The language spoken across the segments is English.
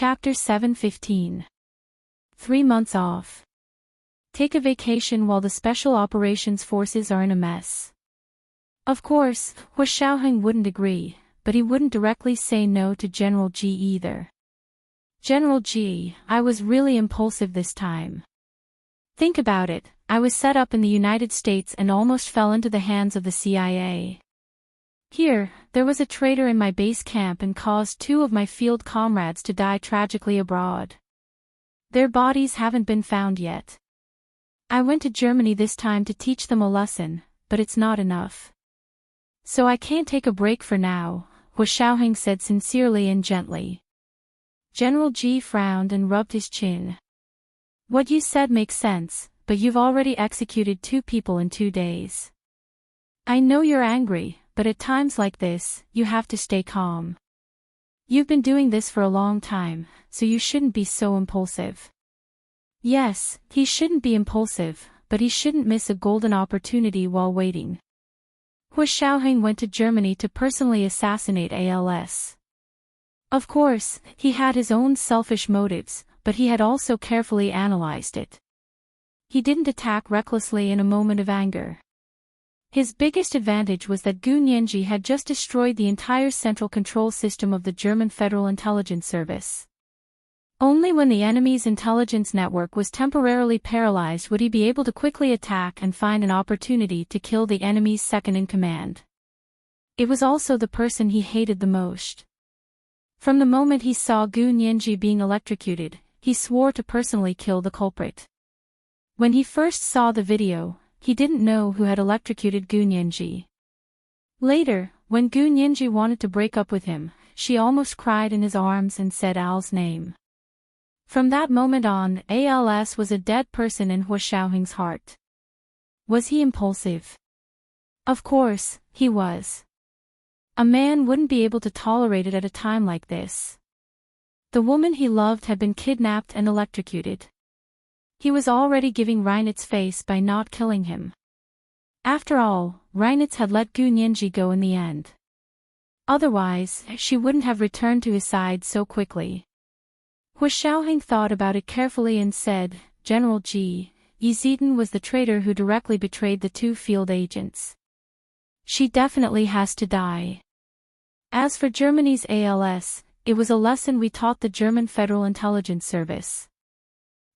Chapter 7:15. 3 months off. Take a vacation while the Special Operations Forces are in a mess. Of course, Hu Xiaoheng wouldn't agree, but he wouldn't directly say no to General Ji either. General Ji, I was really impulsive this time. Think about it, I was set up in the United States and almost fell into the hands of the CIA. Here, there was a traitor in my base camp and caused 2 of my field comrades to die tragically abroad. Their bodies haven't been found yet. I went to Germany this time to teach them a lesson, but it's not enough. So I can't take a break for now, Hu Xiaoheng said sincerely and gently. General Ji frowned and rubbed his chin. What you said makes sense, but you've already executed 2 people in 2 days. I know you're angry, but at times like this, you have to stay calm. You've been doing this for a long time, so you shouldn't be so impulsive. Yes, he shouldn't be impulsive, but he shouldn't miss a golden opportunity while waiting. Hu Xiaoheng went to Germany to personally assassinate ALS. Of course, he had his own selfish motives, but he had also carefully analyzed it. He didn't attack recklessly in a moment of anger. His biggest advantage was that Gu Nianji had just destroyed the entire central control system of the German Federal Intelligence Service. Only when the enemy's intelligence network was temporarily paralyzed would he be able to quickly attack and find an opportunity to kill the enemy's second-in-command. It was also the person he hated the most. From the moment he saw Gu Nianji being electrocuted, he swore to personally kill the culprit. When he first saw the video, he didn't know who had electrocuted Gu Nianji. Later, when Gu Nianji wanted to break up with him, she almost cried in his arms and said Al's name. From that moment on, ALS was a dead person in Hu Xiaoheng's heart. Was he impulsive? Of course, he was. A man wouldn't be able to tolerate it at a time like this. The woman he loved had been kidnapped and electrocuted. He was already giving Reinitz face by not killing him. After all, Reinitz had let Gu Nianji go in the end. Otherwise, she wouldn't have returned to his side so quickly. Hu Xiaoheng thought about it carefully and said, General Ji, Yi Zidan was the traitor who directly betrayed the 2 field agents. She definitely has to die. As for Germany's ALS, it was a lesson we taught the German Federal Intelligence Service.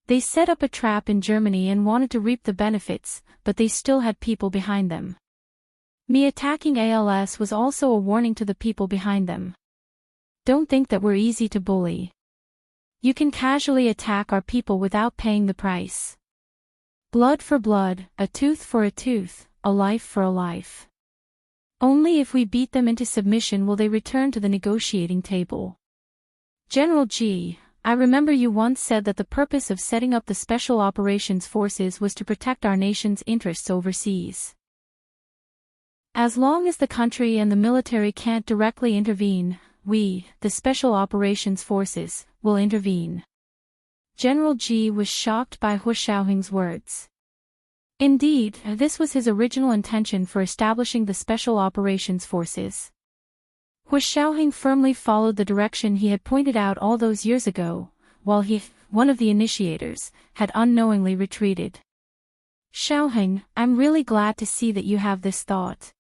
They set up a trap in Germany and wanted to reap the benefits, but they still had people behind them. Me attacking ALS was also a warning to the people behind them. Don't think that we're easy to bully. You can casually attack our people without paying the price. Blood for blood, a tooth for a tooth, a life for a life. Only if we beat them into submission will they return to the negotiating table. General Ji, I remember you once said that the purpose of setting up the Special Operations Forces was to protect our nation's interests overseas. As long as the country and the military can't directly intervene, we, the Special Operations Forces, will intervene. General Ji was shocked by Hu Xiaoheng's words. Indeed, this was his original intention for establishing the Special Operations Forces. Hu Xiaoheng firmly followed the direction he had pointed out all those years ago, while he, one of the initiators, had unknowingly retreated. Xiaoheng, I'm really glad to see that you have this thought.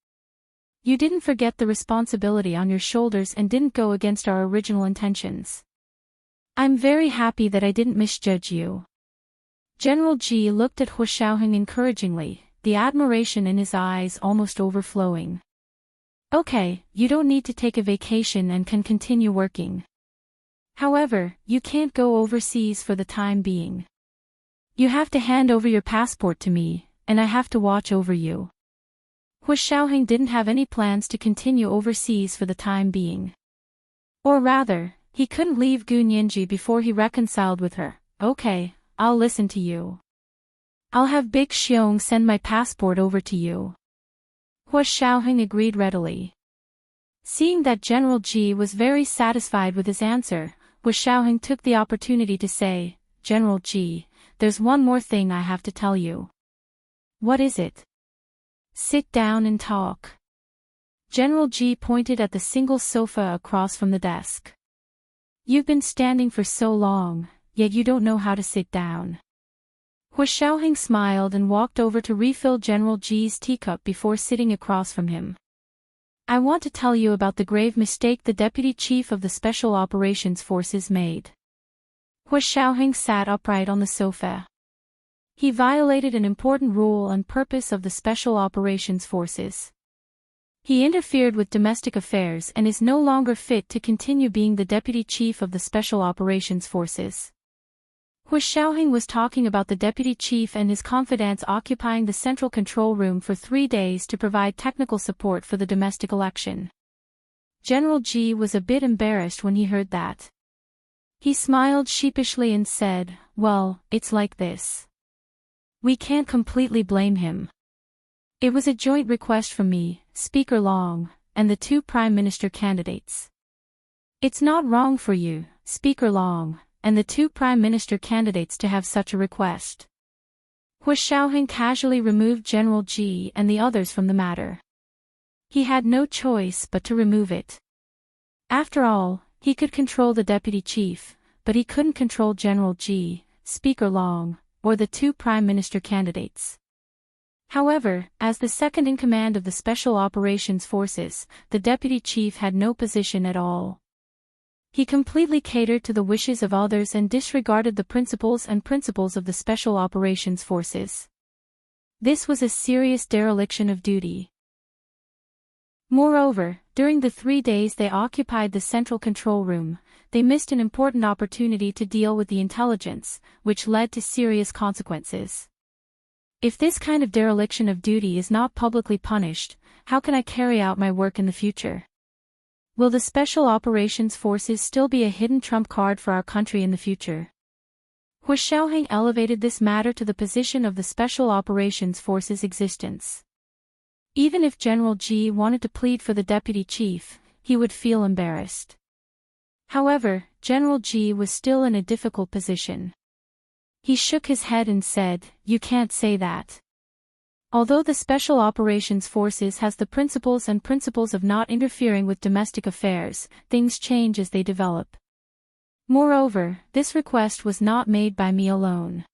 You didn't forget the responsibility on your shoulders and didn't go against our original intentions. I'm very happy that I didn't misjudge you. General Ji looked at Hu Xiaoheng encouragingly, the admiration in his eyes almost overflowing. Okay, you don't need to take a vacation and can continue working. However, you can't go overseas for the time being. You have to hand over your passport to me, and I have to watch over you. Hu Xiaoheng didn't have any plans to continue overseas for the time being. Or rather, he couldn't leave Gu Nianji before he reconciled with her. Okay, I'll listen to you. I'll have Big Xiong send my passport over to you. Hu Xiaoheng agreed readily. Seeing that General Ji was very satisfied with his answer, Hu Xiaoheng took the opportunity to say, General Ji, there's one more thing I have to tell you. What is it? Sit down and talk. General Ji pointed at the single sofa across from the desk. You've been standing for so long, yet you don't know how to sit down. Hu Xiaoheng smiled and walked over to refill General Ji's teacup before sitting across from him. I want to tell you about the grave mistake the deputy chief of the Special Operations Forces made. Hu Xiaoheng sat upright on the sofa. He violated an important rule and purpose of the Special Operations Forces. He interfered with domestic affairs and is no longer fit to continue being the deputy chief of the Special Operations Forces. Hu Xiaoheng was talking about the deputy chief and his confidants occupying the central control room for 3 days to provide technical support for the domestic election. General Ji was a bit embarrassed when he heard that. He smiled sheepishly and said, "Well, it's like this. We can't completely blame him. It was a joint request from me, Speaker Long, and the 2 Prime Minister candidates. It's not wrong for you, Speaker Long, and the 2 Prime Minister candidates to have such a request." Hu Xiaoheng casually removed General Ji and the others from the matter. He had no choice but to remove it. After all, he could control the deputy chief, but he couldn't control General Ji, Speaker Long, or the 2 Prime Minister candidates. However, as the second in command of the Special Operations Forces, the deputy chief had no position at all. He completely catered to the wishes of others and disregarded the principles of the Special Operations Forces. This was a serious dereliction of duty. Moreover, during the 3 days they occupied the central control room, they missed an important opportunity to deal with the intelligence, which led to serious consequences. If this kind of dereliction of duty is not publicly punished, how can I carry out my work in the future? Will the Special Operations Forces still be a hidden trump card for our country in the future? Hu Xiaoheng elevated this matter to the position of the Special Operations Forces' existence. Even if General Ji wanted to plead for the deputy chief, he would feel embarrassed. However, General Ji was still in a difficult position. He shook his head and said, "You can't say that. Although the Special Operations Forces has the principles of not interfering with domestic affairs, things change as they develop. Moreover, this request was not made by me alone.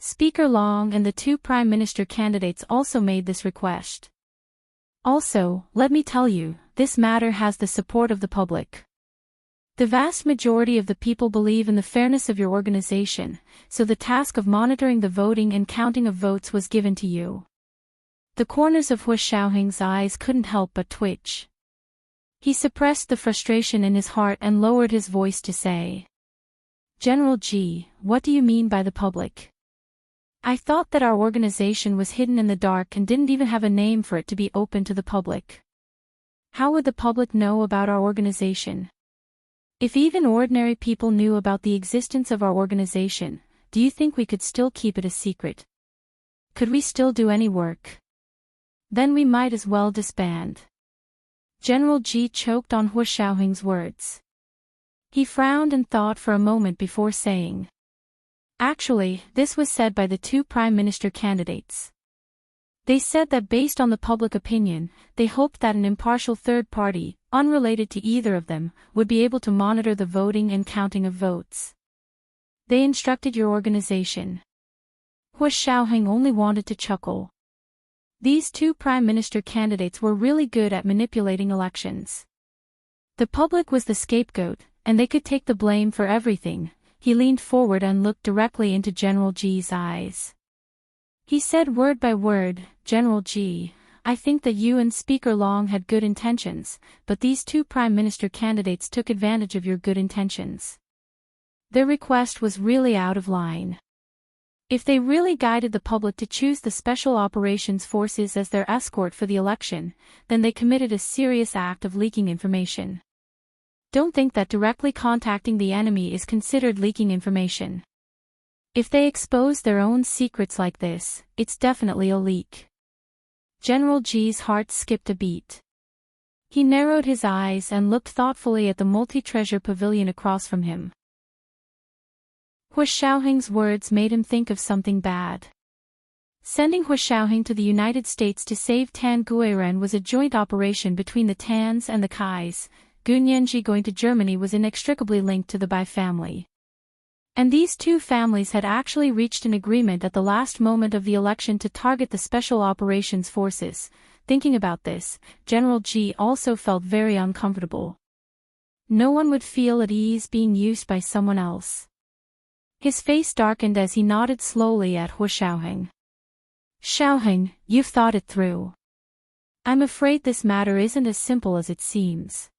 Speaker Long and the 2 Prime Minister candidates also made this request. Also, let me tell you, this matter has the support of the public. The vast majority of the people believe in the fairness of your organization, so the task of monitoring the voting and counting of votes was given to you." The corners of Hu Xiaoheng's eyes couldn't help but twitch. He suppressed the frustration in his heart and lowered his voice to say, "General Ji, what do you mean by the public? I thought that our organization was hidden in the dark and didn't even have a name for it to be open to the public. How would the public know about our organization? If even ordinary people knew about the existence of our organization, do you think we could still keep it a secret? Could we still do any work? Then we might as well disband." General Ji choked on Hu Xiaoheng's words. He frowned and thought for a moment before saying, "Actually, this was said by the 2 Prime Minister candidates. They said that based on the public opinion, they hoped that an impartial third party, unrelated to either of them, would be able to monitor the voting and counting of votes. They instructed your organization." Hu Xiaoheng only wanted to chuckle. These 2 Prime Minister candidates were really good at manipulating elections. The public was the scapegoat, and they could take the blame for everything. He leaned forward and looked directly into General Ji's eyes. He said word by word, "General Ji, I think that you and Speaker Long had good intentions, but these 2 Prime Minister candidates took advantage of your good intentions. Their request was really out of line. If they really guided the public to choose the Special Operations Forces as their escort for the election, then they committed a serious act of leaking information. Don't think that directly contacting the enemy is considered leaking information. If they expose their own secrets like this, it's definitely a leak." General Ji's heart skipped a beat. He narrowed his eyes and looked thoughtfully at the multi-treasure pavilion across from him. Hu Xiaoheng's words made him think of something bad. Sending Hu Xiaoheng to the United States to save Tan Guiren was a joint operation between the Tans and the Kais. Gunyanji going to Germany was inextricably linked to the Bai family. And these two families had actually reached an agreement at the last moment of the election to target the Special Operations Forces. Thinking about this, General Ji also felt very uncomfortable. No one would feel at ease being used by someone else. His face darkened as he nodded slowly at Hu Xiaoheng. Xiaoheng, you've thought it through. I'm afraid this matter isn't as simple as it seems.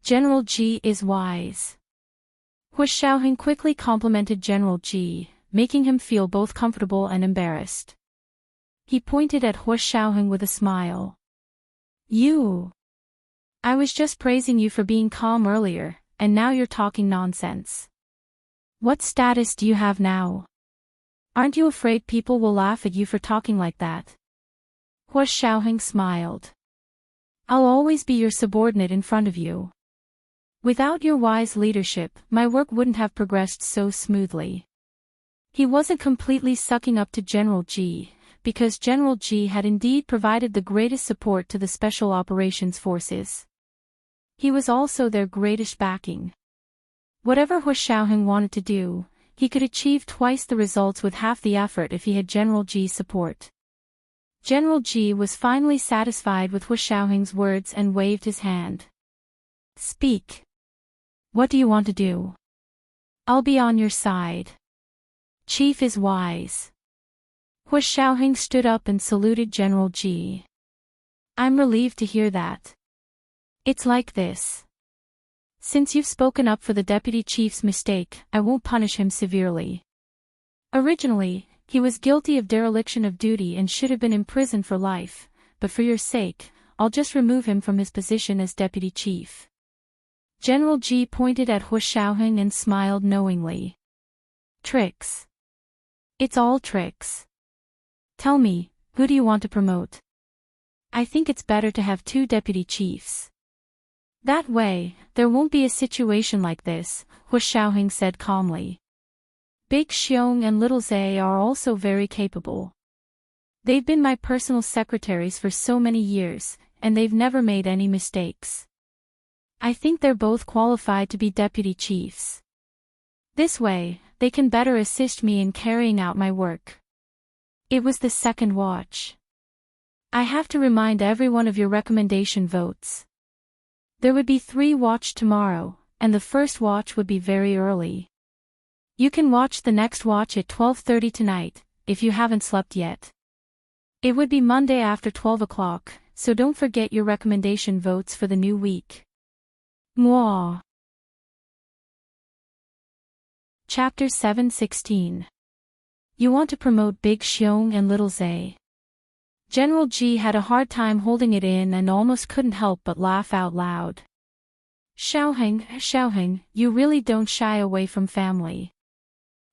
General Ji is wise. Hu Xiaoheng quickly complimented General Ji, making him feel both comfortable and embarrassed. He pointed at Hu Xiaoheng with a smile. You. I was just praising you for being calm earlier, and now you're talking nonsense. What status do you have now? Aren't you afraid people will laugh at you for talking like that? Hu Xiaoheng smiled. I'll always be your subordinate in front of you. Without your wise leadership, my work wouldn't have progressed so smoothly. He wasn't completely sucking up to General Ji, because General Ji had indeed provided the greatest support to the Special Operations Forces. He was also their greatest backing. Whatever Hu Xiaoheng wanted to do, he could achieve twice the results with half the effort if he had General Ji's support. General Ji was finally satisfied with Hu Xiaoheng's words and waved his hand. Speak. What do you want to do? I'll be on your side. Chief is wise. Hu Xiaoheng stood up and saluted General Ji. I'm relieved to hear that. It's like this. Since you've spoken up for the deputy chief's mistake, I won't punish him severely. Originally, he was guilty of dereliction of duty and should have been imprisoned for life, but for your sake, I'll just remove him from his position as deputy chief. General Ji pointed at Hu Xiaoheng and smiled knowingly. Tricks. It's all tricks. Tell me, who do you want to promote? I think it's better to have two deputy chiefs. That way, there won't be a situation like this, Hu Xiaoheng said calmly. Big Xiong and Little Zhe are also very capable. They've been my personal secretaries for so many years, and they've never made any mistakes. I think they're both qualified to be deputy chiefs. This way, they can better assist me in carrying out my work. It was the second watch. I have to remind everyone of your recommendation votes. There would be 3 watch tomorrow, and the first watch would be very early. You can watch the next watch at 12:30 tonight, if you haven't slept yet. It would be Monday after 12 o'clock, so don't forget your recommendation votes for the new week. Mwah. Chapter 7:16. You want to promote Big Xiong and Little Zhe. General Ji had a hard time holding it in and almost couldn't help but laugh out loud. Xiaoheng, you really don't shy away from family.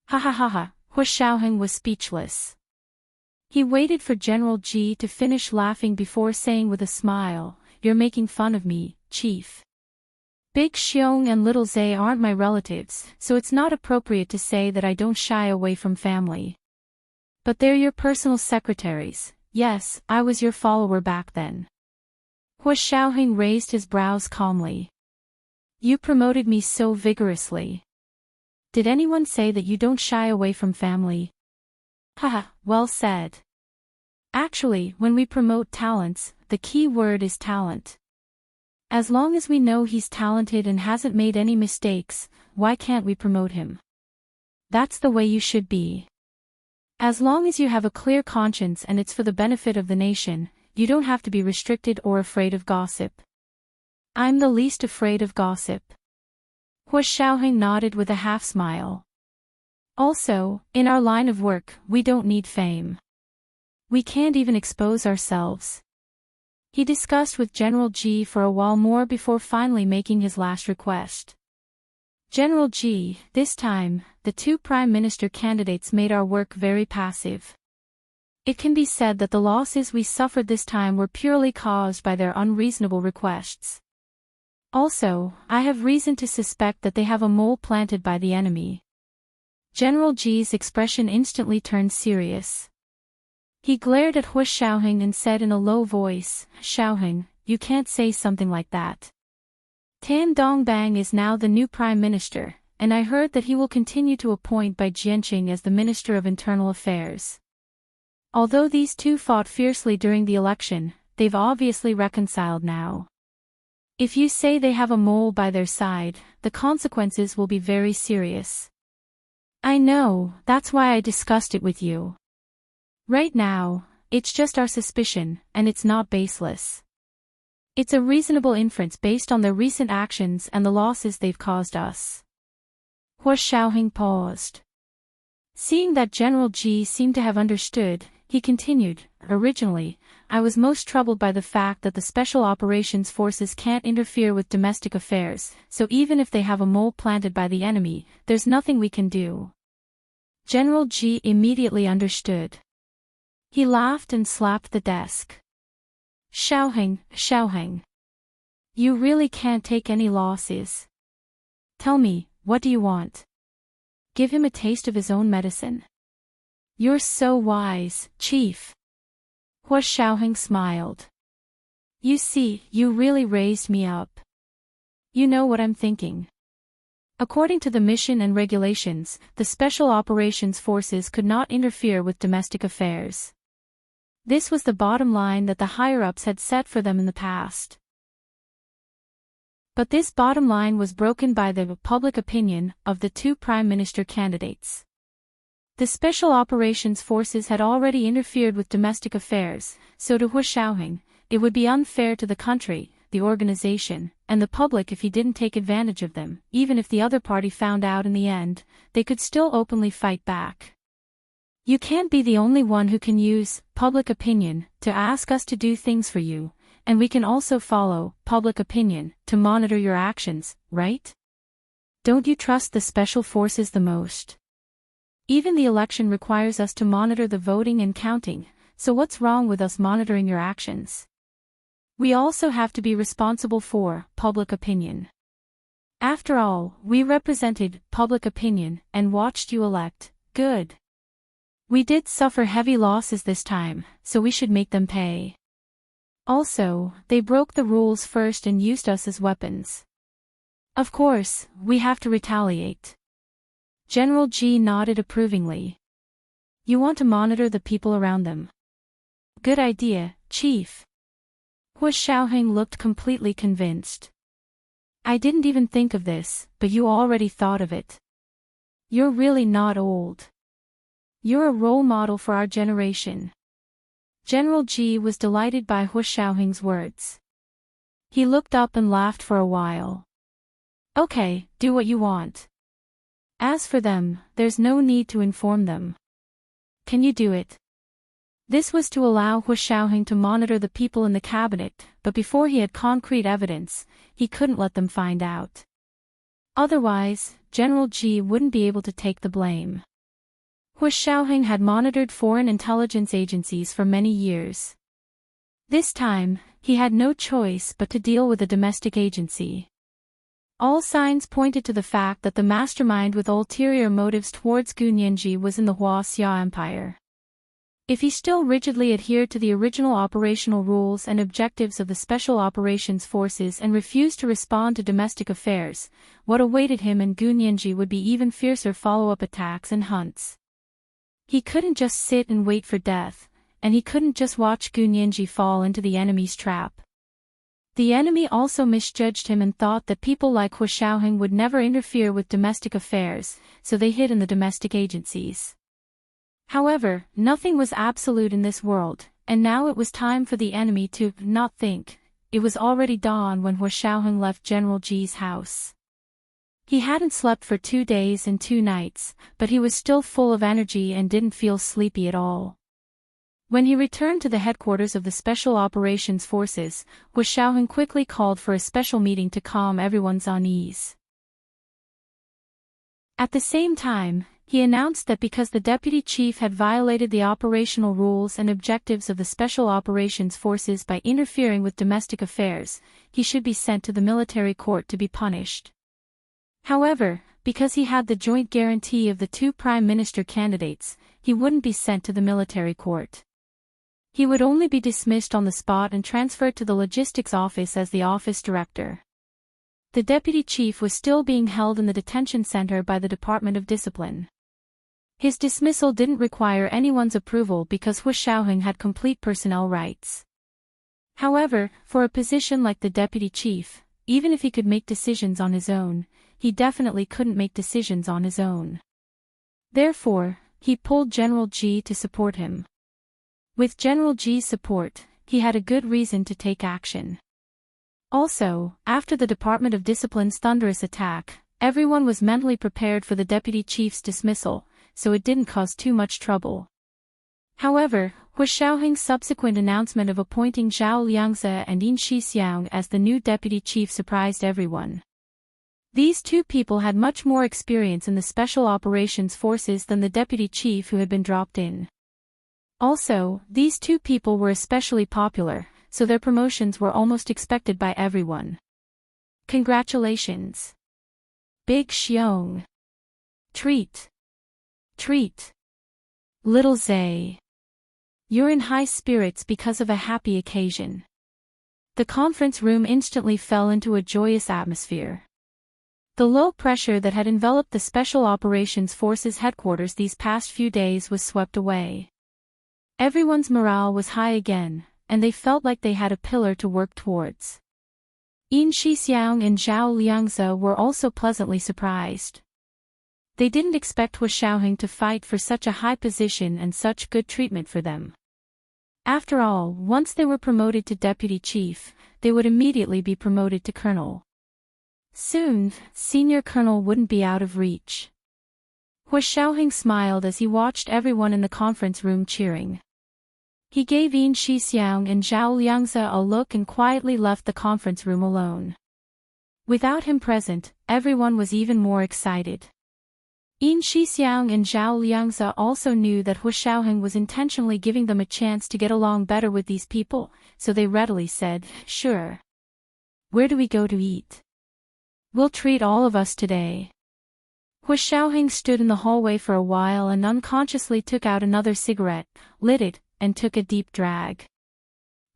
Ha ha ha ha, Hu Xiaoheng was speechless. He waited for General Ji to finish laughing before saying with a smile, You're making fun of me, Chief. Big Xiong and Little Zhe aren't my relatives, so it's not appropriate to say that I don't shy away from family. But they're your personal secretaries. Yes, I was your follower back then. Hu Xiaoheng raised his brows calmly. You promoted me so vigorously. Did anyone say that you don't shy away from family? Haha, well said. Actually, when we promote talents, the key word is talent. As long as we know he's talented and hasn't made any mistakes, why can't we promote him? That's the way you should be. As long as you have a clear conscience and it's for the benefit of the nation, you don't have to be restricted or afraid of gossip. I'm the least afraid of gossip. Hu Xiaoheng nodded with a half-smile. Also, in our line of work, we don't need fame. We can't even expose ourselves. He discussed with General Ji for a while more before finally making his last request. General Ji, this time, the 2 prime minister candidates made our work very passive. It can be said that the losses we suffered this time were purely caused by their unreasonable requests. Also, I have reason to suspect that they have a mole planted by the enemy. General Ji's expression instantly turned serious. He glared at Hu Xiaoheng and said in a low voice, Xiaoheng, you can't say something like that. Tan Dongbang is now the new prime minister, and I heard that he will continue to appoint by Jianqing as the Minister of Internal Affairs. Although these two fought fiercely during the election, they've obviously reconciled now. If you say they have a mole by their side, the consequences will be very serious. I know, that's why I discussed it with you. Right now, it's just our suspicion, and it's not baseless. It's a reasonable inference based on their recent actions and the losses they've caused us. Hua Xiaoheng paused. Seeing that General Ji seemed to have understood, he continued, originally, I was most troubled by the fact that the Special Operations Forces can't interfere with domestic affairs, so even if they have a mole planted by the enemy, there's nothing we can do. General Ji immediately understood. He laughed and slapped the desk. Xiaoheng. You really can't take any losses. Tell me, what do you want? Give him a taste of his own medicine. You're so wise, Chief. Hua Xiaoheng smiled. You see, you really raised me up. You know what I'm thinking. According to the mission and regulations, the Special Operations Forces could not interfere with domestic affairs. This was the bottom line that the higher-ups had set for them in the past. But this bottom line was broken by the public opinion of the two prime minister candidates. The Special Operations Forces had already interfered with domestic affairs, so to Hua Xiaoheng, it would be unfair to the country, the organization, and the public if he didn't take advantage of them. Even if the other party found out in the end, they could still openly fight back. You can't be the only one who can use public opinion to ask us to do things for you, and we can also follow public opinion to monitor your actions, right? Don't you trust the special forces the most? Even the election requires us to monitor the voting and counting, so what's wrong with us monitoring your actions? We also have to be responsible for public opinion. After all, we represented public opinion and watched you elect. Good. We did suffer heavy losses this time, so we should make them pay. Also, they broke the rules first and used us as weapons. Of course, we have to retaliate. General Ji nodded approvingly. You want to monitor the people around them. Good idea, Chief. Hua Xiaoheng looked completely convinced. I didn't even think of this, but you already thought of it. You're really not old. You're a role model for our generation. General Ji was delighted by Hua Xiaoheng's words. He looked up and laughed for a while. Okay, do what you want. As for them, there's no need to inform them. Can you do it? This was to allow Hua Xiaoheng to monitor the people in the cabinet, but before he had concrete evidence, he couldn't let them find out. Otherwise, General Ji wouldn't be able to take the blame. Hua Xiaoheng had monitored foreign intelligence agencies for many years. This time, he had no choice but to deal with a domestic agency. All signs pointed to the fact that the mastermind with ulterior motives towards Gu Nianji was in the Xia Empire. If he still rigidly adhered to the original operational rules and objectives of the Special Operations Forces and refused to respond to domestic affairs, what awaited him in Gu Nianji would be even fiercer follow-up attacks and hunts. He couldn't just sit and wait for death, and he couldn't just watch Gu Nianji fall into the enemy's trap. The enemy also misjudged him and thought that people like Hua Xiaoheng would never interfere with domestic affairs, so they hid in the domestic agencies. However, nothing was absolute in this world, and now it was time for the enemy to not think. It was already dawn when Hua Xiaoheng left General Ji's house. He hadn't slept for 2 days and 2 nights, but he was still full of energy and didn't feel sleepy at all. When he returned to the headquarters of the Special Operations Forces, Hua Xiaoheng quickly called for a special meeting to calm everyone's unease. At the same time, he announced that because the deputy chief had violated the operational rules and objectives of the Special Operations Forces by interfering with domestic affairs, he should be sent to the military court to be punished. However, because he had the joint guarantee of the 2 prime minister candidates, he wouldn't be sent to the military court. He would only be dismissed on the spot and transferred to the logistics office as the office director. The deputy chief was still being held in the detention center by the Department of Discipline. His dismissal didn't require anyone's approval because Hu Xiaoheng had complete personnel rights. However, for a position like the deputy chief, even if he could make decisions on his own, he definitely couldn't make decisions on his own. Therefore, he pulled General Ji to support him. With General Ji's support, he had a good reason to take action. Also, after the Department of Discipline's thunderous attack, everyone was mentally prepared for the deputy chief's dismissal, so it didn't cause too much trouble. However, Hu Xiaoheng's subsequent announcement of appointing Zhao Liangze and Yin Shixiang as the new deputy chief surprised everyone. These two people had much more experience in the Special Operations Forces than the deputy chief who had been dropped in. Also, these two people were especially popular, so their promotions were almost expected by everyone. Congratulations. Big Xiong. Treat. Treat. Little Zay. You're in high spirits because of a happy occasion. The conference room instantly fell into a joyous atmosphere. The low pressure that had enveloped the Special Operations Forces headquarters these past few days was swept away. Everyone's morale was high again, and they felt like they had a pillar to work towards. Yin Shixiang and Zhao Liangze were also pleasantly surprised. They didn't expect Hu Xiaoheng to fight for such a high position and such good treatment for them. After all, once they were promoted to deputy chief, they would immediately be promoted to colonel. Soon, senior colonel wouldn't be out of reach. Hu Xiaoheng smiled as he watched everyone in the conference room cheering. He gave Yin Shixiang and Zhao Liangze a look and quietly left the conference room alone. Without him present, everyone was even more excited. Yin Shixiang and Zhao Liangze also knew that Hu Xiaoheng was intentionally giving them a chance to get along better with these people, so they readily said, "Sure. Where do we go to eat? We'll treat all of us today." Hu Xiaoheng stood in the hallway for a while and unconsciously took out another cigarette, lit it, and took a deep drag.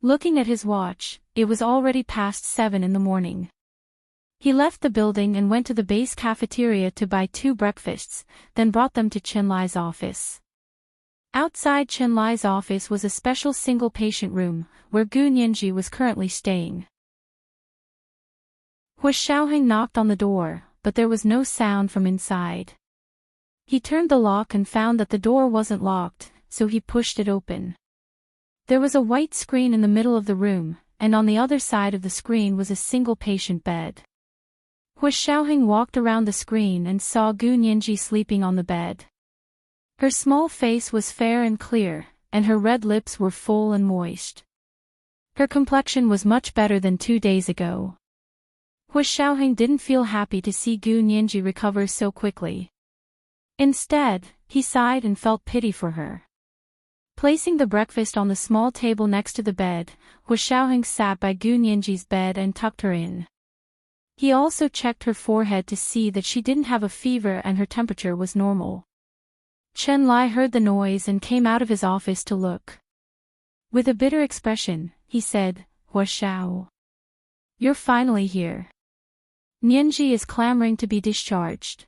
Looking at his watch, it was already past 7 in the morning. He left the building and went to the base cafeteria to buy 2 breakfasts, then brought them to Chen Lai's office. Outside Chen Lai's office was a special single patient room, where Gu Nianji was currently staying. Hu Xiaoheng knocked on the door, but there was no sound from inside. He turned the lock and found that the door wasn't locked, so he pushed it open. There was a white screen in the middle of the room, and on the other side of the screen was a single patient bed. Hu Xiaoheng walked around the screen and saw Gu Nianji sleeping on the bed. Her small face was fair and clear, and her red lips were full and moist. Her complexion was much better than 2 days ago. Hu Xiaoheng didn't feel happy to see Gu Nianji recover so quickly. Instead, he sighed and felt pity for her. Placing the breakfast on the small table next to the bed, Hu Xiaoheng sat by Gu Nianji's bed and tucked her in. He also checked her forehead to see that she didn't have a fever and her temperature was normal. Chen Lai heard the noise and came out of his office to look. With a bitter expression, he said, "Hu Xiao. You're finally here. Nianji is clamoring to be discharged.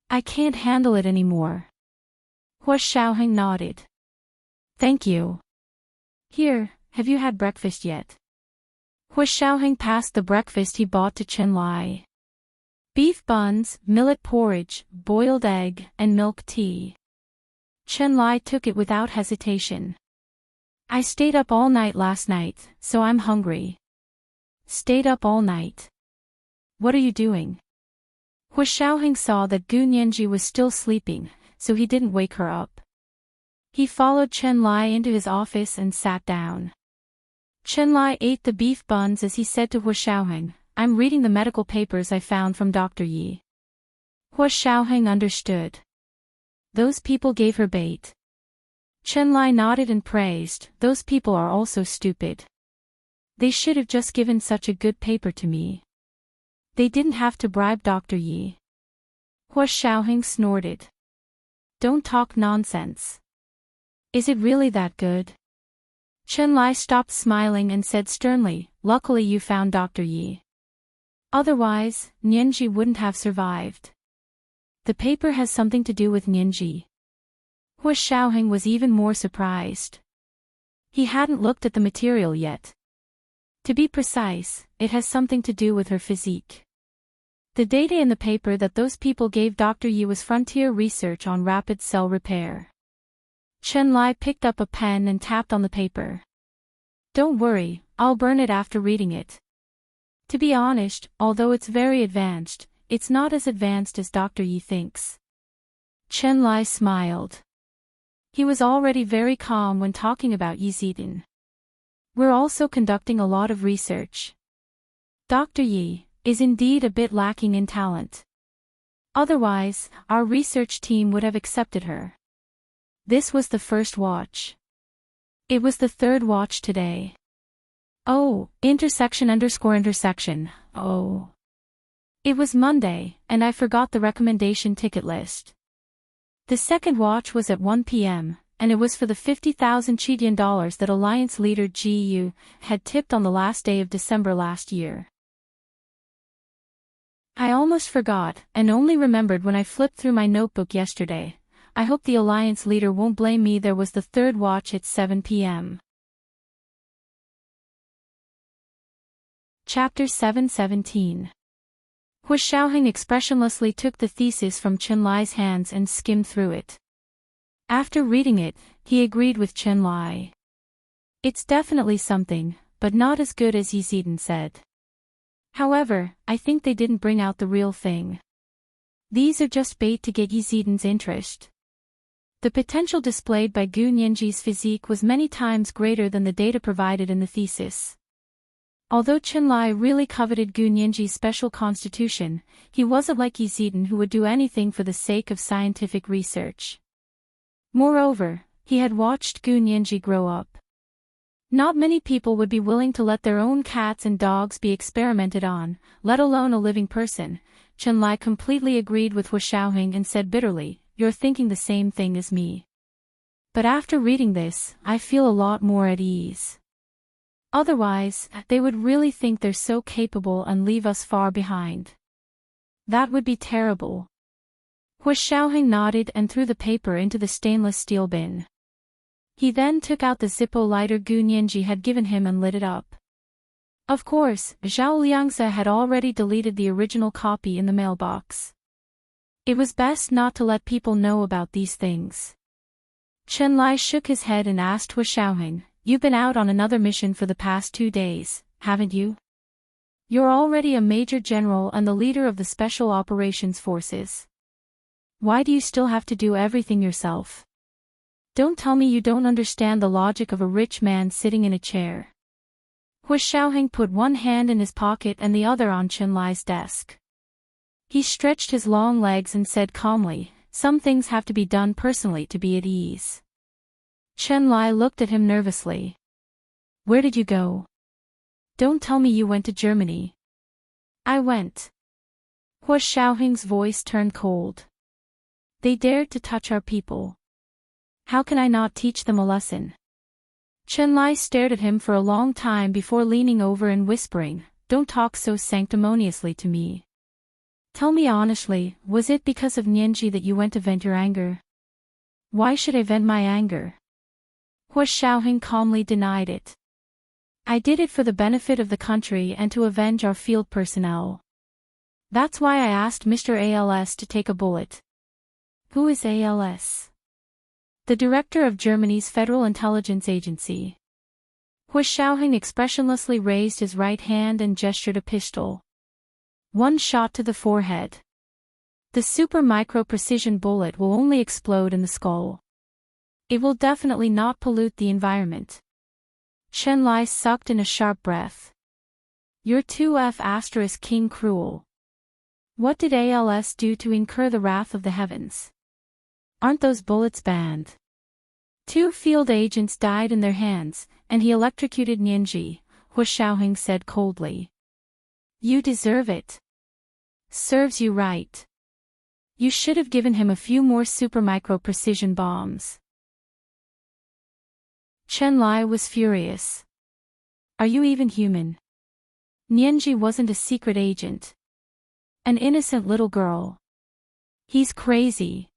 I can't handle it anymore." Hu Xiaoheng nodded. "Thank you. Here, have you had breakfast yet?" Hu Xiaoheng passed the breakfast he bought to Chen Lai. Beef buns, millet porridge, boiled egg, and milk tea. Chen Lai took it without hesitation. "I stayed up all night last night, so I'm hungry." "Stayed up all night? What are you doing?" Hu Xiaoheng saw that Gu Nianji was still sleeping, so he didn't wake her up. He followed Chen Lai into his office and sat down. Chen Lai ate the beef buns as he said to Hu Xiaoheng, "I'm reading the medical papers I found from Dr. Yi." Hu Xiaoheng understood. Those people gave her bait. Chen Lai nodded and praised, "Those people are also stupid. They should have just given such a good paper to me. They didn't have to bribe Dr. Yi." Hu Xiaoheng snorted. "Don't talk nonsense. Is it really that good?" Chen Lai stopped smiling and said sternly, "Luckily you found Dr. Yi. Otherwise, Nianji wouldn't have survived. The paper has something to do with Nianji. Hua Xiaoheng was even more surprised. He hadn't looked at the material yet. To be precise, it has something to do with her physique. The data in the paper that those people gave Dr. Yi was frontier research on rapid cell repair. Chen Lai picked up a pen and tapped on the paper. Don't worry, I'll burn it after reading it. To be honest, although it's very advanced, it's not as advanced as Dr. Yi thinks. Chen Lai smiled. He was already very calm when talking about Yi Zidin. We're also conducting a lot of research. Dr. Yi is indeed a bit lacking in talent. Otherwise, our research team would have accepted her. This was the first watch. It was the third watch today. Oh, intersection. Oh. It was Monday, and I forgot the recommendation ticket list. The second watch was at 1 p.m., and it was for the $50,000 that Alliance leader Ji Yu had tipped on the last day of December last year. I almost forgot, and only remembered when I flipped through my notebook yesterday. I hope the Alliance leader won't blame me. There was the third watch at 7 p.m. Chapter 7:17. Hua Xiaoheng expressionlessly took the thesis from Chen Lai's hands and skimmed through it. After reading it, he agreed with Chen Lai. It's definitely something, but not as good as Yi Zidin said. However, I think they didn't bring out the real thing. These are just bait to get Yi Zidin's interest. The potential displayed by Gu Nianji's physique was many times greater than the data provided in the thesis. Although Chen Lai really coveted Gu Nianji's special constitution, he wasn't like Yi Zidin, who would do anything for the sake of scientific research. Moreover, he had watched Gu Nianji grow up. Not many people would be willing to let their own cats and dogs be experimented on, let alone a living person. Chen Lai completely agreed with Hua Xiaoheng and said bitterly, "You're thinking the same thing as me. But after reading this, I feel a lot more at ease. Otherwise, they would really think they're so capable and leave us far behind. That would be terrible." Hua Xiaoheng nodded and threw the paper into the stainless steel bin. He then took out the Zippo lighter Gu Nianji had given him and lit it up. Of course, Zhao Liangzi had already deleted the original copy in the mailbox. It was best not to let people know about these things. Chen Lai shook his head and asked Hua Xiaoheng, "You've been out on another mission for the past 2 days, haven't you? You're already a major general and the leader of the Special Operations Forces. Why do you still have to do everything yourself? Don't tell me you don't understand the logic of a rich man sitting in a chair." Hua Xiaoheng put one hand in his pocket and the other on Chen Lai's desk. He stretched his long legs and said calmly, "Some things have to be done personally to be at ease." Chen Lai looked at him nervously. "Where did you go? Don't tell me you went to Germany." "I went." Hua Xiaoheng's voice turned cold. "They dared to touch our people. How can I not teach them a lesson?" Chen Lai stared at him for a long time before leaning over and whispering, "Don't talk so sanctimoniously to me. Tell me honestly, was it because of Nianji that you went to vent your anger?" "Why should I vent my anger?" Hua Xiaoheng calmly denied it. "I did it for the benefit of the country and to avenge our field personnel. That's why I asked Mr. ALS to take a bullet." "Who is ALS?" "The director of Germany's Federal Intelligence Agency." Hua Xiaoheng expressionlessly raised his right hand and gestured a pistol. One shot to the forehead. The super micro precision bullet will only explode in the skull. It will definitely not pollute the environment. Chen Lai sucked in a sharp breath. "You're too King cruel. What did ALS do to incur the wrath of the heavens? Aren't those bullets banned?" 2 field agents died in their hands, and he electrocuted Nianji, Hua Xiaoheng said coldly. "You deserve it. Serves you right. You should have given him a few more supermicro precision bombs." Chen Lai was furious. "Are you even human? Nianji wasn't a secret agent. An innocent little girl. He's crazy.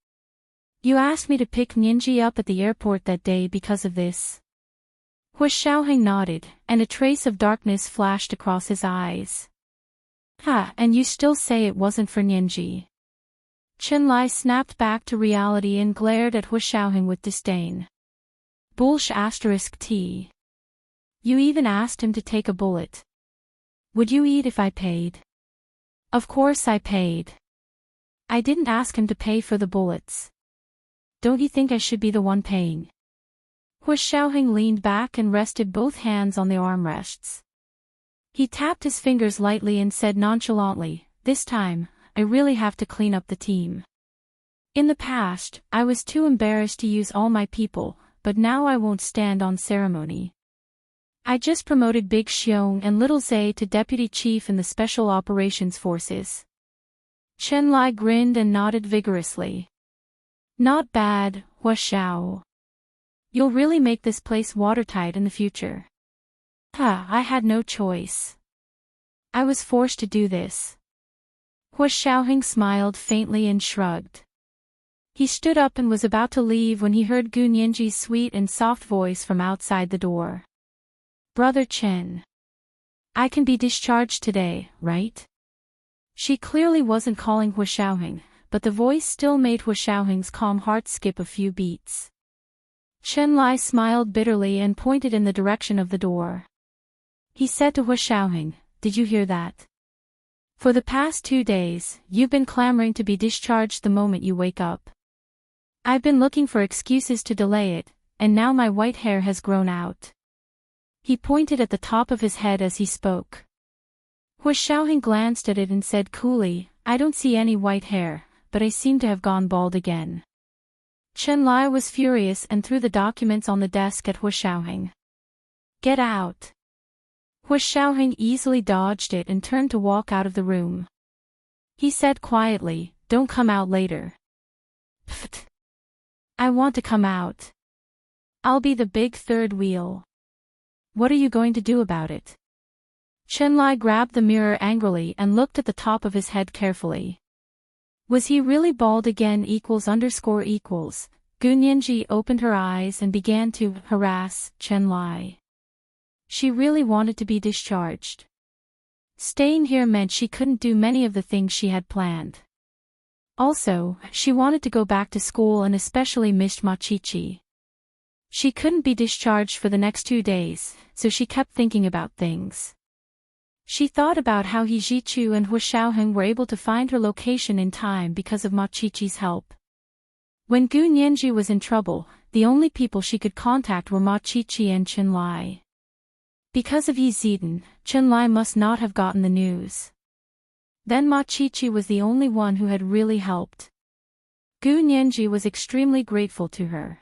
You asked me to pick Nianji up at the airport that day because of this. Hu Xiaoheng nodded, and a trace of darkness flashed across his eyes. Ha, and you still say it wasn't for Nianji. Qianlai snapped back to reality and glared at Hu Xiaoheng with disdain. Bullsh *T. You even asked him to take a bullet. Would you eat if I paid? Of course I paid. I didn't ask him to pay for the bullets. Don't you think I should be the one paying? Hu Xiaoheng leaned back and rested both hands on the armrests. He tapped his fingers lightly and said nonchalantly, this time, I really have to clean up the team. In the past, I was too embarrassed to use all my people, but now I won't stand on ceremony. I just promoted Big Xiong and Little Zhe to Deputy Chief in the Special Operations Forces. Qianlai grinned and nodded vigorously. Not bad, Hu Xiao. You'll really make this place watertight in the future. I had no choice. I was forced to do this. Hu Xiaoheng smiled faintly and shrugged. He stood up and was about to leave when he heard Gu Nianji's sweet and soft voice from outside the door. Brother Chen. I can be discharged today, right? She clearly wasn't calling Hu Xiaoheng, but the voice still made Hu Xiaoheng's calm heart skip a few beats. Qianlai smiled bitterly and pointed in the direction of the door. He said to Hu Xiaoheng, did you hear that? For the past 2 days, you've been clamoring to be discharged the moment you wake up. I've been looking for excuses to delay it, and now my white hair has grown out. He pointed at the top of his head as he spoke. Hu Xiaoheng glanced at it and said coolly, I don't see any white hair, but I seem to have gone bald again. Qianlai was furious and threw the documents on the desk at Hu Xiaoheng. Get out. Hu Xiaoheng easily dodged it and turned to walk out of the room. He said quietly, don't come out later. Pfft. I want to come out. I'll be the big third wheel. What are you going to do about it? Qianlai grabbed the mirror angrily and looked at the top of his head carefully. Was he really bald again? ===. Gu Nianji opened her eyes and began to harass Qianlai. She really wanted to be discharged. Staying here meant she couldn't do many of the things she had planned. Also, she wanted to go back to school and especially missed Machichi. She couldn't be discharged for the next 2 days, so she kept thinking about things. She thought about how he Jichu and Hu Xiaoheng were able to find her location in time because of Machichi's help. When Gu Nianji was in trouble, the only people she could contact were Machichi and Qianlai. Because of Yi Zidan, Qianlai must not have gotten the news. Then Machichi was the only one who had really helped. Gu Nianji was extremely grateful to her.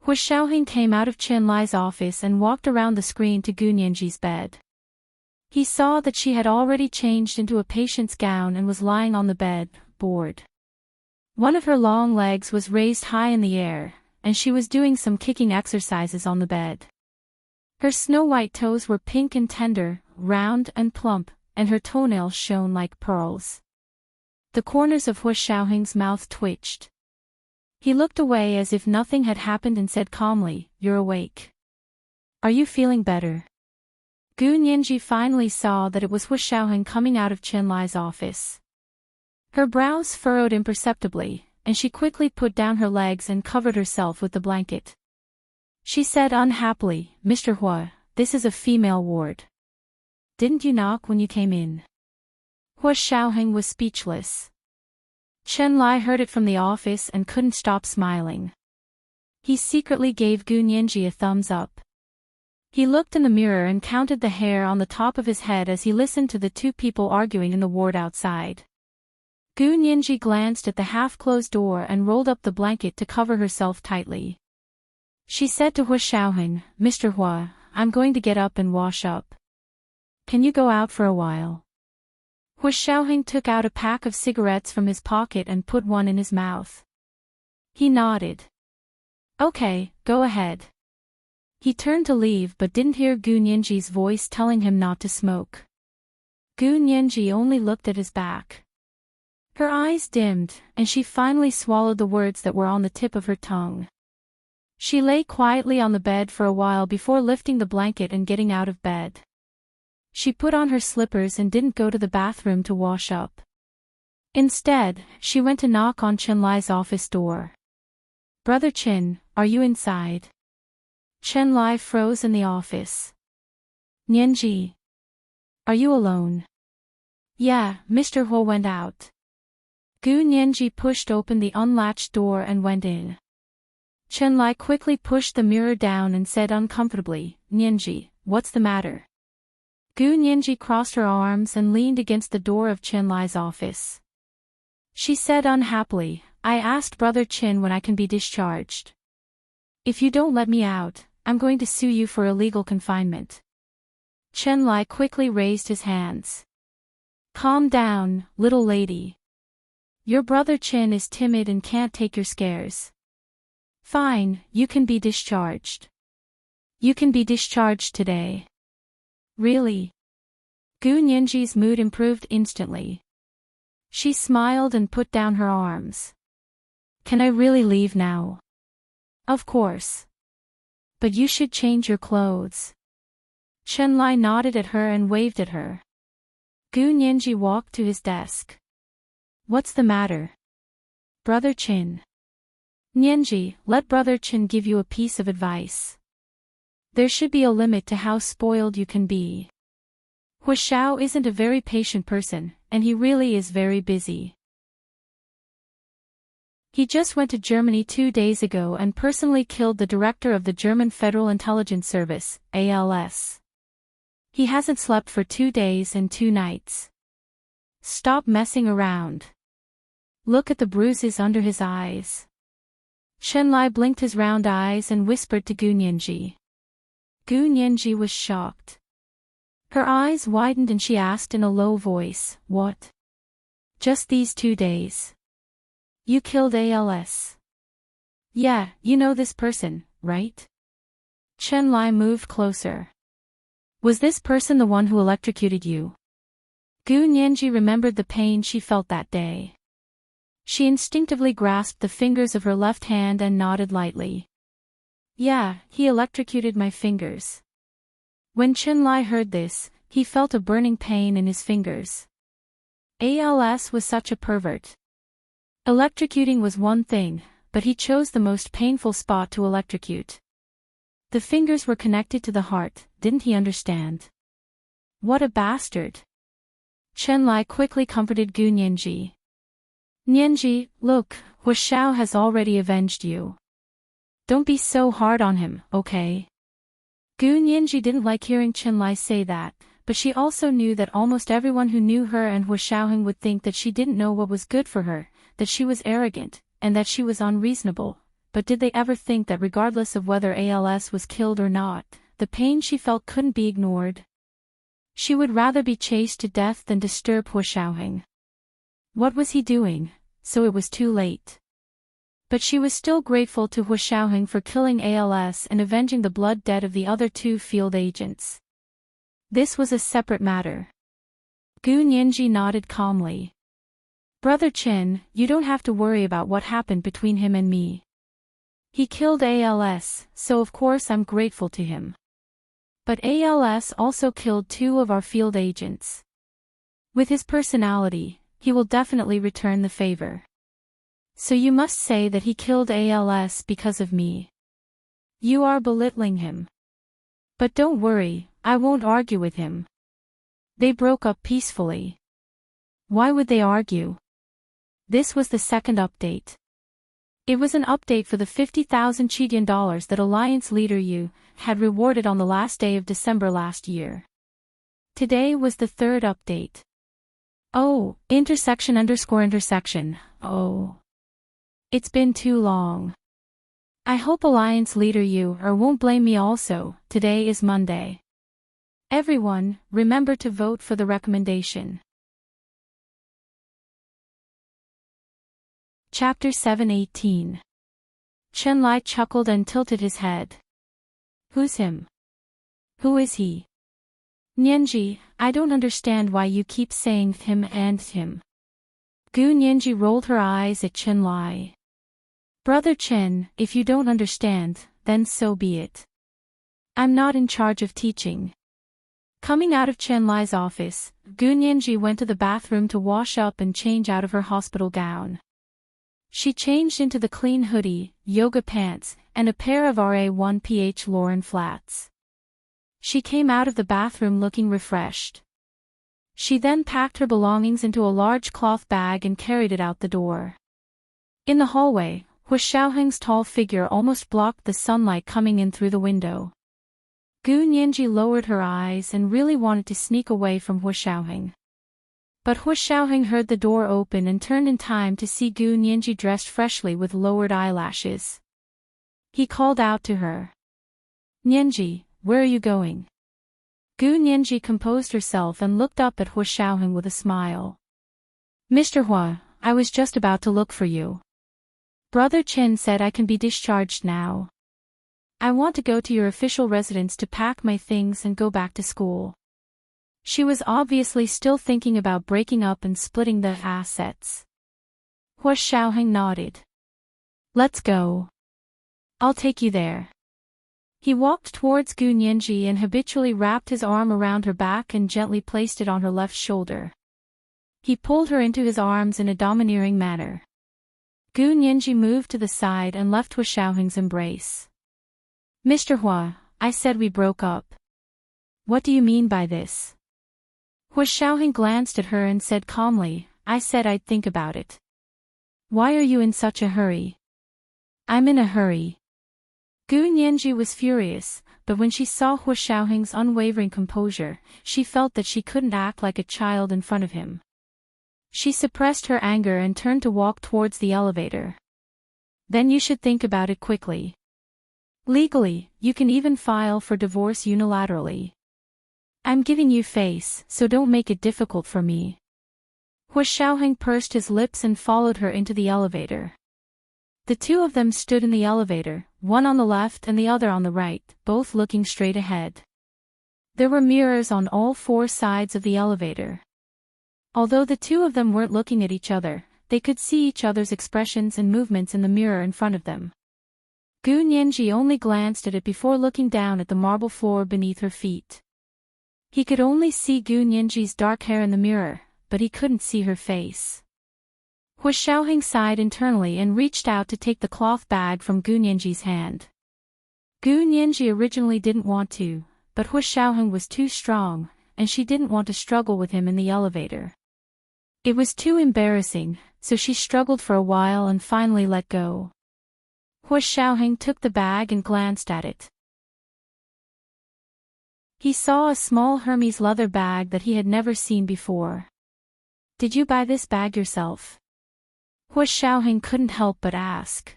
Hu Xiaoheng came out of Qianlai's office and walked around the screen to Gu Nianji's bed. He saw that she had already changed into a patient's gown and was lying on the bed, bored. One of her long legs was raised high in the air, and she was doing some kicking exercises on the bed. Her snow-white toes were pink and tender, round and plump, and her toenails shone like pearls. The corners of Hu Xiaoheng's mouth twitched. He looked away as if nothing had happened and said calmly, You're awake. Are you feeling better? Gu Nianji finally saw that it was Hu Xiaoheng coming out of Qianlai's office. Her brows furrowed imperceptibly, and she quickly put down her legs and covered herself with the blanket. She said unhappily, Mr. Hu, this is a female ward. Didn't you knock when you came in? Hu Xiaoheng was speechless. Qianlai heard it from the office and couldn't stop smiling. He secretly gave Gu Nianji a thumbs up. He looked in the mirror and counted the hair on the top of his head as he listened to the 2 people arguing in the ward outside. Gu Nianji glanced at the half-closed door and rolled up the blanket to cover herself tightly. She said to Hu Xiaoheng, Mr. Hu, I'm going to get up and wash up. Can you go out for a while? Hu Xiaoheng took out a pack of cigarettes from his pocket and put one in his mouth. He nodded. Okay, go ahead. He turned to leave but didn't hear Gu Nianji's voice telling him not to smoke. Gu Nianji only looked at his back. Her eyes dimmed, and she finally swallowed the words that were on the tip of her tongue. She lay quietly on the bed for a while before lifting the blanket and getting out of bed. She put on her slippers and didn't go to the bathroom to wash up. Instead, she went to knock on Chen Lai's office door. "Brother Chen, are you inside?" Chen Lai froze in the office. "Nianji. Are you alone?" "Yeah, Mr. Huo went out." Gu Nianji pushed open the unlatched door and went in. Chen Lai quickly pushed the mirror down and said uncomfortably, "Nianji, what's the matter?" Gu Nianji crossed her arms and leaned against the door of Chen Lai's office. She said unhappily, "I asked Brother Chen when I can be discharged. If you don't let me out, I'm going to sue you for illegal confinement." Chen Lai quickly raised his hands. "Calm down, little lady. Your brother Chen is timid and can't take your scares. Fine, you can be discharged. You can be discharged today." "Really?" Gu Nianji's mood improved instantly. She smiled and put down her arms. "Can I really leave now?" "Of course. But you should change your clothes." Chen Lai nodded at her and waved at her. Gu Nianji walked to his desk. "What's the matter?" "Brother Chen." "Nianji, let Brother Chen give you a piece of advice. There should be a limit to how spoiled you can be. Hu Xiao isn't a very patient person, and he really is very busy. He just went to Germany 2 days ago and personally killed the director of the German Federal Intelligence Service, ALS. He hasn't slept for 2 days and 2 nights. Stop messing around. Look at the bruises under his eyes." Chen Lai blinked his round eyes and whispered to Gu Nianji. Gu Nianji was shocked. Her eyes widened and she asked in a low voice, "What? Just these 2 days? You killed ALS?" "Yeah, you know this person, right?" Chen Lai moved closer. "Was this person the one who electrocuted you?" Gu Nianji remembered the pain she felt that day. She instinctively grasped the fingers of her left hand and nodded lightly. "Yeah, he electrocuted my fingers." When Chen Lai heard this, he felt a burning pain in his fingers. ALS was such a pervert. Electrocuting was one thing, but he chose the most painful spot to electrocute. The fingers were connected to the heart, didn't he understand? What a bastard. Chen Lai quickly comforted Gu Nianji. "Nianji, look, Hu Xiao has already avenged you. Don't be so hard on him, okay?" Gu Nianji didn't like hearing Chen Lai say that, but she also knew that almost everyone who knew her and Hu Xiaoheng would think that she didn't know what was good for her, that she was arrogant, and that she was unreasonable. But did they ever think that regardless of whether ALS was killed or not, the pain she felt couldn't be ignored? She would rather be chased to death than disturb Hu Xiaoheng. What was he doing? So it was too late. But she was still grateful to Hu Xiaoheng for killing ALS and avenging the blood debt of the other 2 field agents. This was a separate matter. Gu Nianji nodded calmly. "Brother Chen, you don't have to worry about what happened between him and me. He killed ALS, so of course I'm grateful to him. But ALS also killed 2 of our field agents. With his personality, he will definitely return the favor. So you must say that he killed ALS because of me. You are belittling him. But don't worry, I won't argue with him." They broke up peacefully. Why would they argue? This was the second update. It was an update for the 50,000 Chidian dollars that Alliance leader Yu had rewarded on the last day of December last year. Today was the third update. Oh, intersection. Oh. It's been too long. I hope Alliance leader Yu won't blame me also. Today is Monday. Everyone, remember to vote for the recommendation. Chapter 7:18. Chen Lai chuckled and tilted his head. Who's him? Who is he? Nianji, I don't understand why you keep saying him and him. Gu Nianji rolled her eyes at Chen Lai. Brother Chen, if you don't understand, then so be it. I'm not in charge of teaching. Coming out of Chen Lai's office, Gu Nianji went to the bathroom to wash up and change out of her hospital gown. She changed into the clean hoodie, yoga pants, and a pair of RA1PH Lauren flats. She came out of the bathroom looking refreshed. She then packed her belongings into a large cloth bag and carried it out the door. In the hallway, Hu Xiaoheng's tall figure almost blocked the sunlight coming in through the window. Gu Nianji lowered her eyes and really wanted to sneak away from Hu Xiaoheng. But Hu Xiaoheng heard the door open and turned in time to see Gu Nianji dressed freshly with lowered eyelashes. He called out to her. Nianji, where are you going? Gu Nianji composed herself and looked up at Hu Xiaoheng with a smile. Mr. Hua, I was just about to look for you. Brother Chen said I can be discharged now. I want to go to your official residence to pack my things and go back to school. She was obviously still thinking about breaking up and splitting the assets. Hu Xiaoheng nodded. Let's go. I'll take you there. He walked towards Gu Nianji and habitually wrapped his arm around her back and gently placed it on her left shoulder. He pulled her into his arms in a domineering manner. Gu Nianji moved to the side and left Hu Xiaoheng's embrace. Mr. Hua, I said we broke up. What do you mean by this? Hu Xiaoheng glanced at her and said calmly, I said I'd think about it. Why are you in such a hurry? I'm in a hurry. Gu Nianji was furious, but when she saw Hu Xiaoheng's unwavering composure, she felt that she couldn't act like a child in front of him. She suppressed her anger and turned to walk towards the elevator. Then you should think about it quickly. Legally, you can even file for divorce unilaterally. I'm giving you face, so don't make it difficult for me. Hu Xiaoheng pursed his lips and followed her into the elevator. The two of them stood in the elevator, one on the left and the other on the right, both looking straight ahead. There were mirrors on all four sides of the elevator. Although the two of them weren't looking at each other, they could see each other's expressions and movements in the mirror in front of them. Gu Nianji only glanced at it before looking down at the marble floor beneath her feet. He could only see Gu Nianji's dark hair in the mirror, but he couldn't see her face. Hu Xiaoheng sighed internally and reached out to take the cloth bag from Gu Nianji's hand. Gu Nianji originally didn't want to, but Hu Xiaoheng was too strong, and she didn't want to struggle with him in the elevator. It was too embarrassing, so she struggled for a while and finally let go. Hu Xiaoheng took the bag and glanced at it. He saw a small Hermes leather bag that he had never seen before. Did you buy this bag yourself? Hu Xiaoheng couldn't help but ask.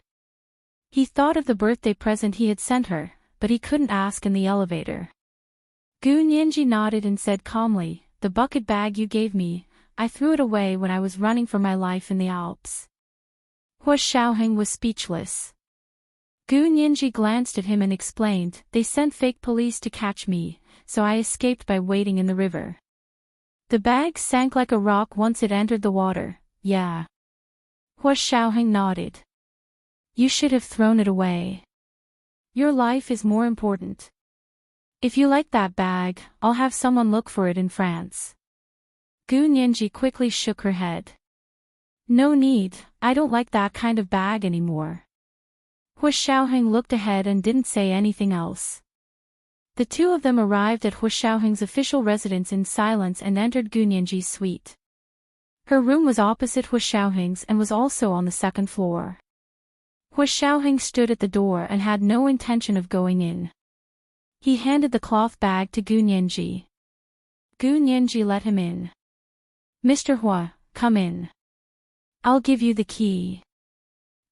He thought of the birthday present he had sent her, but he couldn't ask in the elevator. Gu Nianji nodded and said calmly, the bucket bag you gave me, I threw it away when I was running for my life in the Alps. Hu Xiaoheng was speechless. Gu Nianji glanced at him and explained, they sent fake police to catch me, so I escaped by wading in the river. The bag sank like a rock once it entered the water, yeah. Hu Xiaoheng nodded. You should have thrown it away. Your life is more important. If you like that bag, I'll have someone look for it in France. Gu Nianji quickly shook her head. No need, I don't like that kind of bag anymore. Hu Xiaoheng looked ahead and didn't say anything else. The two of them arrived at Hu Xiaoheng's official residence in silence and entered Gu Nianji's suite. Her room was opposite Hu Xiaoheng's and was also on the second floor. Hu Xiaoheng stood at the door and had no intention of going in. He handed the cloth bag to Gu Nianji. Gu Nianji let him in. Mr. Hua, come in. I'll give you the key.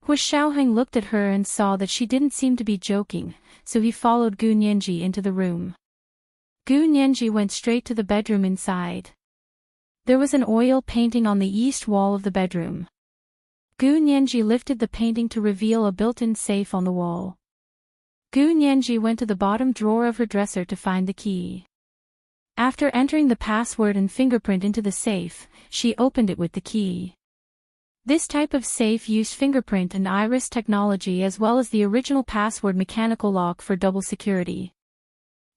Hu Xiaoheng looked at her and saw that she didn't seem to be joking, so he followed Gu Nianji into the room. Gu Nianji went straight to the bedroom inside. There was an oil painting on the east wall of the bedroom. Gu Nianji lifted the painting to reveal a built-in safe on the wall. Gu Nianji went to the bottom drawer of her dresser to find the key. After entering the password and fingerprint into the safe, she opened it with the key. This type of safe used fingerprint and iris technology as well as the original password mechanical lock for double security.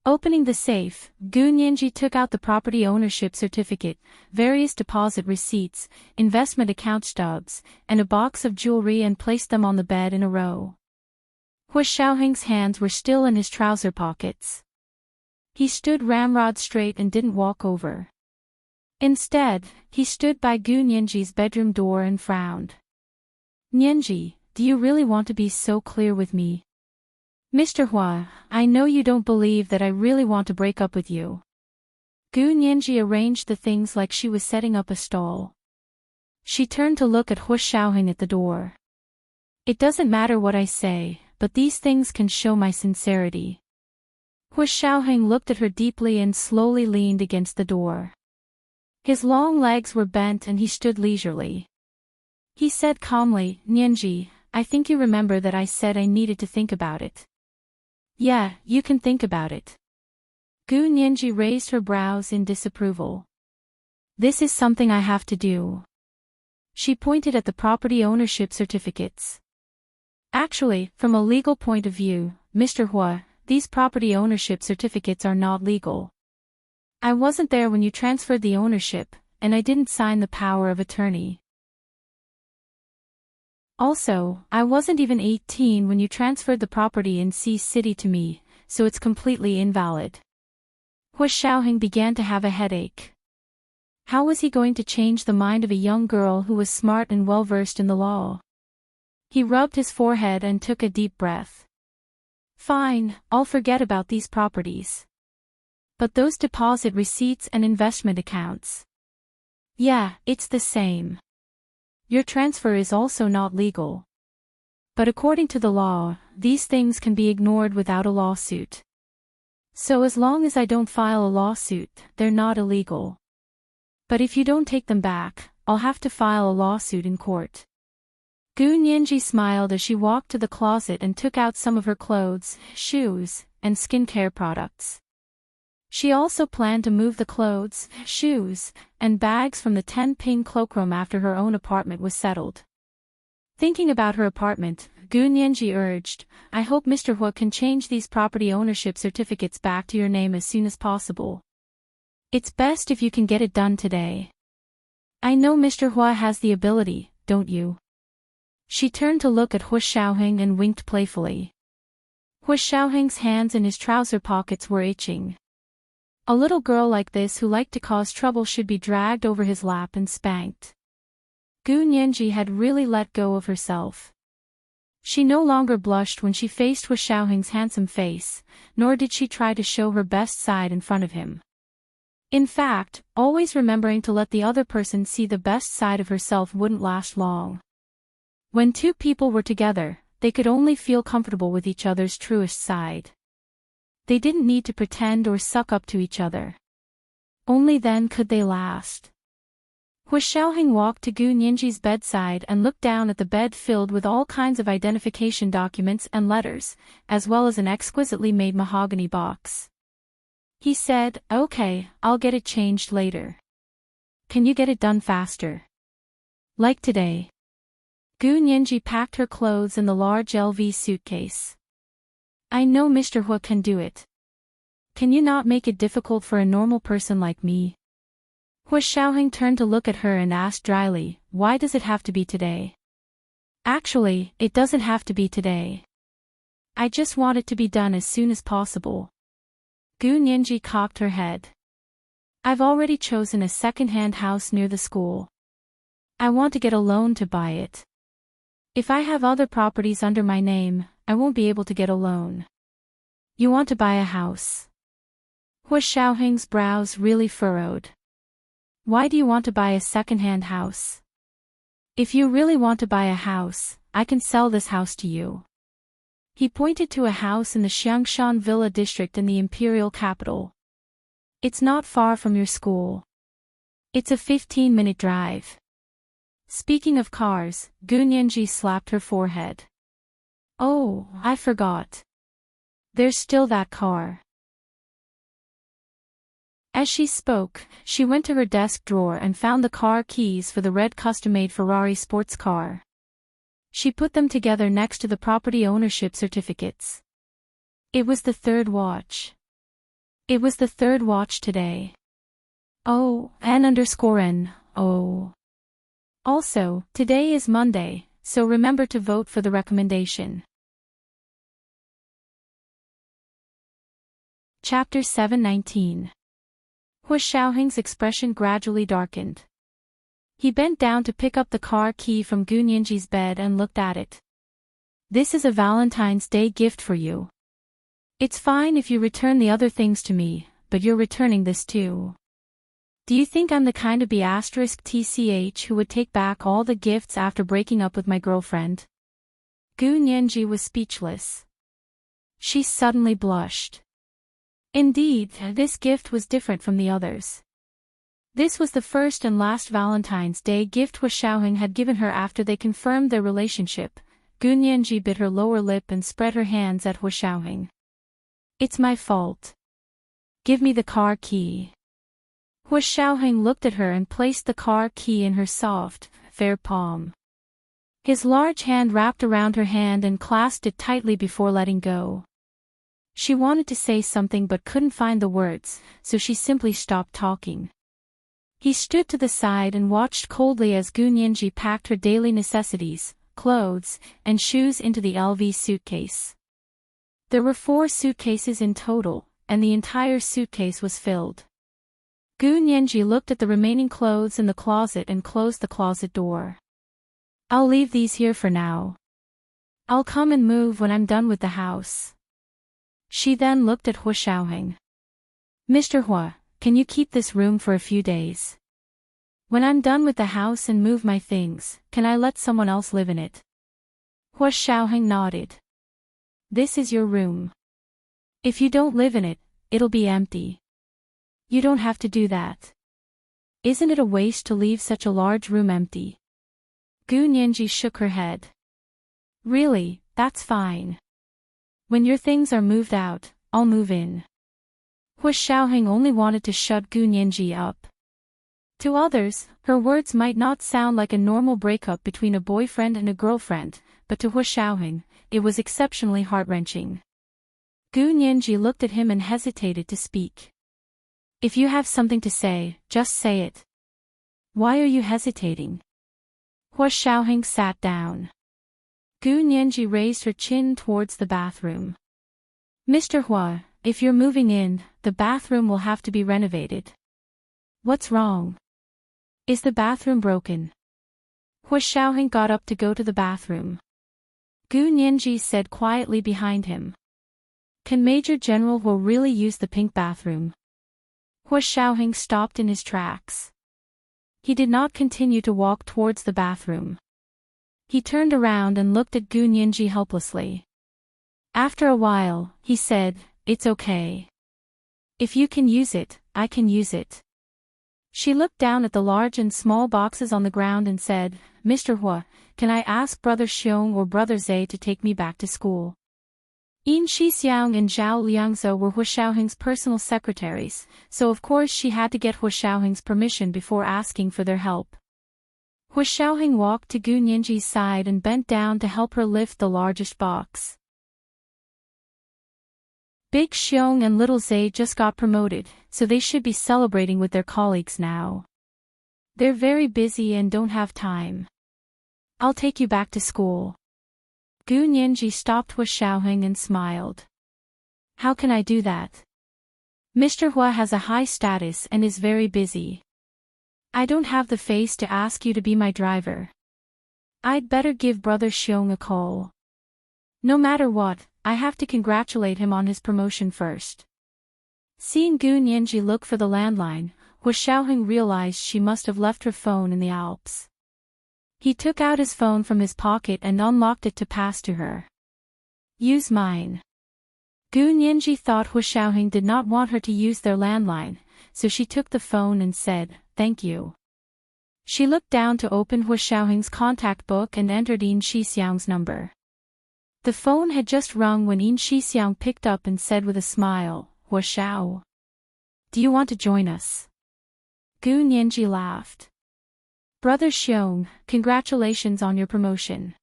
Opening the safe, Gu Nianji took out the property ownership certificate, various deposit receipts, investment account stubs, and a box of jewelry and placed them on the bed in a row. Hu Xiaoheng's hands were still in his trouser pockets. He stood ramrod straight and didn't walk over. Instead, he stood by Gu Nianji's bedroom door and frowned. "Nianji, do you really want to be so clear with me?" "Mr. Hua, I know you don't believe that I really want to break up with you." Gu Nianji arranged the things like she was setting up a stall. She turned to look at Hu Xiaoheng at the door. "It doesn't matter what I say, but these things can show my sincerity." Hu Xiaoheng looked at her deeply and slowly leaned against the door. His long legs were bent and he stood leisurely. He said calmly, "Nianji, I think you remember that I said I needed to think about it." "Yeah, you can think about it." Gu Nianji raised her brows in disapproval. "This is something I have to do." She pointed at the property ownership certificates. "Actually, from a legal point of view, Mr. Hua, these property ownership certificates are not legal. I wasn't there when you transferred the ownership, and I didn't sign the power of attorney. Also, I wasn't even 18 when you transferred the property in C City to me, so it's completely invalid." Hu Xiaoheng began to have a headache. How was he going to change the mind of a young girl who was smart and well-versed in the law? He rubbed his forehead and took a deep breath. "Fine, I'll forget about these properties. But those deposit receipts and investment accounts. Yeah, it's the same. Your transfer is also not legal. But according to the law, these things can be ignored without a lawsuit. So as long as I don't file a lawsuit, they're not illegal. But if you don't take them back, I'll have to file a lawsuit in court." Gu Nianji smiled as she walked to the closet and took out some of her clothes, shoes, and skincare products. She also planned to move the clothes, shoes, and bags from the 10-pin cloakroom after her own apartment was settled. Thinking about her apartment, Gu Nianji urged, "I hope Mr. Hua can change these property ownership certificates back to your name as soon as possible. It's best if you can get it done today. I know Mr. Hua has the ability, don't you?" She turned to look at Hu Xiaoheng and winked playfully. Hu Xiaoheng's hands in his trouser pockets were itching. A little girl like this who liked to cause trouble should be dragged over his lap and spanked. Gu Nianji had really let go of herself. She no longer blushed when she faced Hu Xiaoheng's handsome face, nor did she try to show her best side in front of him. In fact, always remembering to let the other person see the best side of herself wouldn't last long. When two people were together, they could only feel comfortable with each other's truest side. They didn't need to pretend or suck up to each other. Only then could they last. Hu Xiaoheng walked to Gu Nianji's bedside and looked down at the bed filled with all kinds of identification documents and letters, as well as an exquisitely made mahogany box. He said, "Okay, I'll get it changed later. Can you get it done faster? Like today?" Gu Nianji packed her clothes in the large LV suitcase. "I know Mr. Hua can do it. Can you not make it difficult for a normal person like me?" Hu Xiaoheng turned to look at her and asked dryly, "Why does it have to be today?" "Actually, it doesn't have to be today. I just want it to be done as soon as possible." Gu Nianji cocked her head. "I've already chosen a second-hand house near the school. I want to get a loan to buy it. If I have other properties under my name, I won't be able to get a loan." "You want to buy a house?" Hu Xiaoheng's brows really furrowed. "Why do you want to buy a second-hand house?" "If you really want to buy a house, I can sell this house to you." He pointed to a house in the Xiangshan Villa district in the imperial capital. "It's not far from your school. It's a 15-minute drive." Speaking of cars, Gu Nianji slapped her forehead. "Oh, I forgot. There's still that car. As she spoke, she went to her desk drawer and found the car keys for the red custom-made Ferrari sports car. She put them together next to the property ownership certificates. It was the third watch. It was the third watch today. Oh, N_N. Oh. Also, today is Monday, so remember to vote for the recommendation. Chapter 7:19. Hu Xiaoheng's expression gradually darkened. He bent down to pick up the car key from Gu Nianji's bed and looked at it. This is a Valentine's Day gift for you. It's fine if you return the other things to me, but you're returning this too. Do you think I'm the kind of B*TCH who would take back all the gifts after breaking up with my girlfriend? Gu Nianji was speechless. She suddenly blushed. Indeed, this gift was different from the others. This was the first and last Valentine's Day gift Hu Xiaoheng had given her after they confirmed their relationship. Gu Nianji bit her lower lip and spread her hands at Hu Xiaoheng. It's my fault. Give me the car key. Hu Xiaoheng looked at her and placed the car key in her soft, fair palm. His large hand wrapped around her hand and clasped it tightly before letting go. She wanted to say something but couldn't find the words, so she simply stopped talking. He stood to the side and watched coldly as Gu Nianji packed her daily necessities, clothes, and shoes into the LV suitcase. There were 4 suitcases in total, and the entire suitcase was filled. Gu Nianji looked at the remaining clothes in the closet and closed the closet door. I'll leave these here for now. I'll come and move when I'm done with the house. She then looked at Hu Xiaoheng. Mr. Hu, can you keep this room for a few days? When I'm done with the house and move my things, can I let someone else live in it? Hu Xiaoheng nodded. This is your room. If you don't live in it, it'll be empty. You don't have to do that. Isn't it a waste to leave such a large room empty? Gu Nianji shook her head. Really, that's fine. When your things are moved out, I'll move in. Hu Xiaoheng only wanted to shut Gu Nianji up. To others, her words might not sound like a normal breakup between a boyfriend and a girlfriend, but to Hu Xiaoheng, it was exceptionally heart-wrenching. Gu Nianji looked at him and hesitated to speak. If you have something to say, just say it. Why are you hesitating? Hu Xiaoheng sat down. Gu Nianji raised her chin towards the bathroom. Mr. Hu, if you're moving in, the bathroom will have to be renovated. What's wrong? Is the bathroom broken? Hu Xiaoheng got up to go to the bathroom. Gu Nianji said quietly behind him. Can Major General Hu really use the pink bathroom? Hu Xiaoheng stopped in his tracks. He did not continue to walk towards the bathroom. He turned around and looked at Gu Nianji helplessly. After a while, he said, It's okay. If you can use it, I can use it. She looked down at the large and small boxes on the ground and said, Mr. Hu, can I ask Brother Xiong or Brother Zhe to take me back to school? Yin Shixiang and Zhao Liangzhou were Hu Xiaoheng's personal secretaries, so of course she had to get Hu Xiaoheng's permission before asking for their help. Hu Xiaoheng walked to Gu Nianji's side and bent down to help her lift the largest box. Big Xiong and Little Zhe just got promoted, so they should be celebrating with their colleagues now. They're very busy and don't have time. I'll take you back to school. Gu Nianji stopped Hu Xiaoheng and smiled. How can I do that? Mr. Hu has a high status and is very busy. I don't have the face to ask you to be my driver. I'd better give Brother Xiong a call. No matter what, I have to congratulate him on his promotion first. Seeing Gu Nianji look for the landline, Hu Xiaoheng realized she must have left her phone in the Alps. He took out his phone from his pocket and unlocked it to pass to her. Use mine. Gu Nianji thought Hu Xiaoheng did not want her to use their landline, so she took the phone and said, Thank you. She looked down to open Hu Xiaoheng's contact book and entered Yin Shixiang's number. The phone had just rung when Yin Shixiang picked up and said with a smile, "Hua Shao. Do you want to join us?" Gu Nianji laughed. "Brother Xiong, congratulations on your promotion."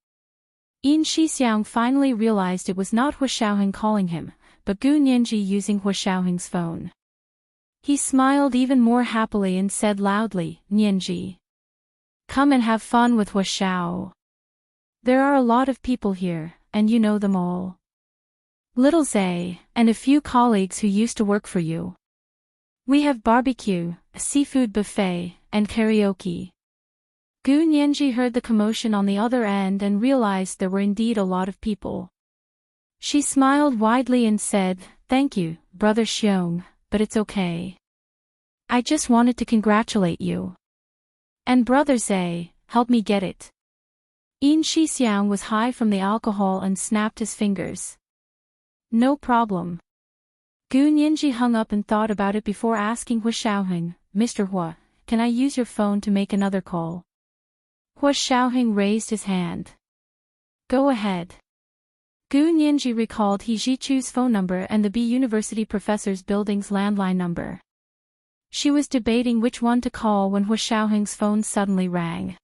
Yin Shixiang finally realized it was not Hua Shaoheng calling him, but Gu Nianji using Hua Shaoheng's phone. He smiled even more happily and said loudly, "Nianji. Come and have fun with Hua Shao. There are a lot of people here, and you know them all. Little Zay, and a few colleagues who used to work for you. We have barbecue, a seafood buffet, and karaoke." Gu Nianji heard the commotion on the other end and realized there were indeed a lot of people. She smiled widely and said, "Thank you, Brother Xiong, but it's okay. I just wanted to congratulate you. And Brother Zay, help me get it." Yin Shixiang was high from the alcohol and snapped his fingers. "No problem." Gu Nianji hung up and thought about it before asking Hua Shaoheng, "Mr. Hua, can I use your phone to make another call?" Hua Shaoheng raised his hand. "Go ahead." Gu Nianji recalled He Zhichu's phone number and the B University Professor's Building's landline number. She was debating which one to call when Hua Shaoheng's phone suddenly rang.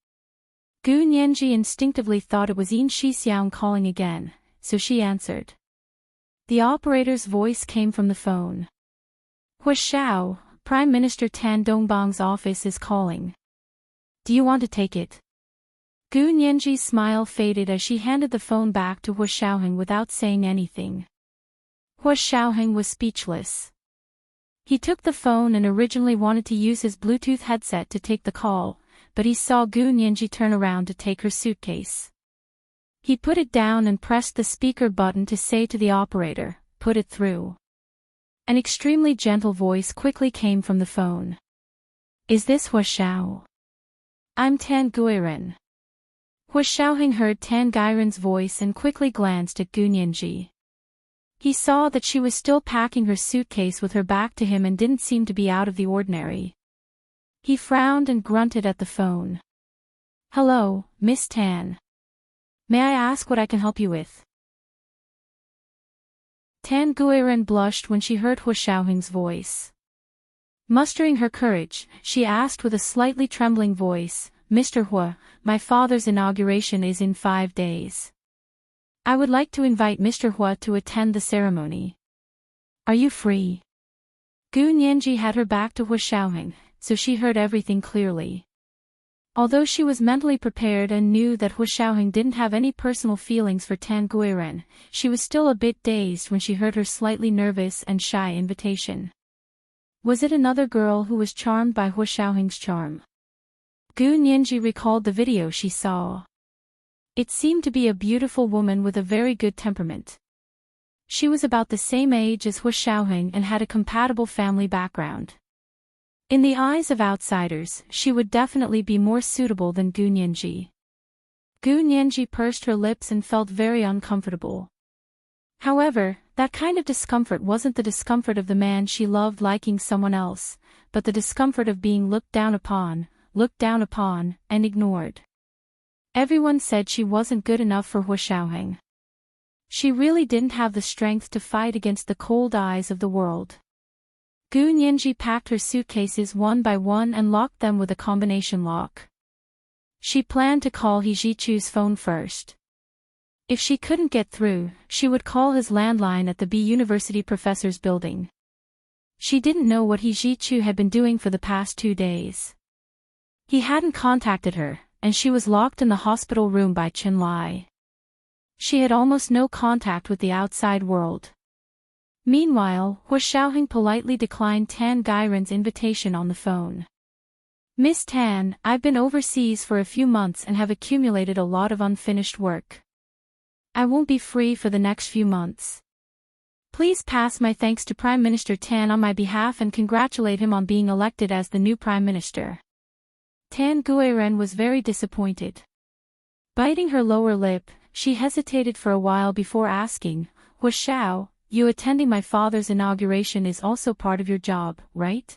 Gu Nianji instinctively thought it was Yin Shixiang calling again, so she answered. The operator's voice came from the phone. "Hua Shao, Prime Minister Tan Dongbang's office is calling. Do you want to take it?" Gu Nianji's smile faded as she handed the phone back to Hua Shaoheng without saying anything. Hua Shaoheng was speechless. He took the phone and originally wanted to use his Bluetooth headset to take the call, but he saw Gu Nianji turn around to take her suitcase. He put it down and pressed the speaker button to say to the operator, "Put it through." An extremely gentle voice quickly came from the phone. "Is this Hua Shao? I'm Tan Guiren." Hua Shaoheng heard Tan Guiren's voice and quickly glanced at Gu Nianji. He saw that she was still packing her suitcase with her back to him and didn't seem to be out of the ordinary. He frowned and grunted at the phone. "Hello, Miss Tan. May I ask what I can help you with?" Tan Guiren blushed when she heard Hua Shaoheng's voice. Mustering her courage, she asked with a slightly trembling voice, "Mr. Hua, my father's inauguration is in 5 days. I would like to invite Mr. Hua to attend the ceremony. Are you free?" Gu Nianji had her back to Hua Shaoheng, so she heard everything clearly. Although she was mentally prepared and knew that Hua Shaoheng didn't have any personal feelings for Tan Guiren, she was still a bit dazed when she heard her slightly nervous and shy invitation. Was it another girl who was charmed by Hua Shaoheng's charm? Gu Nianji recalled the video she saw. It seemed to be a beautiful woman with a very good temperament. She was about the same age as Hua Shaoheng and had a compatible family background. In the eyes of outsiders, she would definitely be more suitable than Gu Nianji. Gu Nianji pursed her lips and felt very uncomfortable. However, that kind of discomfort wasn't the discomfort of the man she loved liking someone else, but the discomfort of being looked down upon, and ignored. Everyone said she wasn't good enough for Hua Shaoheng. She really didn't have the strength to fight against the cold eyes of the world. Gu Nianji packed her suitcases one by one and locked them with a combination lock. She planned to call He Zhichu's phone first. If she couldn't get through, she would call his landline at the B University Professor's Building. She didn't know what He Zhichu had been doing for the past 2 days. He hadn't contacted her, and she was locked in the hospital room by Chen Lai. She had almost no contact with the outside world. Meanwhile, Hua Shaoheng politely declined Tan Guiren's invitation on the phone. "Miss Tan, I've been overseas for a few months and have accumulated a lot of unfinished work. I won't be free for the next few months. Please pass my thanks to Prime Minister Tan on my behalf and congratulate him on being elected as the new Prime Minister." Tan Guiren was very disappointed. Biting her lower lip, she hesitated for a while before asking, "Hua Shao, you attending my father's inauguration is also part of your job, right?"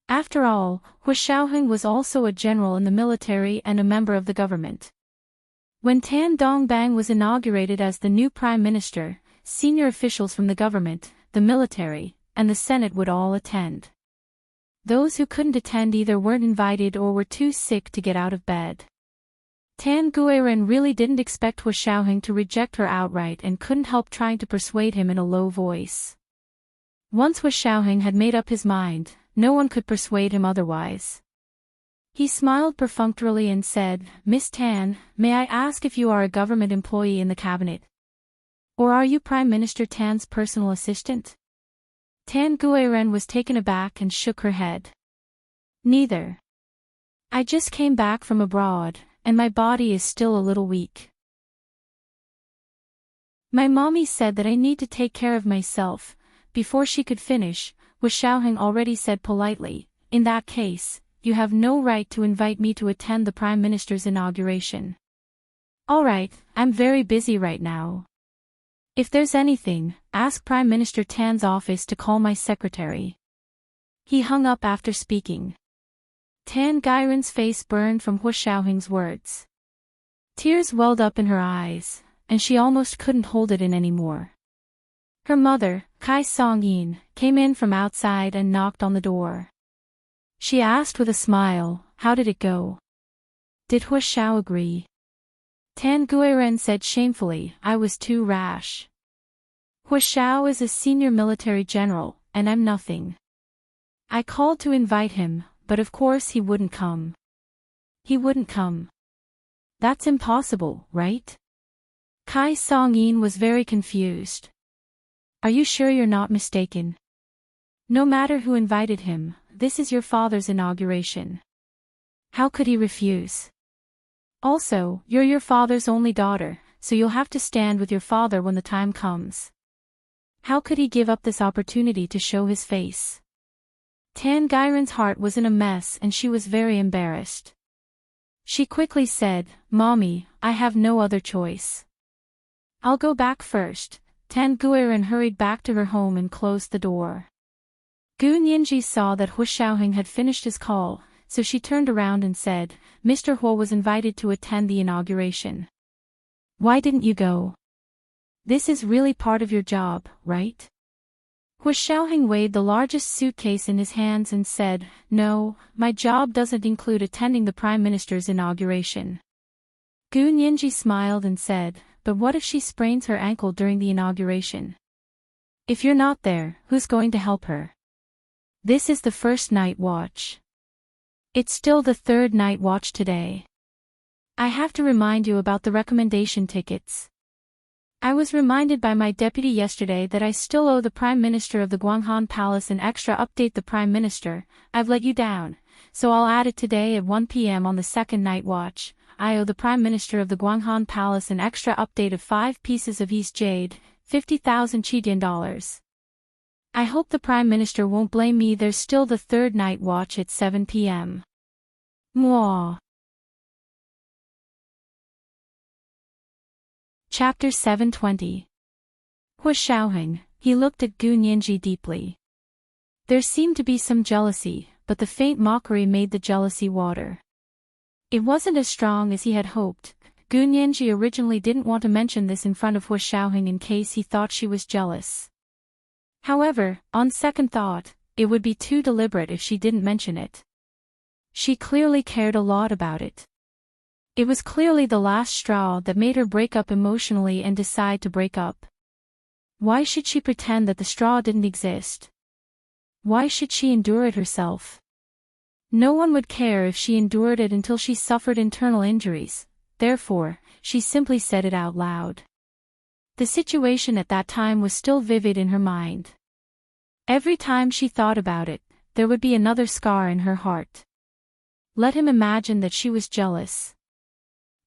After all, Hua Shaoheng was also a general in the military and a member of the government. When Tan Dongbang was inaugurated as the new prime minister, senior officials from the government, the military, and the Senate would all attend. Those who couldn't attend either weren't invited or were too sick to get out of bed. Tan Guiren really didn't expect Hu Xiaoheng to reject her outright and couldn't help trying to persuade him in a low voice. Once Hu Xiaoheng had made up his mind, no one could persuade him otherwise. He smiled perfunctorily and said, "Miss Tan, may I ask if you are a government employee in the cabinet? Or are you Prime Minister Tan's personal assistant?" Tan Guiren was taken aback and shook her head. "Neither. I just came back from abroad, and my body is still a little weak. My mommy said that I need to take care of myself." Before she could finish, Hu Xiaoheng already said politely, "In that case, you have no right to invite me to attend the Prime Minister's inauguration. All right, I'm very busy right now. If there's anything, ask Prime Minister Tan's office to call my secretary." He hung up after speaking. Tan Guiren's face burned from Hu Xiaoheng's words. Tears welled up in her eyes, and she almost couldn't hold it in anymore. Her mother, Kai Song-yin, came in from outside and knocked on the door. She asked with a smile, "How did it go? Did Hu Xiao agree?" Tan Guiren said shamefully, "I was too rash. Hu Xiao is a senior military general, and I'm nothing. I called to invite him, but of course he wouldn't come." "He wouldn't come? That's impossible, right?" Kai Song-yin was very confused. "Are you sure you're not mistaken? No matter who invited him, this is your father's inauguration. How could he refuse? Also, you're your father's only daughter, so you'll have to stand with your father when the time comes. How could he give up this opportunity to show his face?" Tan Guiren's heart was in a mess and she was very embarrassed. She quickly said, "Mommy, I have no other choice. I'll go back first." Tan Guiren hurried back to her home and closed the door. Gu Nianji saw that Hu Xiaoheng had finished his call, so she turned around and said, "Mr. Hu was invited to attend the inauguration. Why didn't you go? This is really part of your job, right?" Hu Xiaoheng weighed the largest suitcase in his hands and said, "No, my job doesn't include attending the Prime Minister's inauguration." Gu Nianji smiled and said, "But what if she sprains her ankle during the inauguration? If you're not there, who's going to help her? This is the first night watch. It's still the third night watch today. I have to remind you about the recommendation tickets. I was reminded by my deputy yesterday that I still owe the Prime Minister of the Guanghan Palace an extra update. The Prime Minister, I've let you down, so I'll add it today at 1 p.m. on the second night watch. I owe the Prime Minister of the Guanghan Palace an extra update of 5 pieces of East Jade, 50,000 Chidian dollars. I hope the Prime Minister won't blame me. There's still the third night watch at 7 p.m. Mwah. Chapter 720. Hu Xiaoheng, he looked at Gu Nianji deeply. There seemed to be some jealousy, but the faint mockery made the jealousy water. It wasn't as strong as he had hoped. Gu Nianji originally didn't want to mention this in front of Hu Xiaoheng in case he thought she was jealous. However, on second thought, it would be too deliberate if she didn't mention it. She clearly cared a lot about it. It was clearly the last straw that made her break up emotionally and decide to break up. Why should she pretend that the straw didn't exist? Why should she endure it herself? No one would care if she endured it until she suffered internal injuries, therefore, she simply said it out loud. The situation at that time was still vivid in her mind. Every time she thought about it, there would be another scar in her heart. Let him imagine that she was jealous.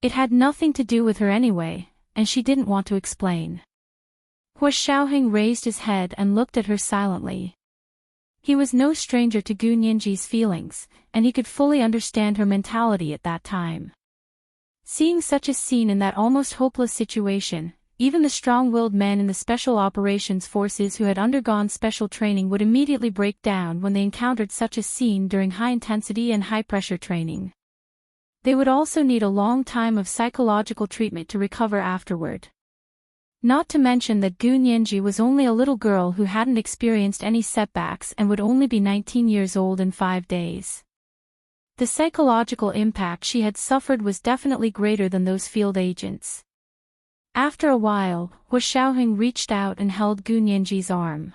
It had nothing to do with her anyway, and she didn't want to explain. Hu Xiaoheng raised his head and looked at her silently. He was no stranger to Gu Nianji's feelings, and he could fully understand her mentality at that time. Seeing such a scene in that almost hopeless situation, even the strong-willed men in the Special Operations Forces who had undergone special training would immediately break down when they encountered such a scene during high-intensity and high-pressure training. They would also need a long time of psychological treatment to recover afterward. Not to mention that Gu Nianji was only a little girl who hadn't experienced any setbacks and would only be 19 years old in 5 days. The psychological impact she had suffered was definitely greater than those field agents. After a while, Hu Xiaoheng reached out and held Gu Nianji's arm.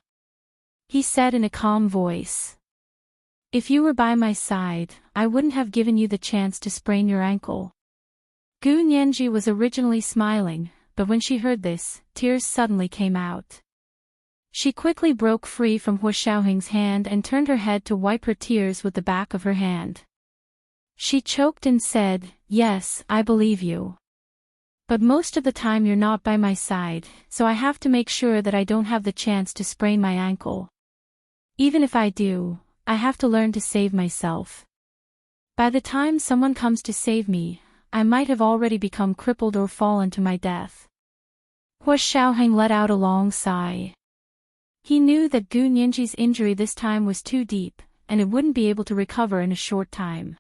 He said in a calm voice, "If you were by my side, I wouldn't have given you the chance to sprain your ankle." Gu Nianji was originally smiling, but when she heard this, tears suddenly came out. She quickly broke free from Hu Xiaoheng's hand and turned her head to wipe her tears with the back of her hand. She choked and said, "Yes, I believe you. But most of the time you're not by my side, so I have to make sure that I don't have the chance to sprain my ankle. Even if I do, I have to learn to save myself. By the time someone comes to save me, I might have already become crippled or fallen to my death." Hu Xiaoheng let out a long sigh. He knew that Gu Nianji's injury this time was too deep, and it wouldn't be able to recover in a short time.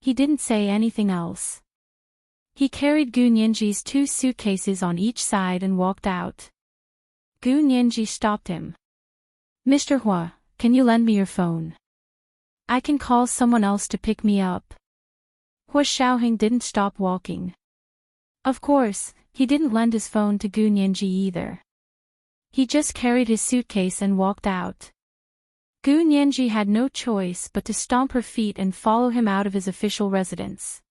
He didn't say anything else. He carried Gu Nianji's 2 suitcases on each side and walked out. Gu Nianji stopped him. "Mr. Hua, can you lend me your phone? I can call someone else to pick me up." Hu Xiaoheng didn't stop walking. Of course, he didn't lend his phone to Gu Nianji either. He just carried his suitcase and walked out. Gu Nianji had no choice but to stomp her feet and follow him out of his official residence.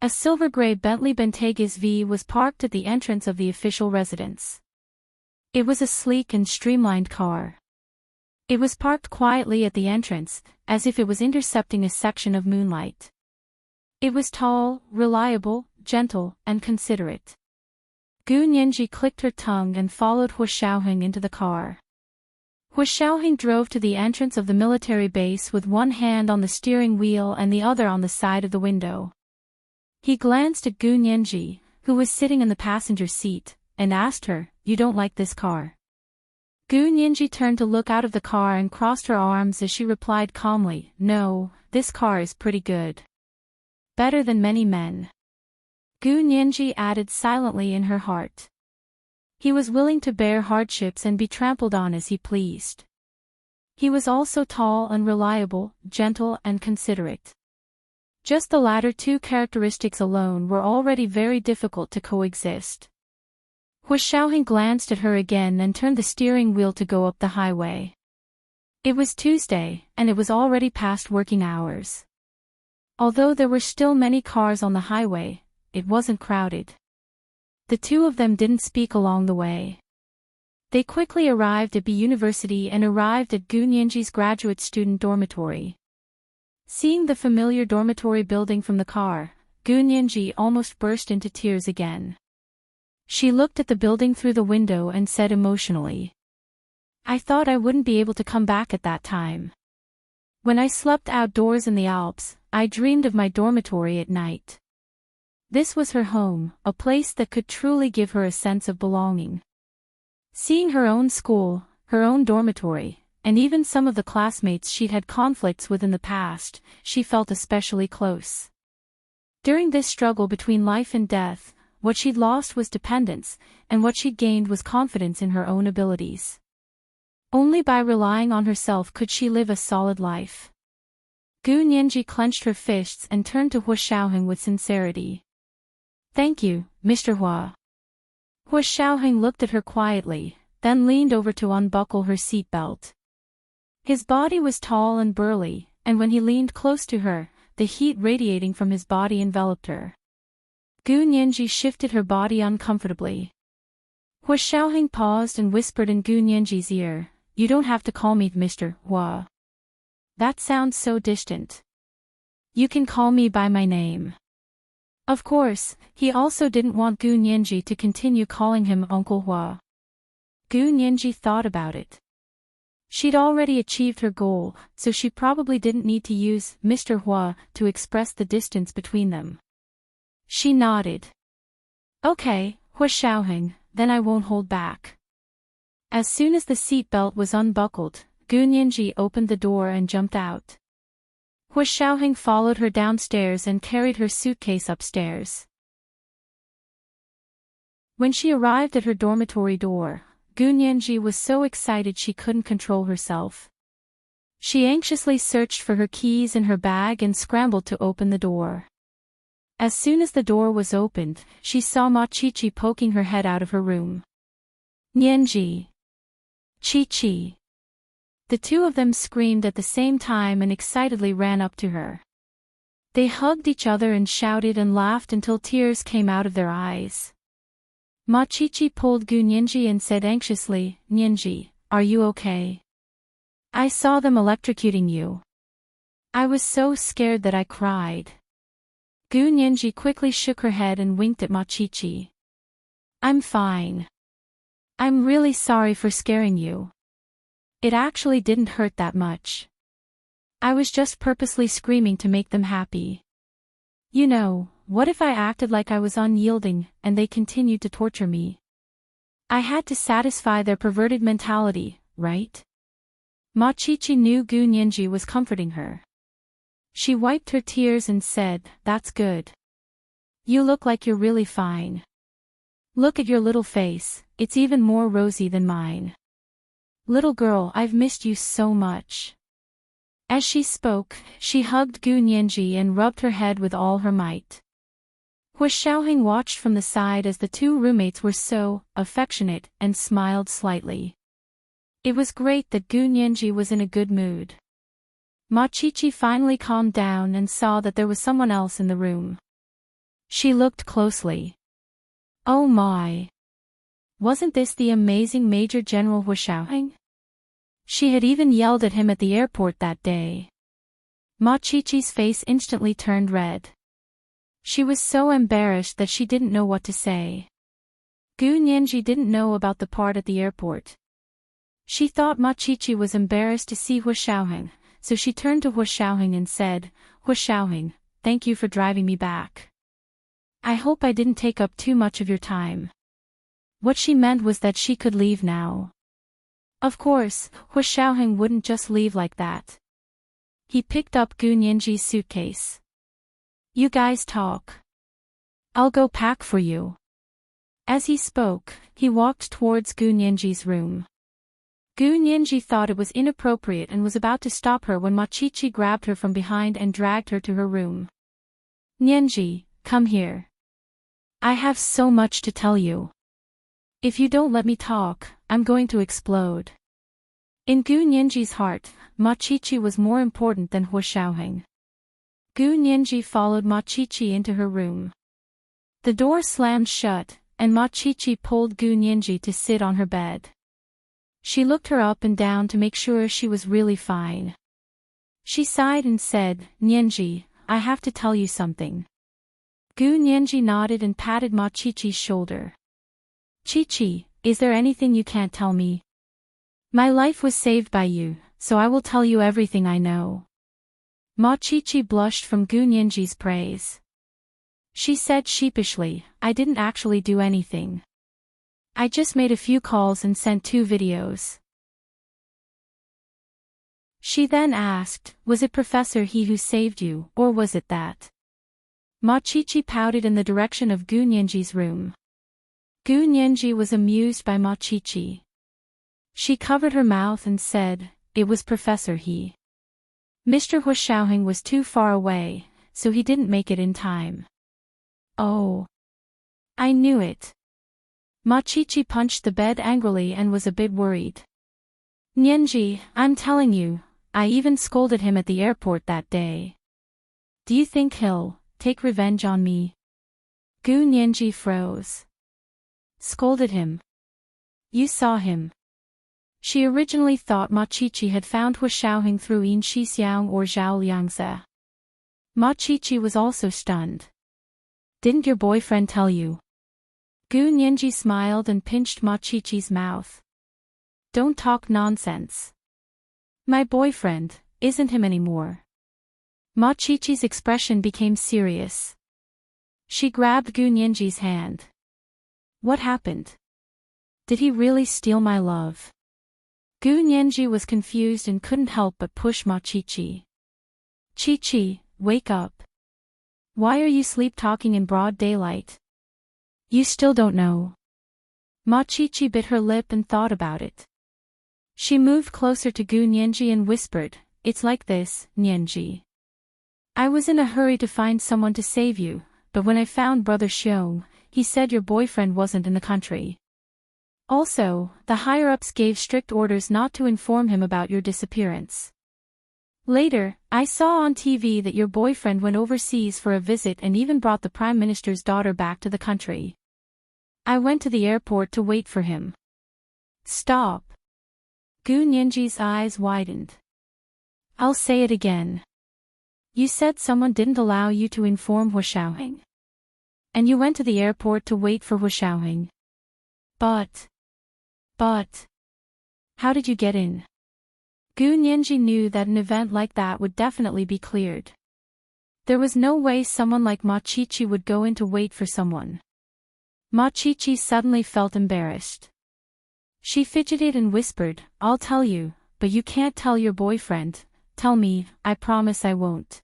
A silver-gray Bentley Bentayga V was parked at the entrance of the official residence. It was a sleek and streamlined car. It was parked quietly at the entrance, as if it was intercepting a section of moonlight. It was tall, reliable, gentle, and considerate. Gu Nianji clicked her tongue and followed Hu Xiaoheng into the car. Hu Xiaoheng drove to the entrance of the military base with one hand on the steering wheel and the other on the side of the window. He glanced at Gu Nianji, who was sitting in the passenger seat, and asked her, "You don't like this car?" Gu Nianji turned to look out of the car and crossed her arms as she replied calmly, "No, this car is pretty good. Better than many men." Gu Nianji added silently in her heart. He was willing to bear hardships and be trampled on as he pleased. He was also tall and reliable, gentle and considerate. Just the latter 2 characteristics alone were already very difficult to coexist. Hu Xiaoheng glanced at her again and turned the steering wheel to go up the highway. It was Tuesday, and it was already past working hours. Although there were still many cars on the highway, it wasn't crowded. The 2 of them didn't speak along the way. They quickly arrived at B University and arrived at Gu Nianji's graduate student dormitory. Seeing the familiar dormitory building from the car, Gu Nianji almost burst into tears again. She looked at the building through the window and said emotionally, "I thought I wouldn't be able to come back at that time. When I slept outdoors in the Alps, I dreamed of my dormitory at night. This was her home, a place that could truly give her a sense of belonging." Seeing her own school, her own dormitory, and even some of the classmates she'd had conflicts with in the past, she felt especially close. During this struggle between life and death, what she'd lost was dependence, and what she'd gained was confidence in her own abilities. Only by relying on herself could she live a solid life. Gu Nianji clenched her fists and turned to Hu Xiaoheng with sincerity. "Thank you, Mr. Hua." Hu Xiaoheng looked at her quietly, then leaned over to unbuckle her seatbelt. His body was tall and burly, and when he leaned close to her, the heat radiating from his body enveloped her. Gu Nianji shifted her body uncomfortably. Hu Xiaoheng paused and whispered in Gu Nianji's ear, "You don't have to call me Mr. Hua. That sounds so distant. You can call me by my name." Of course, he also didn't want Gu Nianji to continue calling him Uncle Hua. Gu Nianji thought about it. She'd already achieved her goal, so she probably didn't need to use Mr. Hua to express the distance between them. She nodded. "Okay, Hu Xiaoheng, then I won't hold back." As soon as the seat belt was unbuckled, Gu Nianji opened the door and jumped out. Hua Xiaoheng followed her downstairs and carried her suitcase upstairs. When she arrived at her dormitory door, Gu Nianji was so excited she couldn't control herself. She anxiously searched for her keys in her bag and scrambled to open the door. As soon as the door was opened, she saw Ma Qiqi poking her head out of her room. Nianji! Qiqi! The two of them screamed at the same time and excitedly ran up to her. They hugged each other and shouted and laughed until tears came out of their eyes. Ma Qiqi pulled Gu Nianji and said anxiously, "Nianji, are you okay? I saw them electrocuting you. I was so scared that I cried." Gu Nianji quickly shook her head and winked at Ma Qiqi. "I'm fine. I'm really sorry for scaring you. It actually didn't hurt that much. I was just purposely screaming to make them happy. You know, what if I acted like I was unyielding and they continued to torture me? I had to satisfy their perverted mentality, right?" Ma Qiqi knew Gu Nianji was comforting her. She wiped her tears and said, "That's good. You look like you're really fine. Look at your little face, it's even more rosy than mine. Little girl, I've missed you so much." As she spoke, she hugged Gu Nianji and rubbed her head with all her might. Hua Xiaoheng watched from the side as the two roommates were so affectionate and smiled slightly. It was great that Gu Nianji was in a good mood. Ma Qiqi finally calmed down and saw that there was someone else in the room. She looked closely. Oh my! Wasn't this the amazing Major General Hua Xiaoheng? She had even yelled at him at the airport that day. Ma Qiqi's face instantly turned red. She was so embarrassed that she didn't know what to say. Gu Nianji didn't know about the part at the airport. She thought Ma Qiqi was embarrassed to see Hua Xiaoheng, so she turned to Hua Xiaoheng and said, "Hua Xiaoheng, thank you for driving me back. I hope I didn't take up too much of your time." What she meant was that she could leave now. Of course, Hua Xiaoheng wouldn't just leave like that. He picked up Gu Nianji's suitcase. "You guys talk. I'll go pack for you." As he spoke, he walked towards Gu Nianji's room. Gu Nianji thought it was inappropriate and was about to stop her when Ma Qiqi grabbed her from behind and dragged her to her room. "Nianji, come here. I have so much to tell you. If you don't let me talk, I'm going to explode." In Gu Nianji's heart, Ma Qiqi was more important than Hua Xiaoheng. Gu Nianji followed Ma Qiqi into her room. The door slammed shut, and Ma Qiqi pulled Gu Nianji to sit on her bed. She looked her up and down to make sure she was really fine. She sighed and said, "Nianji, I have to tell you something." Gu Nianji nodded and patted Ma Qiqi's shoulder. "Qiqi, is there anything you can't tell me? My life was saved by you, so I will tell you everything I know." Ma Qiqi blushed from Gu Nianji's praise. She said sheepishly, "I didn't actually do anything. I just made a few calls and sent 2 videos." She then asked, "Was it Professor He who saved you, or was it that?" Ma Qiqi pouted in the direction of Gu Nianji's room. Gu Nianji was amused by Ma Qiqi. She covered her mouth and said, "It was Professor He. Mr. Hua Xiaoheng was too far away, so he didn't make it in time." "Oh. I knew it." Ma Qiqi punched the bed angrily and was a bit worried. "Nianji, I'm telling you, I even scolded him at the airport that day. Do you think he'll take revenge on me?" Gu Nianji froze. "Scolded him? You saw him?" She originally thought Ma Qiqi had found Hua Xiaoheng through Yin Shixiang or Zhao Liangze. Ma Qiqi was also stunned. "Didn't your boyfriend tell you?" Gu Nianji smiled and pinched Ma Qiqi's mouth. "Don't talk nonsense. My boyfriend isn't him anymore." Ma Qiqi's expression became serious. She grabbed Gu Nianji's hand. "What happened? Did he really steal my love?" Gu Nianji was confused and couldn't help but push Ma Qiqi. Chi-Chi, wake up. Why are you sleep-talking in broad daylight? You still don't know. Ma Chi-Chi bit her lip and thought about it. She moved closer to Gu Nianji and whispered, "It's like this, Nianji. I was in a hurry to find someone to save you, but when I found Brother Xiong, he said your boyfriend wasn't in the country. Also, the higher-ups gave strict orders not to inform him about your disappearance. Later, I saw on TV that your boyfriend went overseas for a visit and even brought the Prime Minister's daughter back to the country. I went to the airport to wait for him." Stop. Gu Nianji's eyes widened. I'll say it again. You said someone didn't allow you to inform Hu Xiaoheng. And you went to the airport to wait for Hu Xiaoheng. But. How did you get in? Gu Nianji knew that an event like that would definitely be cleared. There was no way someone like Ma Chi-Chi would go in to wait for someone. Ma Chi-Chi suddenly felt embarrassed. She fidgeted and whispered, "I'll tell you, but you can't tell your boyfriend. Tell me, I promise I won't."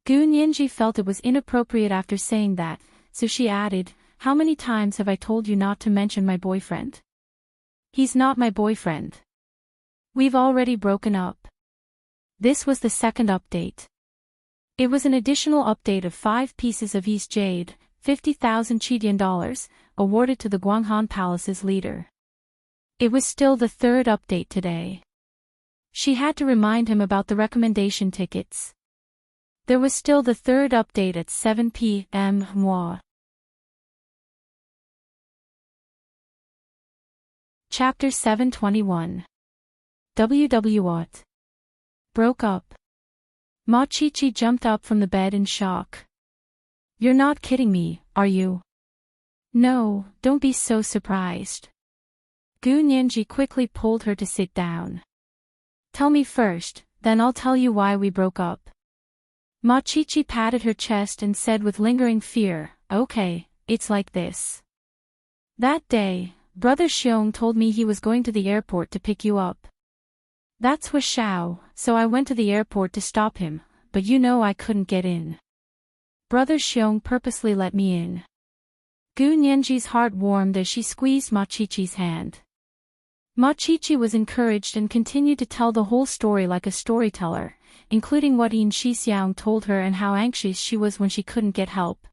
Gu Nianji felt it was inappropriate after saying that, so she added, "How many times have I told you not to mention my boyfriend? He's not my boyfriend. We've already broken up." This was the second update. It was an additional update of 5 pieces of East Jade, 50,000 Chidian dollars, awarded to the Guanghan Palace's leader. It was still the third update today. She had to remind him about the recommendation tickets. There was still the third update at 7 p.m. Moi. Chapter 721. What? Broke up. Ma Chi-Chi jumped up from the bed in shock. You're not kidding me, are you? No, don't be so surprised. Gu Nianji quickly pulled her to sit down. Tell me first, then I'll tell you why we broke up. Ma Chi-Chi patted her chest and said with lingering fear, "Okay, it's like this. That day, Brother Xiong told me he was going to the airport to pick you up. That's Hu Xiao, so I went to the airport to stop him, but you know I couldn't get in. Brother Xiong purposely let me in." Gu Nianji's heart warmed as she squeezed Ma Chi-Chi's hand. Ma Chi-Chi was encouraged and continued to tell the whole story like a storyteller, including what Yin Shixiang told her and how anxious she was when she couldn't get help.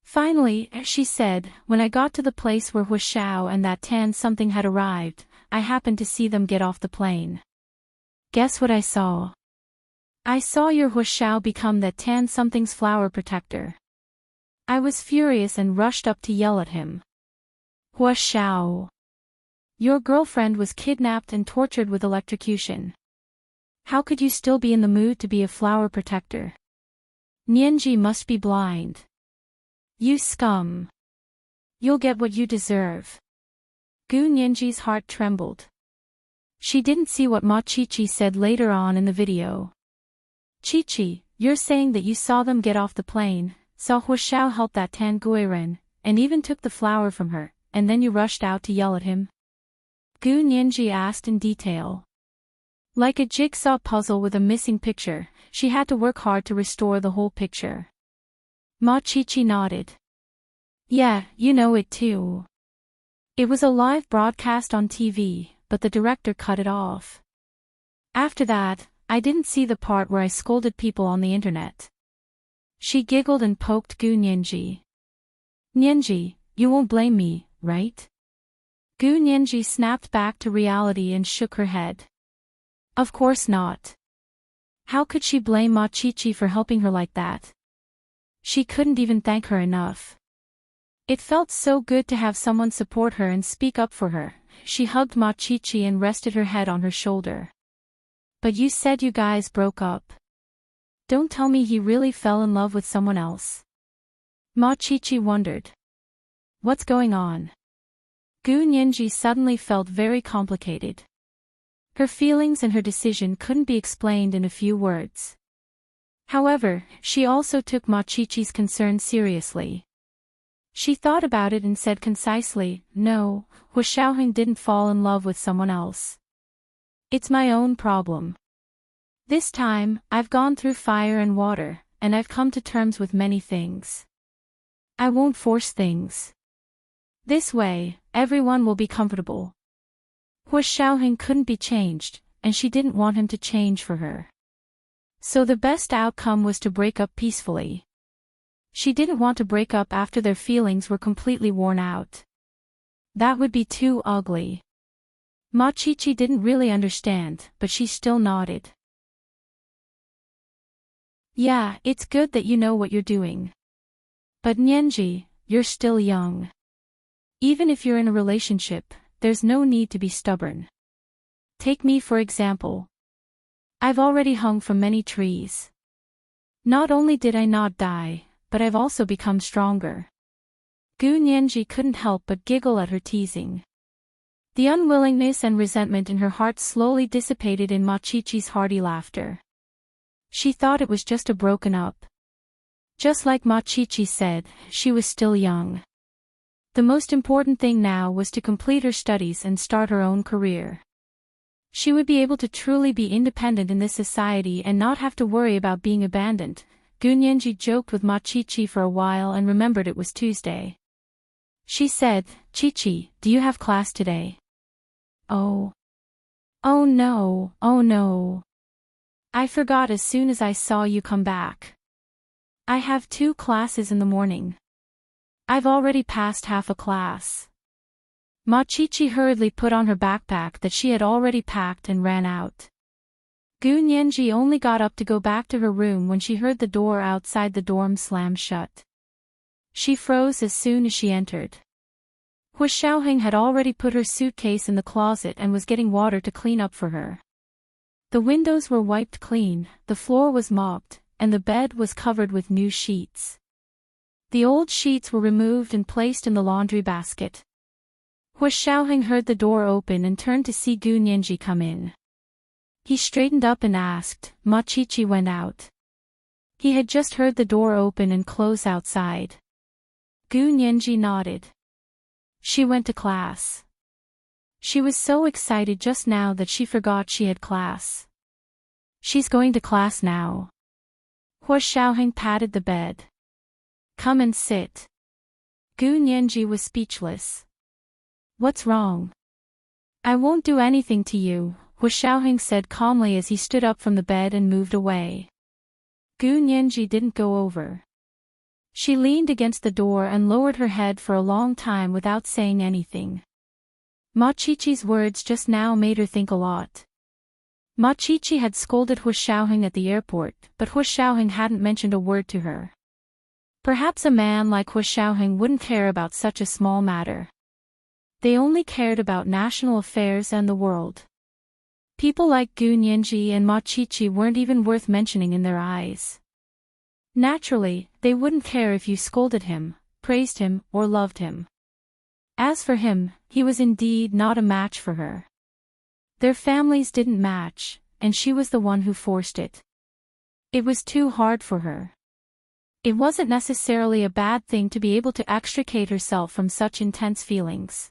Finally, she said, "When I got to the place where Hu Xiao and that tan something had arrived, I happened to see them get off the plane. Guess what I saw? I saw your Hu Xiao become that tan something's flower protector. I was furious and rushed up to yell at him. Hu Xiao, your girlfriend was kidnapped and tortured with electrocution. How could you still be in the mood to be a flower protector? Nianji must be blind. You scum. You'll get what you deserve." Gu Nianji's heart trembled. She didn't see what Ma Chi-Chi said later on in the video. "Chi-Chi, you're saying that you saw them get off the plane, saw Hu Xiao help that Tan Guiren, and even took the flower from her, and then you rushed out to yell at him?" Gu Nianji asked in detail. Like a jigsaw puzzle with a missing picture, she had to work hard to restore the whole picture. Ma Chi-Chi nodded. "Yeah, you know it too. It was a live broadcast on TV, but the director cut it off. After that, I didn't see the part where I scolded people on the internet." She giggled and poked Gu Nianji. "Nianji, you won't blame me, right?" Gu Nianji snapped back to reality and shook her head. Of course not. How could she blame Ma Chi-Chi for helping her like that? She couldn't even thank her enough. It felt so good to have someone support her and speak up for her. She hugged Ma Chi-Chi and rested her head on her shoulder. "But you said you guys broke up. Don't tell me he really fell in love with someone else." Ma Chi-Chi wondered. What's going on? Gu Nianji suddenly felt very complicated. Her feelings and her decision couldn't be explained in a few words. However, she also took Ma Chi-Chi's concern seriously. She thought about it and said concisely, "No, Hu Xiaoheng didn't fall in love with someone else. It's my own problem." This time, I've gone through fire and water, and I've come to terms with many things. I won't force things. This way, everyone will be comfortable. Hua Xiaoheng couldn't be changed, and she didn't want him to change for her. So the best outcome was to break up peacefully. She didn't want to break up after their feelings were completely worn out. That would be too ugly. Ma Qiqi didn't really understand, but she still nodded. Yeah, it's good that you know what you're doing. But Nianji, you're still young. Even if you're in a relationship, there's no need to be stubborn. Take me for example. I've already hung from many trees. Not only did I not die, but I've also become stronger. Gu Nianji couldn't help but giggle at her teasing. The unwillingness and resentment in her heart slowly dissipated in Ma Qiqi's hearty laughter. She thought it was just a broken up. Just like Ma Qiqi said, she was still young. The most important thing now was to complete her studies and start her own career. She would be able to truly be independent in this society and not have to worry about being abandoned. Gu Nianji joked with Ma Qiqi for a while and remembered it was Tuesday. She said, "Qiqi, do you have class today?" Oh. Oh no, oh no. I forgot as soon as I saw you come back. I have 2 classes in the morning. I've already passed half a class. Ma Qiqi hurriedly put on her backpack that she had already packed and ran out. Gu Nianji only got up to go back to her room when she heard the door outside the dorm slam shut. She froze as soon as she entered. Hua Xiaoheng had already put her suitcase in the closet and was getting water to clean up for her. The windows were wiped clean, the floor was mopped, and the bed was covered with new sheets. The old sheets were removed and placed in the laundry basket. Hua Xiaoheng heard the door open and turned to see Gu Nianji come in. He straightened up and asked, "Ma Qiqi went out?" He had just heard the door open and close outside. Gu Nianji nodded. She went to class. She was so excited just now that she forgot she had class. She's going to class now. Hua Xiaoheng patted the bed. Come and sit. Gu Nianji was speechless. What's wrong? I won't do anything to you, Hua Xiaoheng said calmly as he stood up from the bed and moved away. Gu Nianji didn't go over. She leaned against the door and lowered her head for a long time without saying anything. Ma Qiqi's words just now made her think a lot. Ma Qiqi had scolded Hua Xiaoheng at the airport, but Hua Xiaoheng hadn't mentioned a word to her. Perhaps a man like Hua Xiaoheng wouldn't care about such a small matter. They only cared about national affairs and the world. People like Gu Nianji and Ma Qiqi weren't even worth mentioning in their eyes. Naturally, they wouldn't care if you scolded him, praised him, or loved him. As for him, he was indeed not a match for her. Their families didn't match, and she was the one who forced it. It was too hard for her. It wasn't necessarily a bad thing to be able to extricate herself from such intense feelings.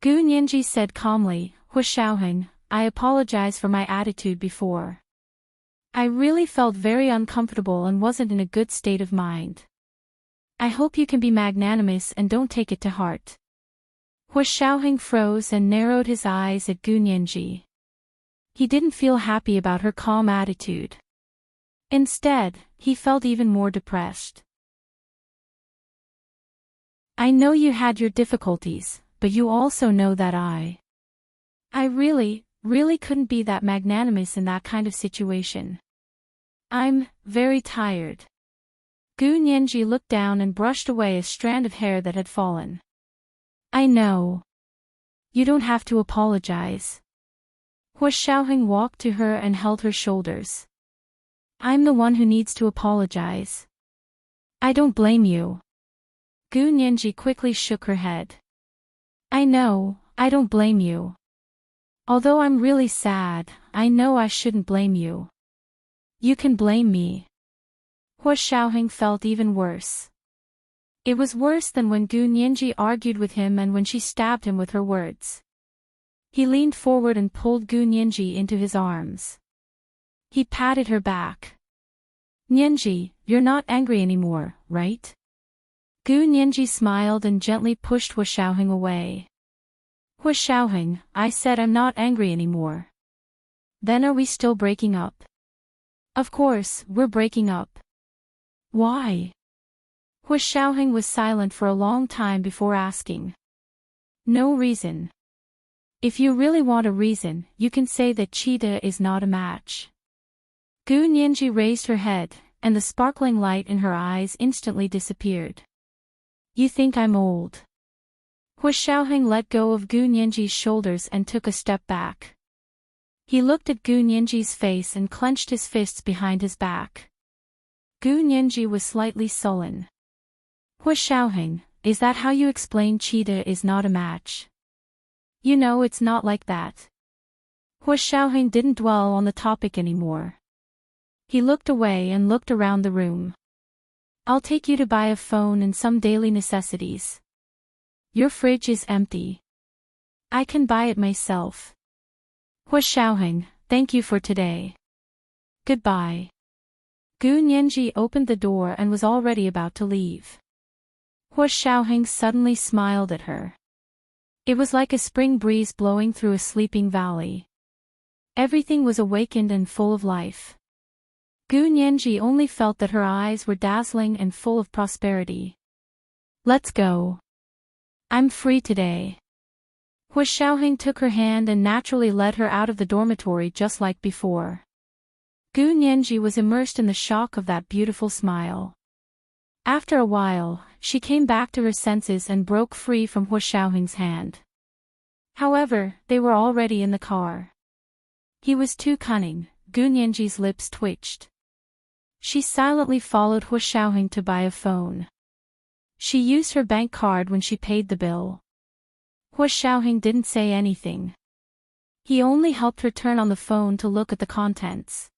Gu Nianji said calmly, Hua Xiaoheng, I apologize for my attitude before. I really felt very uncomfortable and wasn't in a good state of mind. I hope you can be magnanimous and don't take it to heart. Hua Xiaoheng froze and narrowed his eyes at Gu Nianji. He didn't feel happy about her calm attitude. Instead, he felt even more depressed. I know you had your difficulties, but you also know that I really couldn't be that magnanimous in that kind of situation. I'm very tired. Gu Nianji looked down and brushed away a strand of hair that had fallen. I know. You don't have to apologize. Hua Xiaoheng walked to her and held her shoulders. I'm the one who needs to apologize. I don't blame you. Gu Nianji quickly shook her head. I know, I don't blame you. Although I'm really sad, I know I shouldn't blame you. You can blame me. Hua Xiaoheng felt even worse. It was worse than when Gu Nianji argued with him and when she stabbed him with her words. He leaned forward and pulled Gu Nianji into his arms. He patted her back. Nianji, you're not angry anymore, right? Gu Nianji smiled and gently pushed Hua Xiaoheng away. Hua Xiaoheng, I said I'm not angry anymore. Then are we still breaking up? Of course, we're breaking up. Why? Hua Xiaoheng was silent for a long time before asking. No reason. If you really want a reason, you can say that Cheetah is not a match. Gu Nianji raised her head, and the sparkling light in her eyes instantly disappeared. You think I'm old? Hua Xiaoheng let go of Gu Nianji's shoulders and took a step back. He looked at Gu Nianji's face and clenched his fists behind his back. Gu Nianji was slightly sullen. Hua Xiaoheng, is that how you explain Cheetah is not a match? You know it's not like that. Hua Xiaoheng didn't dwell on the topic anymore. He looked away and looked around the room. I'll take you to buy a phone and some daily necessities. Your fridge is empty. I can buy it myself. Hua Xiaoheng, thank you for today. Goodbye. Gu Nianji opened the door and was already about to leave. Hua Xiaoheng suddenly smiled at her. It was like a spring breeze blowing through a sleeping valley. Everything was awakened and full of life. Gu Nianji only felt that her eyes were dazzling and full of prosperity. Let's go. I'm free today. Hua Xiaoheng took her hand and naturally led her out of the dormitory just like before. Gu Nianji was immersed in the shock of that beautiful smile. After a while, she came back to her senses and broke free from Hua Xiaoheng's hand. However, they were already in the car. He was too cunning, Gu Nianji's lips twitched. She silently followed Hua Xiaoheng to buy a phone. She used her bank card when she paid the bill. Hua Xiaoheng didn't say anything. He only helped her turn on the phone to look at the contents.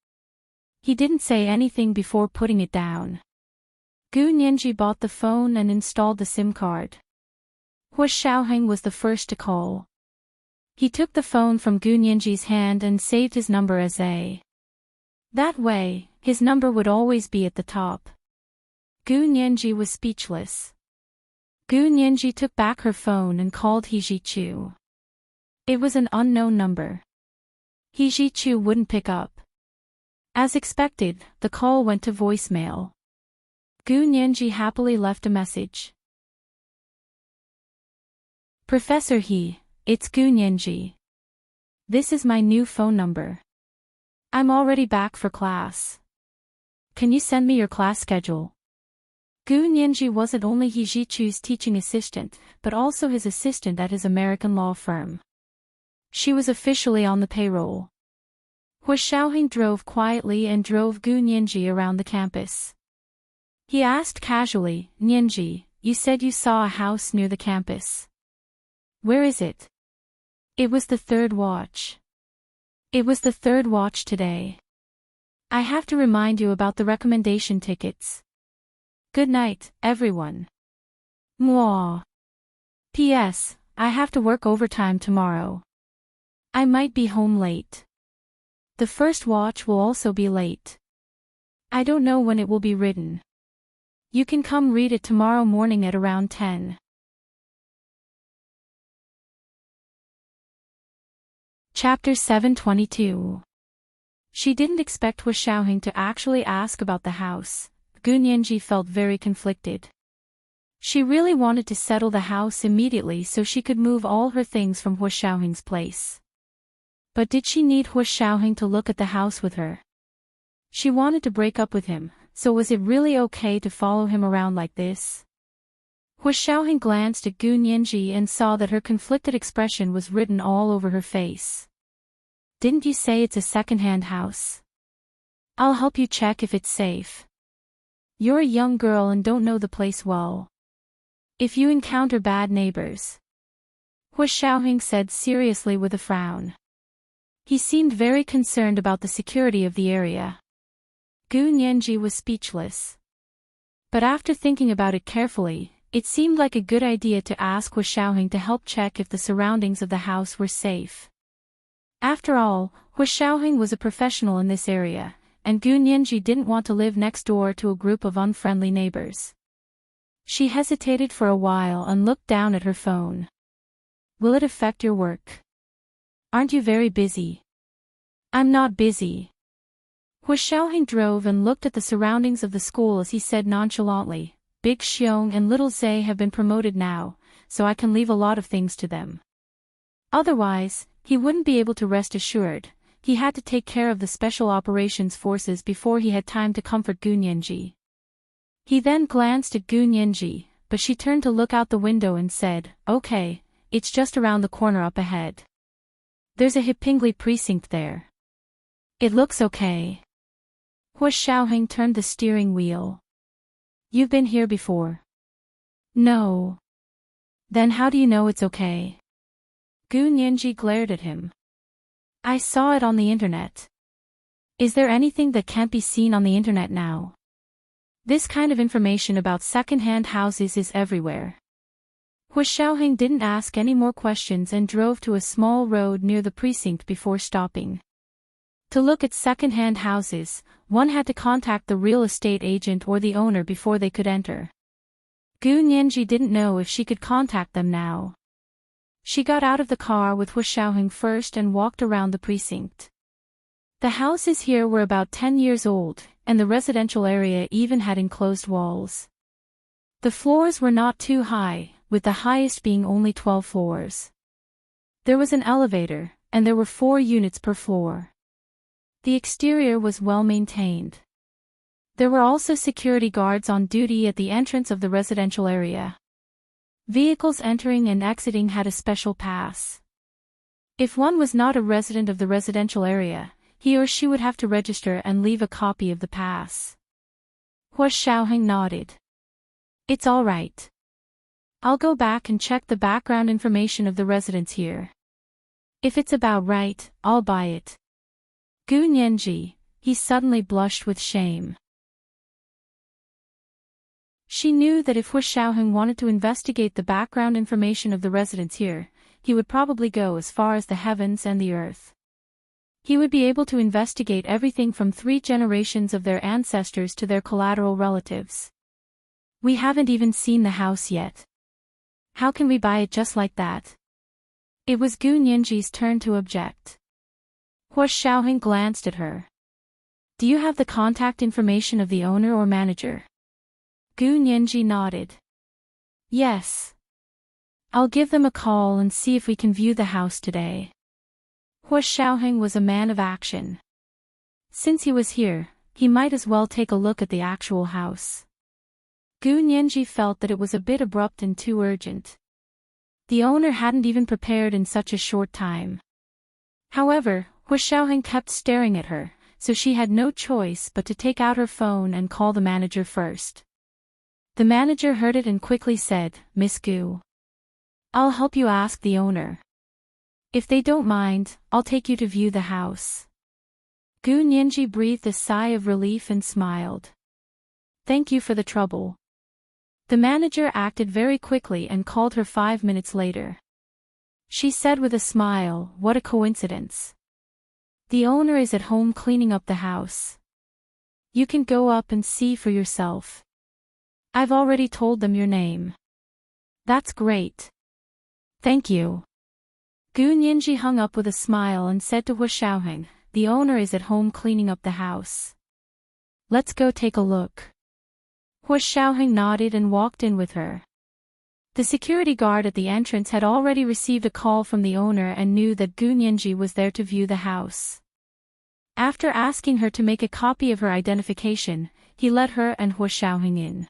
He didn't say anything before putting it down. Gu Nianji bought the phone and installed the SIM card. Hua Xiaoheng was the first to call. He took the phone from Gu Nianji's hand and saved his number as A. That way, his number would always be at the top. Gu Nianji was speechless. Gu Nianji took back her phone and called He Zhichu. It was an unknown number. He Zhichu wouldn't pick up. As expected, the call went to voicemail. Gu Nianji happily left a message. Professor He, it's Gu Nianji. This is my new phone number. I'm already back for class. Can you send me your class schedule? Gu Nianji wasn't only He Zhichu's teaching assistant, but also his assistant at his American law firm. She was officially on the payroll. Hua Xiaoheng drove quietly and drove Gu Nianji around the campus. He asked casually, Nianji, you said you saw a house near the campus. Where is it? It was the third watch. It was the third watch today. I have to remind you about the recommendation tickets. Good night, everyone. Mwah. P.S. I have to work overtime tomorrow. I might be home late. The first watch will also be late. I don't know when it will be written. You can come read it tomorrow morning at around 10. Chapter 722. She didn't expect Hua Xiaoheng to actually ask about the house. Gu Nianji felt very conflicted. She really wanted to settle the house immediately so she could move all her things from Hua Xiaoheng's place. But did she need Hua Xiaoheng to look at the house with her? She wanted to break up with him, so was it really okay to follow him around like this? Hua Xiaoheng glanced at Gu Nianji and saw that her conflicted expression was written all over her face. Didn't you say it's a second-hand house? I'll help you check if it's safe. You're a young girl and don't know the place well. If you encounter bad neighbors. Hua Xiaoheng said seriously with a frown. He seemed very concerned about the security of the area. Gu Nianji was speechless. But after thinking about it carefully, it seemed like a good idea to ask Hua Xiaoheng to help check if the surroundings of the house were safe. After all, Hu Xiaoheng was a professional in this area, and Gu Nianji didn't want to live next door to a group of unfriendly neighbors. She hesitated for a while and looked down at her phone. Will it affect your work? Aren't you very busy? I'm not busy. Hu Xiaoheng drove and looked at the surroundings of the school as he said nonchalantly, Big Xiong and Little Zay have been promoted now, so I can leave a lot of things to them. Otherwise, he wouldn't be able to rest assured. He had to take care of the Special Operations Forces before he had time to comfort Gu Nianji. He then glanced at Gu Nianji, but she turned to look out the window and said, Okay, it's just around the corner up ahead. There's a Hipingli precinct there. It looks okay. Hu Xiaoheng turned the steering wheel. You've been here before? No. Then how do you know it's okay? Gu Nianji glared at him. I saw it on the internet. Is there anything that can't be seen on the internet now? This kind of information about second-hand houses is everywhere. Hu Xiaoheng didn't ask any more questions and drove to a small road near the precinct before stopping. To look at second-hand houses, one had to contact the real estate agent or the owner before they could enter. Gu Nianji didn't know if she could contact them now. She got out of the car with Hu Xiaoheng first and walked around the precinct. The houses here were about 10 years old, and the residential area even had enclosed walls. The floors were not too high, with the highest being only 12 floors. There was an elevator, and there were 4 units per floor. The exterior was well maintained. There were also security guards on duty at the entrance of the residential area. Vehicles entering and exiting had a special pass. If one was not a resident of the residential area, he or she would have to register and leave a copy of the pass. Hu Xiaoheng nodded. It's all right. I'll go back and check the background information of the residents here. If it's about right, I'll buy it. Gu Nianji, he suddenly blushed with shame. She knew that if Hu Xiaoheng wanted to investigate the background information of the residents here, he would probably go as far as the heavens and the earth. He would be able to investigate everything from 3 generations of their ancestors to their collateral relatives. We haven't even seen the house yet. How can we buy it just like that? It was Gu Nianji's turn to object. Hu Xiaoheng glanced at her. Do you have the contact information of the owner or manager? Gu Nianji nodded. Yes. I'll give them a call and see if we can view the house today. Hu Xiaoheng was a man of action. Since he was here, he might as well take a look at the actual house. Gu Nianji felt that it was a bit abrupt and too urgent. The owner hadn't even prepared in such a short time. However, Hu Xiaoheng kept staring at her, so she had no choice but to take out her phone and call the manager first. The manager heard it and quickly said, Miss Gu. I'll help you ask the owner. If they don't mind, I'll take you to view the house. Gu Nianji breathed a sigh of relief and smiled. Thank you for the trouble. The manager acted very quickly and called her 5 minutes later. She said with a smile, what a coincidence. The owner is at home cleaning up the house. You can go up and see for yourself. I've already told them your name. That's great. Thank you. Gu Nianji hung up with a smile and said to Hu Xiaoheng, the owner is at home cleaning up the house. Let's go take a look. Hu Xiaoheng nodded and walked in with her. The security guard at the entrance had already received a call from the owner and knew that Gu Nianji was there to view the house. After asking her to make a copy of her identification, he let her and Hu Xiaoheng in.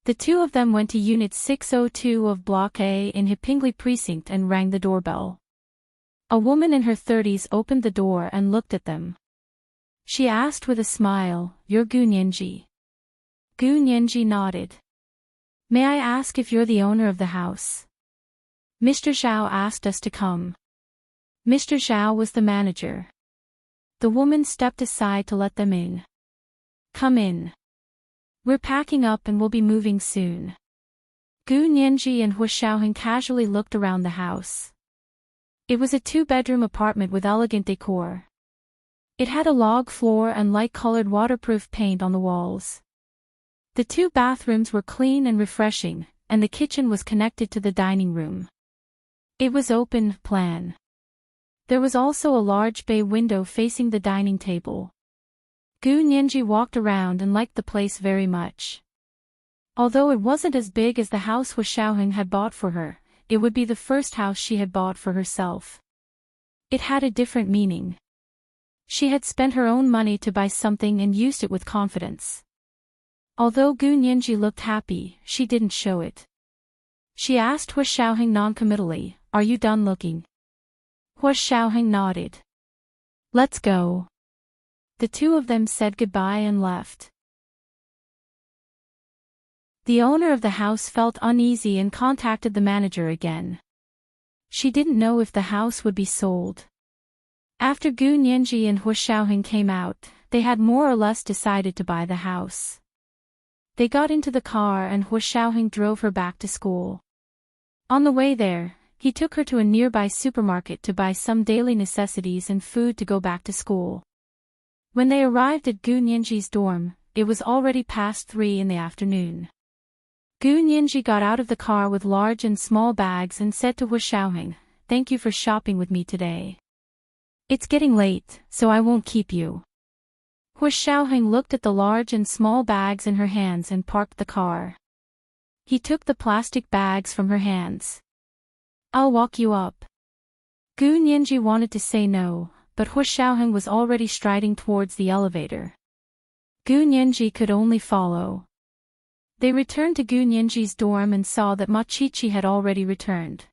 The two of them went to Unit 602 of Block A in Hipingli Precinct and rang the doorbell. A woman in her 30s opened the door and looked at them. She asked with a smile, You're Gu Nianji. Gu Nianji nodded. May I ask if you're the owner of the house? Mr. Zhao asked us to come. Mr. Zhao was the manager. The woman stepped aside to let them in. Come in. We're packing up and we'll be moving soon. Gu Nianji and Hu Xiaoheng casually looked around the house. It was a two-bedroom apartment with elegant decor. It had a log floor and light-colored waterproof paint on the walls. The two bathrooms were clean and refreshing, and the kitchen was connected to the dining room. It was open-plan. There was also a large bay window facing the dining table. Gu Nianji walked around and liked the place very much. Although it wasn't as big as the house Hu Xiaoheng had bought for her, it would be the first house she had bought for herself. It had a different meaning. She had spent her own money to buy something and used it with confidence. Although Gu Nianji looked happy, she didn't show it. She asked Hu Xiaoheng non-committally, "Are you done looking?" Hu Xiaoheng nodded. "Let's go." The two of them said goodbye and left. The owner of the house felt uneasy and contacted the manager again. She didn't know if the house would be sold. After Gu Nianji and Hu Xiaoheng came out, they had more or less decided to buy the house. They got into the car and Hu Xiaoheng drove her back to school. On the way there, he took her to a nearby supermarket to buy some daily necessities and food to go back to school. When they arrived at Gu Nianji's dorm, it was already past 3 in the afternoon. Gu Nianji got out of the car with large and small bags and said to Hu Xiaoheng, "Thank you for shopping with me today. It's getting late, so I won't keep you." Hu Xiaoheng looked at the large and small bags in her hands and parked the car. He took the plastic bags from her hands. "I'll walk you up." Gu Nianji wanted to say no, but Hu Xiaoheng was already striding towards the elevator. Gu Nianji could only follow. They returned to Gu Nianji's dorm and saw that Ma Qiqi had already returned.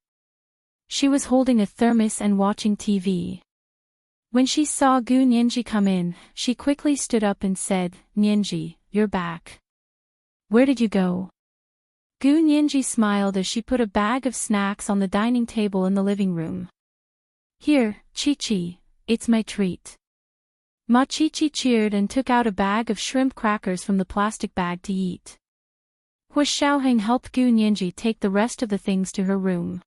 She was holding a thermos and watching TV. When she saw Gu Nianji come in, she quickly stood up and said, "Nianji, you're back. Where did you go?" Gu Nianji smiled as she put a bag of snacks on the dining table in the living room. "Here, Qiqi, it's my treat." Ma Qiqi cheered and took out a bag of shrimp crackers from the plastic bag to eat. Hu Xiaoheng helped Gu Nianji take the rest of the things to her room.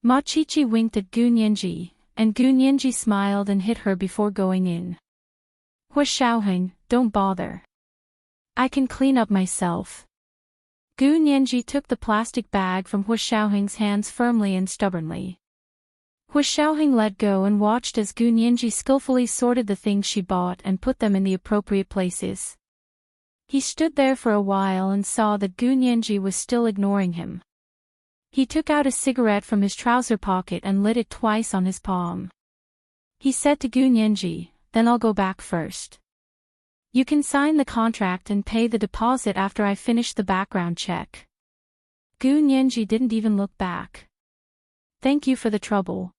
Ma Qiqi winked at Gu Nianji, and Gu Nianji smiled and hit her before going in. "Hu Xiaoheng, don't bother. I can clean up myself." Gu Nianji took the plastic bag from Hu Xiaoheng's hands firmly and stubbornly. Hu Xiaoheng let go and watched as Gu Nianji skillfully sorted the things she bought and put them in the appropriate places. He stood there for a while and saw that Gu Nianji was still ignoring him. He took out a cigarette from his trouser pocket and lit it twice on his palm. He said to Gu Nianji, "Then I'll go back first. You can sign the contract and pay the deposit after I finish the background check." Gu Nianji didn't even look back. "Thank you for the trouble."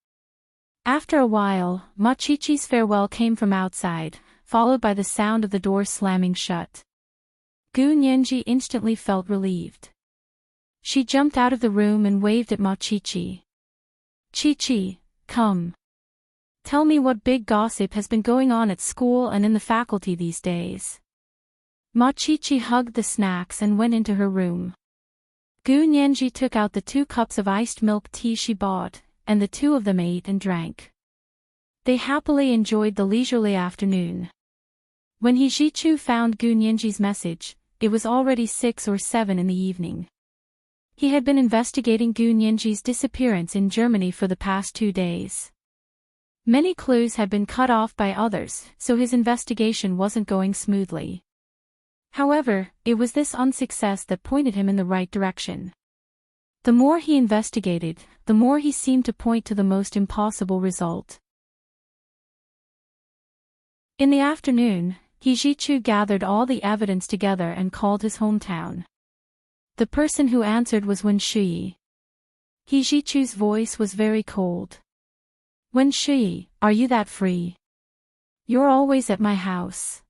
After a while, Ma Qiqi's farewell came from outside, followed by the sound of the door slamming shut. Gu Nianji instantly felt relieved. She jumped out of the room and waved at Ma Qiqi. "Qiqi, come. Tell me what big gossip has been going on at school and in the faculty these days." Ma Qiqi hugged the snacks and went into her room. Gu Nianji took out the 2 cups of iced milk tea she bought, and the two of them ate and drank. They happily enjoyed the leisurely afternoon. When He Zhichu found Gu Nianji's message, it was already 6 or 7 in the evening. He had been investigating Gu Nianji's disappearance in Germany for the past 2 days. Many clues had been cut off by others, so his investigation wasn't going smoothly. However, it was this unsuccess that pointed him in the right direction. The more he investigated, the more he seemed to point to the most impossible result. In the afternoon, He Zhichu gathered all the evidence together and called his hometown. The person who answered was Wen Shui. He Zhichu's voice was very cold. "Wen Shui, are you that free? You're always at my house."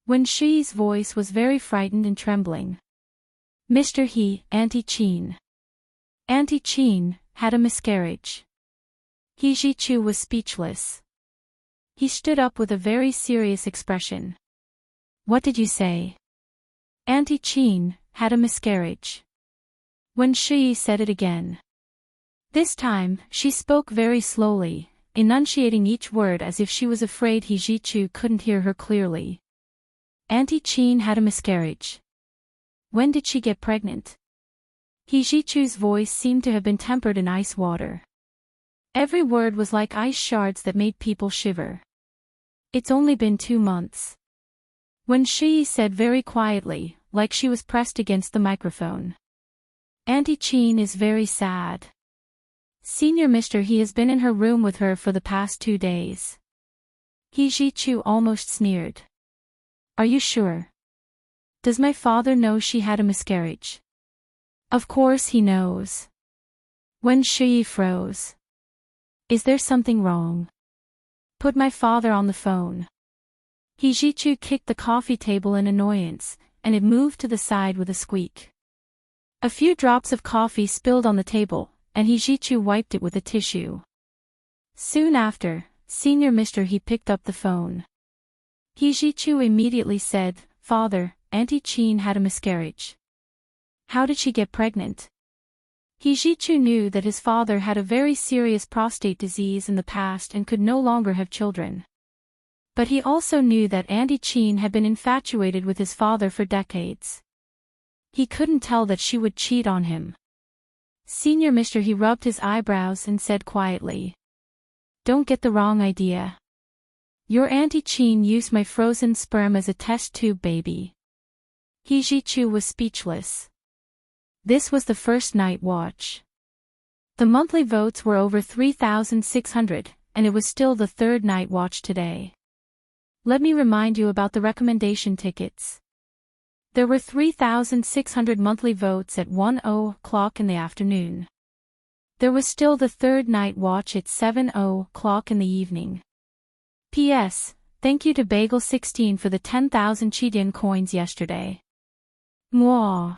Wen Shui's voice was very frightened and trembling. "Mr. He, Auntie Qin. Auntie Qin had a miscarriage." He Zhichu was speechless. He stood up with a very serious expression. "What did you say?" "Auntie Qin had a miscarriage." Wen Shui said it again. This time, she spoke very slowly, enunciating each word as if she was afraid He Ji-chu couldn't hear her clearly. Auntie Chin had a miscarriage. When did she get pregnant? He Ji-chu's voice seemed to have been tempered in ice water. Every word was like ice shards that made people shiver. It's only been 2 months. When Shi said very quietly, like she was pressed against the microphone. Auntie Chin is very sad. Senior Mr. He has been in her room with her for the past 2 days. He Ji-chu almost sneered. Are you sure? Does my father know she had a miscarriage? Of course he knows. When Shi froze. Is there something wrong? Put my father on the phone. He Ji-chu kicked the coffee table in annoyance, and it moved to the side with a squeak. A few drops of coffee spilled on the table, and He Ji-chu wiped it with a tissue. Soon after, Senior Mr. He picked up the phone. He Ji-chu immediately said, Father, Auntie Chin had a miscarriage. How did she get pregnant? He Ji-chu knew that his father had a very serious prostate disease in the past and could no longer have children. But he also knew that Auntie Chin had been infatuated with his father for decades. He couldn't tell that she would cheat on him. Senior Mr. He rubbed his eyebrows and said quietly. Don't get the wrong idea. Your Auntie Chin used my frozen sperm as a test tube baby. He Ji-chu was speechless. This was the first night watch. The monthly votes were over 3,600, and it was still the third night watch today. Let me remind you about the recommendation tickets. There were 3,600 monthly votes at 1:00 in the afternoon. There was still the third night watch at 7:00 in the evening. P.S. Thank you to Bagel16 for the 10,000 Chidian coins yesterday. Mwah.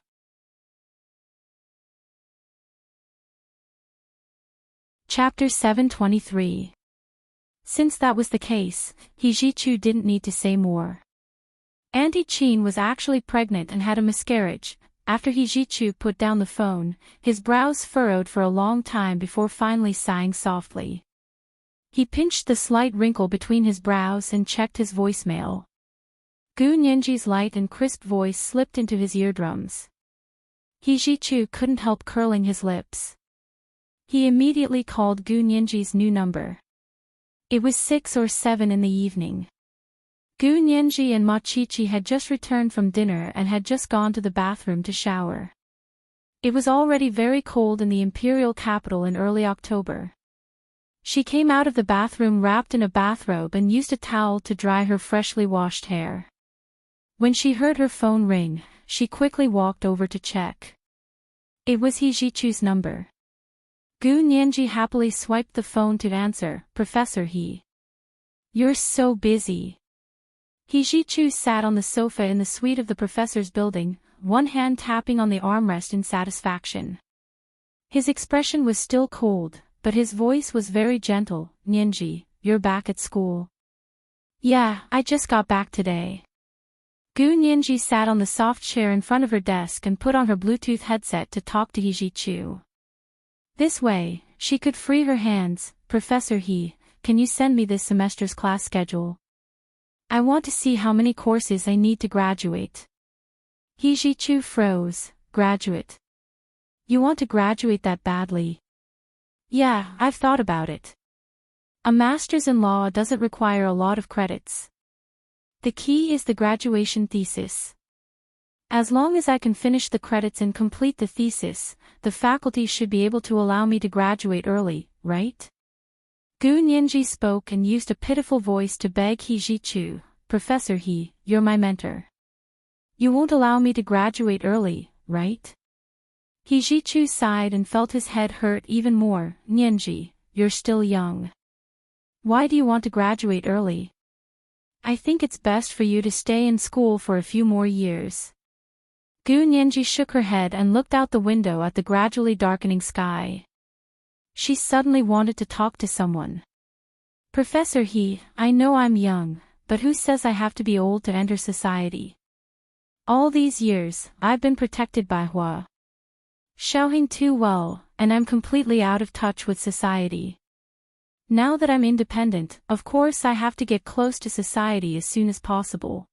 Chapter 723. Since that was the case, He Ji-chu didn't need to say more. Auntie Chin was actually pregnant and had a miscarriage. After He Ji-chu put down the phone, his brows furrowed for a long time before finally sighing softly. He pinched the slight wrinkle between his brows and checked his voicemail. Gu Nianji's light and crisp voice slipped into his eardrums. He Ji-chu couldn't help curling his lips. He immediately called Gu Nianji's new number. It was 6 or 7 in the evening. Gu Nianji and Ma Chi-chi had just returned from dinner and had just gone to the bathroom to shower. It was already very cold in the imperial capital in early October. She came out of the bathroom wrapped in a bathrobe and used a towel to dry her freshly washed hair. When she heard her phone ring, she quickly walked over to check. It was He Ji-chu's number. Gu Nianji happily swiped the phone to answer. Professor He. You're so busy. He Ji-chu sat on the sofa in the suite of the professor's building, one hand tapping on the armrest in satisfaction. His expression was still cold, but his voice was very gentle. Nianji, you're back at school. Yeah, I just got back today. Gu Nianji sat on the soft chair in front of her desk and put on her Bluetooth headset to talk to He Ji-chu. This way, she could free her hands. Professor He, can you send me this semester's class schedule? I want to see how many courses I need to graduate. He Ji-chu froze. Graduate? You want to graduate that badly? Yeah, I've thought about it. A master's in law doesn't require a lot of credits. The key is the graduation thesis. As long as I can finish the credits and complete the thesis, the faculty should be able to allow me to graduate early, right? Gu Nianji spoke and used a pitiful voice to beg He Ji-chu. Professor He, you're my mentor. You won't allow me to graduate early, right? He Ji-chu sighed and felt his head hurt even more. Nianji, you're still young. Why do you want to graduate early? I think it's best for you to stay in school for a few more years. Gu Nianji shook her head and looked out the window at the gradually darkening sky. She suddenly wanted to talk to someone. Professor He, I know I'm young, but who says I have to be old to enter society? All these years, I've been protected by Hua. Xiaoheng too well, and I'm completely out of touch with society. Now that I'm independent, of course I have to get close to society as soon as possible.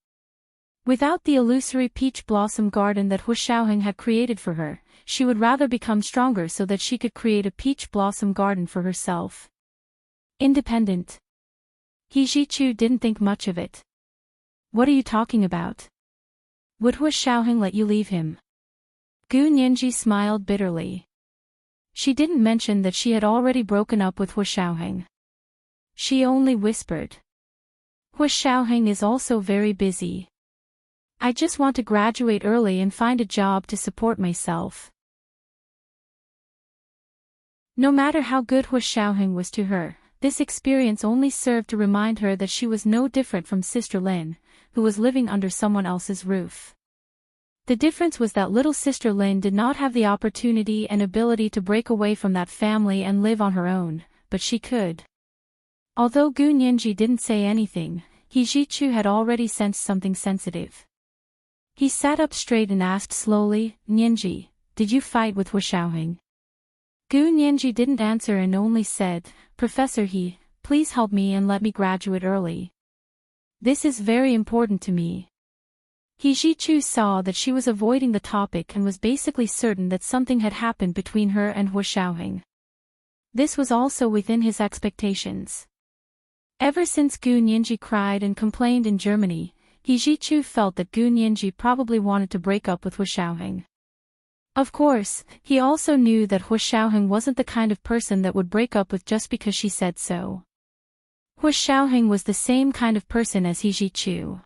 Without the illusory peach blossom garden that Hu Xiaoheng had created for her, she would rather become stronger so that she could create a peach blossom garden for herself. Independent. He Zhichu didn't think much of it. What are you talking about? Would Hu Xiaoheng let you leave him? Gu Nianji smiled bitterly. She didn't mention that she had already broken up with Hu Xiaoheng. She only whispered. Hu Xiaoheng is also very busy. I just want to graduate early and find a job to support myself. No matter how good Hu Xiaoheng was to her, this experience only served to remind her that she was no different from Sister Lin, who was living under someone else's roof. The difference was that little Sister Lin did not have the opportunity and ability to break away from that family and live on her own, but she could. Although Gu Nianji didn't say anything, He Zhichu had already sensed something sensitive. He sat up straight and asked slowly, Nianji, did you fight with Hu Xiaoheng? Gu Nianji didn't answer and only said, Professor He, please help me and let me graduate early. This is very important to me. He Zhichu saw that she was avoiding the topic and was basically certain that something had happened between her and Hu Xiaoheng. This was also within his expectations. Ever since Gu Nianji cried and complained in Germany, He Zhichu felt that Gu Nianji probably wanted to break up with Hu Xiaoheng. Of course, he also knew that Hu Xiaoheng wasn't the kind of person that would break up with just because she said so. Hu Xiaoheng was the same kind of person as He Zhichu.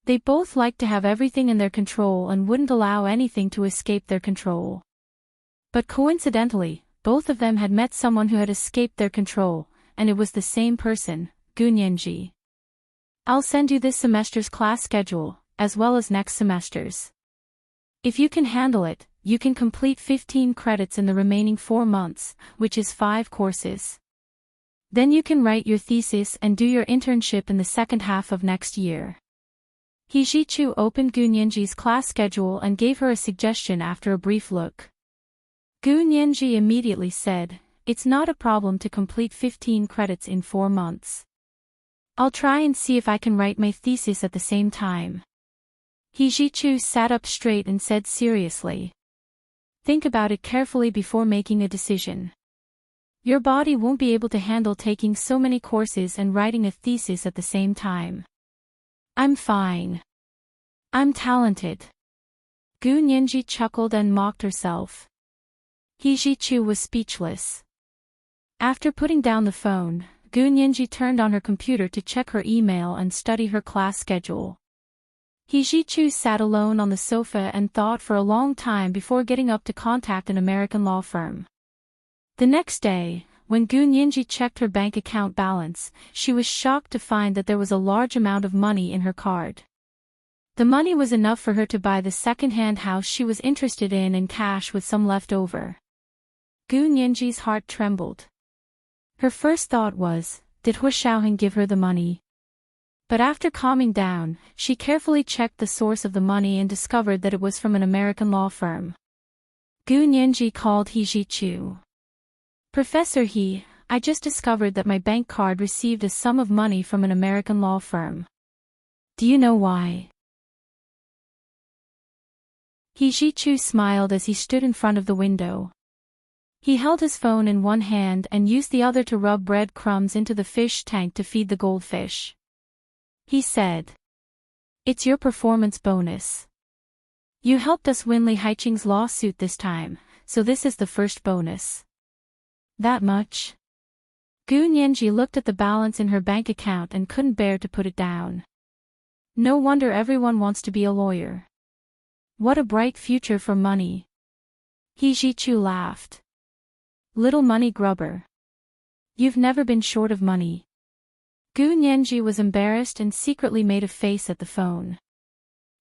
They both liked to have everything in their control and wouldn't allow anything to escape their control. But coincidentally, both of them had met someone who had escaped their control, and it was the same person, Gu Nianji. I'll send you this semester's class schedule, as well as next semester's. If you can handle it, you can complete 15 credits in the remaining 4 months, which is 5 courses. Then you can write your thesis and do your internship in the second half of next year. He Zhichu opened Gu Nianji's class schedule and gave her a suggestion after a brief look. Gu Nianji immediately said, it's not a problem to complete 15 credits in 4 months. I'll try and see if I can write my thesis at the same time. He Zhichu sat up straight and said seriously. Think about it carefully before making a decision. Your body won't be able to handle taking so many courses and writing a thesis at the same time. I'm fine. I'm talented. Gu Nianji chuckled and mocked herself. He Zhichu was speechless. After putting down the phone, Gu Nianji turned on her computer to check her email and study her class schedule. He Zhichu sat alone on the sofa and thought for a long time before getting up to contact an American law firm. The next day, when Gu Nianji checked her bank account balance, she was shocked to find that there was a large amount of money in her card. The money was enough for her to buy the second-hand house she was interested in cash with some left over. Gu Nianji's heart trembled. Her first thought was, did Hu Xiaoheng give her the money? But after calming down, she carefully checked the source of the money and discovered that it was from an American law firm. Gu Nianji called He Zhichu. Professor He, I just discovered that my bank card received a sum of money from an American law firm. Do you know why? He Zhichu smiled as he stood in front of the window. He held his phone in one hand and used the other to rub bread crumbs into the fish tank to feed the goldfish. He said, it's your performance bonus. You helped us win Li Haiqing's lawsuit this time, so this is the first bonus. That much? Gu Nianji looked at the balance in her bank account and couldn't bear to put it down. No wonder everyone wants to be a lawyer. What a bright future for money. He Zhichu laughed. Little money grubber. You've never been short of money. Gu Nianji was embarrassed and secretly made a face at the phone.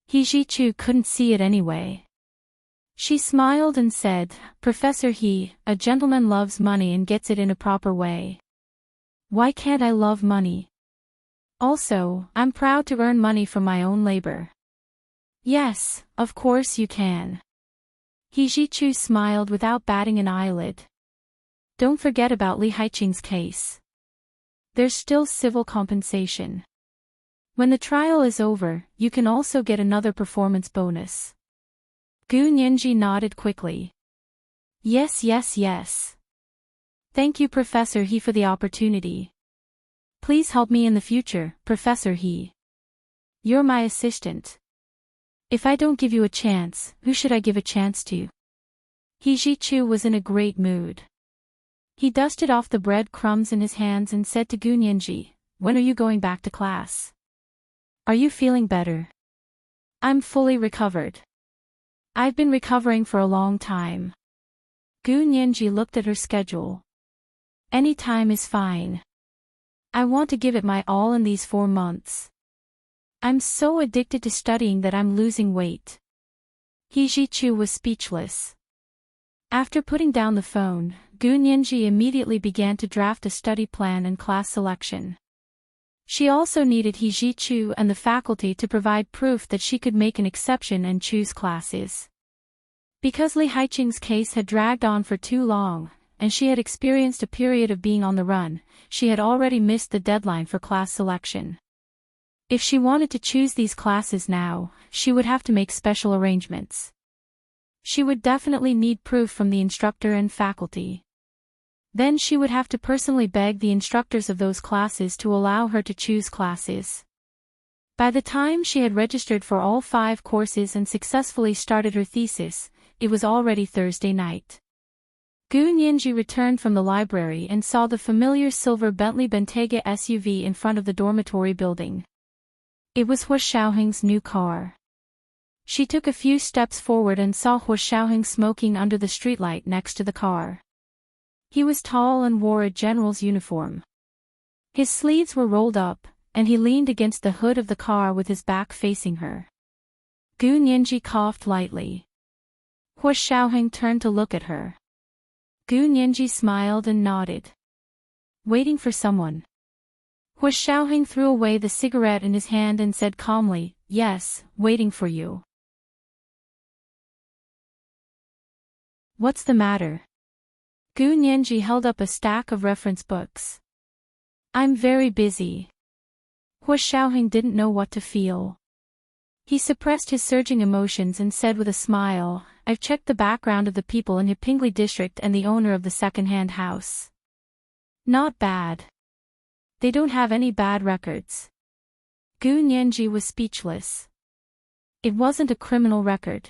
He Zhichu couldn't see it anyway. She smiled and said, Professor He, a gentleman loves money and gets it in a proper way. Why can't I love money? Also, I'm proud to earn money from my own labor. Yes, of course you can. He Jichu smiled without batting an eyelid. Don't forget about Li Haiqing's case. There's still civil compensation. When the trial is over, you can also get another performance bonus. Gu Nianji nodded quickly. Yes. Thank you Professor He for the opportunity. Please help me in the future, Professor He. You're my assistant. If I don't give you a chance, who should I give a chance to? He Jichu was in a great mood. He dusted off the bread crumbs in his hands and said to Gu Nianji, when are you going back to class? Are you feeling better? I'm fully recovered. I've been recovering for a long time. Gu Nianji looked at her schedule. Any time is fine. I want to give it my all in these 4 months. I'm so addicted to studying that I'm losing weight. He Jichu was speechless. After putting down the phone, Gu Nianji immediately began to draft a study plan and class selection. She also needed He Jichu and the faculty to provide proof that she could make an exception and choose classes. Because Li Haiqing's case had dragged on for too long, and she had experienced a period of being on the run, she had already missed the deadline for class selection. If she wanted to choose these classes now, she would have to make special arrangements. She would definitely need proof from the instructor and faculty. Then she would have to personally beg the instructors of those classes to allow her to choose classes. By the time she had registered for all 5 courses and successfully started her thesis, it was already Thursday night. Gu Nianji returned from the library and saw the familiar silver Bentley Bentayga SUV in front of the dormitory building. It was Hua Xiaoheng's new car. She took a few steps forward and saw Hua Xiaoheng smoking under the streetlight next to the car. He was tall and wore a general's uniform. His sleeves were rolled up, and he leaned against the hood of the car with his back facing her. Gu Nianji coughed lightly. Hua Xiaoheng turned to look at her. Gu Nianji smiled and nodded. Waiting for someone. Hua Xiaoheng threw away the cigarette in his hand and said calmly, yes, waiting for you. What's the matter? Gu Nianji held up a stack of reference books. I'm very busy. Hua Xiaoheng didn't know what to feel. He suppressed his surging emotions and said with a smile, I've checked the background of the people in Hepingli district and the owner of the second-hand house. Not bad. They don't have any bad records. Gu Nianji was speechless. It wasn't a criminal record.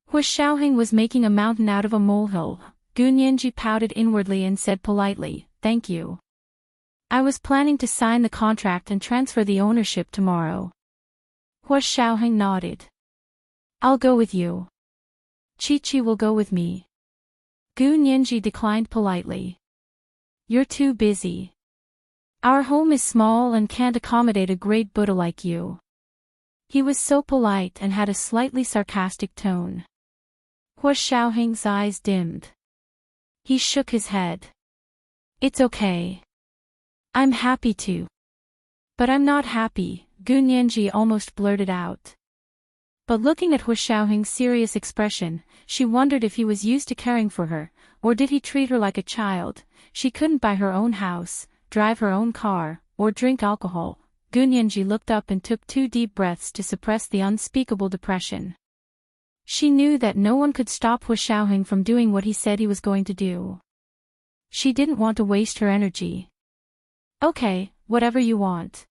Hua Xiaoheng was making a mountain out of a molehill. Gu Nianji pouted inwardly and said politely, thank you. I was planning to sign the contract and transfer the ownership tomorrow. Hua Xiaoheng nodded. I'll go with you. Chi will go with me. Gu Nianji declined politely. You're too busy. Our home is small and can't accommodate a great Buddha like you. He was so polite and had a slightly sarcastic tone. Hua Xiaoheng's eyes dimmed. He shook his head. It's okay. I'm happy to. But I'm not happy, Gu Nianji almost blurted out. But looking at Hua Xiaoheng's serious expression, she wondered if he was used to caring for her, or did he treat her like a child. She couldn't buy her own house, drive her own car, or drink alcohol. Gu Nianji looked up and took 2 deep breaths to suppress the unspeakable depression. She knew that no one could stop Hua Xiaoheng from doing what he said he was going to do. She didn't want to waste her energy. Okay, whatever you want.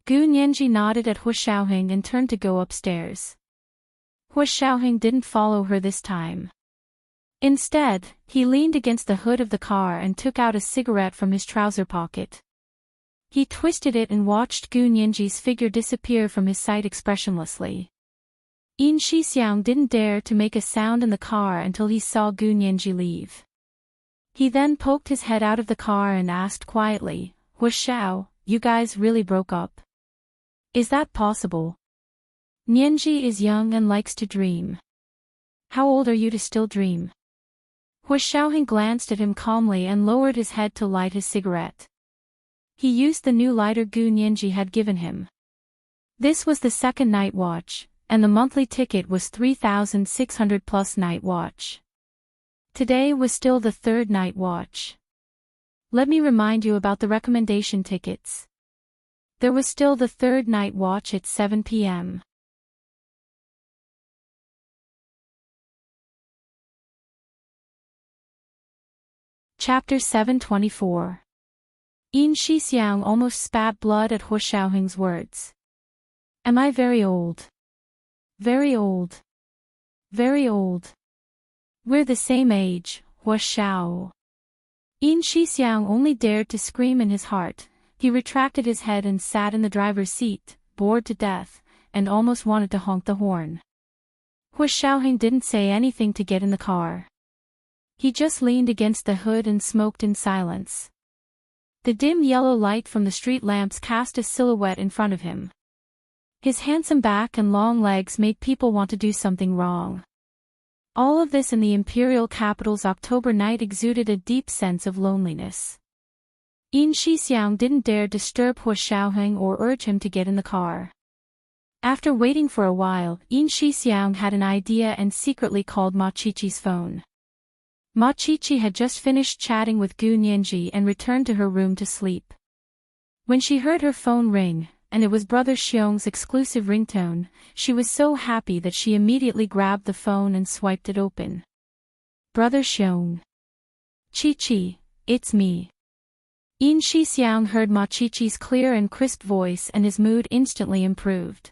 Gu Nianji nodded at Hua Xiaoheng and turned to go upstairs. Hua Xiaoheng didn't follow her this time. Instead, he leaned against the hood of the car and took out a cigarette from his trouser pocket. He twisted it and watched Gu Nianji's figure disappear from his sight expressionlessly. Yin Shixiang didn't dare to make a sound in the car until he saw Gu Nianji leave. He then poked his head out of the car and asked quietly, Hua Xiao, you guys really broke up? Is that possible? Nianji is young and likes to dream. How old are you to still dream? Hua Xiaoheng glanced at him calmly and lowered his head to light his cigarette. He used the new lighter Gu Nianji had given him. This was the second night watch, and the monthly ticket was 3,600 plus night watch. Today was still the third night watch. Let me remind you about the recommendation tickets. There was still the third night watch at 7 p.m. Chapter 724. Yin Shixiang almost spat blood at Hu Shaoheng's words. Am I very old? Very old. Very old. We're the same age, Hu Shao. Yin Shixiang only dared to scream in his heart. He retracted his head and sat in the driver's seat, bored to death, and almost wanted to honk the horn. Hu Shaoheng didn't say anything to get in the car. He just leaned against the hood and smoked in silence. The dim yellow light from the street lamps cast a silhouette in front of him. His handsome back and long legs made people want to do something wrong. All of this in the imperial capital's October night exuded a deep sense of loneliness. Yin Shixiang didn't dare disturb Hu Shaoheng or urge him to get in the car. After waiting for a while, Yin Shixiang had an idea and secretly called Ma Qiqi's phone. Ma Qiqi had just finished chatting with Gu Nianji and returned to her room to sleep. When she heard her phone ring, and it was Brother Xiong's exclusive ringtone, she was so happy that she immediately grabbed the phone and swiped it open. Brother Xiong. Qiqi, it's me. Yin Shixiang heard Ma Qiqi's clear and crisp voice and his mood instantly improved.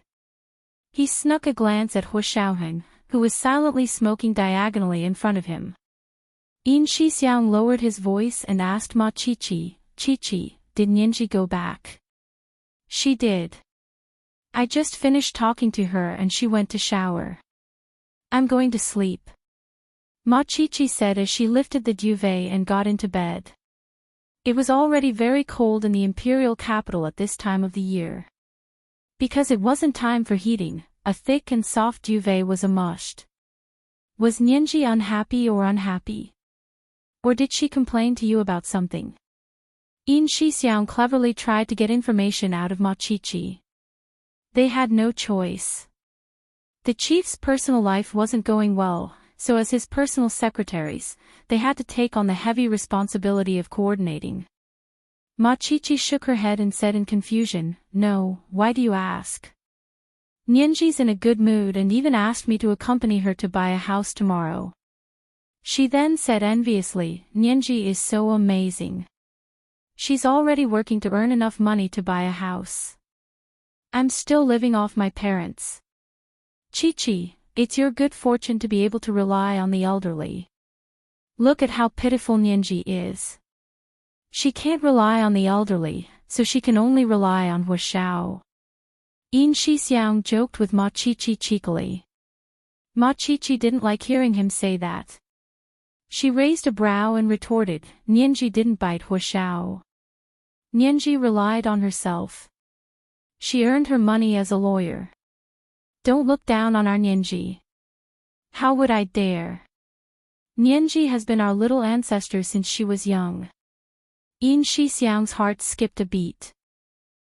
He snuck a glance at Hu Shaoheng, who was silently smoking diagonally in front of him. Yin Shixiang lowered his voice and asked Ma Qiqi, Qiqi, did Nianji go back? She did. I just finished talking to her and she went to shower. I'm going to sleep. Ma Qiqi said as she lifted the duvet and got into bed. It was already very cold in the imperial capital at this time of the year. Because it wasn't time for heating, a thick and soft duvet was a must. Was Nianji unhappy or unhappy? Or did she complain to you about something? Yin Shixiang cleverly tried to get information out of Ma Qiqi. They had no choice. The chief's personal life wasn't going well, so as his personal secretaries, they had to take on the heavy responsibility of coordinating. Ma Qiqi shook her head and said in confusion, No, why do you ask? Nianji's in a good mood and even asked me to accompany her to buy a house tomorrow. She then said enviously, Nianji is so amazing. She's already working to earn enough money to buy a house. I'm still living off my parents. Qiqi, it's your good fortune to be able to rely on the elderly. Look at how pitiful Nianji is. She can't rely on the elderly, so she can only rely on Hu Shao. Yin Shixiang joked with Ma Qiqi cheekily. Ma Qiqi didn't like hearing him say that. She raised a brow and retorted, Nianji didn't bite Hu Shao. Nianji relied on herself. She earned her money as a lawyer. Don't look down on our Nianji. How would I dare? Nianji has been our little ancestor since she was young. Yin Shixiang's heart skipped a beat.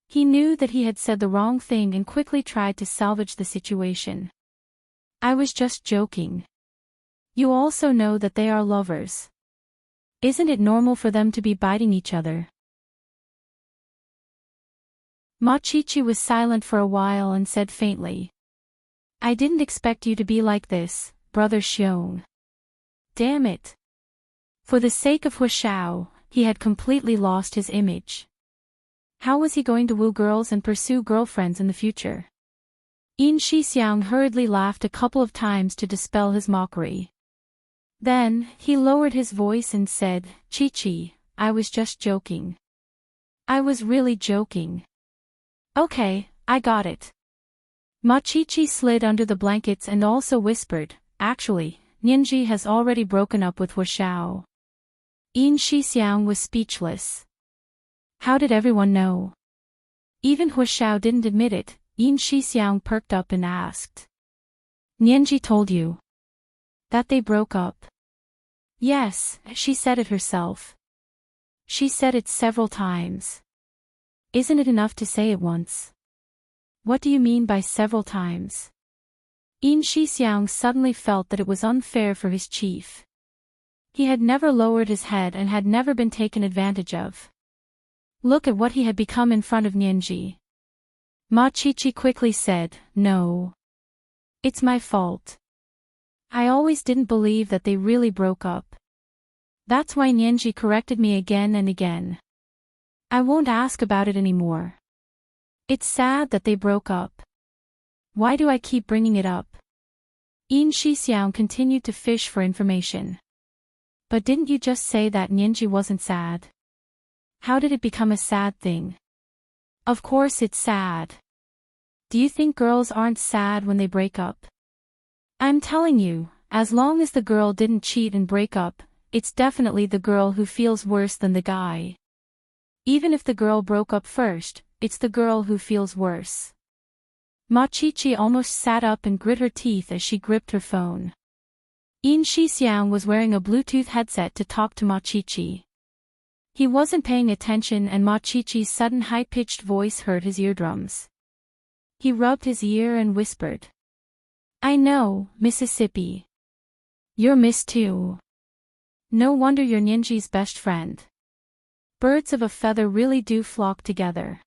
He knew that he had said the wrong thing and quickly tried to salvage the situation. I was just joking. You also know that they are lovers. Isn't it normal for them to be biting each other? Ma Qiqi was silent for a while and said faintly. I didn't expect you to be like this, Brother Xiong. Damn it. For the sake of Hu Shao, he had completely lost his image. How was he going to woo girls and pursue girlfriends in the future? Yin Shixiang hurriedly laughed a couple of times to dispel his mockery. Then, he lowered his voice and said, Qiqi, I was just joking. I was really joking. Okay, I got it. Ma Qiqi slid under the blankets and also whispered, Actually, Nianji has already broken up with Hu Shao. Yin Shixiang was speechless. How did everyone know? Even Hu Shao didn't admit it. Yin Shixiang perked up and asked. Nianji told you that they broke up? Yes, she said it herself. She said it several times. Isn't it enough to say it once? What do you mean by several times? Yin Shixiang suddenly felt that it was unfair for his chief. He had never lowered his head and had never been taken advantage of. Look at what he had become in front of Nianji. Ma Qiqi quickly said, "No. It's my fault. I always didn't believe that they really broke up. That's why Nianji corrected me again and again. I won't ask about it anymore. It's sad that they broke up. Why do I keep bringing it up?" Yin Shixiang continued to fish for information. But didn't you just say that Nianji wasn't sad? How did it become a sad thing? Of course it's sad. Do you think girls aren't sad when they break up? I'm telling you, as long as the girl didn't cheat and break up, it's definitely the girl who feels worse than the guy. Even if the girl broke up first, it's the girl who feels worse. Ma Qiqi almost sat up and grit her teeth as she gripped her phone. Yin Shixiang was wearing a Bluetooth headset to talk to Ma Qiqi. He wasn't paying attention and Ma Qiqi's sudden high-pitched voice hurt his eardrums. He rubbed his ear and whispered. "I know, Mississippi. You're Miss too. No wonder you're Nianji's best friend. Birds of a feather really do flock together."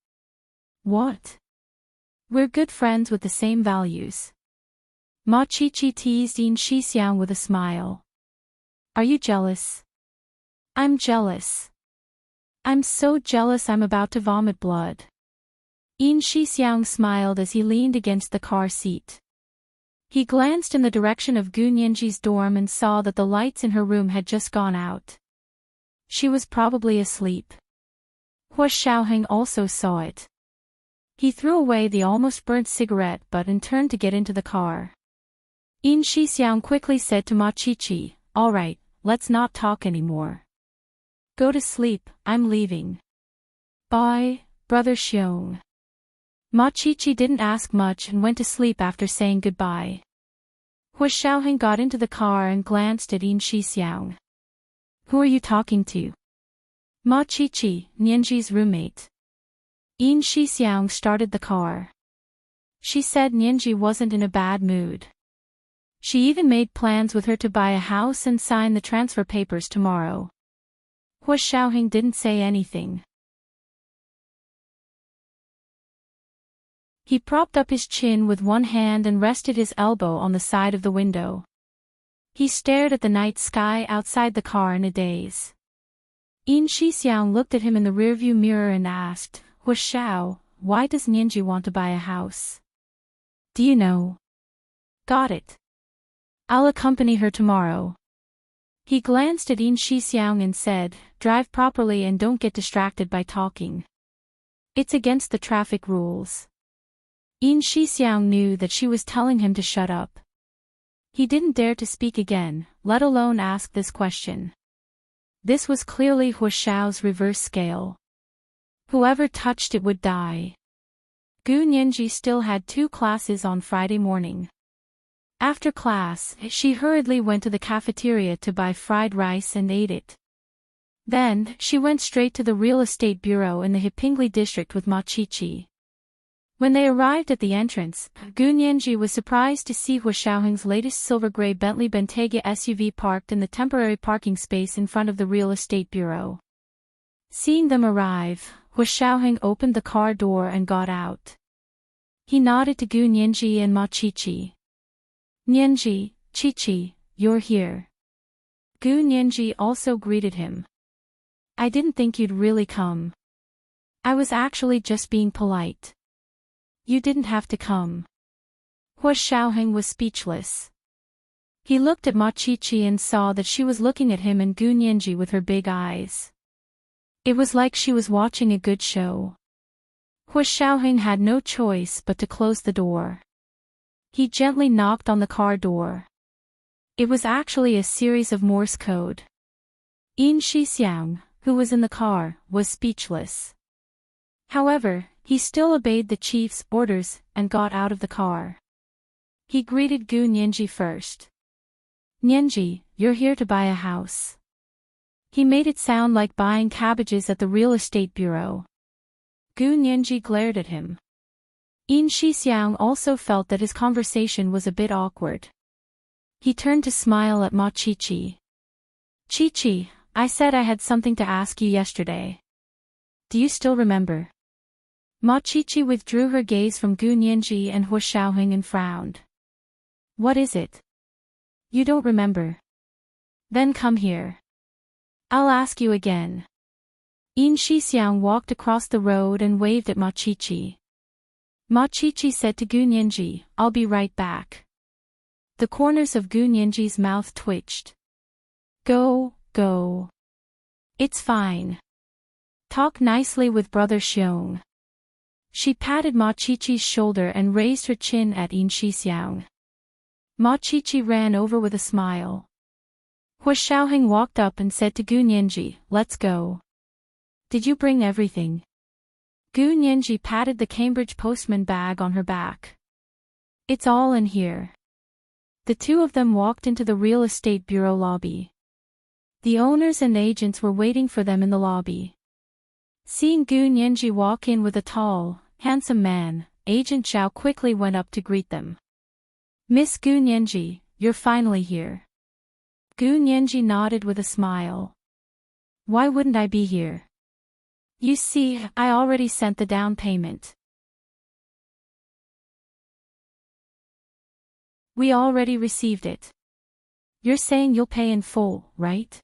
"What? We're good friends with the same values." Ma Qiqi teased Yin Shixiang with a smile. "Are you jealous?" "I'm jealous. I'm so jealous I'm about to vomit blood." Yin Shixiang smiled as he leaned against the car seat. He glanced in the direction of Gu Nianji's dorm and saw that the lights in her room had just gone out. She was probably asleep. Hua Xiaoheng also saw it. He threw away the almost burnt cigarette butt and turned to get into the car. Yin Shixiang quickly said to Ma Qiqi, "All right, let's not talk anymore. Go to sleep, I'm leaving. Bye, Brother Xiong." Ma Qiqi didn't ask much and went to sleep after saying goodbye. Hua Xiaoheng got into the car and glanced at Yin Shixiang. "Who are you talking to?" "Ma Qiqi, Nianji's roommate." Yin Shixiang started the car. She said Nianji wasn't in a bad mood. She even made plans with her to buy a house and sign the transfer papers tomorrow. Hua Xiaoheng didn't say anything. He propped up his chin with one hand and rested his elbow on the side of the window. He stared at the night sky outside the car in a daze. Yin Shixiang looked at him in the rearview mirror and asked, "Hua Xiao, why does Nianji want to buy a house?" "Do you know?" "Got it. I'll accompany her tomorrow." He glanced at Yin Shixiang and said, "Drive properly and don't get distracted by talking. It's against the traffic rules." Yin Shixiang knew that she was telling him to shut up. He didn't dare to speak again, let alone ask this question. This was clearly Hua Xiao's reverse scale. Whoever touched it would die. Gu Nianji still had 2 classes on Friday morning. After class, she hurriedly went to the cafeteria to buy fried rice and ate it. Then, she went straight to the real estate bureau in the Hipingli district with Ma Qiqi. When they arrived at the entrance, Gu Nianji was surprised to see Hua Xiaoheng's latest silver-gray Bentley Bentayga SUV parked in the temporary parking space in front of the real estate bureau. Seeing them arrive, Hua Xiaoheng opened the car door and got out. He nodded to Gu Nianji and Ma Qiqi. "Nianji, Qiqi, you're here." Gu Nianji also greeted him. "I didn't think you'd really come. I was actually just being polite." "You didn't have to come." Hua Xiaoheng was speechless. He looked at Ma Qiqi and saw that she was looking at him and Gu Nianji with her big eyes. It was like she was watching a good show. Hua Xiaoheng had no choice but to close the door. He gently knocked on the car door. It was actually a series of Morse code. Yin Shixiang, who was in the car, was speechless. However, he still obeyed the chief's orders and got out of the car. He greeted Gu Nianji first. "Nianji, you're here to buy a house." He made it sound like buying cabbages at the real estate bureau. Gu Nianji glared at him. Yin Shixiang also felt that his conversation was a bit awkward. He turned to smile at Ma Chichi. Chichi, I said I had something to ask you yesterday. Do you still remember? Ma Chichi withdrew her gaze from Gu Nianji and Hua Xiaoheng and frowned. What is it? You don't remember? Then come here. I'll ask you again. Yin Shixiang walked across the road and waved at Ma Chichi. Ma Chichi said to Gu Nianji, I'll be right back. The corners of Gu Nianji's mouth twitched. Go. It's fine. Talk nicely with Brother Xiong. She patted Ma Chichi's shoulder and raised her chin at Yin Shixiang. Ma Chichi ran over with a smile. Hua Xiaoheng walked up and said to Gu Nianji, let's go. Did you bring everything? Gu Nianji patted the Cambridge postman bag on her back. It's all in here. The two of them walked into the real estate bureau lobby. The owners and agents were waiting for them in the lobby. Seeing Gu Nianji walk in with a tall, handsome man, Agent Zhao quickly went up to greet them. Miss Gu Nianji, you're finally here. Gu Nianji nodded with a smile. Why wouldn't I be here? You see, I already sent the down payment. We already received it. You're saying you'll pay in full, right?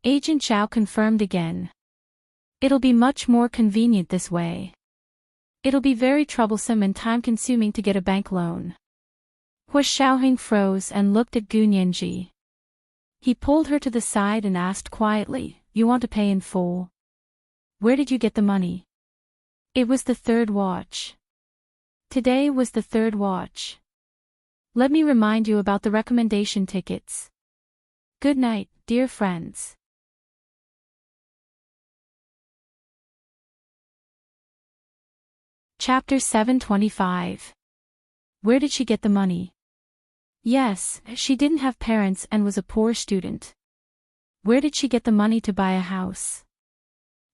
Agent Zhao confirmed again. It'll be much more convenient this way. It'll be very troublesome and time-consuming to get a bank loan. Hua Xiaoheng froze and looked at Gu Nianji. He pulled her to the side and asked quietly, you want to pay in full? Where did you get the money? It was the third watch. Today was the third watch. Let me remind you about the recommendation tickets. Good night, dear friends. Chapter 725. Where did she get the money? Yes, she didn't have parents and was a poor student. Where did she get the money to buy a house?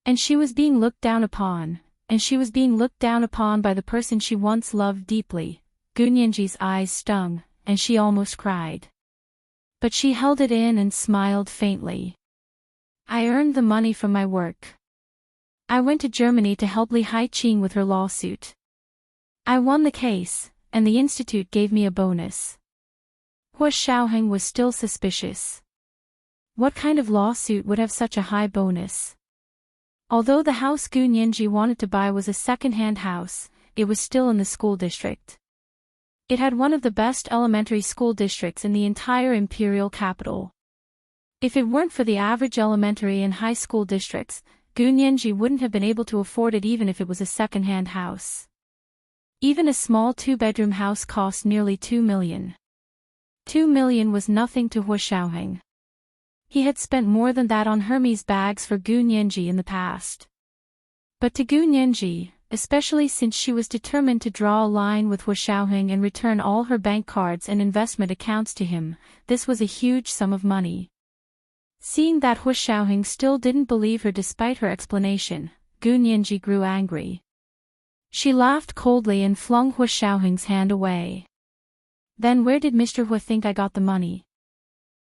And she was being looked down upon by the person she once loved deeply. Gu Nianji's eyes stung, and she almost cried. But she held it in and smiled faintly. I earned the money from my work. I went to Germany to help Li Haiqing with her lawsuit. I won the case, and the institute gave me a bonus. Hua Xiaoheng was still suspicious. What kind of lawsuit would have such a high bonus? Although the house Gu Nianji wanted to buy was a second-hand house, it was still in the school district. It had one of the best elementary school districts in the entire imperial capital. If it weren't for the average elementary and high school districts, Gu Nianji wouldn't have been able to afford it even if it was a second-hand house. Even a small two-bedroom house cost nearly 2 million. 2 million was nothing to Hua Xiaoheng. He had spent more than that on Hermes bags for Gu Nianji in the past. But to Gu Nianji, especially since she was determined to draw a line with Hua Xiaoheng and return all her bank cards and investment accounts to him, this was a huge sum of money. Seeing that Hua Xiaoheng still didn't believe her despite her explanation, Gu Nianji grew angry. She laughed coldly and flung Hua Xiaoheng's hand away. Then where did Mr. Hua think I got the money?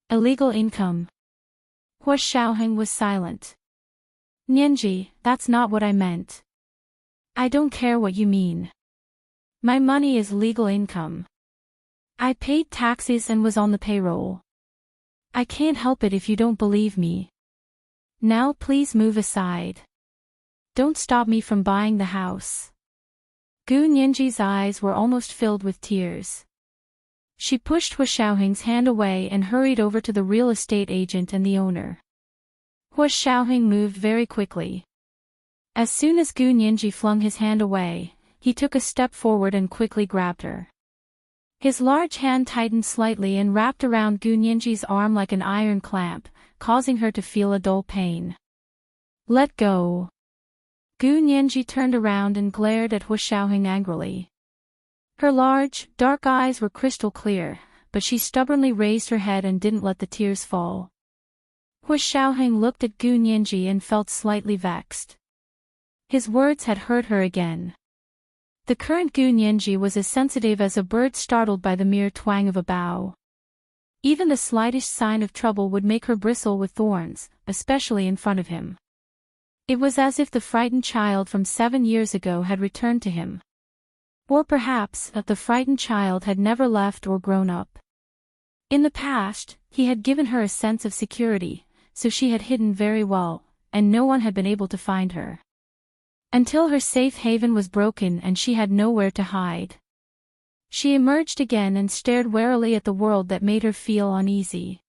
Illegal income. Hua Xiaoheng was silent. Nianji, that's not what I meant. I don't care what you mean. My money is legal income. I paid taxes and was on the payroll. I can't help it if you don't believe me. Now please move aside. Don't stop me from buying the house. Gu Nianji's eyes were almost filled with tears. She pushed Hua Xiaoheng's hand away and hurried over to the real estate agent and the owner. Hua Xiaoheng moved very quickly. As soon as Gu Nianji flung his hand away, he took a step forward and quickly grabbed her. His large hand tightened slightly and wrapped around Gu Nianji's arm like an iron clamp, causing her to feel a dull pain. Let go. Gu Nianji turned around and glared at Hua Xiaoheng angrily. Her large, dark eyes were crystal clear, but she stubbornly raised her head and didn't let the tears fall. Hua Xiaoheng looked at Gu Nianji and felt slightly vexed. His words had hurt her again. The current Gu Nianji was as sensitive as a bird startled by the mere twang of a bough. Even the slightest sign of trouble would make her bristle with thorns, especially in front of him. It was as if the frightened child from 7 years ago had returned to him. Or perhaps, the frightened child had never left or grown up. In the past, he had given her a sense of security, so she had hidden very well, and no one had been able to find her. Until her safe haven was broken and she had nowhere to hide. She emerged again and stared warily at the world that made her feel uneasy.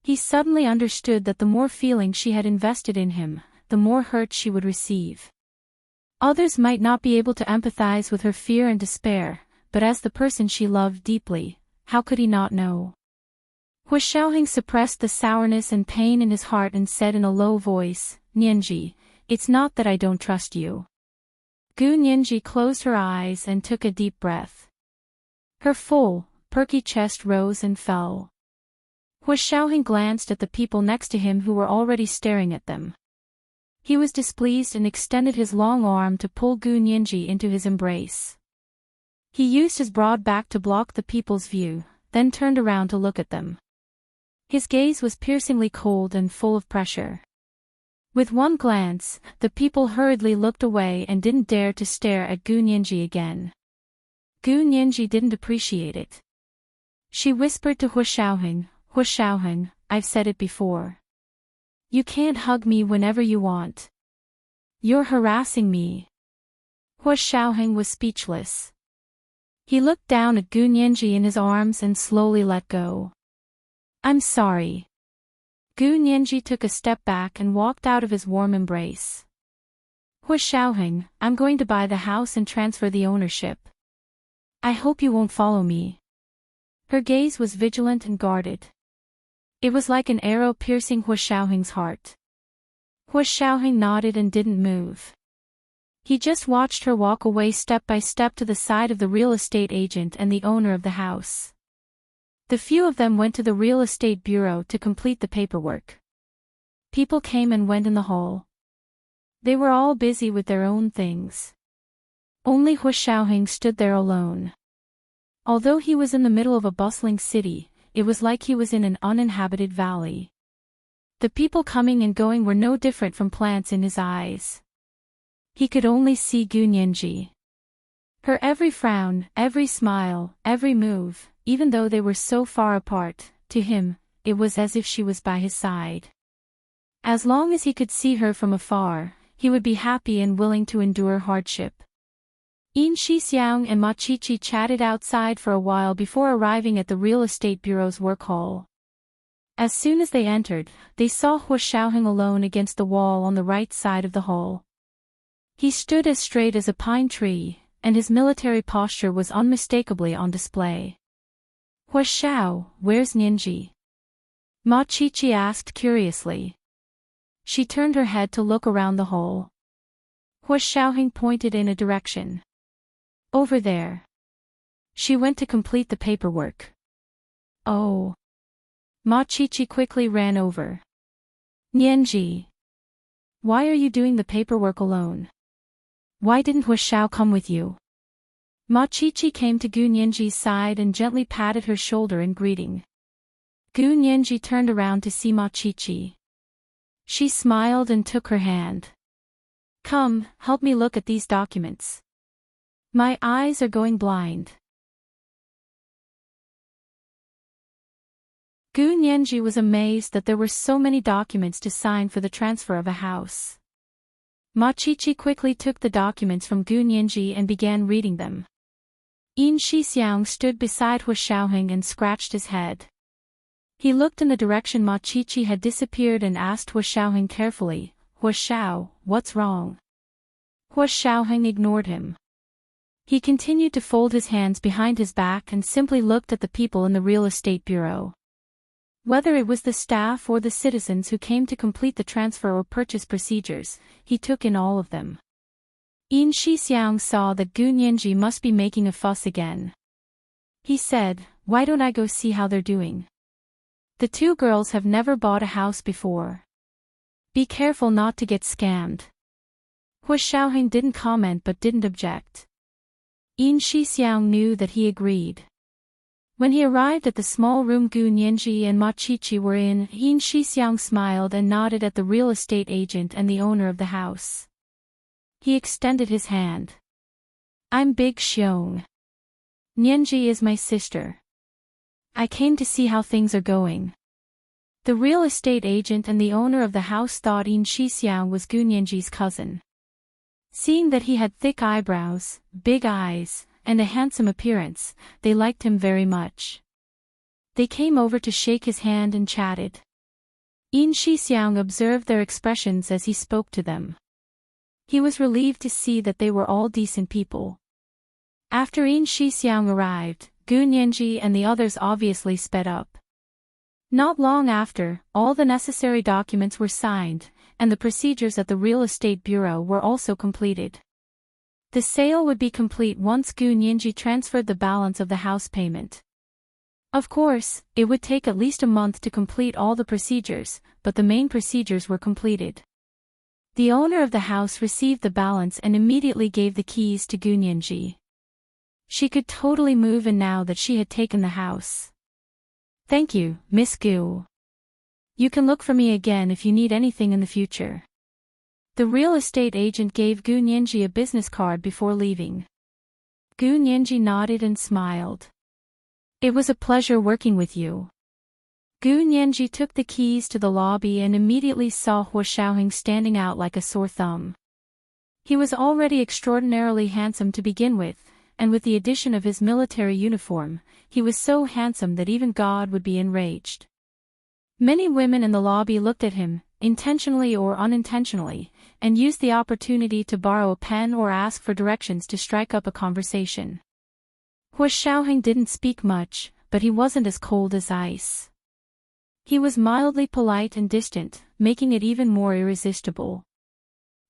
He suddenly understood that the more feeling she had invested in him, the more hurt she would receive. Others might not be able to empathize with her fear and despair, but as the person she loved deeply, how could he not know? Hu Xiaoheng suppressed the sourness and pain in his heart and said in a low voice, "Nianji, it's not that I don't trust you." Gu Nianji closed her eyes and took a deep breath. Her full, perky chest rose and fell. Hu Xiaoheng glanced at the people next to him who were already staring at them. He was displeased and extended his long arm to pull Gu Nianji into his embrace. He used his broad back to block the people's view, then turned around to look at them. His gaze was piercingly cold and full of pressure. With one glance, the people hurriedly looked away and didn't dare to stare at Gu Nianji again. Gu Nianji didn't appreciate it. She whispered to Hu Xiaoheng, I've said it before. You can't hug me whenever you want. You're harassing me." Hu Xiaoheng was speechless. He looked down at Gu Nianji in his arms and slowly let go. "I'm sorry." Gu Nianji took a step back and walked out of his warm embrace. "Hu Xiaoheng, I'm going to buy the house and transfer the ownership. I hope you won't follow me." Her gaze was vigilant and guarded. It was like an arrow piercing Hu Xiaoheng's heart. Hu Xiaoheng nodded and didn't move. He just watched her walk away step by step to the side of the real estate agent and the owner of the house. The few of them went to the real estate bureau to complete the paperwork. People came and went in the hall. They were all busy with their own things. Only Hu Xiaoheng stood there alone. Although he was in the middle of a bustling city, it was like he was in an uninhabited valley. The people coming and going were no different from plants in his eyes. He could only see Gu Nianji. Her every frown, every smile, every move, even though they were so far apart, to him, it was as if she was by his side. As long as he could see her from afar, he would be happy and willing to endure hardship. Yin Shixiang and Ma Qiqi chatted outside for a while before arriving at the real estate bureau's work hall. As soon as they entered, they saw Hu Xiaoheng alone against the wall on the right side of the hall. He stood as straight as a pine tree, and his military posture was unmistakably on display. "Hu Xiao, where's Nianji?" Ma Qiqi asked curiously. She turned her head to look around the hall. Hu Xiaoheng pointed in a direction. "Over there." She went to complete the paperwork. "Oh." Ma Qiqi quickly ran over. "Nianji. Why are you doing the paperwork alone? Why didn't Hu Xiao come with you?" Ma Qiqi came to Gu Nianji's side and gently patted her shoulder in greeting. Gu Nianji turned around to see Ma Qiqi. She smiled and took her hand. "Come, help me look at these documents. My eyes are going blind." Gu Nianji was amazed that there were so many documents to sign for the transfer of a house. Ma Qiqi quickly took the documents from Gu Nianji and began reading them. Yin Shixiang stood beside Hu Xiaoheng and scratched his head. He looked in the direction Ma Qiqi had disappeared and asked Hu Xiaoheng carefully, "Hu Xiao, what's wrong?" Hu Xiaoheng ignored him. He continued to fold his hands behind his back and simply looked at the people in the real estate bureau. Whether it was the staff or the citizens who came to complete the transfer or purchase procedures, he took in all of them. Yin Shixiang saw that Gu Nianji must be making a fuss again. He said, "Why don't I go see how they're doing? The two girls have never bought a house before. Be careful not to get scammed." Hua Xiaoheng didn't comment but didn't object. Yin Shixiang knew that he agreed. When he arrived at the small room Gu Nianji and Ma Qiqi were in, Yin Shixiang smiled and nodded at the real estate agent and the owner of the house. He extended his hand. I'm Big Xiong. Nianji is my sister. I came to see how things are going. The real estate agent and the owner of the house thought Yin Shixiang was Gu Nianji's cousin. Seeing that he had thick eyebrows, big eyes, and a handsome appearance, they liked him very much. They came over to shake his hand and chatted. Yin Shixiang observed their expressions as he spoke to them. He was relieved to see that they were all decent people. After Yin Shixiang arrived, Gu Nianji and the others obviously sped up. Not long after, all the necessary documents were signed, and the procedures at the real estate bureau were also completed. The sale would be complete once Gu Nianji transferred the balance of the house payment. Of course, it would take at least a month to complete all the procedures, but the main procedures were completed. The owner of the house received the balance and immediately gave the keys to Gu Nianji. She could totally move in now that she had taken the house. Thank you, Miss Gu. You can look for me again if you need anything in the future. The real estate agent gave Gu Nianji a business card before leaving. Gu Nianji nodded and smiled. It was a pleasure working with you. Gu Nianji took the keys to the lobby and immediately saw Hua Xiaoheng standing out like a sore thumb. He was already extraordinarily handsome to begin with, and with the addition of his military uniform, he was so handsome that even God would be enraged. Many women in the lobby looked at him, intentionally or unintentionally, and used the opportunity to borrow a pen or ask for directions to strike up a conversation. Hua Xiaoheng didn't speak much, but he wasn't as cold as ice. He was mildly polite and distant, making it even more irresistible.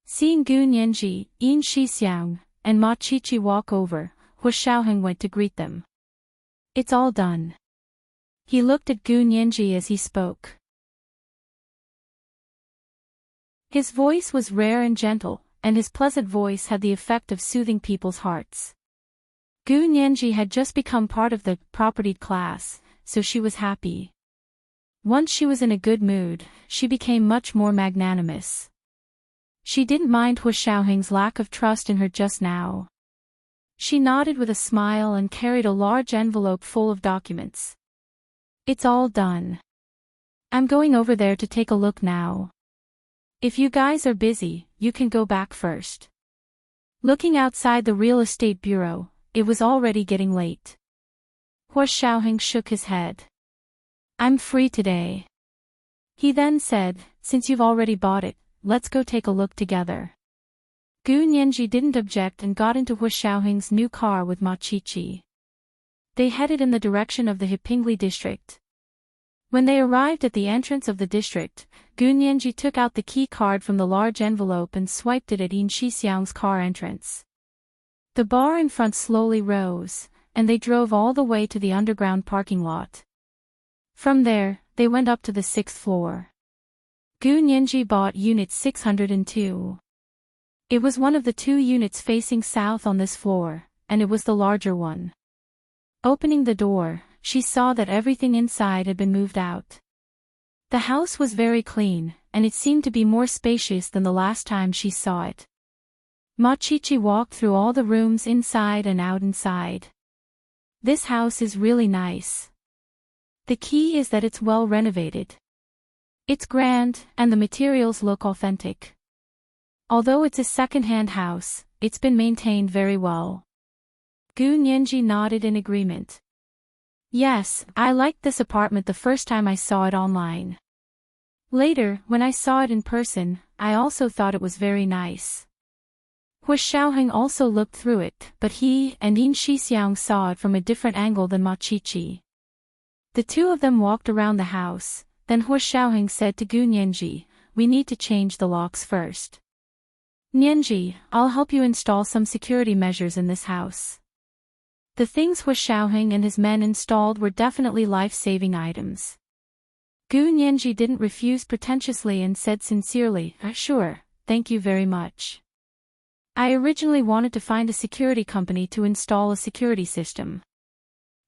Seeing Gu Nianji, Yin Shixiang, and Ma Qiqi walk over, Hua Xiaoheng went to greet them. It's all done. He looked at Gu Nianji as he spoke. His voice was rare and gentle, and his pleasant voice had the effect of soothing people's hearts. Gu Nianji had just become part of the propertied class, so she was happy. Once she was in a good mood, she became much more magnanimous. She didn't mind Hua Xiaoheng's lack of trust in her just now. She nodded with a smile and carried a large envelope full of documents. It's all done. I'm going over there to take a look now. If you guys are busy, you can go back first. Looking outside the real estate bureau, it was already getting late. Hua Xiaoheng shook his head. I'm free today. He then said, since you've already bought it, let's go take a look together. Gu Nianji didn't object and got into Hua Xiaoheng's new car with Ma Qiqi. They headed in the direction of the Hepingli district. When they arrived at the entrance of the district, Gu Nianji took out the key card from the large envelope and swiped it at Yin Shixiang's car entrance. The bar in front slowly rose, and they drove all the way to the underground parking lot. From there, they went up to the 6th floor. Gu Nianji bought Unit 602. It was one of the 2 units facing south on this floor, and it was the larger one. Opening the door, she saw that everything inside had been moved out. The house was very clean, and it seemed to be more spacious than the last time she saw it. Ma Qiqi walked through all the rooms inside and out inside. This house is really nice. The key is that it's well renovated. It's grand, and the materials look authentic. Although it's a second-hand house, it's been maintained very well. Gu Nianji nodded in agreement. Yes, I liked this apartment the first time I saw it online. Later, when I saw it in person, I also thought it was very nice. Hua Xiaoheng also looked through it, but he and Yin Shixiang saw it from a different angle than Ma Qiqi. The 2 of them walked around the house, then Hua Xiaoheng said to Gu Nianji, we need to change the locks first. Nianji, I'll help you install some security measures in this house. The things Hua Xiaoheng and his men installed were definitely life-saving items. Gu Nianji didn't refuse pretentiously and said sincerely, sure, thank you very much. I originally wanted to find a security company to install a security system.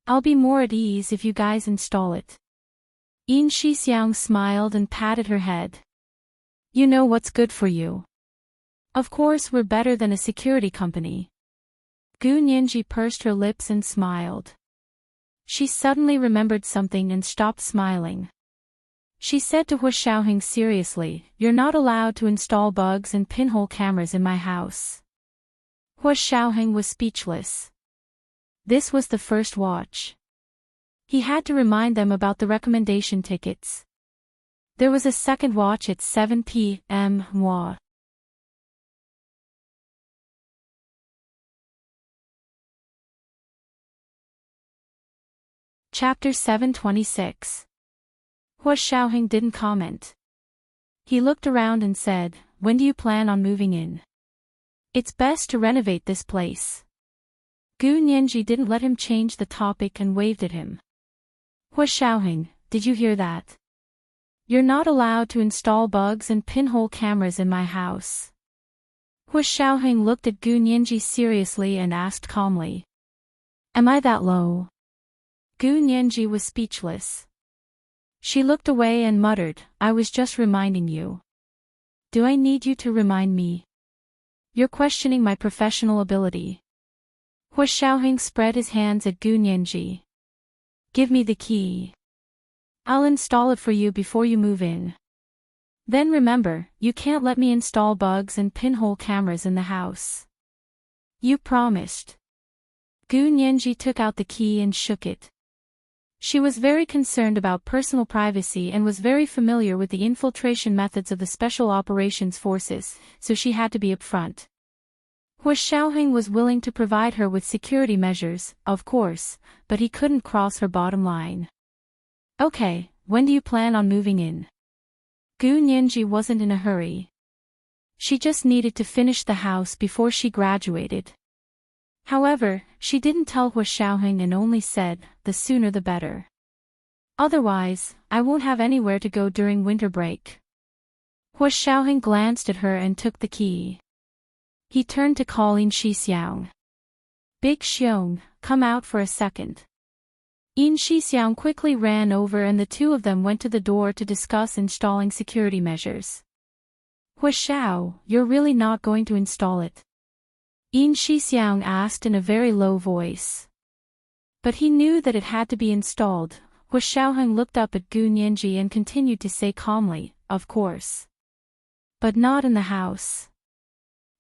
I'll be more at ease if you guys install it. Yin Shixiang smiled and patted her head. You know what's good for you. Of course we're better than a security company. Gu Nianji pursed her lips and smiled. She suddenly remembered something and stopped smiling. She said to Hu Xiaoheng seriously, "You're not allowed to install bugs and pinhole cameras in my house." Hu Xiaoheng was speechless. This was the first watch. He had to remind them about the recommendation tickets. There was a second watch at 7 p.m. Chapter 726. Hu Xiaoheng didn't comment. He looked around and said, "When do you plan on moving in? It's best to renovate this place." Gu Nianji didn't let him change the topic and waved at him. "Hu Xiaoheng, did you hear that? You're not allowed to install bugs and pinhole cameras in my house." Hu Xiaoheng looked at Gu Nianji seriously and asked calmly, "Am I that low?" Gu Nianji was speechless. She looked away and muttered, "I was just reminding you." "Do I need you to remind me? You're questioning my professional ability." Hu Xiaoheng spread his hands at Gu Nianji. "Give me the key. I'll install it for you before you move in. Then remember, you can't let me install bugs and pinhole cameras in the house. You promised." Gu Nianji took out the key and shook it. She was very concerned about personal privacy and was very familiar with the infiltration methods of the Special Operations Forces, so she had to be upfront. Hu Xiaoheng was willing to provide her with security measures, of course, but he couldn't cross her bottom line. "Okay, when do you plan on moving in?" Gu Nianji wasn't in a hurry. She just needed to finish the house before she graduated. However, she didn't tell Hu Xiaoheng and only said, "The sooner the better. Otherwise, I won't have anywhere to go during winter break." Hu Xiaoheng glanced at her and took the key. He turned to call Yin Shixiang. "Big Xiong, come out for a second." Yin Shixiang quickly ran over and the two of them went to the door to discuss installing security measures. "Hu Xiao, you're really not going to install it?" Yin Shixiang asked in a very low voice. But he knew that it had to be installed. Hu Xiaoheng looked up at Gu Nianji and continued to say calmly, "Of course. But not in the house.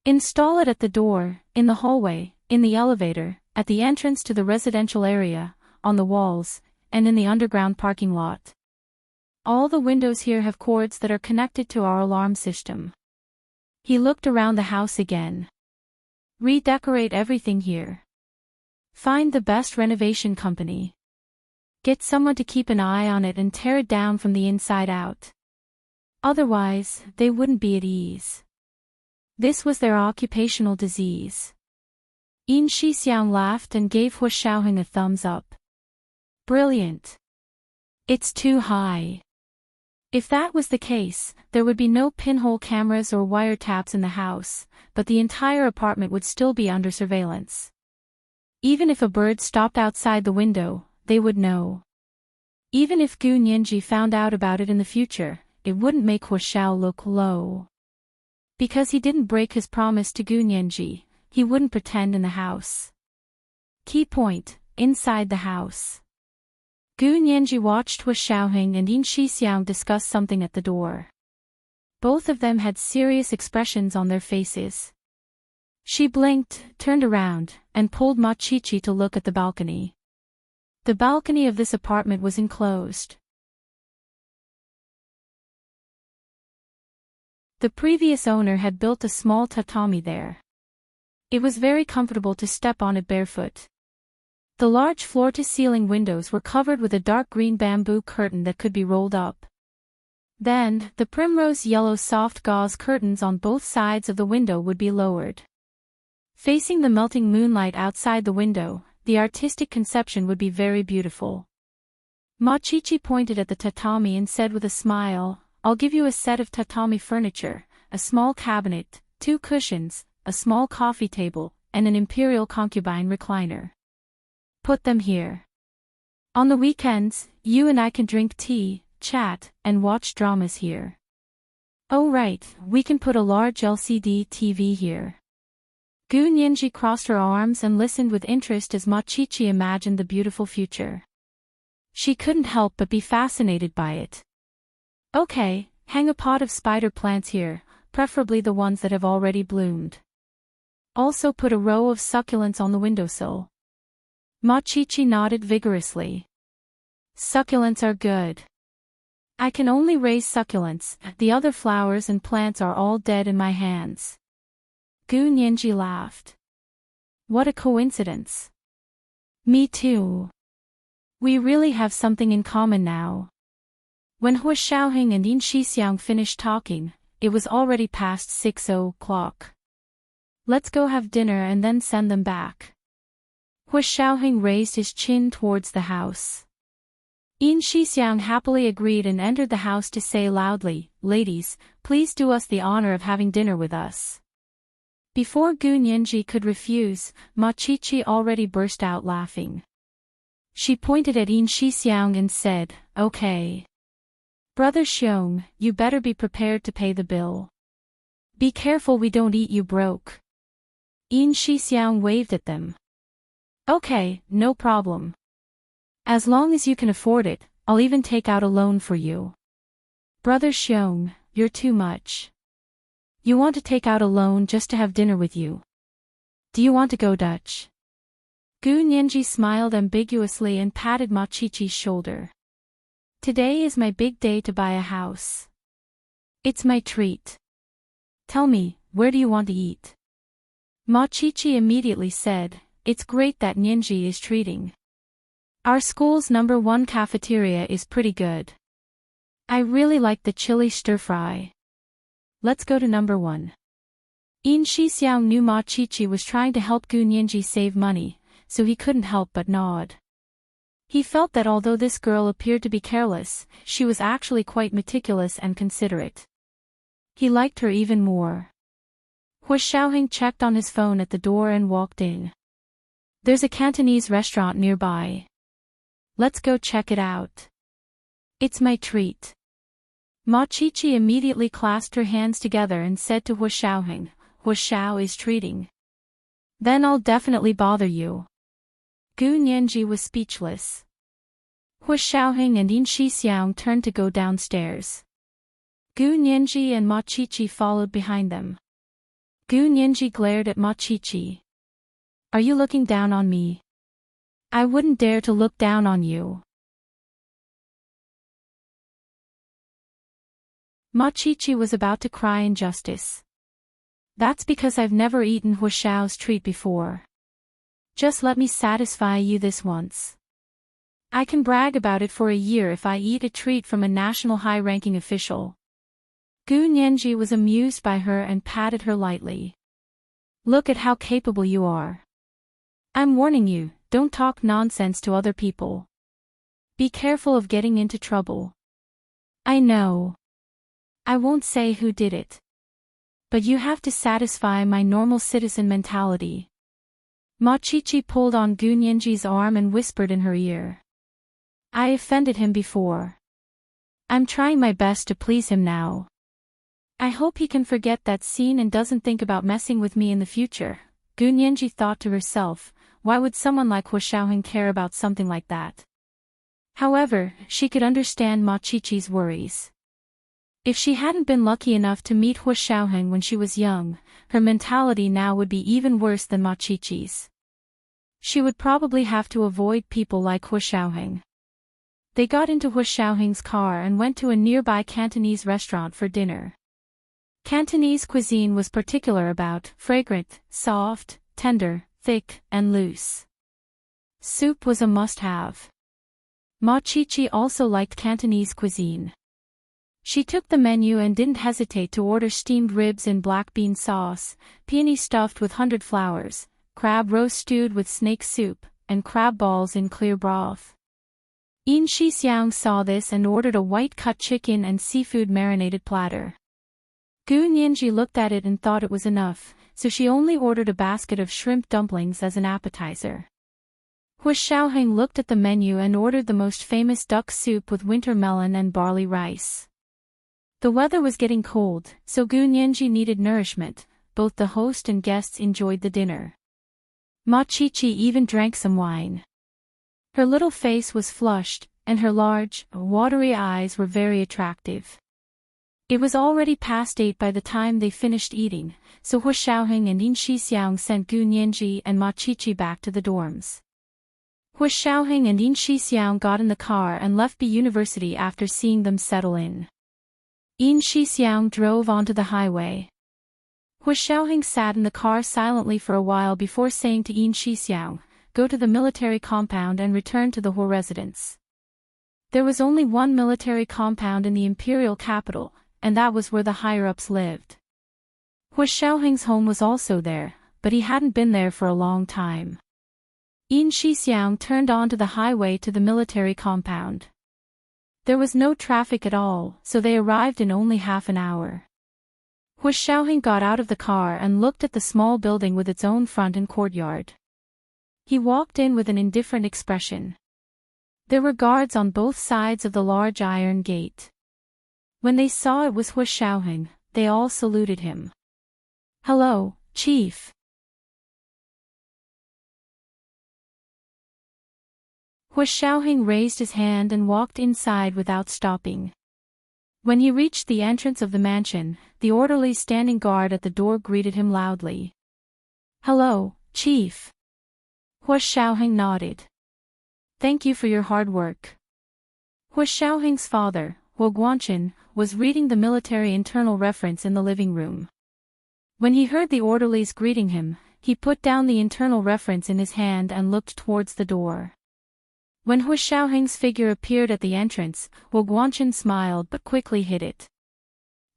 Install it at the door, in the hallway, in the elevator, at the entrance to the residential area, on the walls, and in the underground parking lot. All the windows here have cords that are connected to our alarm system." He looked around the house again. "Redecorate everything here. Find the best renovation company. Get someone to keep an eye on it and tear it down from the inside out. Otherwise, they wouldn't be at ease. This was their occupational disease." Yin Shixiang laughed and gave Hu Xiaoheng a thumbs up. "Brilliant. It's too high. If that was the case, there would be no pinhole cameras or wiretaps in the house, but the entire apartment would still be under surveillance. Even if a bird stopped outside the window, they would know. Even if Gu Nianji found out about it in the future, it wouldn't make Hu Xiao look low. Because he didn't break his promise to Gu Nianji, he wouldn't pretend in the house. Key point, inside the house." Gu Nianji watched Hu Xiaoheng and Yin Shixiang discuss something at the door. Both of them had serious expressions on their faces. She blinked, turned around, and pulled Ma Chichi to look at the balcony. The balcony of this apartment was enclosed. The previous owner had built a small tatami there. It was very comfortable to step on it barefoot. The large floor-to-ceiling windows were covered with a dark green bamboo curtain that could be rolled up. Then, the primrose yellow soft gauze curtains on both sides of the window would be lowered. Facing the melting moonlight outside the window, the artistic conception would be very beautiful. Ma Chichi pointed at the tatami and said with a smile, "I'll give you a set of tatami furniture, a small cabinet, 2 cushions, a small coffee table, and an imperial concubine recliner. Put them here. On the weekends, you and I can drink tea, chat, and watch dramas here. Oh right, we can put a large LCD TV here. Gu Nianji crossed her arms and listened with interest as Machichi imagined the beautiful future. She couldn't help but be fascinated by it. Okay, hang a pot of spider plants here, preferably the ones that have already bloomed. Also put a row of succulents on the windowsill. Machichi nodded vigorously. Succulents are good. I can only raise succulents, the other flowers and plants are all dead in my hands. Gu Nianji laughed. What a coincidence. Me too. We really have something in common now. When Hu Xiaoheng and Yin Shixiang finished talking, it was already past 6 o'clock. Let's go have dinner and then send them back. Hu Xiaoheng raised his chin towards the house. Yin Shixiang happily agreed and entered the house to say loudly, "Ladies, please do us the honor of having dinner with us." Before Gu Nianji could refuse, Machichi already burst out laughing. She pointed at Yin Shixiang and said, "Okay. Brother Xiong, you better be prepared to pay the bill. Be careful we don't eat you broke." Yin Shixiang waved at them. "Okay, no problem. As long as you can afford it, I'll even take out a loan for you." "Brother Xiong, you're too much. You want to take out a loan just to have dinner with you? Do you want to go Dutch?" Gu Nianji smiled ambiguously and patted Machichi's shoulder. "Today is my big day to buy a house. It's my treat. Tell me, where do you want to eat?" Machichi immediately said, "It's great that Nianji is treating. Our school's #1 cafeteria is pretty good. I really like the chili stir-fry. Let's go to #1. Yin Shixiang knew Machichi was trying to help Gu Nianji save money, so he couldn't help but nod. He felt that although this girl appeared to be careless, she was actually quite meticulous and considerate. He liked her even more. Hu Xiaoheng checked on his phone at the door and walked in. "There's a Cantonese restaurant nearby. Let's go check it out. It's my treat." Machichi immediately clasped her hands together and said to Hu Xiaoheng, "Hu Xiao is treating. Then I'll definitely bother you." Gu Nianji was speechless. Hu Xiaoheng and Yin Shixiang turned to go downstairs. Gu Nianji and Machichi followed behind them. Gu Nianji glared at Machichi. "Are you looking down on me? I wouldn't dare to look down on you." Machichi was about to cry injustice. "That's because I've never eaten Hu Xiao's treat before. Just let me satisfy you this once. I can brag about it for a year if I eat a treat from a national high-ranking official." Gu Nianji was amused by her and patted her lightly. "Look at how capable you are. I'm warning you, don't talk nonsense to other people. Be careful of getting into trouble." "I know. I won't say who did it. But you have to satisfy my normal citizen mentality." Machichi pulled on Gu Nianji's arm and whispered in her ear. "I offended him before. I'm trying my best to please him now. I hope he can forget that scene and doesn't think about messing with me in the future." Gu Nianji thought to herself, why would someone like Hu Xiaoheng care about something like that? However, she could understand Machichi's worries. If she hadn't been lucky enough to meet Hu Xiaoheng when she was young, her mentality now would be even worse than Machichi's. She would probably have to avoid people like Hu Xiaoheng. They got into Hu Xiaoheng's car and went to a nearby Cantonese restaurant for dinner. Cantonese cuisine was particular about fragrant, soft, tender, thick, and loose. Soup was a must-have. Machichi also liked Cantonese cuisine. She took the menu and didn't hesitate to order steamed ribs in black bean sauce, peony stuffed with 100 flowers, crab roast stewed with snake soup, and crab balls in clear broth. Yin Shixiang saw this and ordered a white-cut chicken and seafood marinated platter. Gu Nianji looked at it and thought it was enough, so she only ordered a basket of shrimp dumplings as an appetizer. Hu Xiaoheng looked at the menu and ordered the most famous duck soup with winter melon and barley rice. The weather was getting cold, so Gu Nianji needed nourishment. Both the host and guests enjoyed the dinner. Ma Qiqi even drank some wine. Her little face was flushed, and her large, watery eyes were very attractive. It was already past 8 by the time they finished eating, so Hu Xiaoheng and Yin Shixiang sent Gu Nianji and Ma Qiqi back to the dorms. Hu Xiaoheng and Yin Shixiang got in the car and left B University after seeing them settle in. Yin Shixiang drove onto the highway. Hu Xiaoheng sat in the car silently for a while before saying to Yin Shixiang, "Go to the military compound and return to the Hu residence." There was only one military compound in the imperial capital, and that was where the higher-ups lived. Hu Xiaoheng's home was also there, but he hadn't been there for a long time. Yin Shixiang turned onto the highway to the military compound. There was no traffic at all, so they arrived in only half an hour. Hu Xiaoheng got out of the car and looked at the small building with its own front and courtyard. He walked in with an indifferent expression. There were guards on both sides of the large iron gate. When they saw it was Hu Xiaoheng, they all saluted him. "Hello, Chief." Hu Xiaoheng raised his hand and walked inside without stopping. When he reached the entrance of the mansion, the orderly standing guard at the door greeted him loudly. "Hello, Chief." Hu Xiaoheng nodded. "Thank you for your hard work." Hu Xiaoheng's father, Hu Guanchen, was reading the military internal reference in the living room. When he heard the orderlies greeting him, he put down the internal reference in his hand and looked towards the door. When Hu Xiaoheng's figure appeared at the entrance, Hu Guanchen smiled but quickly hid it.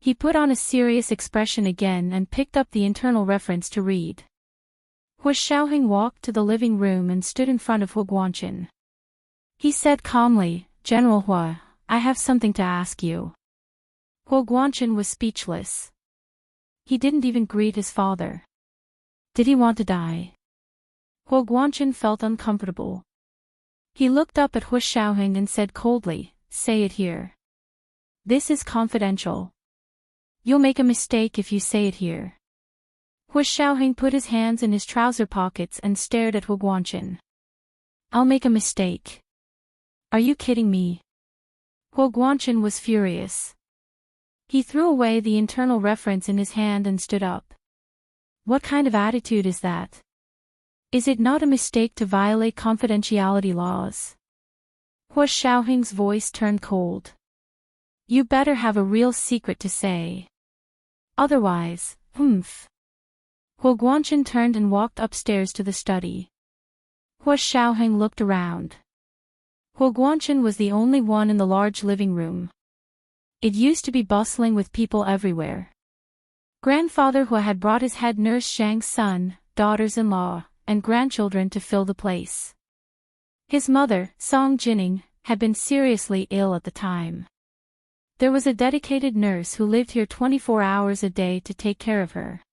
He put on a serious expression again and picked up the internal reference to read. Hu Xiaoheng walked to the living room and stood in front of Hu Guanchen. He said calmly, "General Hu, I have something to ask you." Hu Guanchen was speechless. He didn't even greet his father. Did he want to die? Hu Guanchen felt uncomfortable. He looked up at Hu Xiaoheng and said coldly, "Say it here. This is confidential. You'll make a mistake if you say it here." Hu Xiaoheng put his hands in his trouser pockets and stared at Hu Guanchen. "I'll make a mistake. Are you kidding me?" Hu Guanchen was furious. He threw away the internal reference in his hand and stood up. "What kind of attitude is that? Is it not a mistake to violate confidentiality laws?" Hu Xiaoheng's voice turned cold. "You better have a real secret to say. Otherwise, humph." Hu Guanchen turned and walked upstairs to the study. Hu Xiaoheng looked around. Hu Guanchen was the only one in the large living room. It used to be bustling with people everywhere. Grandfather Hu had brought his head nurse Shang's son, daughters-in-law, and grandchildren to fill the place. His mother, Song Jining, had been seriously ill at the time. There was a dedicated nurse who lived here 24 hours a day to take care of her.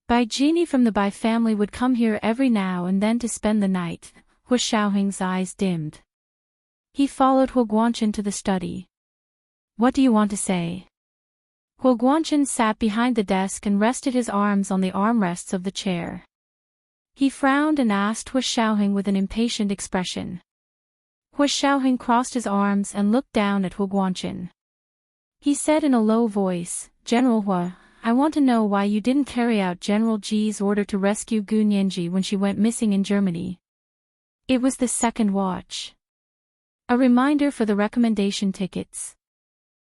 Bai Jini from the Bai family would come here every now and then to spend the night. Hu Xiaoheng's eyes dimmed. He followed Hu Guanchen to the study. "What do you want to say?" Hu Guanchen sat behind the desk and rested his arms on the armrests of the chair. He frowned and asked Hu Xiaoheng with an impatient expression. Hu Xiaoheng crossed his arms and looked down at Hu Guanchen. He said in a low voice, "General Hu, I want to know why you didn't carry out General Ji's order to rescue Gu Nianji when she went missing in Germany." It was the second watch. A reminder for the recommendation tickets.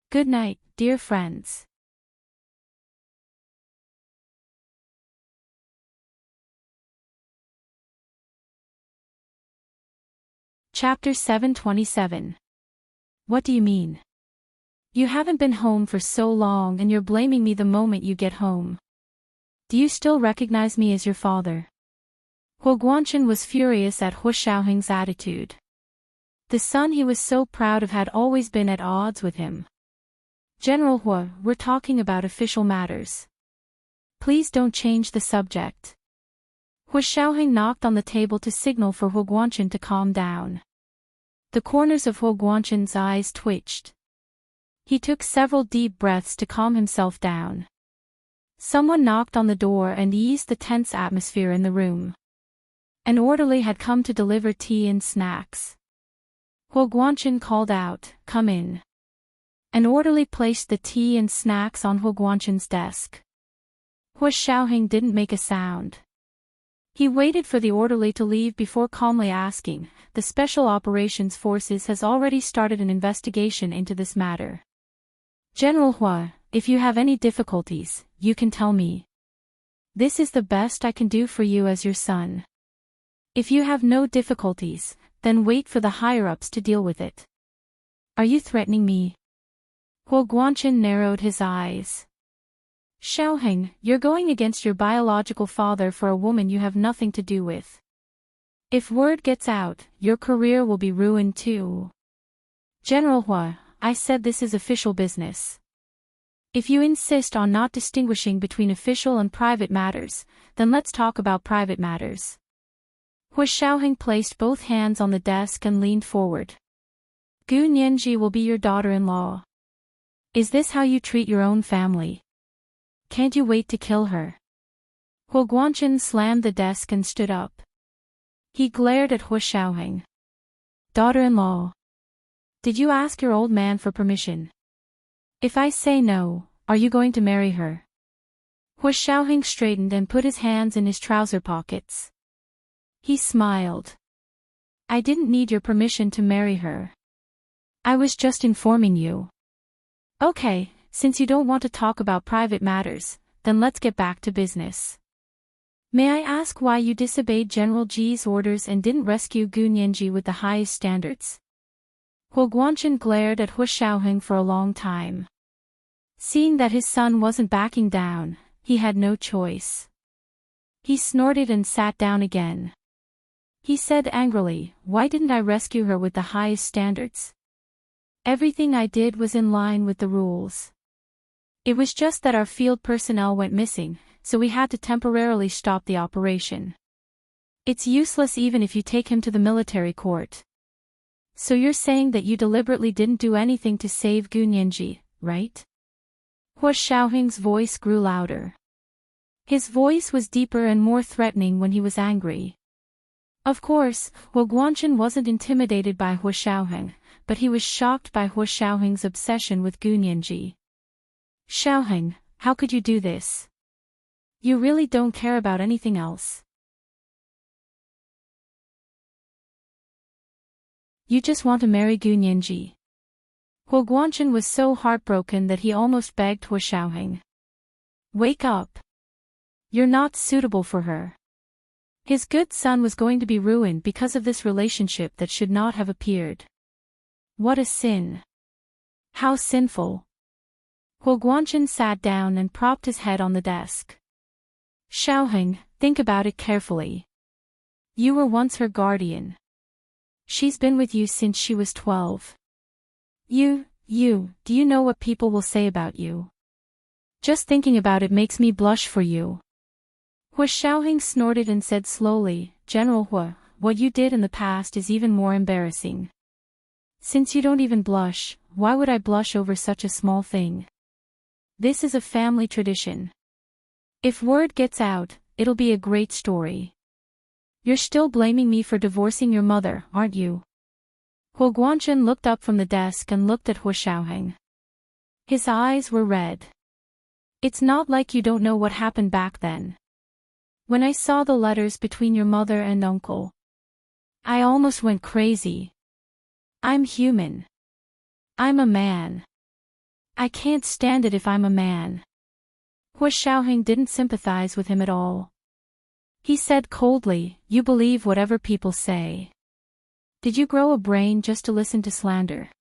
Good night, dear friends. Chapter 727. What do you mean? You haven't been home for so long and you're blaming me the moment you get home. Do you still recognize me as your father? Hu Guanchen was furious at Hu Xiaoheng's attitude. The son he was so proud of had always been at odds with him. "General Hu, we're talking about official matters. Please don't change the subject. Hu Xiaoheng knocked on the table to signal for Hu Guangchen to calm down. The corners of Hu Guangchen's eyes twitched. He took several deep breaths to calm himself down. Someone knocked on the door and eased the tense atmosphere in the room. An orderly had come to deliver tea and snacks. Hu Guangchen called out, "Come in." An orderly placed the tea and snacks on Hu Guangchen's desk. Hu Xiaoheng didn't make a sound. He waited for the orderly to leave before calmly asking, "The Special Operations Forces has already started an investigation into this matter. General Hua, if you have any difficulties, you can tell me. This is the best I can do for you as your son. If you have no difficulties, then wait for the higher-ups to deal with it." "Are you threatening me?" Hu Guangchen narrowed his eyes. "Xiaoheng, you're going against your biological father for a woman you have nothing to do with. If word gets out, your career will be ruined too." "General Hua, I said this is official business. If you insist on not distinguishing between official and private matters, then let's talk about private matters." Hu Xiaoheng placed both hands on the desk and leaned forward. "Gu Nianji will be your daughter-in-law. Is this how you treat your own family? Can't you wait to kill her?" Hu Guangchen slammed the desk and stood up. He glared at Hu Xiaoheng. "Daughter-in-law? Did you ask your old man for permission? If I say no, are you going to marry her?" Hu Xiaoheng straightened and put his hands in his trouser pockets. He smiled. "I didn't need your permission to marry her. I was just informing you." "Okay, since you don't want to talk about private matters, then let's get back to business. May I ask why you disobeyed General Ji's orders and didn't rescue Gu Nianji with the highest standards?" Hu Guangchen glared at Hu Xiaoheng for a long time. Seeing that his son wasn't backing down, he had no choice. He snorted and sat down again. He said angrily, "Why didn't I rescue her with the highest standards? Everything I did was in line with the rules. It was just that our field personnel went missing, so we had to temporarily stop the operation. It's useless even if you take him to the military court. So you're saying that you deliberately didn't do anything to save Gu Nianji, right?" Hu Xiaoheng's voice grew louder. His voice was deeper and more threatening when he was angry. Of course, Hu Guangchen wasn't intimidated by Hu Xiaoheng, but he was shocked by Hu Xiaoheng's obsession with Gu Nianji. "Xiaoheng, how could you do this? You really don't care about anything else. You just want to marry Gu Nianji." Hu Guangchen was so heartbroken that he almost begged Hu Xiaoheng. "Wake up. You're not suitable for her. His good son was going to be ruined because of this relationship that should not have appeared. What a sin. How sinful." Hu Guangchen sat down and propped his head on the desk. "Xiaoheng, think about it carefully. You were once her guardian. She's been with you since she was 12. Do you know what people will say about you? Just thinking about it makes me blush for you." Hu Xiaoheng snorted and said slowly, "General Hu, what you did in the past is even more embarrassing. Since you don't even blush, why would I blush over such a small thing? This is a family tradition. If word gets out, it'll be a great story. You're still blaming me for divorcing your mother, aren't you?" Hu Guangchen looked up from the desk and looked at Hu Xiaoheng. His eyes were red. "It's not like you don't know what happened back then. When I saw the letters between your mother and uncle, I almost went crazy. I'm human. I'm a man. I can't stand it if I'm a man." Hu Xiaoheng didn't sympathize with him at all. He said coldly, "You believe whatever people say. Did you grow a brain just to listen to slander?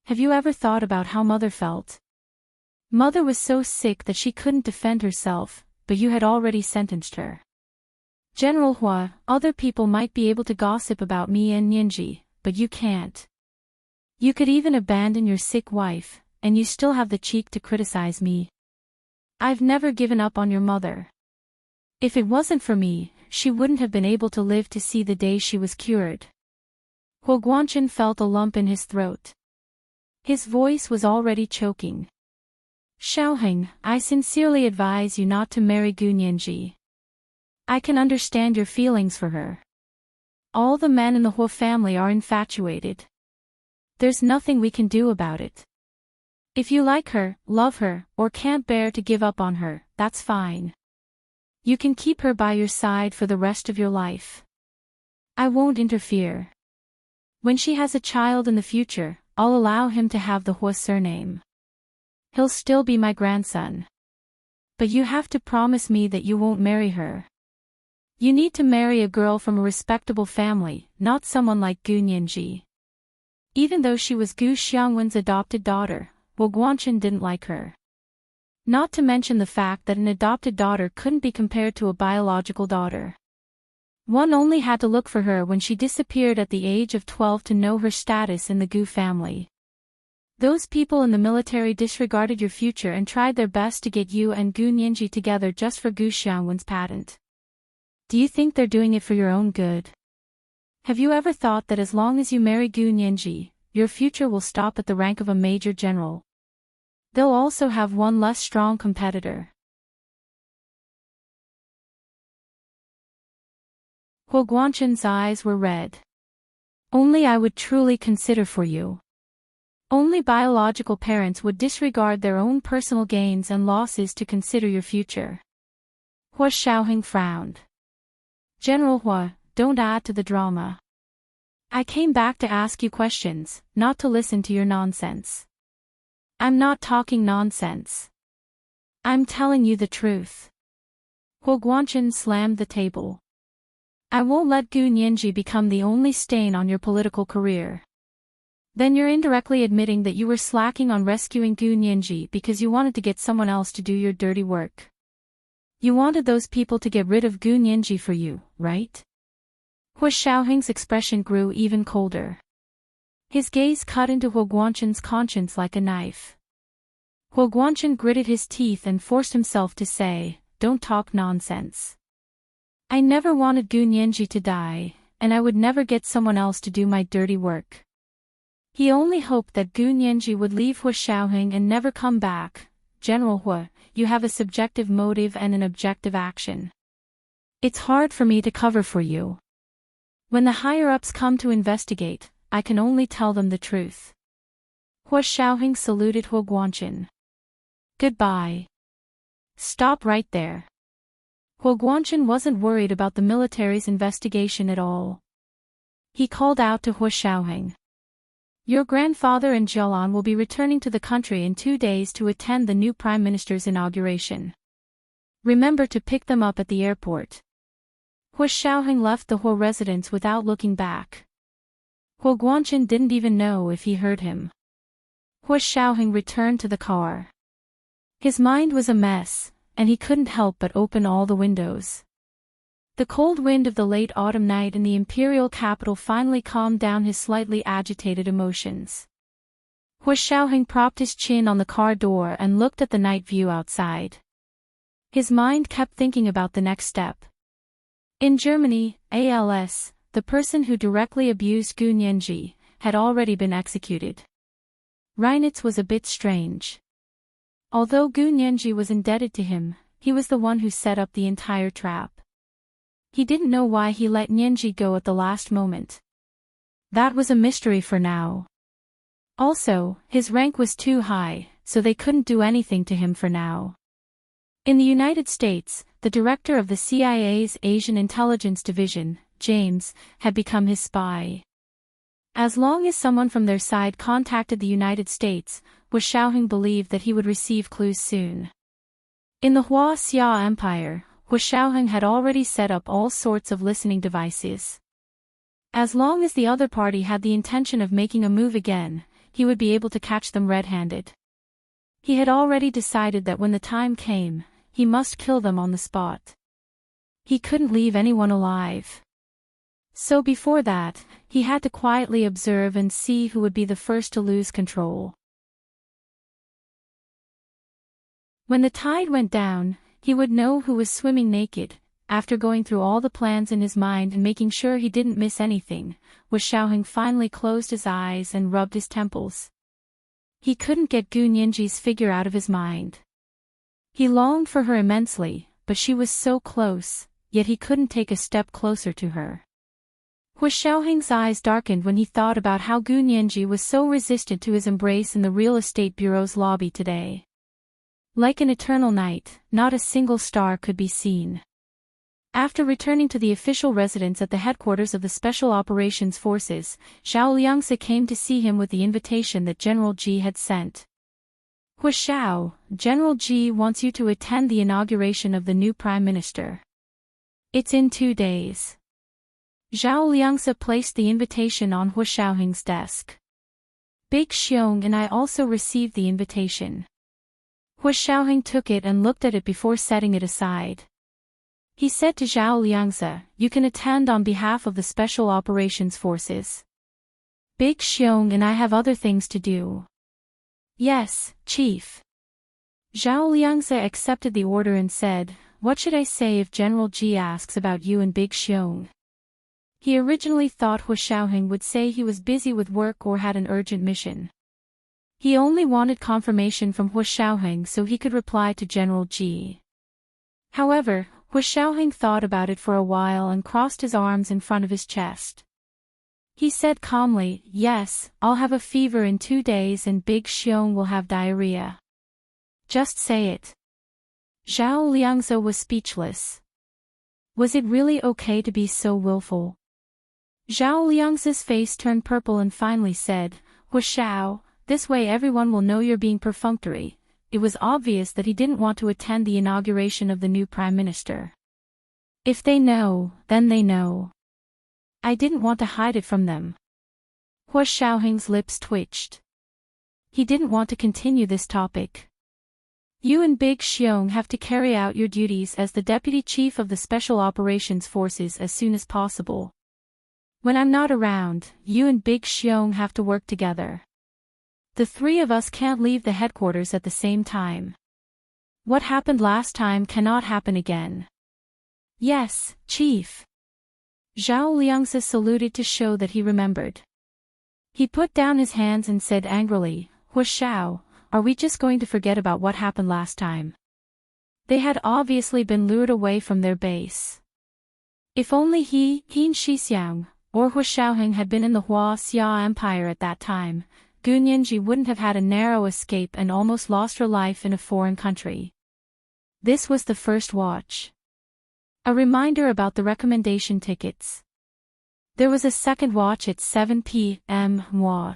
Have you ever thought about how Mother felt? Mother was so sick that she couldn't defend herself, but you had already sentenced her. General Hua, other people might be able to gossip about me and Nianji, but you can't. You could even abandon your sick wife, and you still have the cheek to criticize me. I've never given up on your mother. If it wasn't for me, she wouldn't have been able to live to see the day she was cured. Huo Guangchen felt a lump in his throat. His voice was already choking. Xiaoheng, I sincerely advise you not to marry Gu Nianji. I can understand your feelings for her. All the men in the Huo family are infatuated. There's nothing we can do about it. If you like her, love her, or can't bear to give up on her, that's fine. You can keep her by your side for the rest of your life. I won't interfere. When she has a child in the future, I'll allow him to have the Huo surname. He'll still be my grandson. But you have to promise me that you won't marry her. You need to marry a girl from a respectable family, not someone like Gu Nianji. Even though she was Gu Xiangwen's adopted daughter, Huo Guangchen didn't like her. Not to mention the fact that an adopted daughter couldn't be compared to a biological daughter. One only had to look for her when she disappeared at the age of 12 to know her status in the Gu family. Those people in the military disregarded your future and tried their best to get you and Gu Nianji together just for Gu Xiangwen's patent. Do you think they're doing it for your own good? Have you ever thought that as long as you marry Gu Nianji, your future will stop at the rank of a major general? They'll also have one less strong competitor. Huo Guangchen's eyes were red. Only I would truly consider for you. Only biological parents would disregard their own personal gains and losses to consider your future. Huo Xiaoheng frowned. General Huo, don't add to the drama. I came back to ask you questions, not to listen to your nonsense. I'm not talking nonsense. I'm telling you the truth. Huo Guangchen slammed the table. I won't let Gu Nianji become the only stain on your political career. Then you're indirectly admitting that you were slacking on rescuing Gu Nianji because you wanted to get someone else to do your dirty work. You wanted those people to get rid of Gu Nianji for you, right? Huo Xiaoheng's expression grew even colder. His gaze cut into Huo Guangchen's conscience like a knife. Huo Guangchen gritted his teeth and forced himself to say, "Don't talk nonsense. I never wanted Gu Nianji to die, and I would never get someone else to do my dirty work." He only hoped that Gu Nianji would leave Huo Xiaoheng and never come back. General Huo, you have a subjective motive and an objective action. It's hard for me to cover for you. When the higher-ups come to investigate, I can only tell them the truth. Huo Xiaoheng saluted Huo Guangchen. Goodbye. Stop right there. Huo Guangchen wasn't worried about the military's investigation at all. He called out to Huo Xiaoheng. Your grandfather and Jialan will be returning to the country in 2 days to attend the new Prime Minister's inauguration. Remember to pick them up at the airport. Huo Xiaoheng left the Huo residence without looking back. Huo Guangchen didn't even know if he heard him. Huo Xiaoheng returned to the car. His mind was a mess, and he couldn't help but open all the windows. The cold wind of the late autumn night in the imperial capital finally calmed down his slightly agitated emotions. Huo Xiaoheng propped his chin on the car door and looked at the night view outside. His mind kept thinking about the next step. In Germany, ALS, the person who directly abused Gu Nianji, had already been executed. Reinitz was a bit strange. Although Gu Nianji was indebted to him, he was the one who set up the entire trap. He didn't know why he let Nianji go at the last moment. That was a mystery for now. Also, his rank was too high, so they couldn't do anything to him for now. In the United States, the director of the CIA's Asian Intelligence Division, James, had become his spy. As long as someone from their side contacted the United States, Huo Xiaoheng believed that he would receive clues soon. In the Hua Xia Empire, Huo Xiaoheng had already set up all sorts of listening devices. As long as the other party had the intention of making a move again, he would be able to catch them red-handed. He had already decided that when the time came, he must kill them on the spot. He couldn't leave anyone alive. So before that, he had to quietly observe and see who would be the first to lose control. When the tide went down, he would know who was swimming naked. After going through all the plans in his mind and making sure he didn't miss anything, Hu Xiaoheng finally closed his eyes and rubbed his temples. He couldn't get Gu Nianji's figure out of his mind. He longed for her immensely, but she was so close, yet he couldn't take a step closer to her. Hu Xiaoheng's eyes darkened when he thought about how Gu Nianji was so resistant to his embrace in the real estate bureau's lobby today. Like an eternal night, not a single star could be seen. After returning to the official residence at the headquarters of the Special Operations Forces, Zhao Liangzi came to see him with the invitation that General Ji had sent. Hu Xiao, General Ji wants you to attend the inauguration of the new Prime Minister. It's in 2 days. Zhao Liangzi placed the invitation on Hu Xiaoheng's desk. Big Xiong and I also received the invitation. Hu Xiaoheng took it and looked at it before setting it aside. He said to Zhao Liangzi, "You can attend on behalf of the Special Operations Forces. Big Xiong and I have other things to do." "Yes, Chief." Zhao Liangzi accepted the order and said, "What should I say if General Ji asks about you and Big Xiong?" He originally thought Hu Xiaoheng would say he was busy with work or had an urgent mission. He only wanted confirmation from Hu Xiaoheng so he could reply to General Ji. However, Hu Xiaoheng thought about it for a while and crossed his arms in front of his chest. He said calmly, "Yes, I'll have a fever in 2 days and Big Xiong will have diarrhea. Just say it." Zhao Liangzi was speechless. Was it really okay to be so willful? Zhao Liangzi's face turned purple and finally said, "Hu Xiao, this way everyone will know you're being perfunctory." It was obvious that he didn't want to attend the inauguration of the new Prime Minister. If they know, then they know. I didn't want to hide it from them. Hu Xiaoheng's lips twitched. He didn't want to continue this topic. You and Big Xiong have to carry out your duties as the Deputy Chief of the Special Operations Forces as soon as possible. When I'm not around, you and Big Xiong have to work together. The 3 of us can't leave the headquarters at the same time. What happened last time cannot happen again. Yes, Chief. Zhao Liangzi saluted to show that he remembered. He put down his hands and said angrily, "Hu Xiao, are we just going to forget about what happened last time?" They had obviously been lured away from their base. If only Qin Shixiang, or Hu Xiaoheng had been in the Hua Xia Empire at that time, Gu Nianji wouldn't have had a narrow escape and almost lost her life in a foreign country. This was the first watch. A reminder about the recommendation tickets. There was a second watch at 7 p.m. Moi.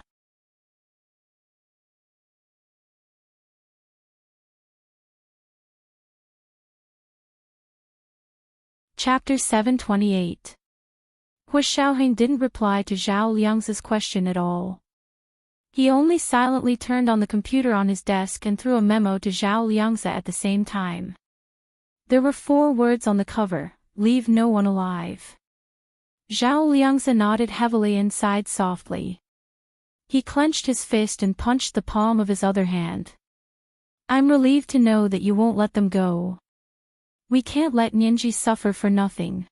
Chapter 728. Hu Xiaoheng didn't reply to Zhao Liangzi's question at all. He only silently turned on the computer on his desk and threw a memo to Zhao Liangzi at the same time. There were 4 words on the cover: "Leave no one alive." Zhao Liangzi nodded heavily and sighed softly. He clenched his fist and punched the palm of his other hand. "I'm relieved to know that you won't let them go. We can't let Nianji suffer for nothing.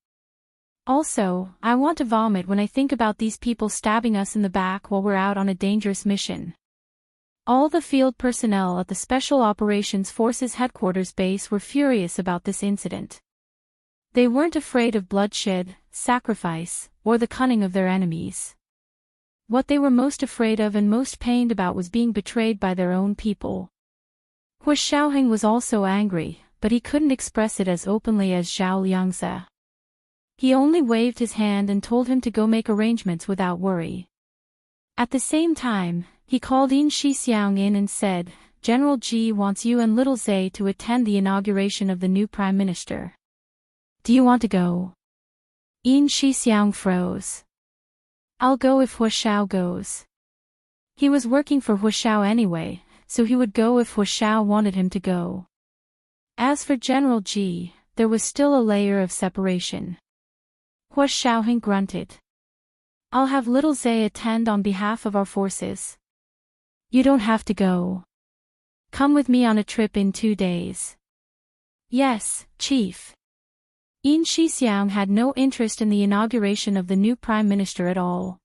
Also, I want to vomit when I think about these people stabbing us in the back while we're out on a dangerous mission." All the field personnel at the Special Operations Forces headquarters base were furious about this incident. They weren't afraid of bloodshed, sacrifice, or the cunning of their enemies. What they were most afraid of and most pained about was being betrayed by their own people. Hu Xiaoheng was also angry, but he couldn't express it as openly as Zhao Liangzi. He only waved his hand and told him to go make arrangements without worry. At the same time, he called Qin Shixiang in and said, "General Ji wants you and little Zhe to attend the inauguration of the new Prime Minister. Do you want to go?" Qin Shixiang froze. "I'll go if Hu Xiao goes." He was working for Hu Xiao anyway, so he would go if Hu Xiao wanted him to go. As for General Ji, there was still a layer of separation. Hu Xiaoheng grunted. "I'll have little Zhe attend on behalf of our forces." "You don't have to go." Come with me on a trip in 2 days. Yes, Chief. Yin Shixiang had no interest in the inauguration of the new prime minister at all.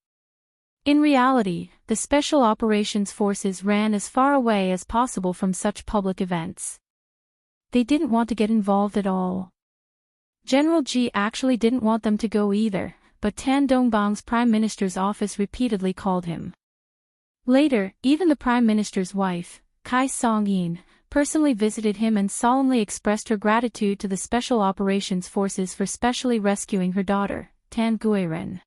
In reality, the Special Operations Forces ran as far away as possible from such public events. They didn't want to get involved at all. General Ji actually didn't want them to go either, but Tan Dongbang's prime minister's office repeatedly called him. Later, even the prime minister's wife, Kai Song-yin, personally visited him and solemnly expressed her gratitude to the Special Operations Forces for specially rescuing her daughter, Tan Guiren.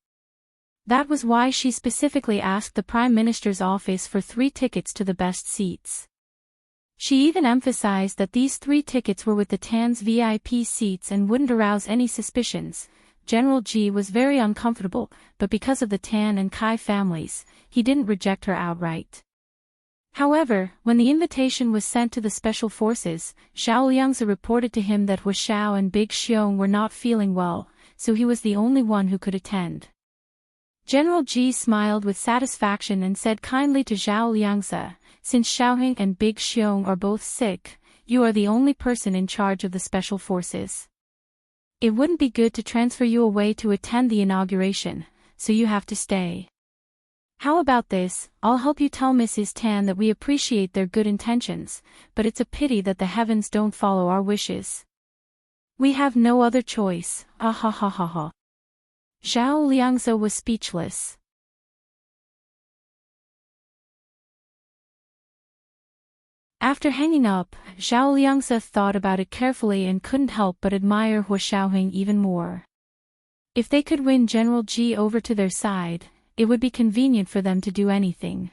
That was why she specifically asked the Prime Minister's office for 3 tickets to the best seats. She even emphasized that these 3 tickets were with the Tan's VIP seats and wouldn't arouse any suspicions. General Ji was very uncomfortable, but because of the Tan and Kai families, he didn't reject her outright. However, when the invitation was sent to the special forces, Xiao Liangzi reported to him that Hu Xiao and Big Xiong were not feeling well, so he was the only one who could attend. General Ji smiled with satisfaction and said kindly to Xiao Liangzi, "Since Xiaoheng and Big Xiong are both sick, you are the only person in charge of the special forces. It wouldn't be good to transfer you away to attend the inauguration, so you have to stay. How about this? I'll help you tell Mrs. Tan that we appreciate their good intentions, but it's a pity that the heavens don't follow our wishes. We have no other choice, ah ha ha ha ha." Zhao Liangzi was speechless. After hanging up, Zhao Liangzi thought about it carefully and couldn't help but admire Hu Xiaoheng even more. If they could win General Ji over to their side, it would be convenient for them to do anything.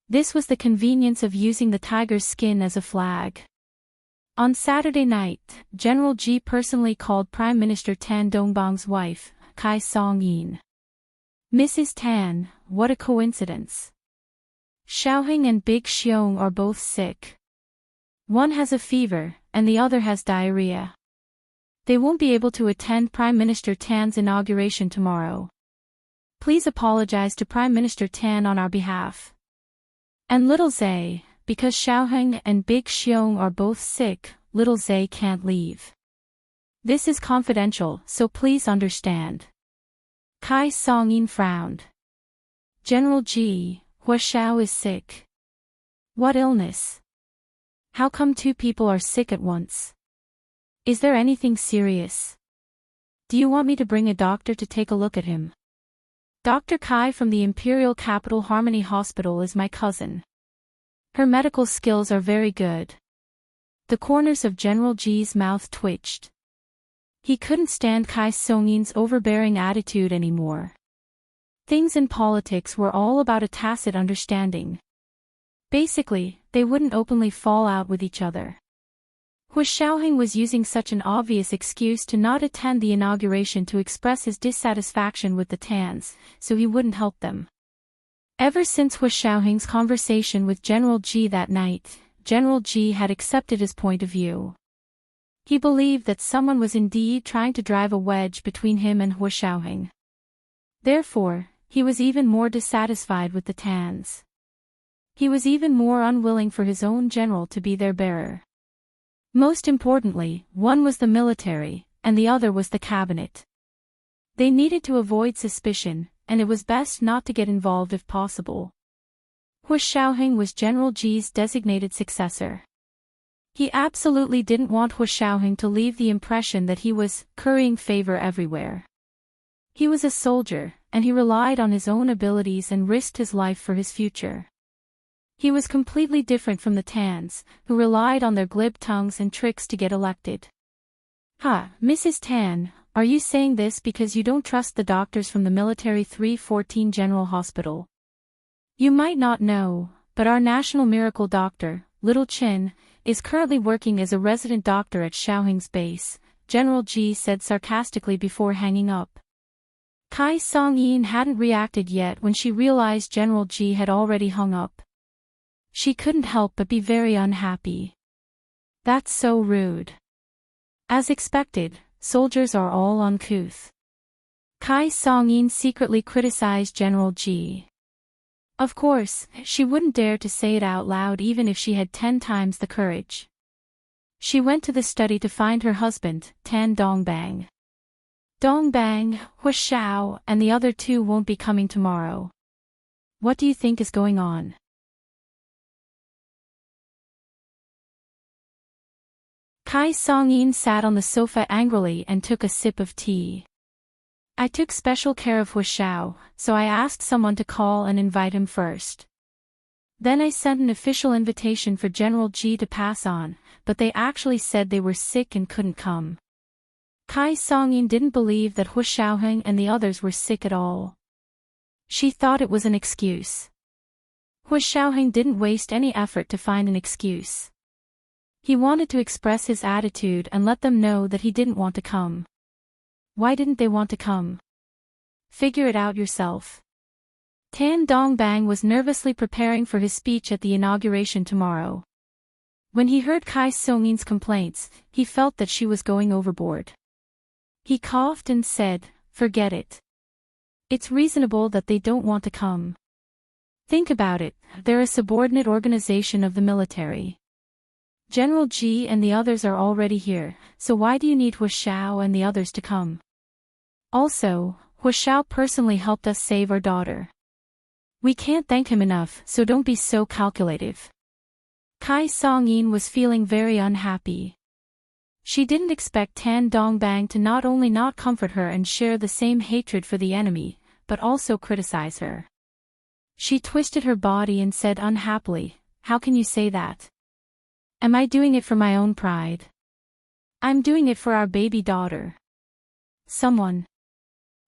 This was the convenience of using the tiger's skin as a flag. On Saturday night, General Ji personally called Prime Minister Tan Dongbang's wife, Kai Song-yin. "Mrs. Tan, what a coincidence. Xiaoheng and Big Xiong are both sick. One has a fever, and the other has diarrhea. They won't be able to attend Prime Minister Tan's inauguration tomorrow. Please apologize to Prime Minister Tan on our behalf. And little Zay, because Xiaoheng and Big Xiong are both sick, little Zay can't leave. This is confidential, so please understand." Kai Song-yin frowned. "General Ji, Hu Xiao is sick. What illness? How come 2 people are sick at once? Is there anything serious? Do you want me to bring a doctor to take a look at him? Dr. Kai from the Imperial Capital Harmony Hospital is my cousin. Her medical skills are very good." The corners of General Ji's mouth twitched. He couldn't stand Kai Song-yin's overbearing attitude anymore. Things in politics were all about a tacit understanding. Basically, they wouldn't openly fall out with each other. Hu Xiaoheng was using such an obvious excuse to not attend the inauguration to express his dissatisfaction with the Tans, so he wouldn't help them. Ever since Hu Xiaoheng's conversation with General Ji that night, General Ji had accepted his point of view. He believed that someone was indeed trying to drive a wedge between him and Hu Xiaoheng. Therefore, he was even more dissatisfied with the Tans. He was even more unwilling for his own general to be their bearer. Most importantly, one was the military, and the other was the cabinet. They needed to avoid suspicion, and it was best not to get involved if possible. Hu Xiaoheng was General Ji's designated successor. He absolutely didn't want Hu Xiaoheng to leave the impression that he was currying favor everywhere. He was a soldier, and he relied on his own abilities and risked his life for his future. He was completely different from the Tans, who relied on their glib tongues and tricks to get elected. Mrs. Tan, are you saying this because you don't trust the doctors from the Military 314 General Hospital? You might not know, but our national miracle doctor, Little Chin, is currently working as a resident doctor at Xiaoheng's base, General Ji said sarcastically before hanging up. Kai Song-yin hadn't reacted yet when she realized General Ji had already hung up. She couldn't help but be very unhappy. That's so rude. As expected, soldiers are all uncouth. Kai Song-yin secretly criticized General Ji. Of course, she wouldn't dare to say it out loud even if she had 10 times the courage. She went to the study to find her husband, Tan Dongbang. Dongbang, Huashao, and the other two won't be coming tomorrow. What do you think is going on? Kai Songyin sat on the sofa angrily and took a sip of tea. I took special care of Huashao, so I asked someone to call and invite him first. Then I sent an official invitation for General Ji to pass on, but they actually said they were sick and couldn't come. Kai Songyin didn't believe that Huashao and the others were sick at all. She thought it was an excuse. Huashao didn't waste any effort to find an excuse. He wanted to express his attitude and let them know that he didn't want to come. Why didn't they want to come? Figure it out yourself. Tan Dongbang was nervously preparing for his speech at the inauguration tomorrow. When he heard Kai Songyin's complaints, he felt that she was going overboard. He coughed and said, "Forget it. It's reasonable that they don't want to come. Think about it, they're a subordinate organization of the military. General Ji and the others are already here, so why do you need Huashao and the others to come? Also, Huashao personally helped us save our daughter. We can't thank him enough, so don't be so calculative." Kai Songyin was feeling very unhappy. She didn't expect Tan Dongbang to not only not comfort her and share the same hatred for the enemy, but also criticize her. She twisted her body and said unhappily, "How can you say that? Am I doing it for my own pride? I'm doing it for our baby daughter." Someone.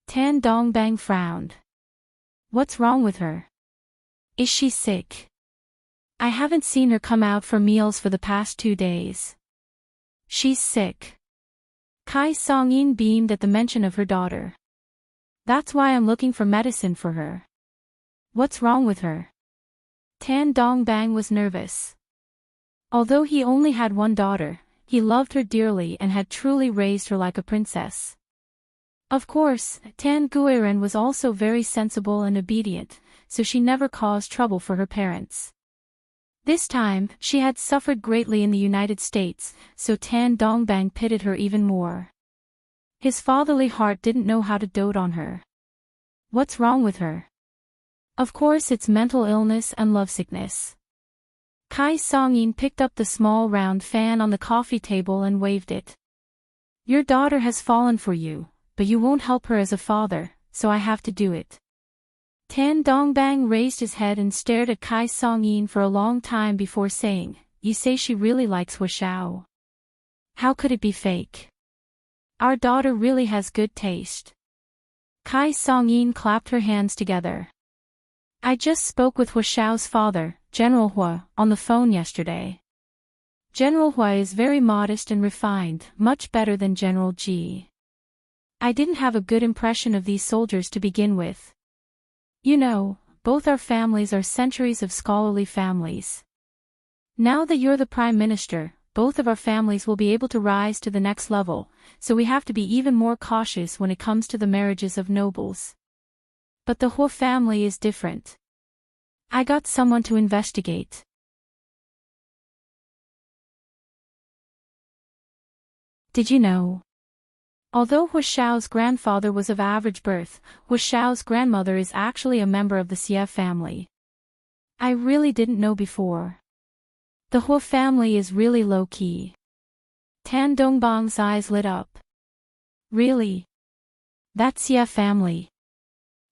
Tan Dongbang frowned. What's wrong with her? Is she sick? I haven't seen her come out for meals for the past 2 days. She's sick. Kai Songyin beamed at the mention of her daughter. That's why I'm looking for medicine for her. What's wrong with her? Tan Dongbang was nervous. Although he only had one daughter, he loved her dearly and had truly raised her like a princess. Of course, Tan Guiren was also very sensible and obedient, so she never caused trouble for her parents. This time, she had suffered greatly in the United States, so Tan Dongbang pitied her even more. His fatherly heart didn't know how to dote on her. What's wrong with her? Of course it's mental illness and lovesickness. Kai Songyin picked up the small round fan on the coffee table and waved it. Your daughter has fallen for you, but you won't help her as a father, so I have to do it. Tan Dongbang raised his head and stared at Kai Songyin for a long time before saying, "You say she really likes Huashao. How could it be fake? Our daughter really has good taste." Kai Songyin clapped her hands together. I just spoke with Huashao's father, General Hua, on the phone yesterday. General Hua is very modest and refined, much better than General Ji. I didn't have a good impression of these soldiers to begin with. You know, both our families are centuries of scholarly families. Now that you're the Prime Minister, both of our families will be able to rise to the next level, so we have to be even more cautious when it comes to the marriages of nobles. But the Hua family is different. I got someone to investigate. Did you know? Although Huashao's grandfather was of average birth, Huashao's grandmother is actually a member of the Xie family. I really didn't know before. The Hua family is really low-key. Tan Dongbang's eyes lit up. Really? That Xie family.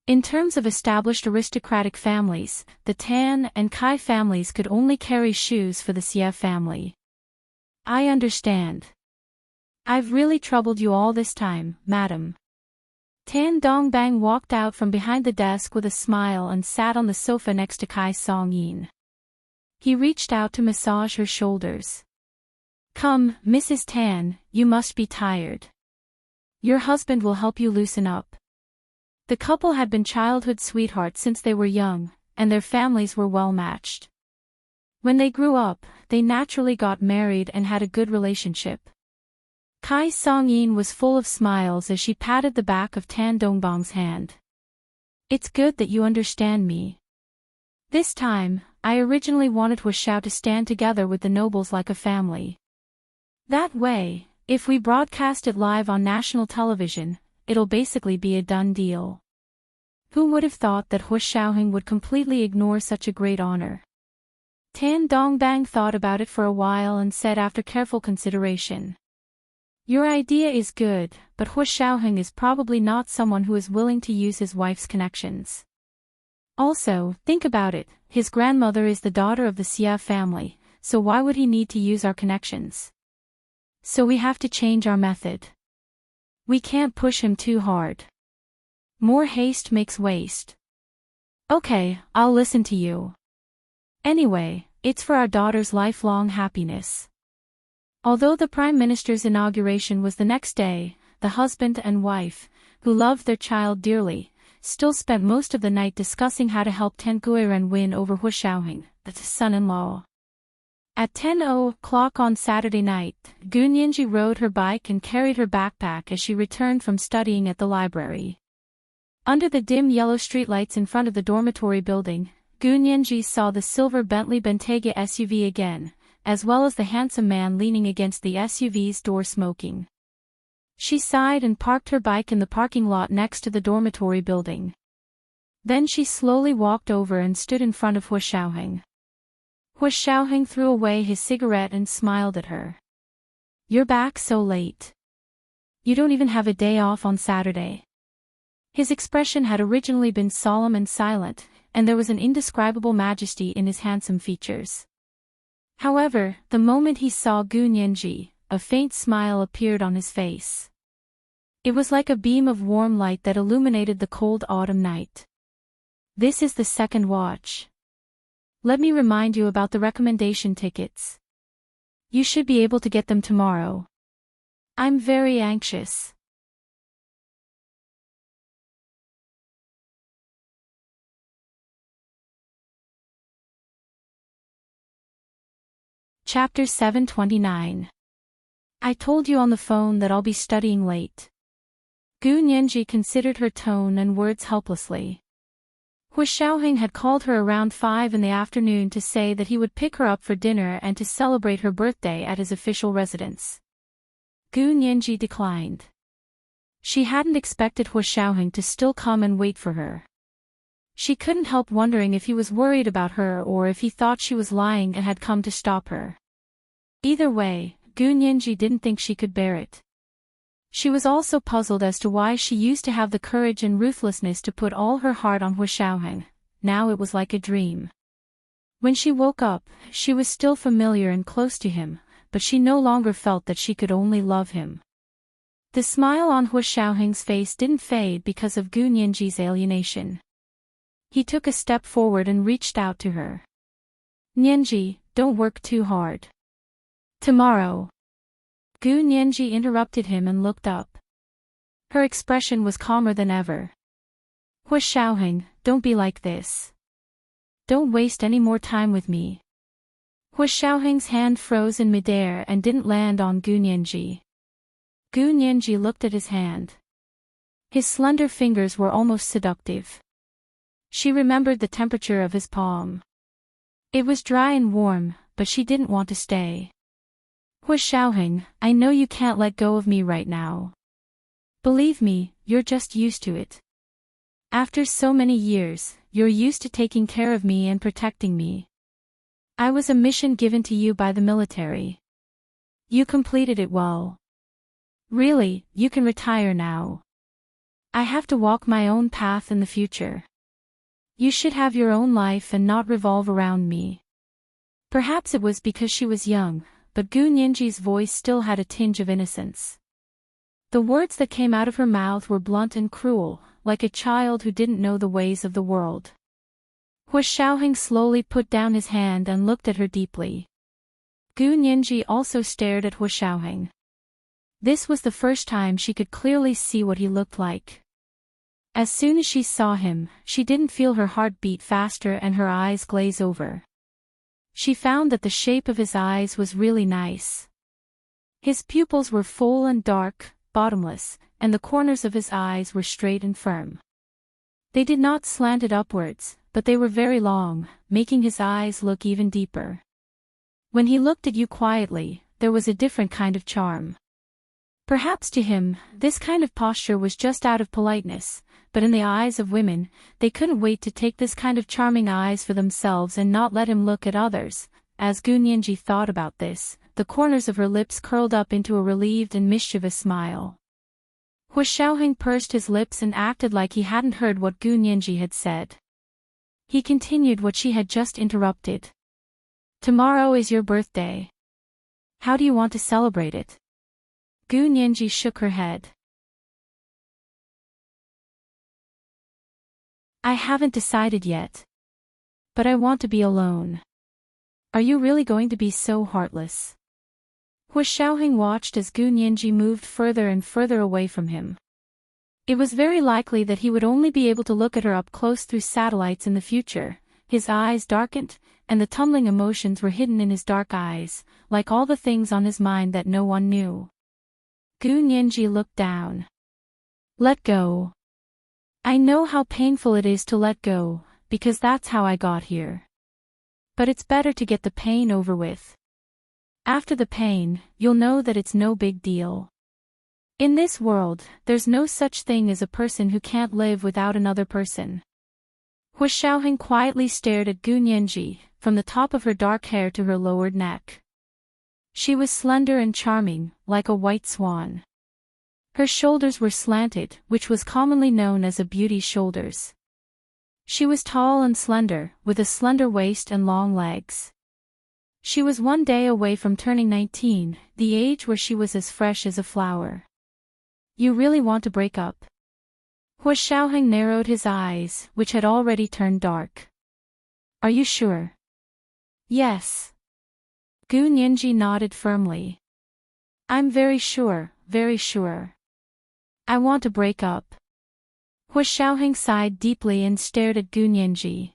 In terms of established aristocratic families, the Tan and Kai families could only carry shoes for the Xie family. I understand. I've really troubled you all this time, madam. Tan Dongbang walked out from behind the desk with a smile and sat on the sofa next to Kai Songyin. He reached out to massage her shoulders. Come, Mrs. Tan, you must be tired. Your husband will help you loosen up. The couple had been childhood sweethearts since they were young, and their families were well matched. When they grew up, they naturally got married and had a good relationship. Kai Songyin was full of smiles as she patted the back of Tan Dongbang's hand. It's good that you understand me. This time, I originally wanted Huashao to stand together with the nobles like a family. That way, if we broadcast it live on national television, it'll basically be a done deal. Who would have thought that Huashao would completely ignore such a great honor? Tan Dongbang thought about it for a while and said after careful consideration. Your idea is good, but Huashao is probably not someone who is willing to use his wife's connections. Also, think about it, his grandmother is the daughter of the Xia family, so why would he need to use our connections? So we have to change our method. We can't push him too hard. More haste makes waste. Okay, I'll listen to you. Anyway, it's for our daughter's lifelong happiness. Although the Prime Minister's inauguration was the next day, the husband and wife, who loved their child dearly, still spent most of the night discussing how to help Tan Guiren win over Huashao, the son-in-law. At 10:00 on Saturday night, Gu Nianji rode her bike and carried her backpack as she returned from studying at the library. Under the dim yellow streetlights in front of the dormitory building, Gu Nianji saw the silver Bentley Bentayga SUV again, as well as the handsome man leaning against the SUV's door smoking. She sighed and parked her bike in the parking lot next to the dormitory building. Then she slowly walked over and stood in front of Huashao. Huashao threw away his cigarette and smiled at her. You're back so late. You don't even have a day off on Saturday. His expression had originally been solemn and silent, and there was an indescribable majesty in his handsome features. However, the moment he saw Gu Nianji, a faint smile appeared on his face. It was like a beam of warm light that illuminated the cold autumn night. This is the second watch. Let me remind you about the recommendation tickets. You should be able to get them tomorrow. I'm very anxious. Chapter 729. I told you on the phone that I'll be studying late. Gu Nianji considered her tone and words helplessly. Huashao had called her around 5 in the afternoon to say that he would pick her up for dinner and to celebrate her birthday at his official residence. Gu Nianji declined. She hadn't expected Huashao to still come and wait for her. She couldn't help wondering if he was worried about her or if he thought she was lying and had come to stop her. Either way, Gu Nianji didn't think she could bear it. She was also puzzled as to why she used to have the courage and ruthlessness to put all her heart on Huashao. Now it was like a dream. When she woke up, she was still familiar and close to him, but she no longer felt that she could only love him. The smile on Huashao's face didn't fade because of Gu Nianji's alienation. He took a step forward and reached out to her. Nianji, don't work too hard. Tomorrow. Gu Nianji interrupted him and looked up. Her expression was calmer than ever. Huashao, don't be like this. Don't waste any more time with me. Huashao's hand froze in midair and didn't land on Gu Nianji. Gu Nianji looked at his hand. His slender fingers were almost seductive. She remembered the temperature of his palm. It was dry and warm, but she didn't want to stay. Huashao, I know you can't let go of me right now. Believe me, you're just used to it. After so many years, you're used to taking care of me and protecting me. I was a mission given to you by the military. You completed it well. Really, you can retire now. I have to walk my own path in the future. You should have your own life and not revolve around me. Perhaps it was because she was young, but Gu Nianji's voice still had a tinge of innocence. The words that came out of her mouth were blunt and cruel, like a child who didn't know the ways of the world. Huashao slowly put down his hand and looked at her deeply. Gu Nianji also stared at Huashao. This was the first time she could clearly see what he looked like. As soon as she saw him, she didn't feel her heart beat faster and her eyes glaze over. She found that the shape of his eyes was really nice. His pupils were full and dark, bottomless, and the corners of his eyes were straight and firm. They did not slanted upwards, but they were very long, making his eyes look even deeper. When he looked at you quietly, there was a different kind of charm. Perhaps to him, this kind of posture was just out of politeness, but in the eyes of women, they couldn't wait to take this kind of charming eyes for themselves and not let him look at others. As Gu Nianji thought about this, the corners of her lips curled up into a relieved and mischievous smile. Hu Xiaoheng pursed his lips and acted like he hadn't heard what Gu Nianji had said. He continued what she had just interrupted. Tomorrow is your birthday. How do you want to celebrate it? Gu Nianji shook her head. I haven't decided yet. But I want to be alone. Are you really going to be so heartless? Hu Xiaoheng watched as Gu Nianji moved further and further away from him. It was very likely that he would only be able to look at her up close through satellites in the future. His eyes darkened, and the tumbling emotions were hidden in his dark eyes, like all the things on his mind that no one knew. Gu Nianji looked down. Let go. I know how painful it is to let go, because that's how I got here. But it's better to get the pain over with. After the pain, you'll know that it's no big deal. In this world, there's no such thing as a person who can't live without another person. Hu Xiaoheng quietly stared at Gu Nianji, from the top of her dark hair to her lowered neck. She was slender and charming, like a white swan. Her shoulders were slanted, which was commonly known as a beauty's shoulders. She was tall and slender, with a slender waist and long legs. She was one day away from turning 19, the age where she was as fresh as a flower. You really want to break up? Hu Xiaoheng narrowed his eyes, which had already turned dark. Are you sure? Yes. Gu Nianji nodded firmly. I'm very sure, very sure. I want to break up. Hu Xiaoheng sighed deeply and stared at Gu Nianji.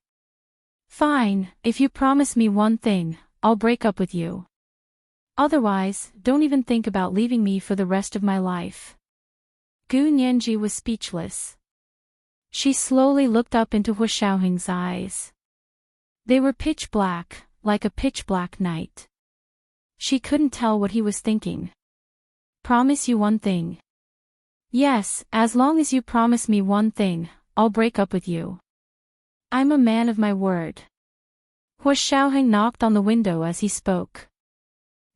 Fine, if you promise me one thing, I'll break up with you. Otherwise, don't even think about leaving me for the rest of my life. Gu Nianji was speechless. She slowly looked up into Hu Xiaoheng's eyes. They were pitch black, like a pitch black night. She couldn't tell what he was thinking. Promise you one thing. Yes, as long as you promise me one thing, I'll break up with you. I'm a man of my word. Hu Xiaoheng knocked on the window as he spoke.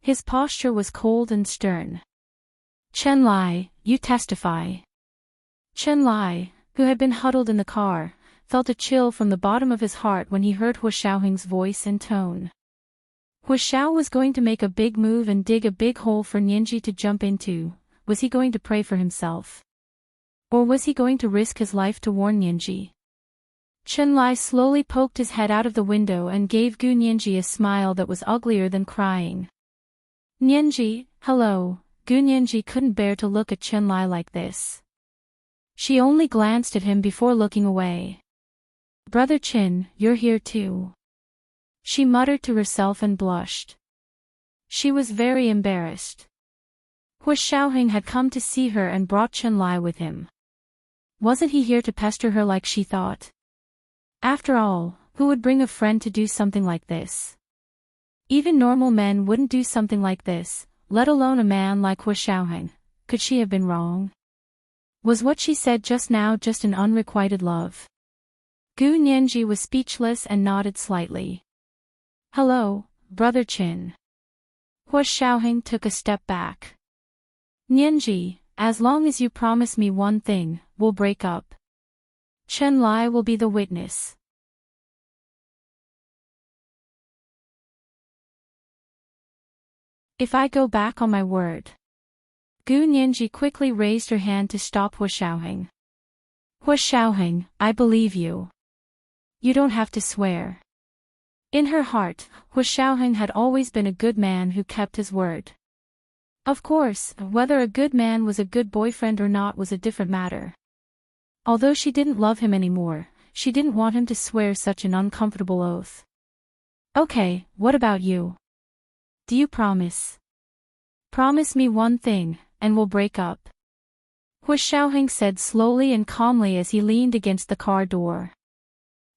His posture was cold and stern. Chen Lai, you testify. Chen Lai, who had been huddled in the car, felt a chill from the bottom of his heart when he heard Hu Xiaoheng's voice and tone. Hu Xiao was going to make a big move and dig a big hole for Nianji to jump into. Was he going to pray for himself? Or was he going to risk his life to warn Nianji? Chen Lai slowly poked his head out of the window and gave Gu Nianji a smile that was uglier than crying. Nianji, hello. Gu Nianji couldn't bear to look at Chen Lai like this. She only glanced at him before looking away. Brother Qin, you're here too. She muttered to herself and blushed. She was very embarrassed. Hu Xiaoheng had come to see her and brought Chen Lai with him. Wasn't he here to pester her like she thought? After all, who would bring a friend to do something like this? Even normal men wouldn't do something like this, let alone a man like Hu Xiaoheng. Could she have been wrong? Was what she said just now just an unrequited love? Gu Nianji was speechless and nodded slightly. Hello, Brother Qin. Hu Xiaoheng took a step back. Nianji, as long as you promise me one thing, we'll break up. Chen Lai will be the witness. If I go back on my word. Gu Nianji quickly raised her hand to stop Hu Xiaoheng. Hu Xiaoheng, I believe you. You don't have to swear. In her heart, Hu Xiaoheng had always been a good man who kept his word. Of course, whether a good man was a good boyfriend or not was a different matter. Although she didn't love him anymore, she didn't want him to swear such an uncomfortable oath. Okay, what about you? Do you promise? Promise me one thing, and we'll break up. Hu Xiaoheng said slowly and calmly as he leaned against the car door.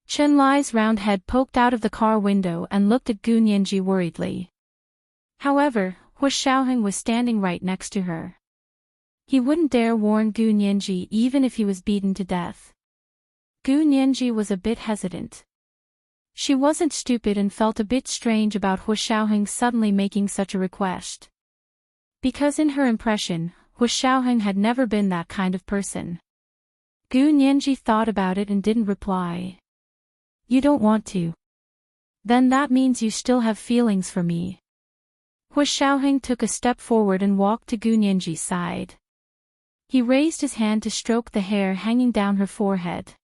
Chen Lai's round head poked out of the car window and looked at Gu Nianji worriedly. However, Hu Xiaoheng was standing right next to her. He wouldn't dare warn Gu Nianji even if he was beaten to death. Gu Nianji was a bit hesitant. She wasn't stupid and felt a bit strange about Hu Xiaoheng suddenly making such a request. Because in her impression, Hu Xiaoheng had never been that kind of person. Gu Nianji thought about it and didn't reply. You don't want to. Then that means you still have feelings for me. Hu Xiaoheng took a step forward and walked to Gu Nianji's side. He raised his hand to stroke the hair hanging down her forehead.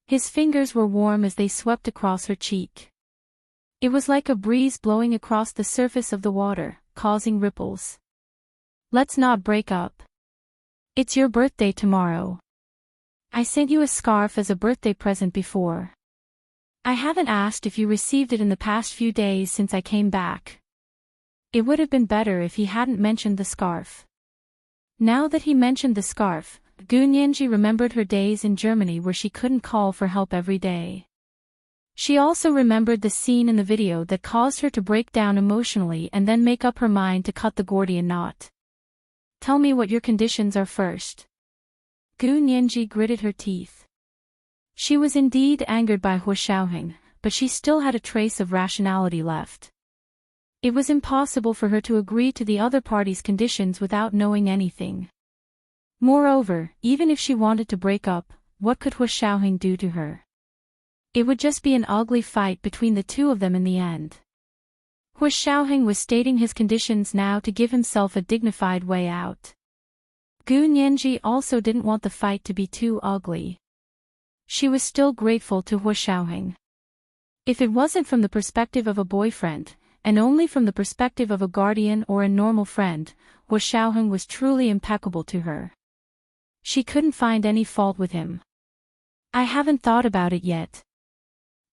His fingers were warm as they swept across her cheek. It was like a breeze blowing across the surface of the water, causing ripples. Let's not break up. It's your birthday tomorrow. I sent you a scarf as a birthday present before. I haven't asked if you received it in the past few days since I came back. It would have been better if he hadn't mentioned the scarf. Now that he mentioned the scarf, Gu Nianji remembered her days in Germany where she couldn't call for help every day. She also remembered the scene in the video that caused her to break down emotionally and then make up her mind to cut the Gordian knot. Tell me what your conditions are first. Gu Nianji gritted her teeth. She was indeed angered by Hu Xiaoheng, but she still had a trace of rationality left. It was impossible for her to agree to the other party's conditions without knowing anything. Moreover, even if she wanted to break up, what could Hu Xiaoheng do to her? It would just be an ugly fight between the two of them in the end. Hu Xiaoheng was stating his conditions now to give himself a dignified way out. Gu Nianji also didn't want the fight to be too ugly. She was still grateful to Hu Xiaoheng. If it wasn't from the perspective of a boyfriend, and only from the perspective of a guardian or a normal friend, Hu Xiaoheng was truly impeccable to her. She couldn't find any fault with him. I haven't thought about it yet.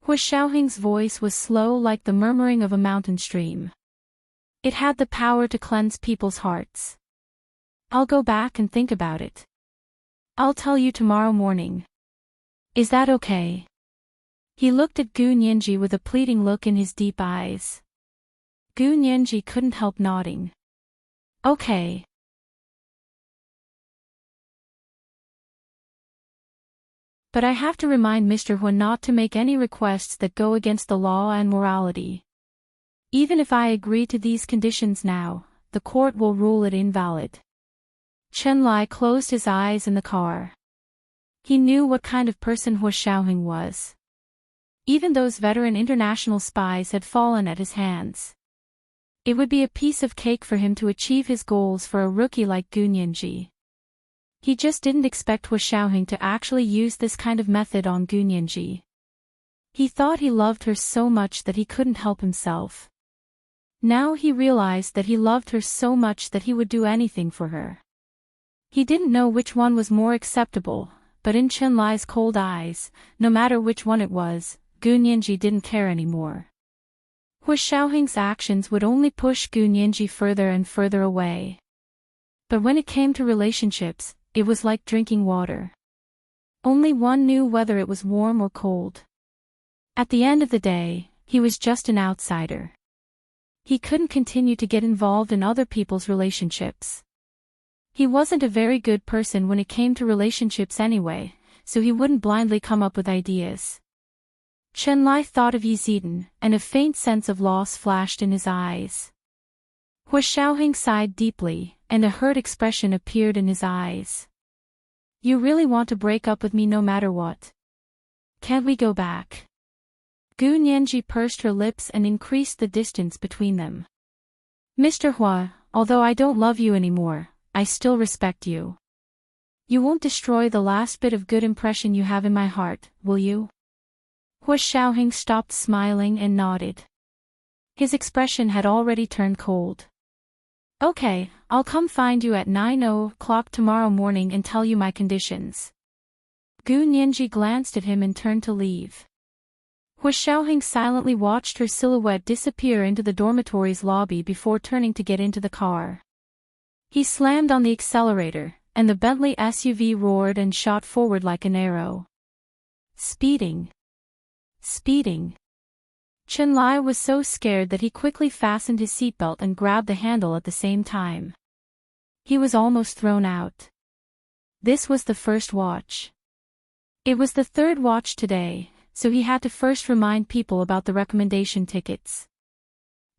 Hu Xiaoheng's voice was slow like the murmuring of a mountain stream. It had the power to cleanse people's hearts. I'll go back and think about it. I'll tell you tomorrow morning. Is that okay? He looked at Gu Nianji with a pleading look in his deep eyes. Gu Nianji couldn't help nodding. Okay. But I have to remind Mr. Hu not to make any requests that go against the law and morality. Even if I agree to these conditions now, the court will rule it invalid. Chen Lai closed his eyes in the car. He knew what kind of person Hu Xiaoheng was. Even those veteran international spies had fallen at his hands. It would be a piece of cake for him to achieve his goals for a rookie like Gu Nianji. He just didn't expect Hu Xiaoheng to actually use this kind of method on Gu Nianji. He thought he loved her so much that he couldn't help himself. Now he realized that he loved her so much that he would do anything for her. He didn't know which one was more acceptable, but in Chen Lai's cold eyes, no matter which one it was, Gu Nianji didn't care anymore. Hu Xiaoheng's actions would only push Gu Nianji further and further away. But when it came to relationships, it was like drinking water. Only one knew whether it was warm or cold. At the end of the day, he was just an outsider. He couldn't continue to get involved in other people's relationships. He wasn't a very good person when it came to relationships anyway, so he wouldn't blindly come up with ideas. Chen Lai thought of Yiziden, and a faint sense of loss flashed in his eyes. Hu Xiaoheng sighed deeply, and a hurt expression appeared in his eyes. You really want to break up with me no matter what? Can't we go back? Gu Nianji pursed her lips and increased the distance between them. Mr. Hua, although I don't love you anymore, I still respect you. You won't destroy the last bit of good impression you have in my heart, will you? Hu Xiaoheng stopped smiling and nodded. His expression had already turned cold. Okay, I'll come find you at 9:00 tomorrow morning and tell you my conditions. Gu Nianji glanced at him and turned to leave. Hu Xiaoheng silently watched her silhouette disappear into the dormitory's lobby before turning to get into the car. He slammed on the accelerator, and the Bentley SUV roared and shot forward like an arrow. Speeding. Speeding. Chenlai was so scared that he quickly fastened his seatbelt and grabbed the handle at the same time. He was almost thrown out. This was the first watch. It was the third watch today, so he had to first remind people about the recommendation tickets.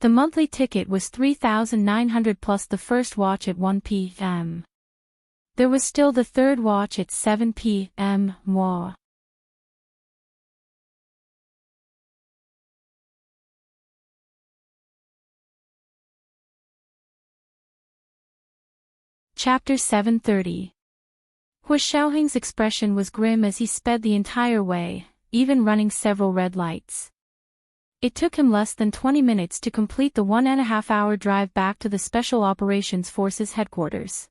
The monthly ticket was 3,900 plus the first watch at 1 p.m. There was still the third watch at 7 p.m. Moi. Chapter 730. Hu Xiaoheng's expression was grim as he sped the entire way, even running several red lights. It took him less than 20 minutes to complete the 1.5-hour drive back to the Special Operations Forces headquarters.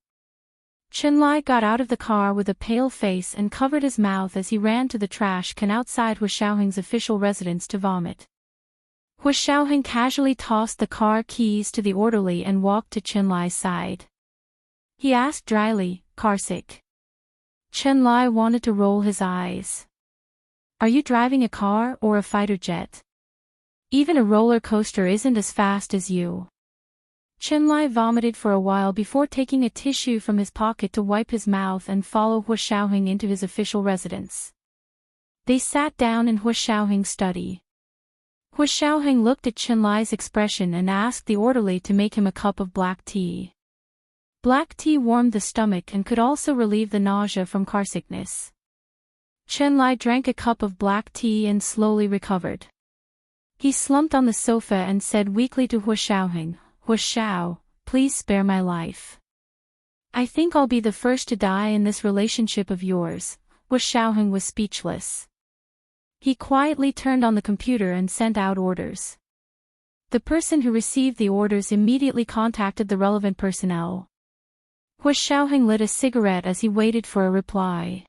Chenlai got out of the car with a pale face and covered his mouth as he ran to the trash can outside Hu Xiaoheng's official residence to vomit. Hu Xiaoheng casually tossed the car keys to the orderly and walked to Chenlai's side. He asked dryly, "Carsick?" Chenlai wanted to roll his eyes. "Are you driving a car or a fighter jet? Even a roller coaster isn't as fast as you." Chenlai vomited for a while before taking a tissue from his pocket to wipe his mouth and follow Hu Xiaoheng into his official residence. They sat down in Hu Xiaoheng's study. Hu Xiaoheng looked at Chenlai's expression and asked the orderly to make him a cup of black tea. Black tea warmed the stomach and could also relieve the nausea from carsickness. Chenlai drank a cup of black tea and slowly recovered. He slumped on the sofa and said weakly to Hu Xiaoheng, "Hu Xiao, please spare my life. I think I'll be the first to die in this relationship of yours." Hu Xiaoheng was speechless. He quietly turned on the computer and sent out orders. The person who received the orders immediately contacted the relevant personnel. Hu Xiaoheng lit a cigarette as he waited for a reply.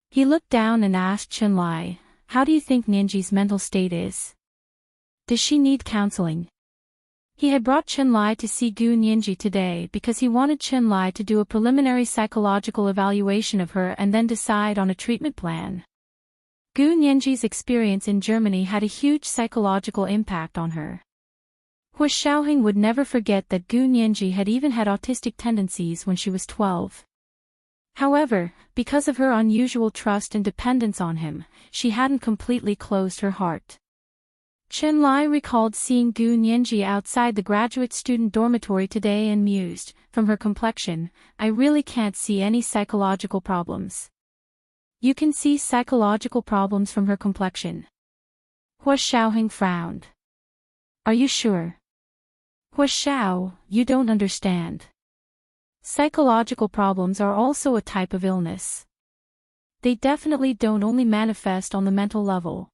He looked down and asked Chenlai, "How do you think Nianji's mental state is? Does she need counseling?" He had brought Chenlai to see Gu Nianji today because he wanted Chenlai to do a preliminary psychological evaluation of her and then decide on a treatment plan. Gu Nianji's experience in Germany had a huge psychological impact on her. Hu Xiaoheng would never forget that Gu Nianji had even had autistic tendencies when she was 12. However, because of her unusual trust and dependence on him, she hadn't completely closed her heart. Chenlai recalled seeing Gu Nianji outside the graduate student dormitory today and mused, "From her complexion, I really can't see any psychological problems." "You can see psychological problems from her complexion." Hu Xiaoheng frowned. "Are you sure?" "Hu Xiao, you don't understand. Psychological problems are also a type of illness. They definitely don't only manifest on the mental level.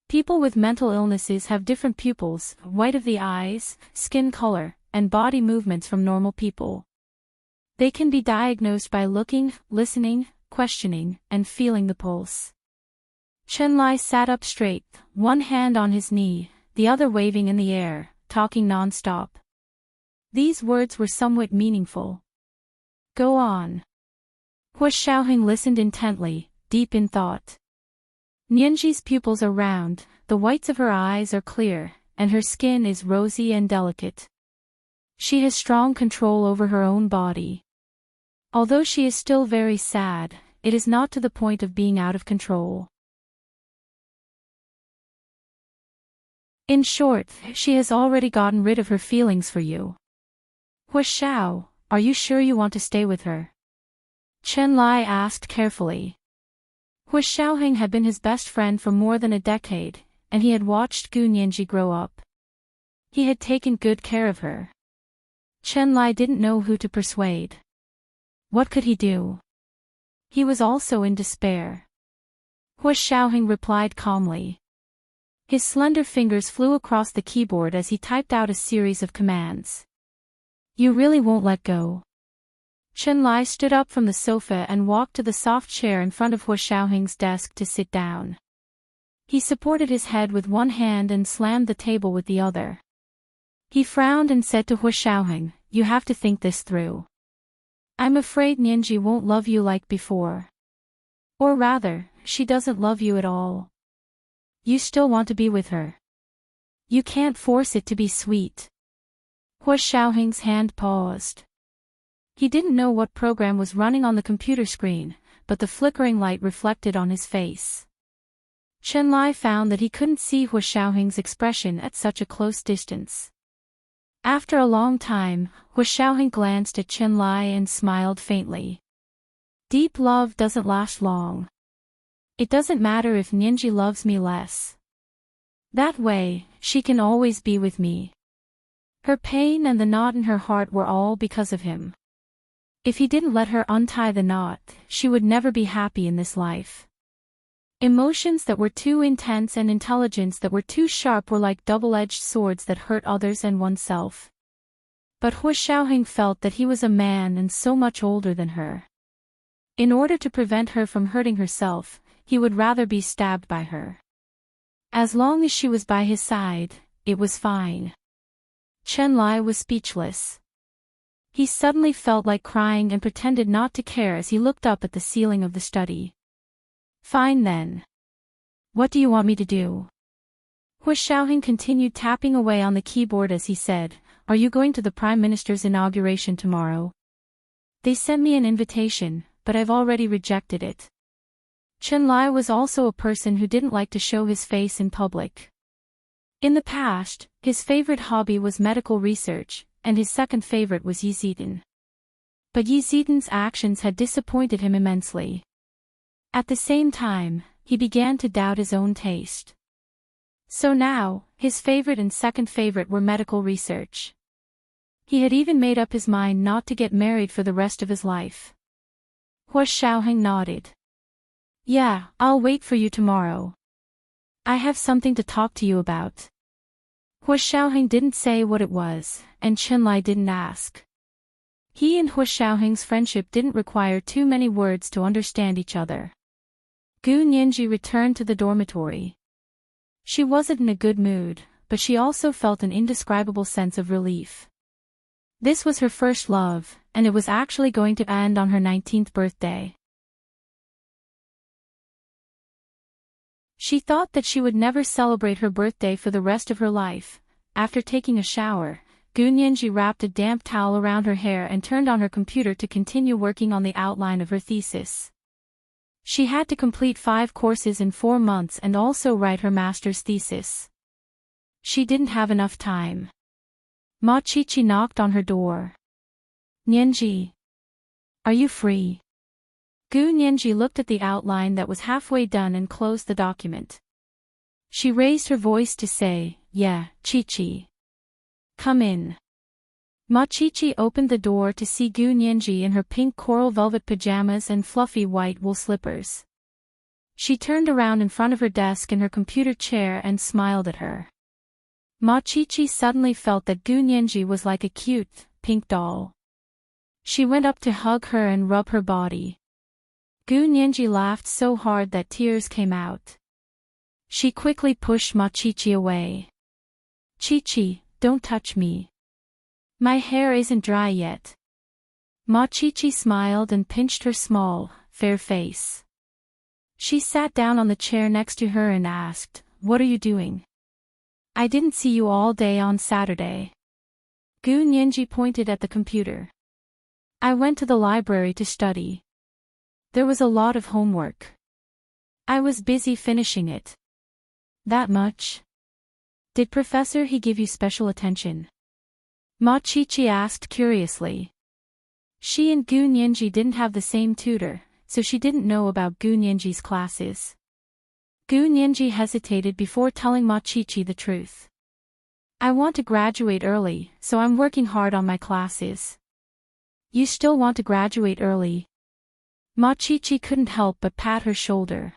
People with mental illnesses have different pupils, white of the eyes, skin color, and body movements from normal people. They can be diagnosed by looking, listening, questioning, and feeling the pulse." Chenlai sat up straight, one hand on his knee, the other waving in the air, talking non-stop. These words were somewhat meaningful. "Go on." Hu Xiaoheng listened intently, deep in thought. "Nianji's pupils are round, the whites of her eyes are clear, and her skin is rosy and delicate. She has strong control over her own body. Although she is still very sad, it is not to the point of being out of control. In short, she has already gotten rid of her feelings for you. Hu Xiao, are you sure you want to stay with her?" Chenlai asked carefully. Hu Xiaoheng had been his best friend for more than a decade, and he had watched Gu Nianji grow up. He had taken good care of her. Chenlai didn't know who to persuade. What could he do? He was also in despair. Hu Xiaoheng replied calmly. His slender fingers flew across the keyboard as he typed out a series of commands. "You really won't let go?" Chenlai stood up from the sofa and walked to the soft chair in front of Hu Xiaoheng's desk to sit down. He supported his head with one hand and slammed the table with the other. He frowned and said to Hu Xiaoheng, "You have to think this through. I'm afraid Nianji won't love you like before. Or rather, she doesn't love you at all. You still want to be with her. You can't force it to be sweet. Hua Xiaoheng's hand paused. He didn't know what program was running on the computer screen, but the flickering light reflected on his face. Chen Lai found that he couldn't see Hua Xiaoheng's expression at such a close distance. After a long time, Hua Xiaoheng glanced at Chen Lai and smiled faintly. Deep love doesn't last long. It doesn't matter if Nianji loves me less. That way, she can always be with me. Her pain and the knot in her heart were all because of him. If he didn't let her untie the knot, she would never be happy in this life. Emotions that were too intense and intelligence that were too sharp were like double-edged swords that hurt others and oneself. But Hua Xiaoheng felt that he was a man and so much older than her. In order to prevent her from hurting herself, he would rather be stabbed by her. As long as she was by his side, it was fine. Chen Lai was speechless. He suddenly felt like crying and pretended not to care as he looked up at the ceiling of the study. Fine then. What do you want me to do? Hua Xiaoheng continued tapping away on the keyboard as he said, Are you going to the Prime Minister's inauguration tomorrow? They sent me an invitation, but I've already rejected it. Chen Lai was also a person who didn't like to show his face in public. In the past, his favorite hobby was medical research, and his second favorite was Yi Zidan. But Yi Zidan's actions had disappointed him immensely. At the same time, he began to doubt his own taste. So now, his favorite and second favorite were medical research. He had even made up his mind not to get married for the rest of his life. Hua Xiaoheng nodded. Yeah, I'll wait for you tomorrow. I have something to talk to you about. Hua Xiaoheng didn't say what it was, and Chen Lai didn't ask. He and Hua Xiaoheng's friendship didn't require too many words to understand each other. Gu Nianji returned to the dormitory. She wasn't in a good mood, but she also felt an indescribable sense of relief. This was her first love, and it was actually going to end on her 19th birthday. She thought that she would never celebrate her birthday for the rest of her life. After taking a shower, Gu Nianji wrapped a damp towel around her hair and turned on her computer to continue working on the outline of her thesis. She had to complete 5 courses in 4 months and also write her master's thesis. She didn't have enough time. Ma Qiqi knocked on her door. Nianji. Are you free? Gu Nianji looked at the outline that was halfway done and closed the document. She raised her voice to say, Yeah, Qiqi. Come in. Ma Qiqi opened the door to see Gu Nianji in her pink coral velvet pajamas and fluffy white wool slippers. She turned around in front of her desk in her computer chair and smiled at her. Ma Qiqi suddenly felt that Gu Nianji was like a cute, pink doll. She went up to hug her and rub her body. Gu Nianji laughed so hard that tears came out. She quickly pushed Ma Qiqi away. Qiqi, don't touch me. My hair isn't dry yet. Ma Qiqi smiled and pinched her small, fair face. She sat down on the chair next to her and asked, What are you doing? I didn't see you all day on Saturday. Gu Nianji pointed at the computer. I went to the library to study. There was a lot of homework. I was busy finishing it. That much? Did Professor He give you special attention? Ma Qiqi asked curiously. She and Gu Nianji didn't have the same tutor, so she didn't know about Gu Nianji's classes. Gu Nianji hesitated before telling Ma Qiqi the truth. I want to graduate early, so I'm working hard on my classes. You still want to graduate early? Ma Qiqi couldn't help but pat her shoulder.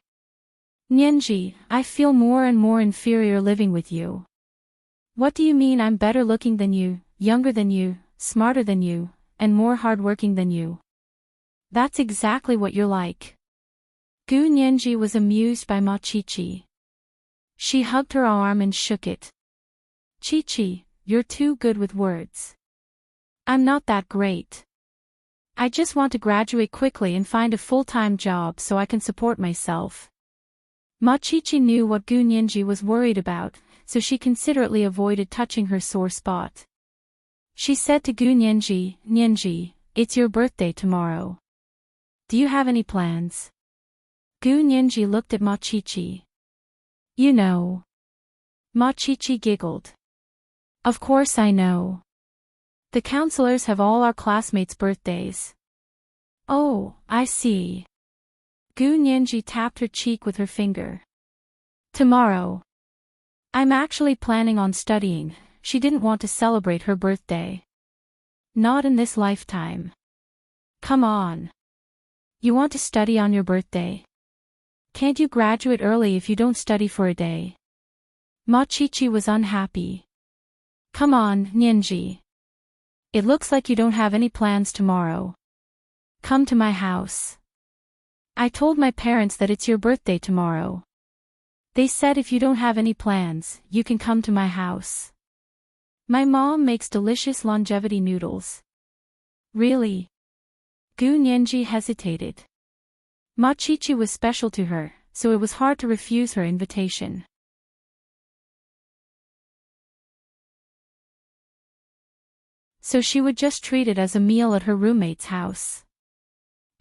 Nianji, I feel more and more inferior living with you. What do you mean I'm better looking than you, younger than you, smarter than you, and more hardworking than you? That's exactly what you're like. Gu Nianji was amused by Ma Qiqi. She hugged her arm and shook it. Qiqi, you're too good with words. I'm not that great. I just want to graduate quickly and find a full-time job so I can support myself. Machichi knew what Gu Nianji was worried about, so she considerately avoided touching her sore spot. She said to Gu Nianji, "Nianji, it's your birthday tomorrow. Do you have any plans?" Gu Nianji looked at Machichi. "You know." Machichi giggled. "Of course I know. The counselors have all our classmates' birthdays." "Oh, I see." Gu Nianji tapped her cheek with her finger. "Tomorrow. I'm actually planning on studying." She didn't want to celebrate her birthday. Not in this lifetime. Come on. You want to study on your birthday? Can't you graduate early if you don't study for a day? Machichi was unhappy. "Come on, Nianji. It looks like you don't have any plans tomorrow. Come to my house. I told my parents that it's your birthday tomorrow. They said if you don't have any plans, you can come to my house. My mom makes delicious longevity noodles." "Really?" Gu Nianji hesitated. Machichi was special to her, so it was hard to refuse her invitation. So she would just treat it as a meal at her roommate's house.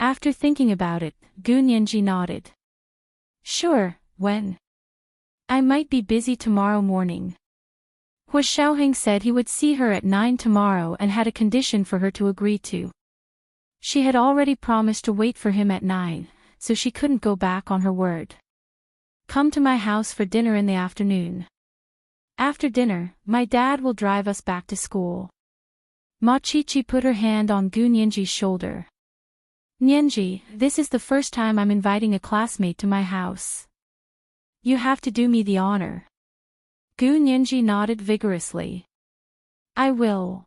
After thinking about it, Gu Nianji nodded. "Sure, when? I might be busy tomorrow morning." Hua Xiaoheng said he would see her at 9 tomorrow and had a condition for her to agree to. She had already promised to wait for him at 9, so she couldn't go back on her word. "Come to my house for dinner in the afternoon. After dinner, my dad will drive us back to school." Machichi put her hand on Gu Nianji's shoulder. "Nianji, this is the first time I'm inviting a classmate to my house. You have to do me the honor." Gu Nianji nodded vigorously. "I will."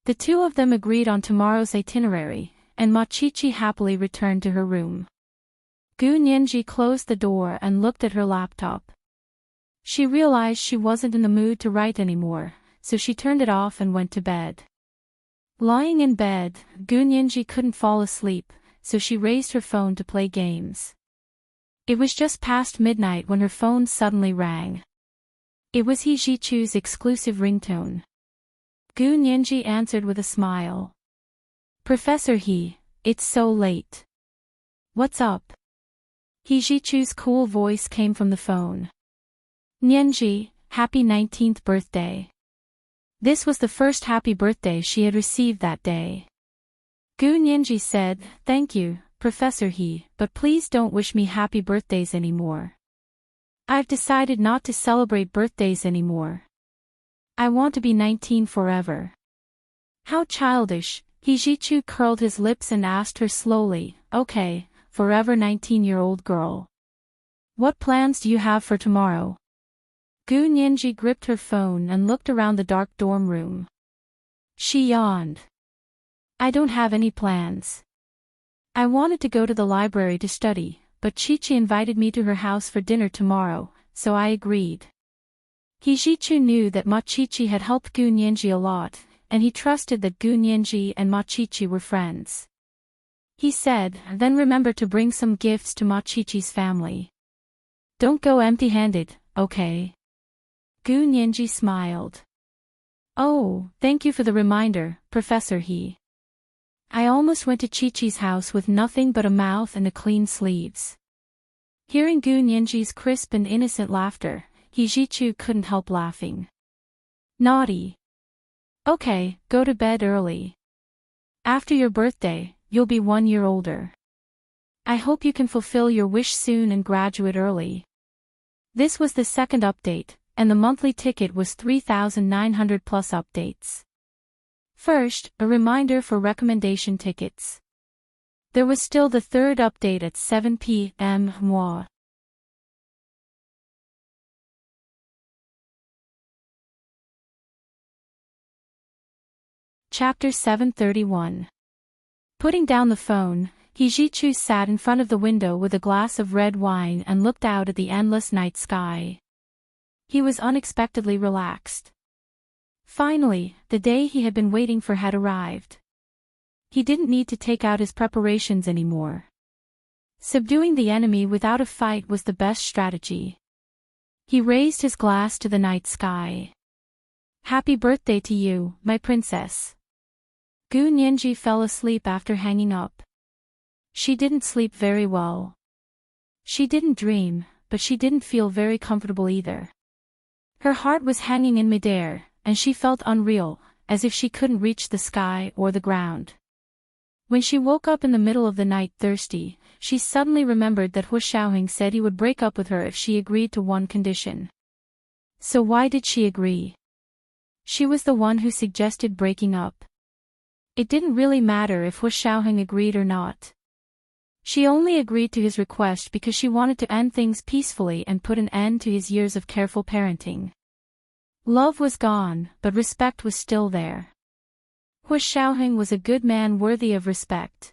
The two of them agreed on tomorrow's itinerary, and Machichi happily returned to her room. Gu Nianji closed the door and looked at her laptop. She realized she wasn't in the mood to write anymore, so she turned it off and went to bed. Lying in bed, Gu Nianji couldn't fall asleep, so she raised her phone to play games. It was just past midnight when her phone suddenly rang. It was He Jichu's exclusive ringtone. Gu Nianji answered with a smile. "Professor He, it's so late. What's up?" He Jichu's cool voice came from the phone. "Nianji, happy 19th birthday." This was the first happy birthday she had received that day. Gu Nianji said, "Thank you, Professor He, but please don't wish me happy birthdays anymore. I've decided not to celebrate birthdays anymore. I want to be 19 forever." "How childish," He Jichu curled his lips and asked her slowly, "Okay, forever 19-year-old girl. What plans do you have for tomorrow?" Gu Nianji gripped her phone and looked around the dark dorm room. She yawned. "I don't have any plans. I wanted to go to the library to study, but Chi-Chi invited me to her house for dinner tomorrow, so I agreed." He Jichu knew that Machichi had helped Gu Nianji a lot, and he trusted that Gu Nianji and Machichi were friends. He said, "Then remember to bring some gifts to Machichi's family. Don't go empty-handed, okay?" Gu Nianji smiled. "Oh, thank you for the reminder, Professor He. I almost went to Chi-Chi's house with nothing but a mouth and a clean sleeves." Hearing Gu Nianji's crisp and innocent laughter, He Jichu couldn't help laughing. "Naughty. Okay, go to bed early. After your birthday, you'll be 1 year older. I hope you can fulfill your wish soon and graduate early." This was the second update, and the monthly ticket was 3,900 plus updates. First, a reminder for recommendation tickets. There was still the third update at 7 p.m. Moi. Chapter 731. Putting down the phone, He Jichu sat in front of the window with a glass of red wine and looked out at the endless night sky. He was unexpectedly relaxed. Finally, the day he had been waiting for had arrived. He didn't need to take out his preparations anymore. Subduing the enemy without a fight was the best strategy. He raised his glass to the night sky. Happy birthday to you, my princess. Gu Nianji fell asleep after hanging up. She didn't sleep very well. She didn't dream, but she didn't feel very comfortable either. Her heart was hanging in midair, and she felt unreal, as if she couldn't reach the sky or the ground. When she woke up in the middle of the night thirsty, she suddenly remembered that Hu Xiaoheng said he would break up with her if she agreed to one condition. So why did she agree? She was the one who suggested breaking up. It didn't really matter if Hu Xiaoheng agreed or not. She only agreed to his request because she wanted to end things peacefully and put an end to his years of careful parenting. Love was gone, but respect was still there. Hu Xiaoheng was a good man worthy of respect.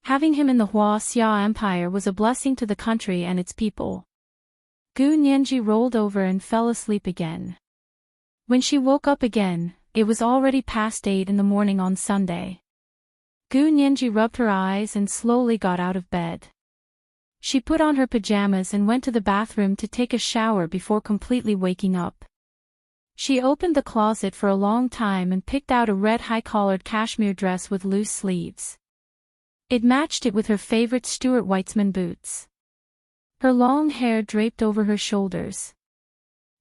Having him in the Hua Xia Empire was a blessing to the country and its people. Gu Nianji rolled over and fell asleep again. When she woke up again, it was already past 8 in the morning on Sunday. Gu Nianji rubbed her eyes and slowly got out of bed. She put on her pajamas and went to the bathroom to take a shower before completely waking up. She opened the closet for a long time and picked out a red high-collared cashmere dress with loose sleeves. It matched it with her favorite Stuart Weitzman boots. Her long hair draped over her shoulders.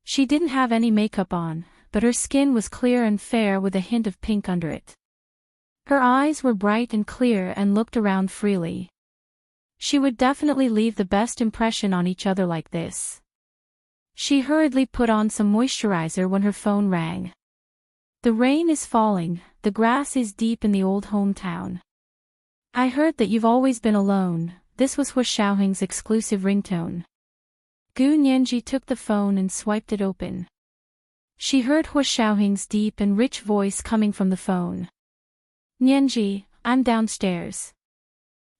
She didn't have any makeup on, but her skin was clear and fair with a hint of pink under it. Her eyes were bright and clear and looked around freely. She would definitely leave the best impression on each other like this. She hurriedly put on some moisturizer when her phone rang. The rain is falling, the grass is deep in the old hometown. I heard that you've always been alone. This was Hu Xiaoheng's exclusive ringtone. Gu Nianji took the phone and swiped it open. She heard Hu Xiaoheng's deep and rich voice coming from the phone. Nianji, I'm downstairs.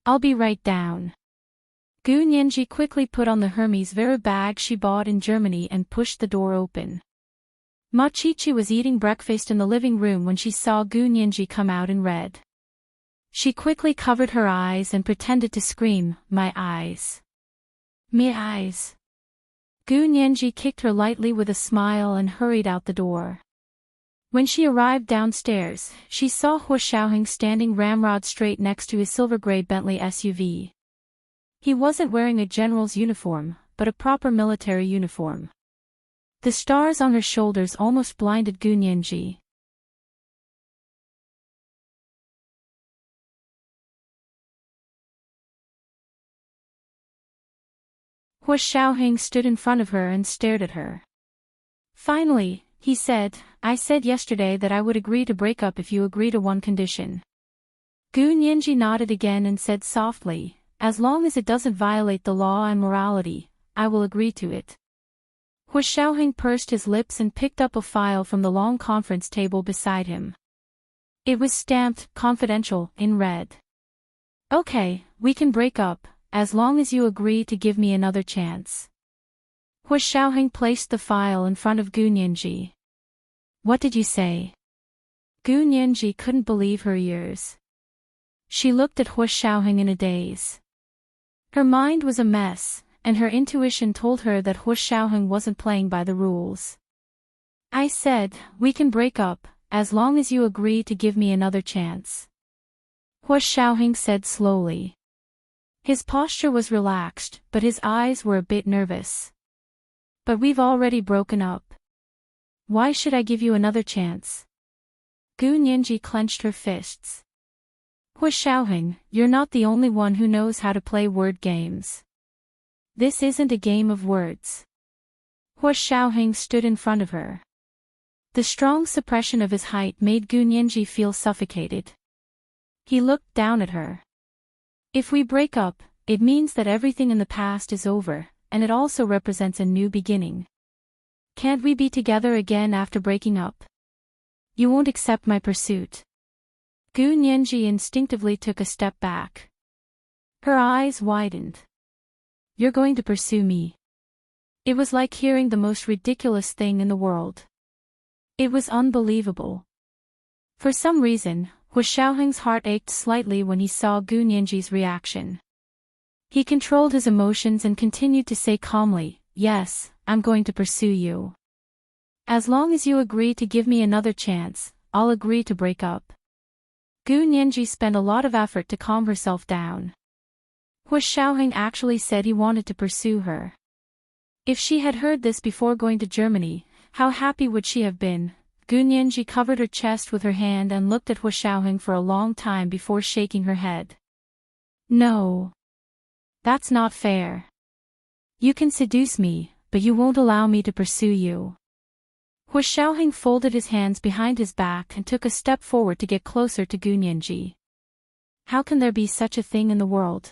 I'll be right down. Gu Nianji quickly put on the Hermes Vera bag she bought in Germany and pushed the door open. Ma Qiqi was eating breakfast in the living room when she saw Gu Nianji come out in red. She quickly covered her eyes and pretended to scream, "My eyes! My eyes!" Gu Nianji kicked her lightly with a smile and hurried out the door. When she arrived downstairs, she saw Hu Xiaoheng standing ramrod straight next to his silver-gray Bentley SUV. He wasn't wearing a general's uniform, but a proper military uniform. The stars on her shoulders almost blinded Gu Nianji. Hu Xiaoheng stood in front of her and stared at her. Finally, he said, "I said yesterday that I would agree to break up if you agree to one condition." Gu Nianji nodded again and said softly, "As long as it doesn't violate the law and morality, I will agree to it." Hu Xiaoheng pursed his lips and picked up a file from the long conference table beside him. It was stamped, "Confidential," in red. "Okay, we can break up, as long as you agree to give me another chance." Hu Xiaoheng placed the file in front of Gu Nianji. "What did you say?" Gu Nianji couldn't believe her ears. She looked at Hu Xiaoheng in a daze. Her mind was a mess, and her intuition told her that Hu Xiaoheng wasn't playing by the rules. "I said, we can break up, as long as you agree to give me another chance," Hu Xiaoheng said slowly. His posture was relaxed, but his eyes were a bit nervous. "But we've already broken up. Why should I give you another chance?" Gu Nianji clenched her fists. "Hu Xiaoheng, you're not the only one who knows how to play word games. This isn't a game of words." Hu Xiaoheng stood in front of her. The strong suppression of his height made Gu Nianji feel suffocated. He looked down at her. "If we break up, it means that everything in the past is over, and it also represents a new beginning. Can't we be together again after breaking up? You won't accept my pursuit." Gu Nianji instinctively took a step back. Her eyes widened. "You're going to pursue me?" It was like hearing the most ridiculous thing in the world. It was unbelievable. For some reason, Hu Xiaoheng's heart ached slightly when he saw Gu Nianji's reaction. He controlled his emotions and continued to say calmly, "Yes, I'm going to pursue you. As long as you agree to give me another chance, I'll agree to break up." Gu Nianji spent a lot of effort to calm herself down. Hu Xiaoheng actually said he wanted to pursue her. If she had heard this before going to Germany, how happy would she have been? Gu Nianji covered her chest with her hand and looked at Hu Xiaoheng for a long time before shaking her head. "No. That's not fair. You can seduce me, but you won't allow me to pursue you." Hu Xiaoheng folded his hands behind his back and took a step forward to get closer to Gu Nianji. "How can there be such a thing in the world?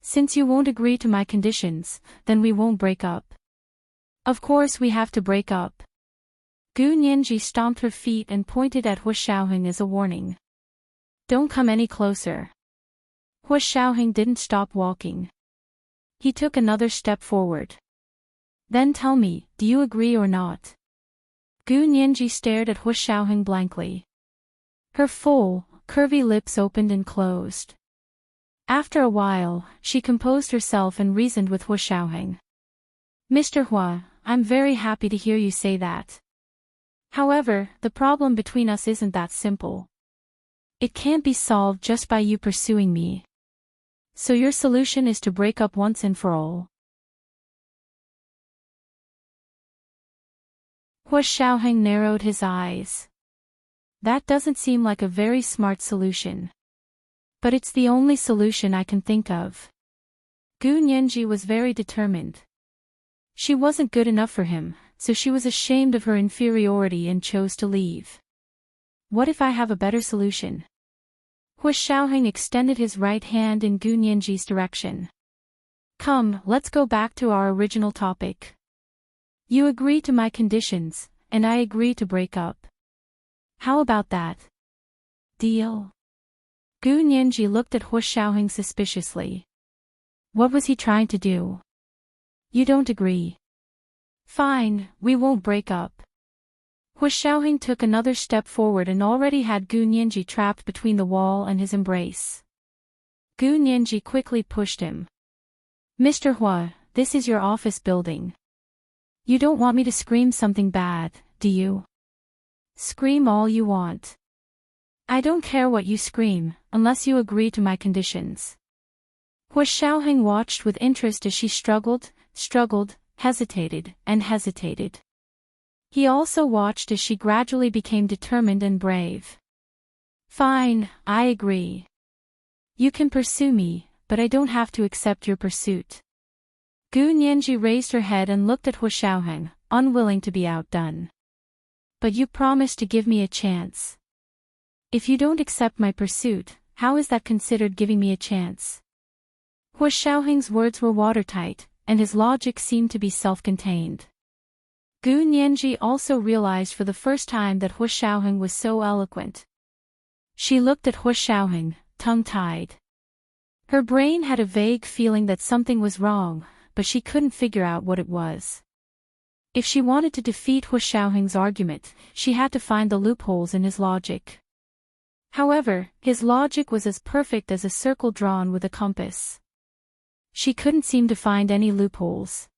Since you won't agree to my conditions, then we won't break up. Of course we have to break up." Gu Nianji stomped her feet and pointed at Hu Xiaoheng as a warning. "Don't come any closer." Hu Xiaoheng didn't stop walking. He took another step forward. "Then tell me, do you agree or not?" Gu Nianji stared at Hu Xiaoheng blankly. Her full, curvy lips opened and closed. After a while, she composed herself and reasoned with Hu Xiaoheng. "Mr. Hua, I'm very happy to hear you say that. However, the problem between us isn't that simple. It can't be solved just by you pursuing me. So your solution is to break up once and for all." Hu Xiaoheng narrowed his eyes. "That doesn't seem like a very smart solution. But it's the only solution I can think of." Gu Nianji was very determined. She wasn't good enough for him, so she was ashamed of her inferiority and chose to leave. "What if I have a better solution?" Hu Xiaoheng extended his right hand in Gu Nianji's direction. "Come, let's go back to our original topic. You agree to my conditions, and I agree to break up. How about that? Deal?" Gu Nianji looked at Hu Xiaoheng suspiciously. What was he trying to do? "You don't agree. Fine, we won't break up." Hu Xiaoheng took another step forward and already had Gu Nianji trapped between the wall and his embrace. Gu Nianji quickly pushed him. "Mr. Hua, this is your office building. You don't want me to scream something bad, do you? Scream all you want. I don't care what you scream, unless you agree to my conditions." Hu Xiaoheng watched with interest as she struggled, hesitated, and hesitated. He also watched as she gradually became determined and brave. "Fine, I agree. You can pursue me, but I don't have to accept your pursuit." Gu Nianji raised her head and looked at Hu Xiaoheng, unwilling to be outdone. "But you promised to give me a chance. If you don't accept my pursuit, how is that considered giving me a chance?" Hu Xiaoheng's words were watertight, and his logic seemed to be self-contained. Gu Nianji also realized for the first time that Hu Xiaoheng was so eloquent. She looked at Hu Xiaoheng, tongue-tied. Her brain had a vague feeling that something was wrong, but she couldn't figure out what it was. If she wanted to defeat Hu Xiaoheng's argument, she had to find the loopholes in his logic. However, his logic was as perfect as a circle drawn with a compass. She couldn't seem to find any loopholes.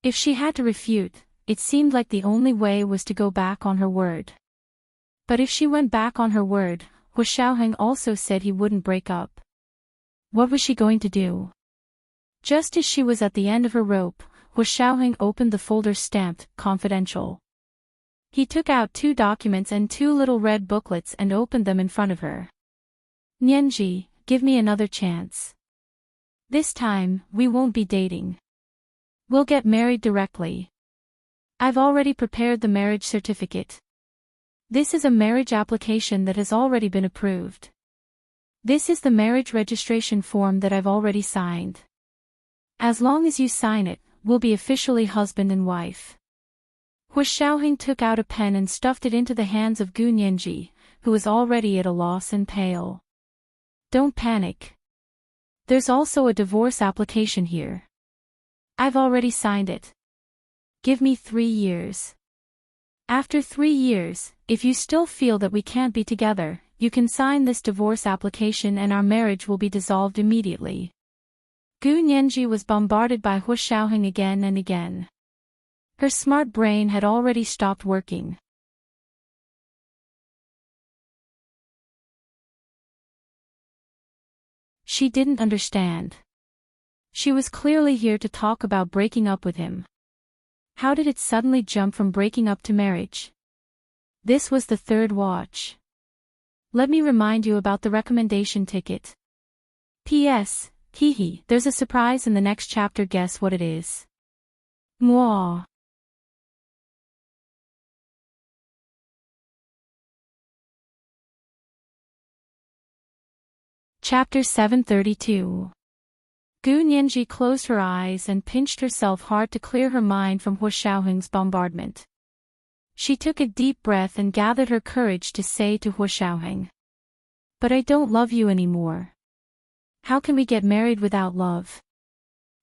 If she had to refute, it seemed like the only way was to go back on her word. But if she went back on her word, Hu Xiaoheng also said he wouldn't break up. What was she going to do? Just as she was at the end of her rope, Hu Xiaoheng opened the folder stamped, "Confidential." He took out 2 documents and 2 little red booklets and opened them in front of her. "Nianji, give me another chance. This time, we won't be dating. We'll get married directly. I've already prepared the marriage certificate. This is a marriage application that has already been approved. This is the marriage registration form that I've already signed. As long as you sign it, we'll be officially husband and wife." Hu Xiaoheng took out a pen and stuffed it into the hands of Gu Nianji, who was already at a loss and pale. "Don't panic. There's also a divorce application here. I've already signed it. Give me 3 years. After 3 years, if you still feel that we can't be together, you can sign this divorce application and our marriage will be dissolved immediately. Gu Nianji was bombarded by Hu Xiaoheng again and again. Her smart brain had already stopped working. She didn't understand. She was clearly here to talk about breaking up with him. How did it suddenly jump from breaking up to marriage? This was the third watch. Let me remind you about the recommendation ticket. P.S. Hehe, there's a surprise in the next chapter, guess what it is? Mwah. Chapter 732. Gu Nianji closed her eyes and pinched herself hard to clear her mind from Hu Xiaoheng's bombardment. She took a deep breath and gathered her courage to say to Hu Xiaoheng, "But I don't love you anymore. How can we get married without love?"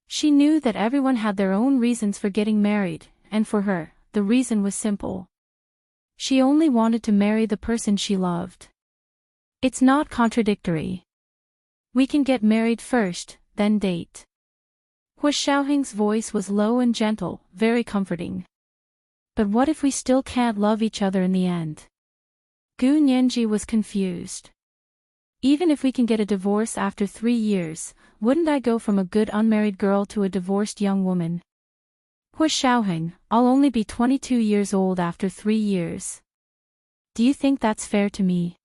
She knew that everyone had their own reasons for getting married, and for her, the reason was simple. She only wanted to marry the person she loved. It's not contradictory. We can get married first, then date. Hu Xiaoheng's voice was low and gentle, very comforting. But what if we still can't love each other in the end? Gu Nianji was confused. Even if we can get a divorce after 3 years, wouldn't I go from a good unmarried girl to a divorced young woman? Hu Xiaoheng, I'll only be 22 years old after 3 years. Do you think that's fair to me?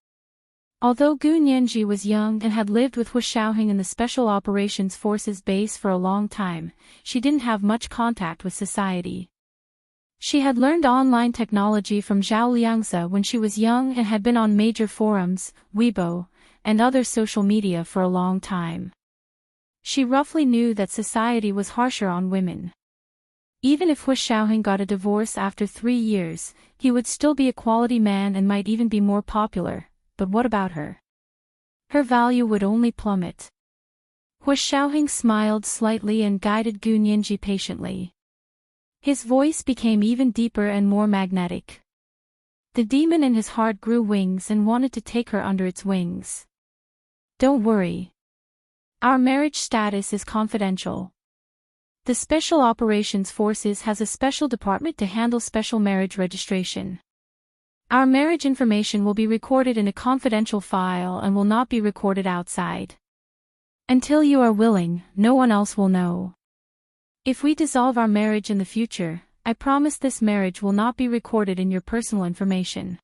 Although Gu Nianji was young and had lived with Hu Xiaoheng in the Special Operations Forces base for a long time, she didn't have much contact with society. She had learned online technology from Zhao Liangzi when she was young and had been on major forums, Weibo, and other social media for a long time. She roughly knew that society was harsher on women. Even if Hu Xiaoheng got a divorce after 3 years, he would still be a quality man and might even be more popular. But what about her? Her value would only plummet. Hu Xiaoheng smiled slightly and guided Gu Nianji patiently. His voice became even deeper and more magnetic. The demon in his heart grew wings and wanted to take her under its wings. Don't worry. Our marriage status is confidential. The Special Operations Forces has a special department to handle special marriage registration. Our marriage information will be recorded in a confidential file and will not be recorded outside. Until you are willing, no one else will know. If we dissolve our marriage in the future, I promise this marriage will not be recorded in your personal information.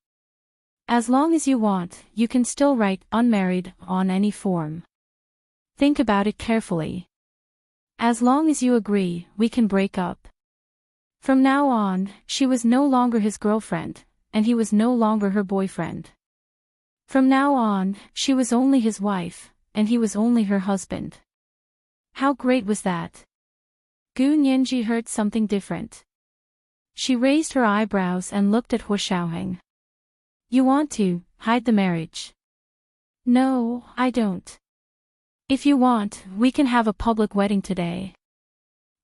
As long as you want, you can still write unmarried on any form. Think about it carefully. As long as you agree, we can break up. From now on, she was no longer his girlfriend, and he was no longer her boyfriend. From now on, she was only his wife, and he was only her husband. How great was that? Gu Nianji heard something different. She raised her eyebrows and looked at Hu Xiaoheng. You want to hide the marriage? No, I don't. If you want, we can have a public wedding today.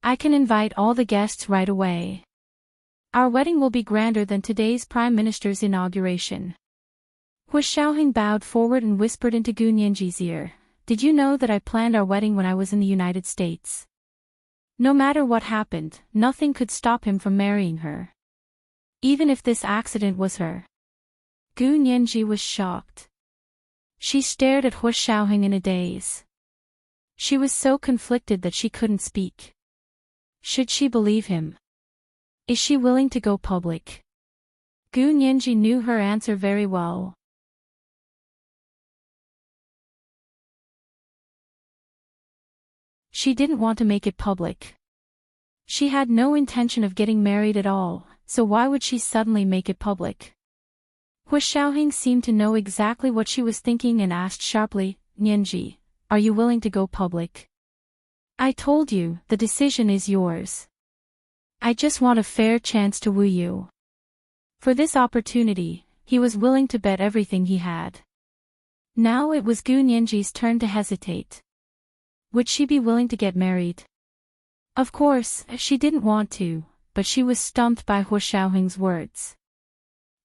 I can invite all the guests right away. Our wedding will be grander than today's Prime Minister's inauguration. Hu Xiaoheng bowed forward and whispered into Gu Nianji's ear, "Did you know that I planned our wedding when I was in the United States? No matter what happened, nothing could stop him from marrying her. Even if this accident was her." Gu Nianji was shocked. She stared at Hu Xiaoheng in a daze. She was so conflicted that she couldn't speak. Should she believe him? Is she willing to go public? Gu Nianji knew her answer very well. She didn't want to make it public. She had no intention of getting married at all, so why would she suddenly make it public? Hu Xiaoheng seemed to know exactly what she was thinking and asked sharply, "Nianji, are you willing to go public?" "I told you, the decision is yours. I just want a fair chance to woo you." For this opportunity, he was willing to bet everything he had. Now it was Gu Nianji's turn to hesitate. Would she be willing to get married? Of course, she didn't want to, but she was stumped by Hu Xiaoheng's words.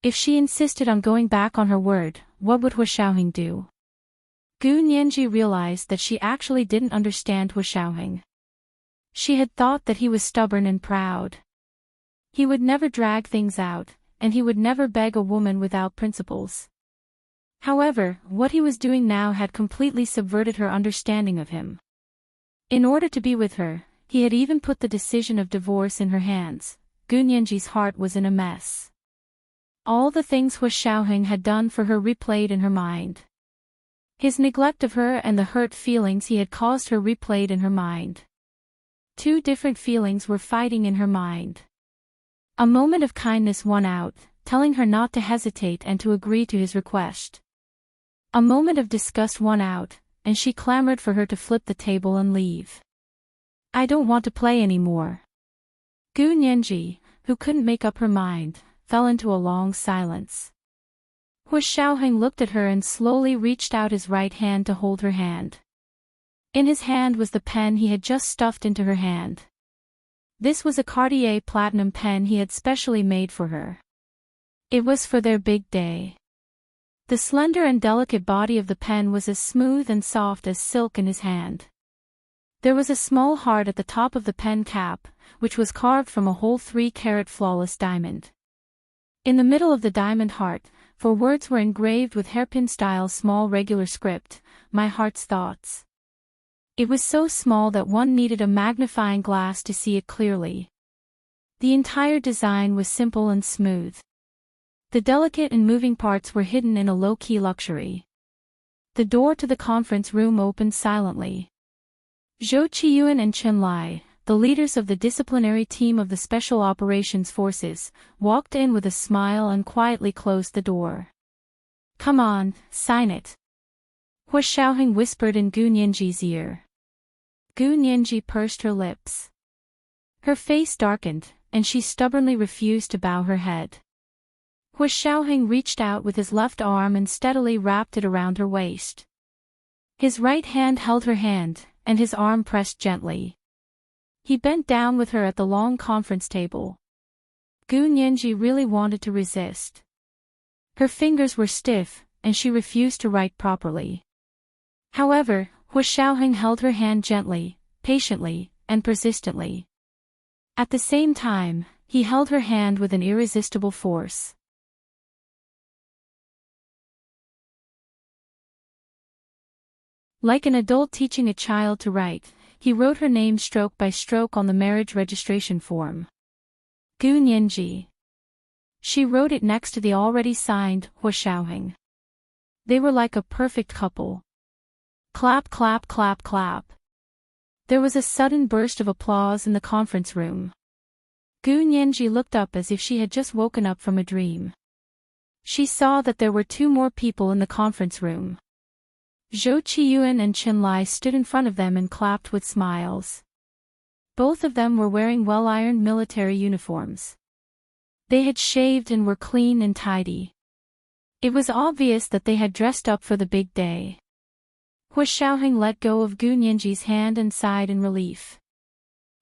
If she insisted on going back on her word, what would Hua Xiaoheng do? Gu Nianji realized that she actually didn't understand Hua Xiaoheng. She had thought that he was stubborn and proud. He would never drag things out, and he would never beg a woman without principles. However, what he was doing now had completely subverted her understanding of him. In order to be with her, he had even put the decision of divorce in her hands. Gu Nianji's heart was in a mess. All the things Hua Xiaoheng had done for her replayed in her mind. His neglect of her and the hurt feelings he had caused her replayed in her mind. Two different feelings were fighting in her mind. A moment of kindness won out, telling her not to hesitate and to agree to his request. A moment of disgust won out, and she clamored for her to flip the table and leave. I don't want to play anymore. Gu Nianji, who couldn't make up her mind, fell into a long silence. Hua Xiaoheng looked at her and slowly reached out his right hand to hold her hand. In his hand was the pen he had just stuffed into her hand. This was a Cartier platinum pen he had specially made for her. It was for their big day. The slender and delicate body of the pen was as smooth and soft as silk in his hand. There was a small heart at the top of the pen cap, which was carved from a whole 3-carat flawless diamond. In the middle of the diamond heart, 4 words were engraved with hairpin-style small regular script, "My heart's thoughts." It was so small that one needed a magnifying glass to see it clearly. The entire design was simple and smooth. The delicate and moving parts were hidden in a low-key luxury. The door to the conference room opened silently. Zhou Qiyuan and Chen Lai, the leaders of the disciplinary team of the Special Operations Forces, walked in with a smile and quietly closed the door. Come on, sign it. Hua Xiaoheng whispered in Gu Nianji's ear. Gu Nianji pursed her lips. Her face darkened, and she stubbornly refused to bow her head. Hua Xiaoheng reached out with his left arm and steadily wrapped it around her waist. His right hand held her hand, and his arm pressed gently. He bent down with her at the long conference table. Gu Nianji really wanted to resist. Her fingers were stiff, and she refused to write properly. However, Hua Xiaoheng held her hand gently, patiently, and persistently. At the same time, he held her hand with an irresistible force. Like an adult teaching a child to write, he wrote her name stroke by stroke on the marriage registration form. Gu Nianji. She wrote it next to the already signed Hua Xiaoheng. They were like a perfect couple. Clap, clap, clap, clap. There was a sudden burst of applause in the conference room. Gu Nianji looked up as if she had just woken up from a dream. She saw that there were 2 more people in the conference room. Zhou Qiyuan and Chen Lai stood in front of them and clapped with smiles. Both of them were wearing well-ironed military uniforms. They had shaved and were clean and tidy. It was obvious that they had dressed up for the big day. Hua Xiaoheng let go of Gu Nianji's hand and sighed in relief.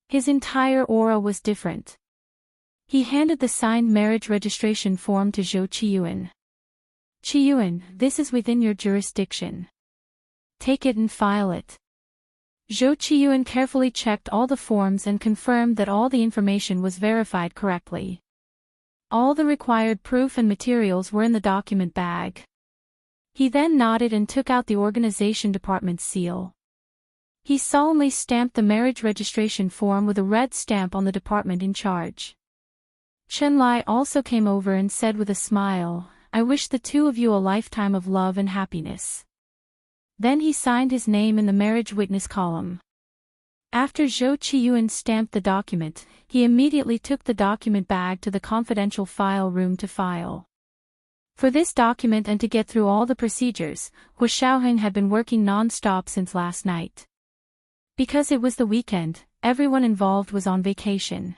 His entire aura was different. He handed the signed marriage registration form to Zhou Qiyuan. Qiyuan, this is within your jurisdiction. Take it and file it. Zhou Qiyuan carefully checked all the forms and confirmed that all the information was verified correctly. All the required proof and materials were in the document bag. He then nodded and took out the organization department's seal. He solemnly stamped the marriage registration form with a red stamp on the department in charge. Chen Lai also came over and said with a smile, I wish the 2 of you a lifetime of love and happiness. Then he signed his name in the marriage witness column. After Zhou Qiyuan stamped the document, he immediately took the document bag to the confidential file room to file. For this document and to get through all the procedures, Hua Xiaoheng had been working non-stop since last night. Because it was the weekend, everyone involved was on vacation.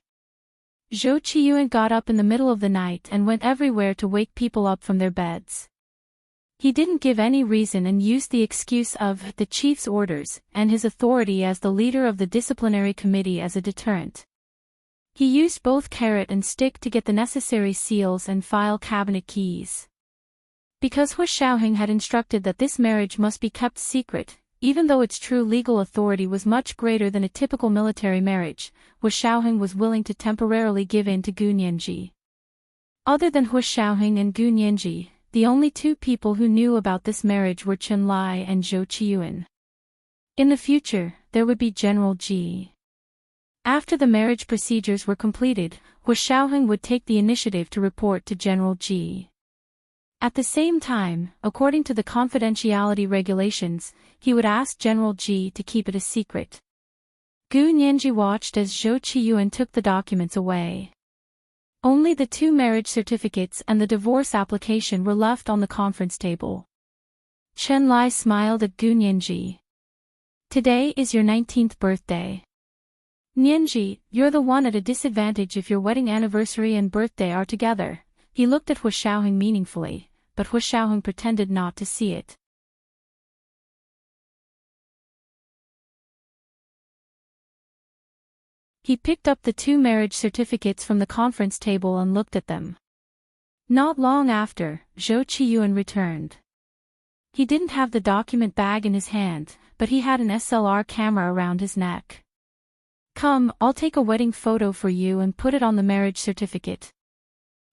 Zhou Qiyuan got up in the middle of the night and went everywhere to wake people up from their beds. He didn't give any reason and used the excuse of the chief's orders and his authority as the leader of the disciplinary committee as a deterrent. He used both carrot and stick to get the necessary seals and file cabinet keys. Because Hu Xiaoheng had instructed that this marriage must be kept secret, even though its true legal authority was much greater than a typical military marriage, Hu Xiaoheng was willing to temporarily give in to Gu Nianji. Other than Hu Xiaoheng and Gu Nianji, the only two people who knew about this marriage were Chen Lai and Zhou Qiyuan. In the future, there would be General Ji. After the marriage procedures were completed, Hu Xiaoheng would take the initiative to report to General Ji. At the same time, according to the confidentiality regulations, he would ask General Ji to keep it a secret. Gu Nianji watched as Zhou Qiyuan took the documents away. Only the two marriage certificates and the divorce application were left on the conference table. Chen Lai smiled at Gu Nianji. Today is your 19th birthday. Nianji, you're the one at a disadvantage if your wedding anniversary and birthday are together. He looked at Hu Xiaoheng meaningfully, but Hu Xiaoheng pretended not to see it. He picked up the two marriage certificates from the conference table and looked at them. Not long after, Zhou Qiyuan returned. He didn't have the document bag in his hand, but he had an SLR camera around his neck. Come, I'll take a wedding photo for you and put it on the marriage certificate.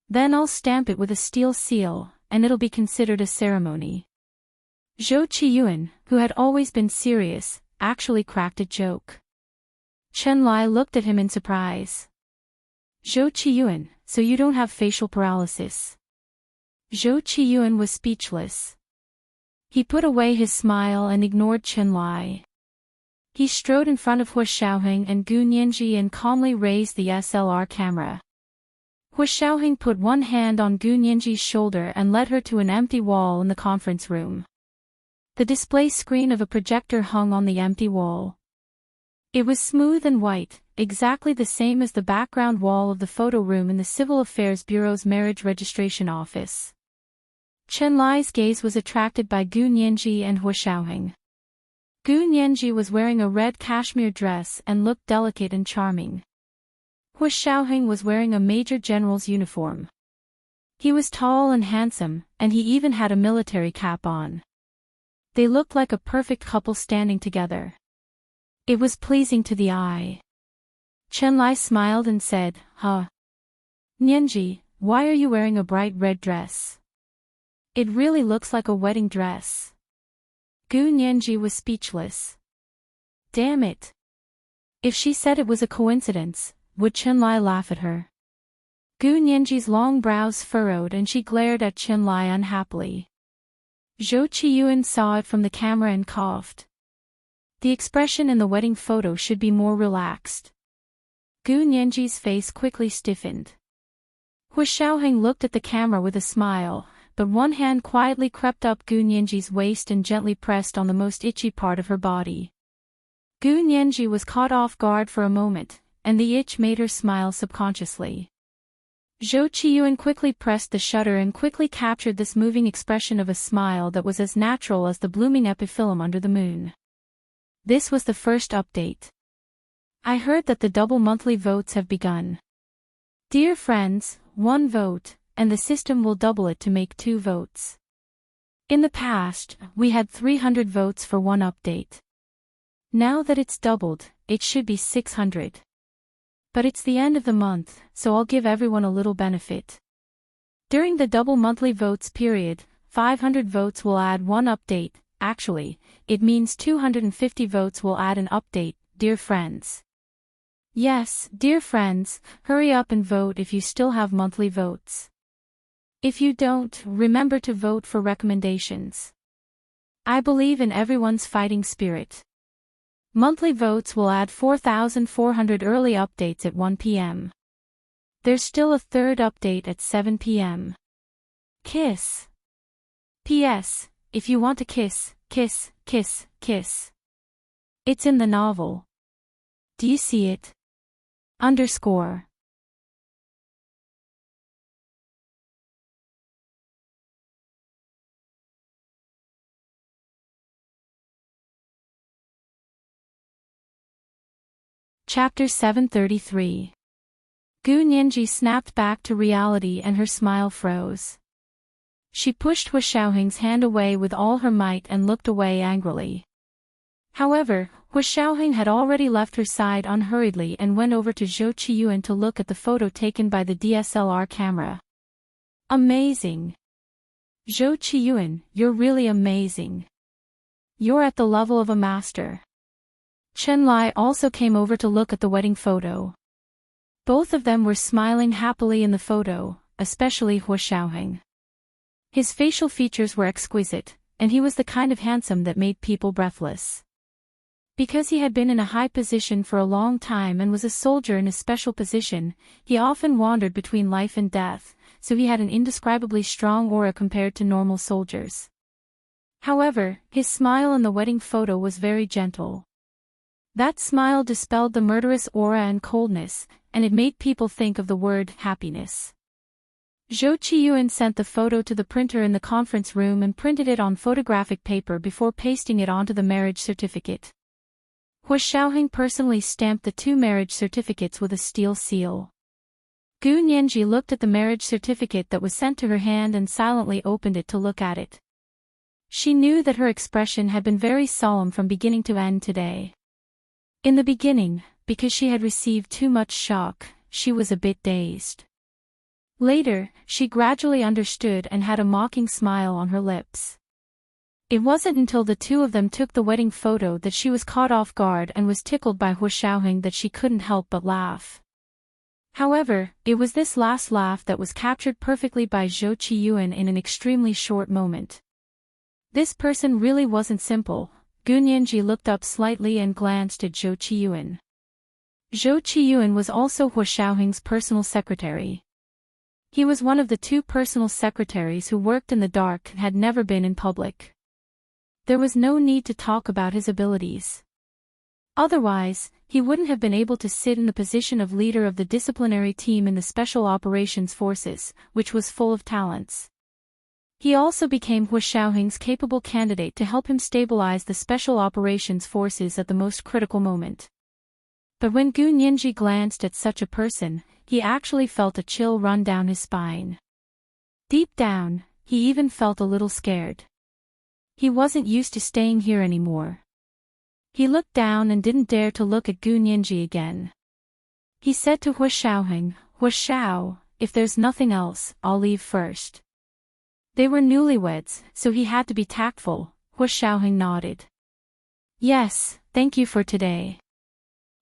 Then I'll stamp it with a steel seal, and it'll be considered a ceremony. Zhou Qiyuan, who had always been serious, actually cracked a joke. Chen Lai looked at him in surprise. Zhou Qiyuan, so you don't have facial paralysis? Zhou Qiyuan was speechless. He put away his smile and ignored Chen Lai. He strode in front of Hu Xiaoheng and Gu Nianji and calmly raised the SLR camera. Hu Xiaoheng put one hand on Gu Nianji's shoulder and led her to an empty wall in the conference room. The display screen of a projector hung on the empty wall. It was smooth and white, exactly the same as the background wall of the photo room in the Civil Affairs Bureau's marriage registration office. Chen Lai's gaze was attracted by Gu Nianji and Hu Xiaoheng. Gu Nianji was wearing a red cashmere dress and looked delicate and charming. Hu Xiaoheng was wearing a major general's uniform. He was tall and handsome, and he even had a military cap on. They looked like a perfect couple standing together. It was pleasing to the eye. Chen Lai smiled and said, "Huh. Nianji, why are you wearing a bright red dress? It really looks like a wedding dress." Gu Nianji was speechless. Damn it. If she said it was a coincidence, would Chen Lai laugh at her? Gu Nianji's long brows furrowed and she glared at Chen Lai unhappily. Zhou Qiyuan saw it from the camera and coughed. The expression in the wedding photo should be more relaxed. Gu Nianji's face quickly stiffened. Hu Xiaoheng looked at the camera with a smile, but one hand quietly crept up Gu Nianji's waist and gently pressed on the most itchy part of her body. Gu Nianji was caught off guard for a moment, and the itch made her smile subconsciously. Zhou Qiyuan quickly pressed the shutter and quickly captured this moving expression of a smile that was as natural as the blooming epiphyllum under the moon. This was the first update. I heard that the double monthly votes have begun. Dear friends, 1 vote, and the system will double it to make 2 votes. In the past, we had 300 votes for 1 update. Now that it's doubled, it should be 600. But it's the end of the month, so I'll give everyone a little benefit. During the double monthly votes period, 500 votes will add 1 update. Actually, it means 250 votes will add an update, dear friends. Yes, dear friends, hurry up and vote if you still have monthly votes. If you don't, remember to vote for recommendations. I believe in everyone's fighting spirit. Monthly votes will add 4,400 early updates at 1 p.m. There's still a third update at 7 p.m. Kiss. P.S. If you want to kiss, kiss, kiss, kiss. It's in the novel. Do you see it? _ Chapter 733. Gu Nianji snapped back to reality and her smile froze. She pushed Hu Xiaoheng's hand away with all her might and looked away angrily. However, Hu Xiaoheng had already left her side unhurriedly and went over to Zhou Qiyuan to look at the photo taken by the DSLR camera. Amazing! Zhou Qiyuan, you're really amazing. You're at the level of a master. Chen Lai also came over to look at the wedding photo. Both of them were smiling happily in the photo, especially Hu Xiaoheng. His facial features were exquisite, and he was the kind of handsome that made people breathless. Because he had been in a high position for a long time and was a soldier in a special position, he often wandered between life and death, so he had an indescribably strong aura compared to normal soldiers. However, his smile in the wedding photo was very gentle. That smile dispelled the murderous aura and coldness, and it made people think of the word happiness. Zhou Qiyuan sent the photo to the printer in the conference room and printed it on photographic paper before pasting it onto the marriage certificate. Hu Xiaoheng personally stamped the 2 marriage certificates with a steel seal. Gu Nianji looked at the marriage certificate that was sent to her hand and silently opened it to look at it. She knew that her expression had been very solemn from beginning to end today. In the beginning, because she had received too much shock, she was a bit dazed. Later, she gradually understood and had a mocking smile on her lips. It wasn't until the 2 of them took the wedding photo that she was caught off guard and was tickled by Hu Xiaoheng that she couldn't help but laugh. However, it was this last laugh that was captured perfectly by Zhou Qiyuan in an extremely short moment. This person really wasn't simple. Gu Nianji looked up slightly and glanced at Zhou Qiyuan. Zhou Qiyuan was also Hu Xiaoheng's personal secretary. He was one of the 2 personal secretaries who worked in the dark and had never been in public. There was no need to talk about his abilities. Otherwise, he wouldn't have been able to sit in the position of leader of the disciplinary team in the Special Operations Forces, which was full of talents. He also became Hu Xiaoheng's capable candidate to help him stabilize the Special Operations Forces at the most critical moment. But when Gu Nianji glanced at such a person, he actually felt a chill run down his spine. Deep down, he even felt a little scared. He wasn't used to staying here anymore. He looked down and didn't dare to look at Gu Nianji again. He said to Hu Xiaoheng, "Hu Xiao, if there's nothing else, I'll leave first." They were newlyweds, so he had to be tactful. Hu Xiaoheng nodded. "Yes, thank you for today.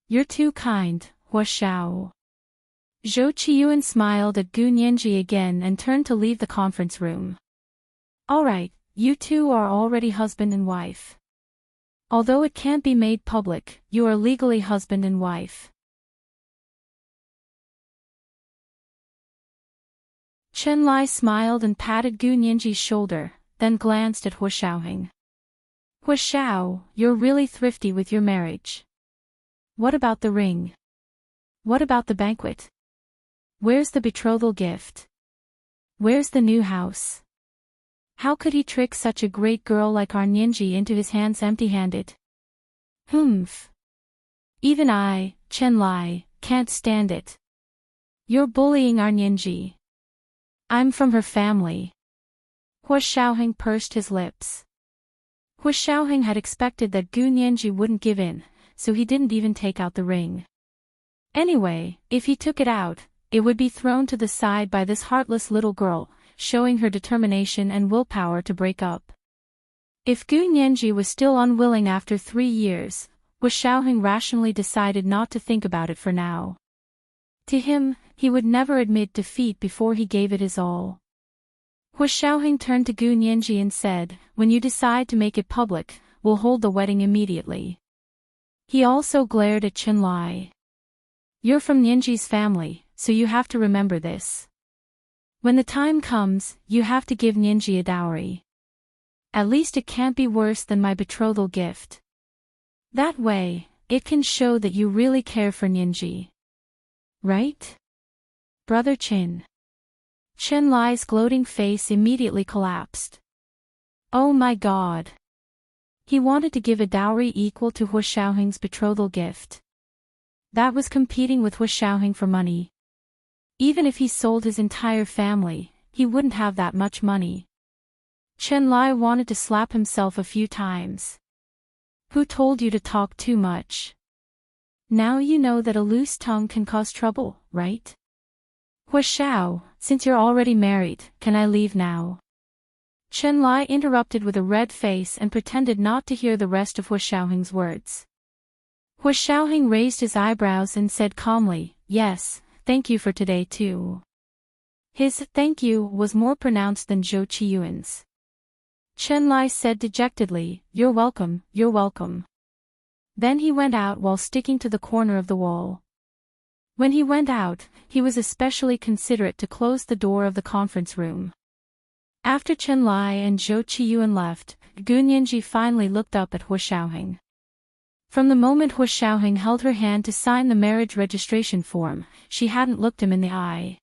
You're too kind, Hu Xiao." Zhou Qiyuan smiled at Gu Nianji again and turned to leave the conference room. "All right. You 2 are already husband and wife. Although it can't be made public, you are legally husband and wife." Chen Lai smiled and patted Gu Nianji's shoulder, then glanced at Hu Xiaoheng. "Hu Xiao, you're really thrifty with your marriage. What about the ring? What about the banquet? Where's the betrothal gift? Where's the new house? How could he trick such a great girl like our Nianji into his hands empty-handed? Humph. Even I, Chen Lai, can't stand it. You're bullying our Nianji. I'm from her family." Hu Xiaoheng pursed his lips. Hu Xiaoheng had expected that Gu Nianji wouldn't give in, so he didn't even take out the ring. Anyway, if he took it out, it would be thrown to the side by this heartless little girl, showing her determination and willpower to break up. If Gu Nianji was still unwilling after 3 years, Hu Xiaoheng rationally decided not to think about it for now. To him, he would never admit defeat before he gave it his all. Hu Xiaoheng turned to Gu Nianji and said, "When you decide to make it public, we'll hold the wedding immediately." He also glared at Chen Lai. "You're from Nianji's family, so you have to remember this. When the time comes, you have to give Nianji a dowry. At least it can't be worse than my betrothal gift. That way, it can show that you really care for Nianji. Right? Brother Chin." Chen Lai's gloating face immediately collapsed. Oh my god. He wanted to give a dowry equal to Hu Xiaoheng's betrothal gift. That was competing with Hu Xiaoheng for money. Even if he sold his entire family, he wouldn't have that much money. Chen Lai wanted to slap himself a few times. Who told you to talk too much? Now you know that a loose tongue can cause trouble, right? Hua Xiao, since you're already married, can I leave now? Chen Lai interrupted with a red face and pretended not to hear the rest of Hua Xiaoheng's words. Hua Xiaoheng raised his eyebrows and said calmly, yes, thank you for today too. His thank you was more pronounced than Zhou Qiyuan's. Chen Lai said dejectedly, you're welcome, you're welcome. Then he went out while sticking to the corner of the wall. When he went out, he was especially considerate to close the door of the conference room. After Chen Lai and Zhou Qiyuan left, Gu Nianji finally looked up at Hua Xiaoheng. From the moment Hua Xiaoheng held her hand to sign the marriage registration form, she hadn't looked him in the eye.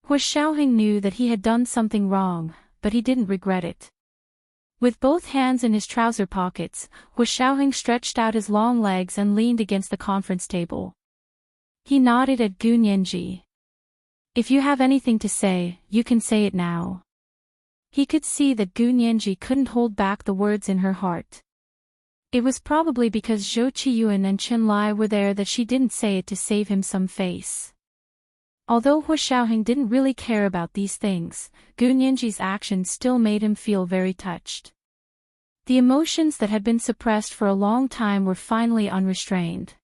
Hua Xiaoheng knew that he had done something wrong, but he didn't regret it. With both hands in his trouser pockets, Hua Xiaoheng stretched out his long legs and leaned against the conference table. He nodded at Gu Nianji. If you have anything to say, you can say it now. He could see that Gu Nianji couldn't hold back the words in her heart. It was probably because Zhou Qiyuan and Chen Lai were there that she didn't say it to save him some face. Although Hua Xiaoheng didn't really care about these things, Gu Nianji's actions still made him feel very touched. The emotions that had been suppressed for a long time were finally unrestrained.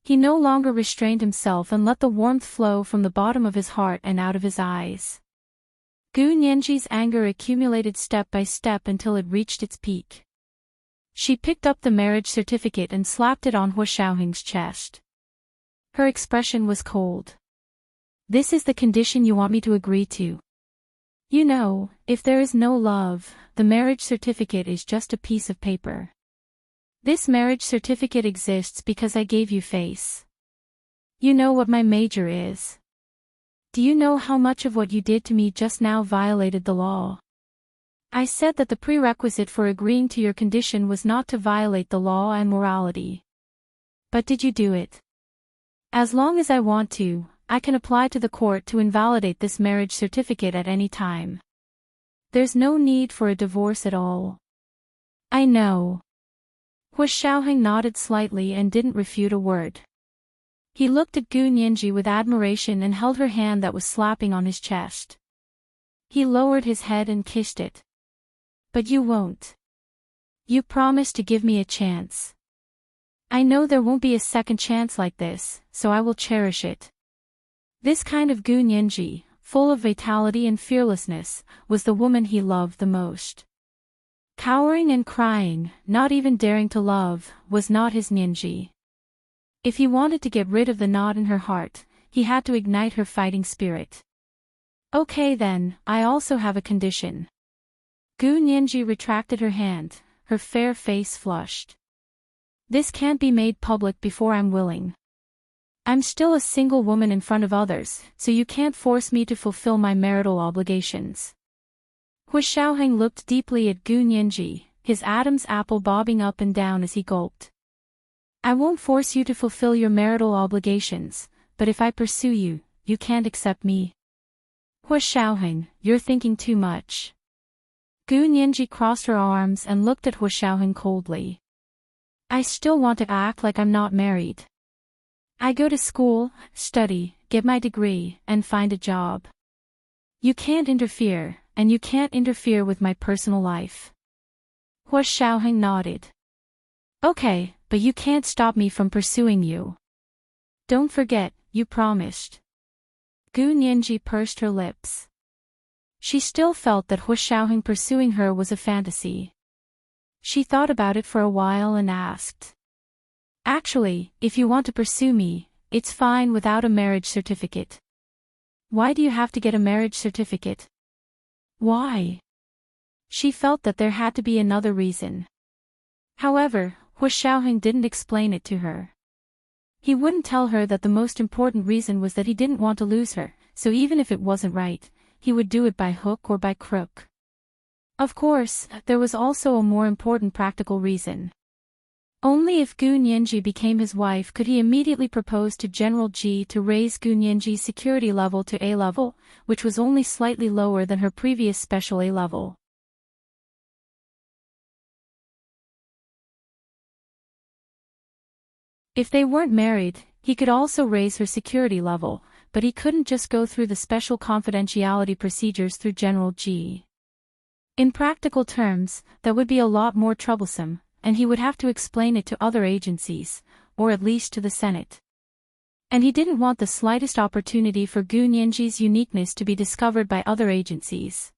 He no longer restrained himself and let the warmth flow from the bottom of his heart and out of his eyes. Gu Nianji's anger accumulated step by step until it reached its peak. She picked up the marriage certificate and slapped it on Hua Xiaoheng's chest. Her expression was cold. This is the condition you want me to agree to? You know, if there is no love, the marriage certificate is just a piece of paper. This marriage certificate exists because I gave you face. You know what my major is. Do you know how much of what you did to me just now violated the law? I said that the prerequisite for agreeing to your condition was not to violate the law and morality. But did you do it? As long as I want to, I can apply to the court to invalidate this marriage certificate at any time. There's no need for a divorce at all. I know. Hua Xiaoheng nodded slightly and didn't refute a word. He looked at Gu Nianji with admiration and held her hand that was slapping on his chest. He lowered his head and kissed it. But you won't. You promised to give me a chance. I know there won't be a second chance like this, so I will cherish it. This kind of Gu Nianji, full of vitality and fearlessness, was the woman he loved the most. Cowering and crying, not even daring to love, was not his Nianji. If he wanted to get rid of the knot in her heart, he had to ignite her fighting spirit. Okay then, I also have a condition. Gu Nianji retracted her hand, her fair face flushed. This can't be made public before I'm willing. I'm still a single woman in front of others, so you can't force me to fulfill my marital obligations. Hua Xiaoheng looked deeply at Gu Nianji, his Adam's apple bobbing up and down as he gulped. I won't force you to fulfill your marital obligations, but if I pursue you, you can't accept me. Hua Xiaoheng, you're thinking too much. Gu Nianji crossed her arms and looked at Hua Xiaoheng coldly. I still want to act like I'm not married. I go to school, study, get my degree, and find a job. You can't interfere, and you can't interfere with my personal life. Hua Xiaoheng nodded. Okay, but you can't stop me from pursuing you. Don't forget, you promised. Gu Nianji pursed her lips. She still felt that Hua Xiaoheng pursuing her was a fantasy. She thought about it for a while and asked. Actually, if you want to pursue me, it's fine without a marriage certificate. Why do you have to get a marriage certificate? Why? She felt that there had to be another reason. However, Hua Xiaoheng didn't explain it to her. He wouldn't tell her that the most important reason was that he didn't want to lose her, so even if it wasn't right, he would do it by hook or by crook. Of course, there was also a more important practical reason. Only if Gu Nianji became his wife could he immediately propose to General Ji to raise Gu Nianji's security level to A level, which was only slightly lower than her previous special A level. If they weren't married, he could also raise her security level, but he couldn't just go through the special confidentiality procedures through General Ji. In practical terms, that would be a lot more troublesome, and he would have to explain it to other agencies, or at least to the Senate. And he didn't want the slightest opportunity for Gu Nianji's uniqueness to be discovered by other agencies.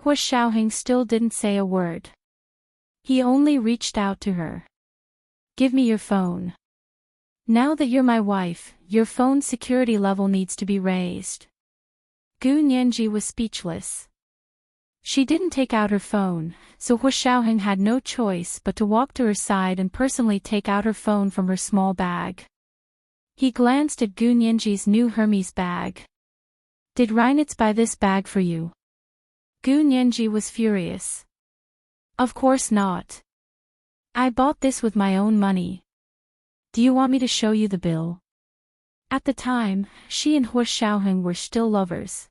Hu Xiaoheng still didn't say a word. He only reached out to her. "Give me your phone. Now that you're my wife, your phone's security level needs to be raised." Gu Nianji was speechless. She didn't take out her phone, so Hu Xiaoheng had no choice but to walk to her side and personally take out her phone from her small bag. He glanced at Gu Nianji's new Hermes bag. "Did Reinitz buy this bag for you?" Gu Nianji was furious. "Of course not. I bought this with my own money. Do you want me to show you the bill?" At the time, she and Hu Xiaoheng were still lovers.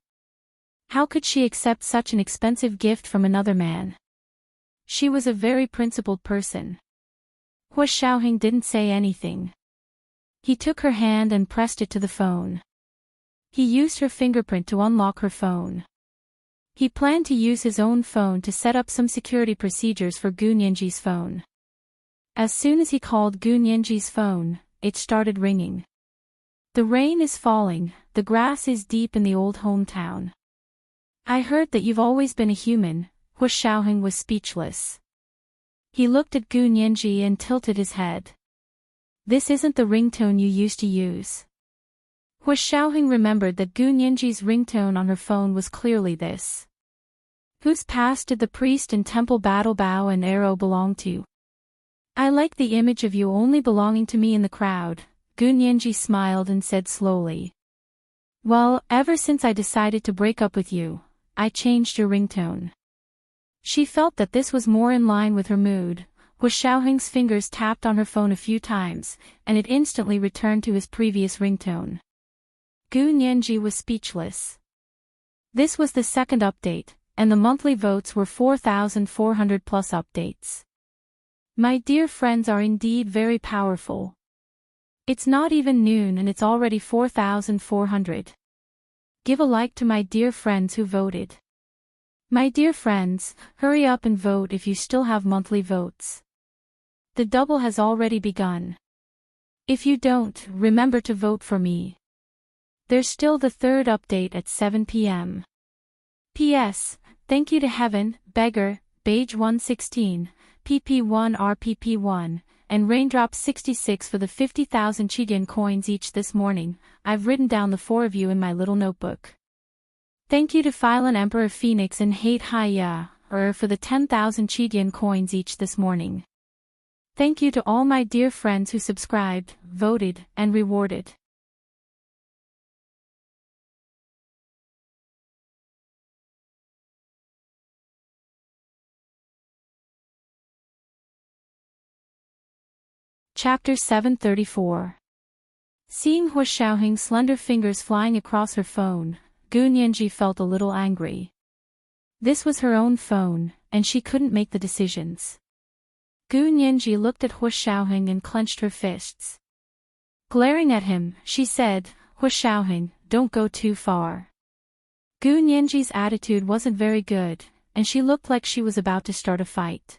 How could she accept such an expensive gift from another man? She was a very principled person. Hu Xiaoheng didn't say anything. He took her hand and pressed it to the phone. He used her fingerprint to unlock her phone. He planned to use his own phone to set up some security procedures for Gu Nianji's phone. As soon as he called Gu Nianji's phone, it started ringing. "The rain is falling, the grass is deep in the old hometown. I heard that you've always been a human." Hu Xiaoheng was speechless. He looked at Gu Nianji and tilted his head. "This isn't the ringtone you used to use." Hu Xiaoheng remembered that Gu Nianji's ringtone on her phone was clearly this. "Whose past did the priest and temple battle bow and arrow belong to? I like the image of you only belonging to me in the crowd." Gu Nianji smiled and said slowly. "Well, ever since I decided to break up with you, I changed your ringtone." She felt that this was more in line with her mood. Hu Xiaoheng's fingers tapped on her phone a few times, and it instantly returned to his previous ringtone. Gu Nianji was speechless. This was the second update, and the monthly votes were 4,400 plus updates. My dear friends are indeed very powerful. It's not even noon and it's already 4,400. Give a like to my dear friends who voted. My dear friends, hurry up and vote if you still have monthly votes. The double has already begun. If you don't, remember to vote for me. There's still the third update at 7 p.m. P.S. Thank you to Heaven, Beggar, Beige 116, PP1 RPP1, and Raindrop 66 for the 50,000 Chidian coins each this morning. I've written down the 4 of you in my little notebook. Thank you to Phylan Emperor Phoenix and Hate Haya, for the 10,000 Chidian coins each this morning. Thank you to all my dear friends who subscribed, voted, and rewarded. Chapter 734. Seeing Hu Xiaoheng's slender fingers flying across her phone, Gu Nianji felt a little angry. This was her own phone, and she couldn't make the decisions. Gu Nianji looked at Hu Xiaoheng and clenched her fists. Glaring at him, she said, "Hu Xiaoheng, don't go too far." Gu Nianji's attitude wasn't very good, and she looked like she was about to start a fight.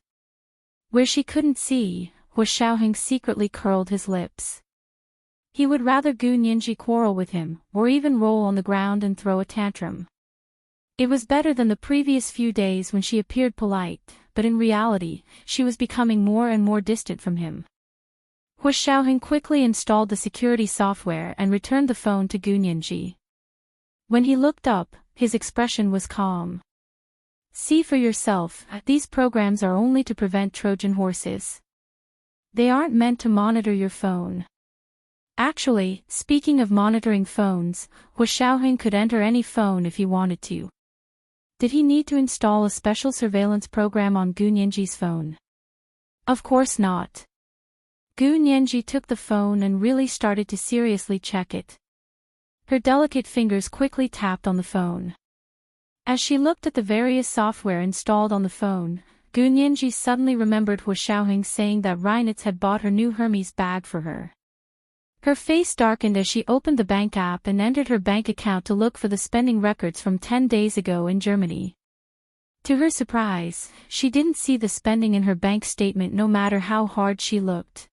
Where she couldn't see, Hu Xiaoheng secretly curled his lips. He would rather Gu Nianji quarrel with him, or even roll on the ground and throw a tantrum. It was better than the previous few days when she appeared polite, but in reality, she was becoming more and more distant from him. Hu Xiaoheng quickly installed the security software and returned the phone to Gu Nianji. When he looked up, his expression was calm. "See for yourself, these programs are only to prevent Trojan horses. They aren't meant to monitor your phone." Actually, speaking of monitoring phones, Hu Xiaoheng could enter any phone if he wanted to. Did he need to install a special surveillance program on Gu Nianji's phone? Of course not. Gu Nianji took the phone and really started to seriously check it. Her delicate fingers quickly tapped on the phone. As she looked at the various software installed on the phone, Gu Nianji suddenly remembered Hu Xiaoheng saying that Reinitz had bought her new Hermes bag for her. Her face darkened as she opened the bank app and entered her bank account to look for the spending records from 10 days ago in Germany. To her surprise, she didn't see the spending in her bank statement no matter how hard she looked.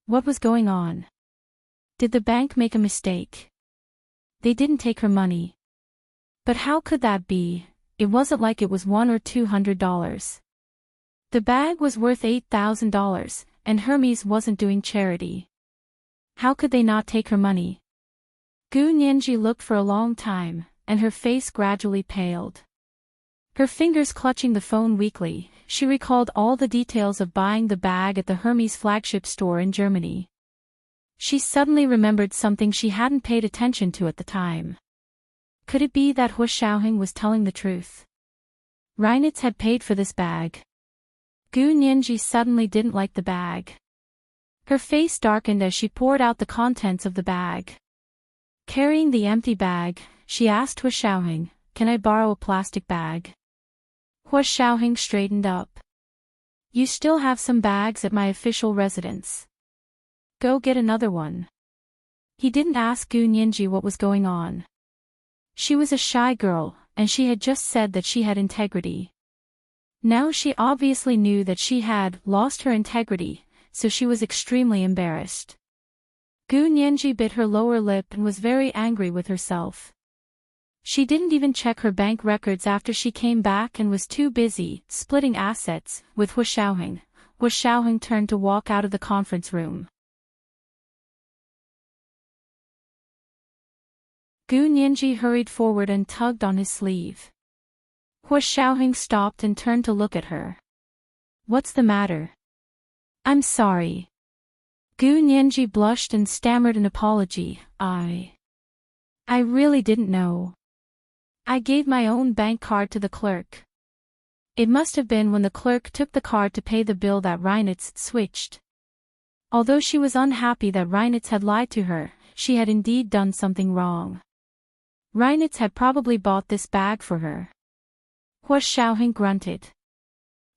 What was going on? Did the bank make a mistake? They didn't take her money. But how could that be? It wasn't like it was $100 or $200. The bag was worth $8,000, and Hermes wasn't doing charity. How could they not take her money? Gu Nianji looked for a long time, and her face gradually paled. Her fingers clutching the phone weakly, she recalled all the details of buying the bag at the Hermes flagship store in Germany. She suddenly remembered something she hadn't paid attention to at the time. Could it be that Hu Xiaoheng was telling the truth? Reinitz had paid for this bag. Gu Nianji suddenly didn't like the bag. Her face darkened as she poured out the contents of the bag. Carrying the empty bag, she asked Hu Xiaoheng, "Can I borrow a plastic bag?" Hu Xiaoheng straightened up. "You still have some bags at my official residence. Go get another one." He didn't ask Gu Nianji what was going on. She was a shy girl, and she had just said that she had integrity. Now she obviously knew that she had lost her integrity, so she was extremely embarrassed. Gu Nianji bit her lower lip and was very angry with herself. She didn't even check her bank records after she came back and was too busy splitting assets with Hu Xiaoheng. Hu Xiaoheng turned to walk out of the conference room. Gu Nianji hurried forward and tugged on his sleeve. Hu Xiaoheng stopped and turned to look at her. "What's the matter?" "I'm sorry." Gu Nianji blushed and stammered an apology. I really didn't know. I gave my own bank card to the clerk. It must have been when the clerk took the card to pay the bill that Reinitz switched." Although she was unhappy that Reinitz had lied to her, she had indeed done something wrong. Reinitz had probably bought this bag for her. Hu Xiaoheng grunted.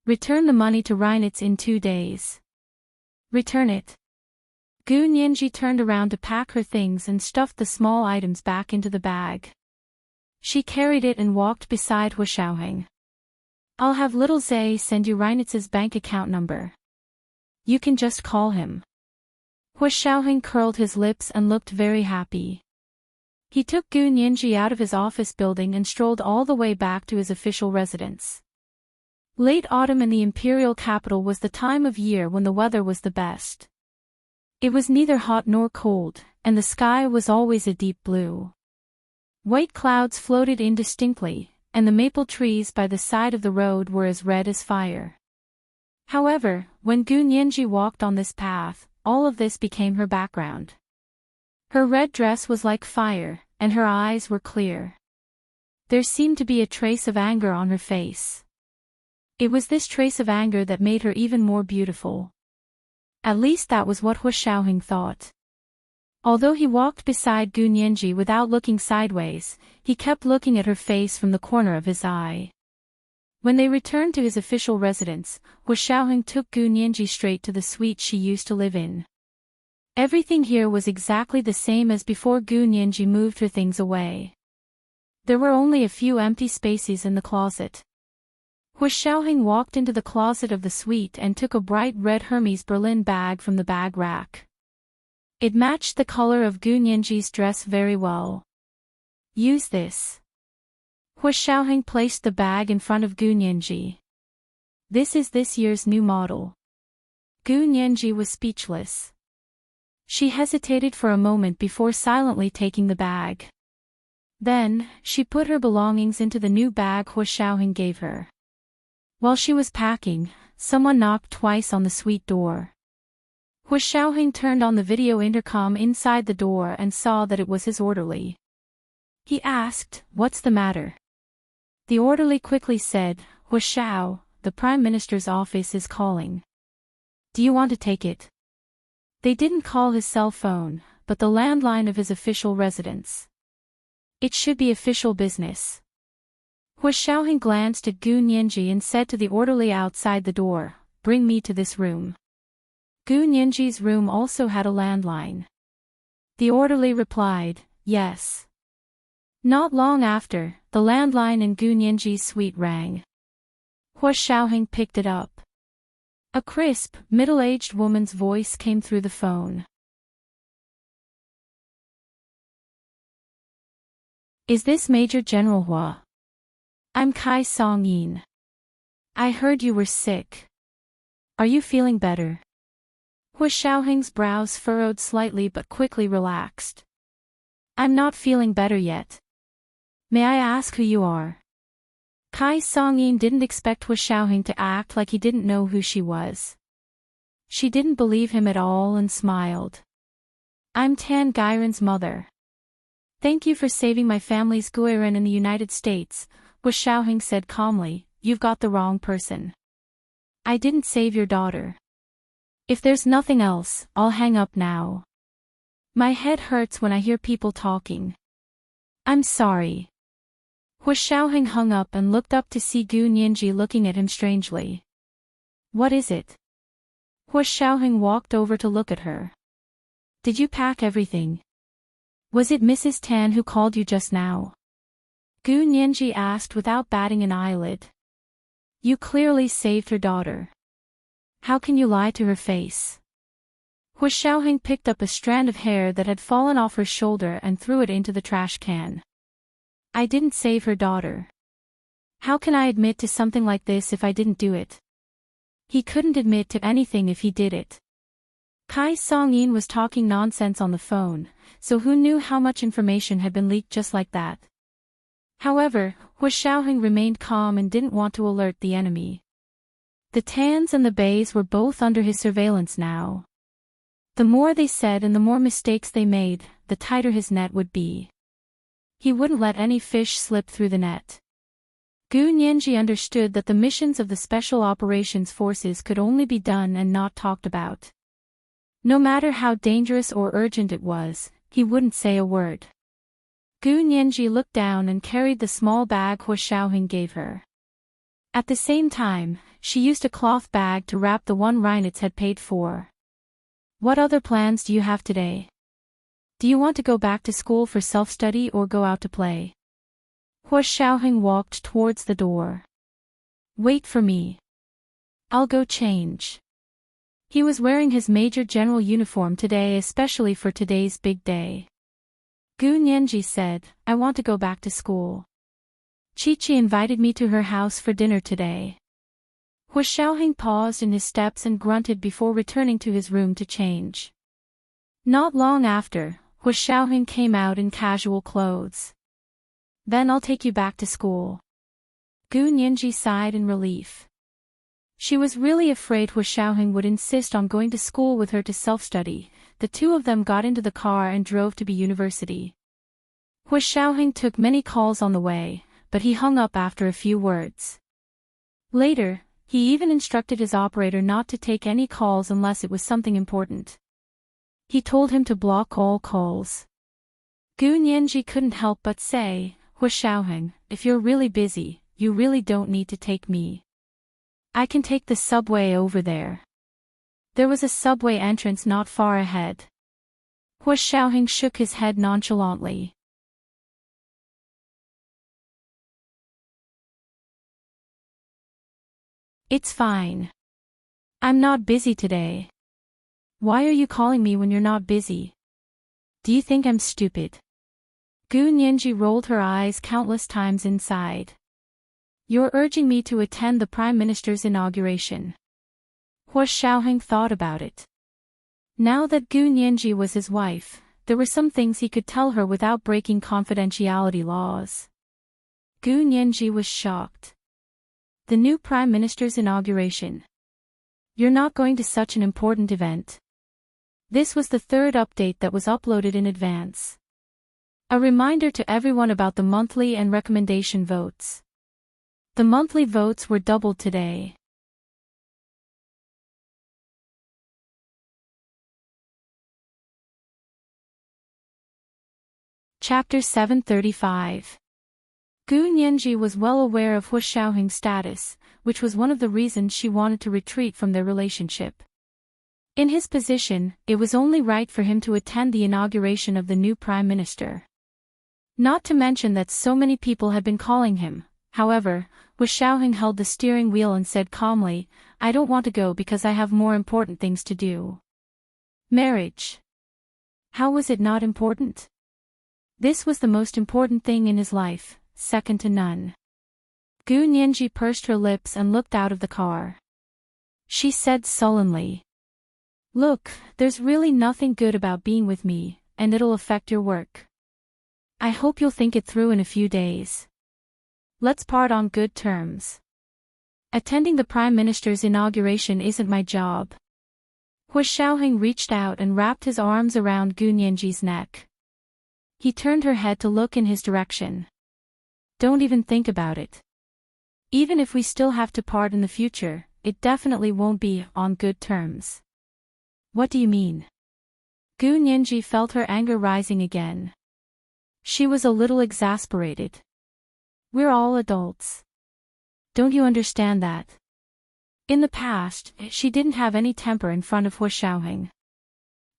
"Return the money to Reinitz in 2 days. Return it." Gu Nianji turned around to pack her things and stuffed the small items back into the bag. She carried it and walked beside Hu Xiaoheng. "I'll have little Zay send you Reinitz's bank account number. You can just call him." Hu Xiaoheng curled his lips and looked very happy. He took Gu Nianji out of his office building and strolled all the way back to his official residence. Late autumn in the imperial capital was the time of year when the weather was the best. It was neither hot nor cold, and the sky was always a deep blue. White clouds floated indistinctly, and the maple trees by the side of the road were as red as fire. However, when Gu Nianji walked on this path, all of this became her background. Her red dress was like fire, and her eyes were clear. There seemed to be a trace of anger on her face. It was this trace of anger that made her even more beautiful. At least that was what Hu Xiaoheng thought. Although he walked beside Gu Nianji without looking sideways, he kept looking at her face from the corner of his eye. When they returned to his official residence, Hu Xiaoheng took Gu Nianji straight to the suite she used to live in. Everything here was exactly the same as before Gu Nianji moved her things away. There were only a few empty spaces in the closet. Hu Xiaoheng walked into the closet of the suite and took a bright red Hermes Berlin bag from the bag rack. It matched the color of Gu Nianji's dress very well. "Use this." Hu Xiaoheng placed the bag in front of Gu Nianji. "This is this year's new model." Gu Nianji was speechless. She hesitated for a moment before silently taking the bag. Then, she put her belongings into the new bag Hu Xiaoheng gave her. While she was packing, someone knocked twice on the suite door. Hu Xiaoheng turned on the video intercom inside the door and saw that it was his orderly. He asked, "What's the matter?" The orderly quickly said, "Hu Xiao, the Prime Minister's office is calling. Do you want to take it?" They didn't call his cell phone, but the landline of his official residence. It should be official business. Hua Xiaoheng glanced at Gu Nianji and said to the orderly outside the door, "Bring me to this room." Gu Nianji's room also had a landline. The orderly replied, "Yes." Not long after, the landline in Gu Nianji's suite rang. Hua Xiaoheng picked it up. A crisp, middle-aged woman's voice came through the phone. "Is this Major General Hua? I'm Kai Song-yin. I heard you were sick. Are you feeling better?" Hua Xiaoheng's brows furrowed slightly but quickly relaxed. "I'm not feeling better yet. May I ask who you are?" Kai Song-yin didn't expect Hua Xiaoheng to act like he didn't know who she was. She didn't believe him at all and smiled. "I'm Tan Gairen's mother. Thank you for saving my family's Guiren in the United States," Hua Xiaoheng said calmly. "You've got the wrong person. I didn't save your daughter. If there's nothing else, I'll hang up now. My head hurts when I hear people talking. I'm sorry." Hua Xiaoheng hung up and looked up to see Gu Nianji looking at him strangely. "What is it?" Hua Xiaoheng walked over to look at her. "Did you pack everything? Was it Mrs. Tan who called you just now?" Gu Nianji asked without batting an eyelid. "You clearly saved her daughter. How can you lie to her face?" Hua Xiaoheng picked up a strand of hair that had fallen off her shoulder and threw it into the trash can. "I didn't save her daughter. How can I admit to something like this if I didn't do it?" He couldn't admit to anything if he did it. Kai Song-yin was talking nonsense on the phone, so who knew how much information had been leaked just like that? However, Hua Xiaoheng remained calm and didn't want to alert the enemy. The Tans and the Beis were both under his surveillance now. The more they said and the more mistakes they made, the tighter his net would be. He wouldn't let any fish slip through the net. Gu Nianji understood that the missions of the Special Operations Forces could only be done and not talked about. No matter how dangerous or urgent it was, he wouldn't say a word. Gu Nianji looked down and carried the small bag Hua Xiaoheng gave her. At the same time, she used a cloth bag to wrap the one Reinitz had paid for. "What other plans do you have today? Do you want to go back to school for self-study or go out to play?" Hua Xiaoheng walked towards the door. "Wait for me. I'll go change." He was wearing his Major General uniform today especially for today's big day. Gu Nianji said, "I want to go back to school. Chi-Chi invited me to her house for dinner today." Hua Xiaoheng paused in his steps and grunted before returning to his room to change. Not long after, Hua Xiaoheng came out in casual clothes. "Then I'll take you back to school." Gu Nianji sighed in relief. She was really afraid Hua Xiaoheng would insist on going to school with her to self-study. The two of them got into the car and drove to the university. Hua Xiaoheng took many calls on the way, but he hung up after a few words. Later, he even instructed his operator not to take any calls unless it was something important. He told him to block all calls. Gu Nianji couldn't help but say, "Hua Xiaoheng, if you're really busy, you really don't need to take me. I can take the subway over there." There was a subway entrance not far ahead. Hua Xiaoheng shook his head nonchalantly. "It's fine. I'm not busy today." "Why are you calling me when you're not busy? Do you think I'm stupid?" Gu Nianji rolled her eyes countless times inside. "You're urging me to attend the Prime Minister's inauguration." Hua Xiaoheng thought about it. Now that Gu Nianji was his wife, there were some things he could tell her without breaking confidentiality laws. Gu Nianji was shocked. The new Prime Minister's inauguration. "You're not going to such an important event." This was the third update that was uploaded in advance. A reminder to everyone about the monthly and recommendation votes. The monthly votes were doubled today. Chapter 735. Gu Nianji was well aware of Hu Xiaoheng's status, which was one of the reasons she wanted to retreat from their relationship. In his position, it was only right for him to attend the inauguration of the new prime minister. Not to mention that so many people had been calling him. However, Hu Xiaoheng held the steering wheel and said calmly, "I don't want to go because I have more important things to do." Marriage. How was it not important? This was the most important thing in his life, second to none. Gu Nianji pursed her lips and looked out of the car. She said sullenly, "Look, there's really nothing good about being with me, and it'll affect your work. I hope you'll think it through in a few days. Let's part on good terms. Attending the Prime Minister's inauguration isn't my job." Hu Xiaoheng reached out and wrapped his arms around Gu Nianji's neck. He turned her head to look in his direction. "Don't even think about it. Even if we still have to part in the future, it definitely won't be on good terms." "What do you mean?" Gu Nianji felt her anger rising again. She was a little exasperated. "We're all adults. Don't you understand that?" In the past, she didn't have any temper in front of Hu Xiaoheng.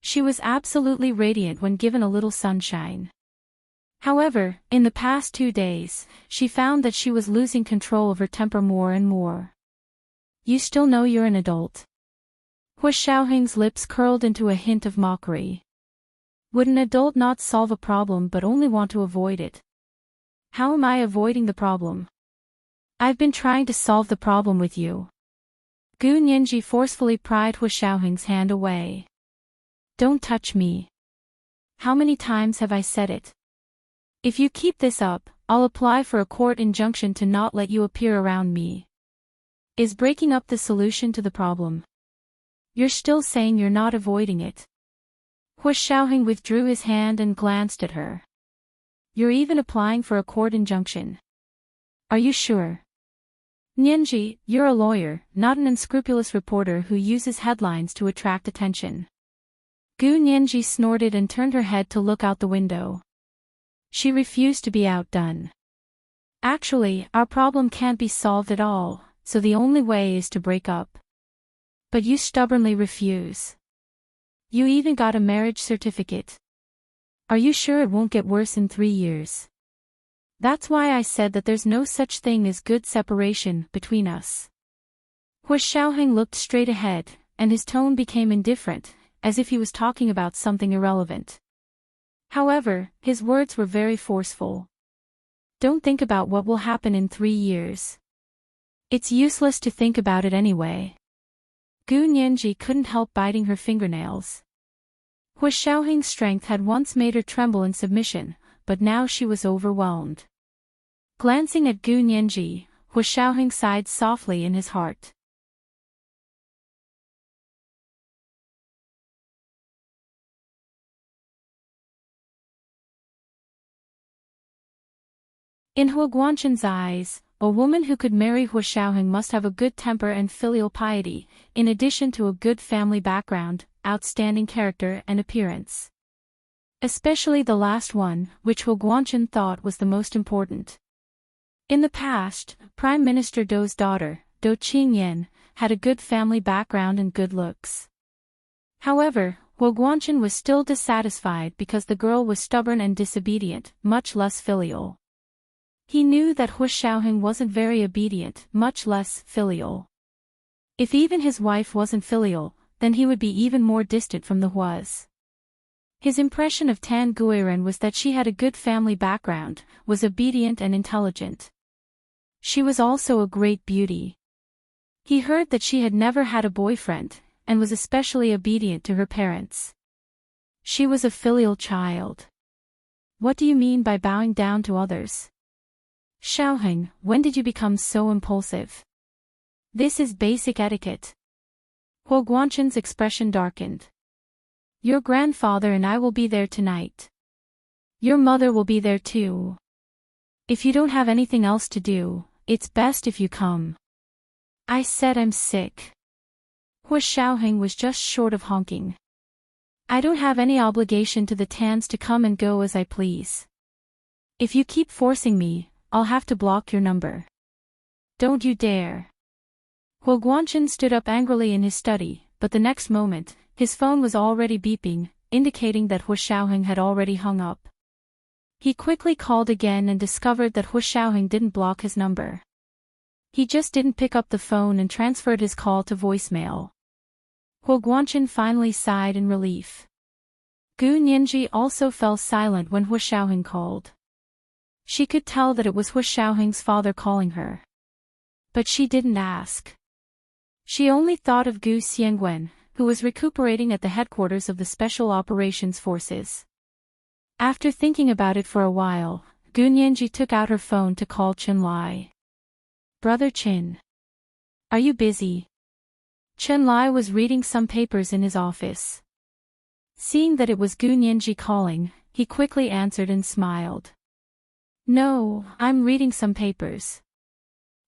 She was absolutely radiant when given a little sunshine. However, in the past 2 days, she found that she was losing control of her temper more and more. "You still know you're an adult?" Hu Xiaoheng's lips curled into a hint of mockery. Would an adult not solve a problem but only want to avoid it? How am I avoiding the problem? I've been trying to solve the problem with you. Gu Nianji forcefully pried Hu Xiaoheng's hand away. "Don't touch me. How many times have I said it? If you keep this up, I'll apply for a court injunction to not let you appear around me." Is breaking up the solution to the problem? You're still saying you're not avoiding it. Hu Xiaoheng withdrew his hand and glanced at her. "You're even applying for a court injunction. Are you sure?" "Nianji, you're a lawyer, not an unscrupulous reporter who uses headlines to attract attention." Gu Nianji snorted and turned her head to look out the window. She refused to be outdone. "Actually, our problem can't be solved at all, so the only way is to break up. But you stubbornly refuse. You even got a marriage certificate. Are you sure it won't get worse in 3 years? That's why I said that there's no such thing as good separation between us." Hu Xiaoheng looked straight ahead, and his tone became indifferent, as if he was talking about something irrelevant. However, his words were very forceful. "Don't think about what will happen in 3 years. It's useless to think about it anyway." Gu Nianji couldn't help biting her fingernails. Hu Xiaoheng's strength had once made her tremble in submission, but now she was overwhelmed. Glancing at Gu Nianji, Hu Xiaoheng sighed softly in his heart. In Hu Guanchen's eyes, a woman who could marry Hu Xiaoheng must have a good temper and filial piety, in addition to a good family background, outstanding character and appearance. Especially the last one, which Hu Guanchen thought was the most important. In the past, Prime Minister Dou's daughter, Dou Qingyan, had a good family background and good looks. However, Hu Guanchen was still dissatisfied because the girl was stubborn and disobedient, much less filial. He knew that Hu Xiaoheng wasn't very obedient, much less filial. If even his wife wasn't filial, then he would be even more distant from the Huas. His impression of Tan Guiren was that she had a good family background, was obedient and intelligent. She was also a great beauty. He heard that she had never had a boyfriend, and was especially obedient to her parents. She was a filial child. What do you mean by bowing down to others? Xiaoheng, when did you become so impulsive? This is basic etiquette. Hu Guanchen's expression darkened. Your grandfather and I will be there tonight. Your mother will be there too. If you don't have anything else to do, it's best if you come. I said I'm sick. Hu Xiaoheng was just short of honking. I don't have any obligation to the Tans to come and go as I please. If you keep forcing me, I'll have to block your number. Don't you dare. Huo Guanchen stood up angrily in his study, but the next moment, his phone was already beeping, indicating that Huo Xiaoheng had already hung up. He quickly called again and discovered that Huo Xiaoheng didn't block his number. He just didn't pick up the phone and transferred his call to voicemail. Huo Guanchen finally sighed in relief. Gu Nianji also fell silent when Huo Xiaoheng called. She could tell that it was Huo Xiaoheng's father calling her. But she didn't ask. She only thought of Gu Xiangwen, who was recuperating at the headquarters of the Special Operations Forces. After thinking about it for a while, Gu Nianji took out her phone to call Chen Lai. Brother Chen. Are you busy? Chen Lai was reading some papers in his office. Seeing that it was Gu Nianji calling, he quickly answered and smiled. No, I'm reading some papers.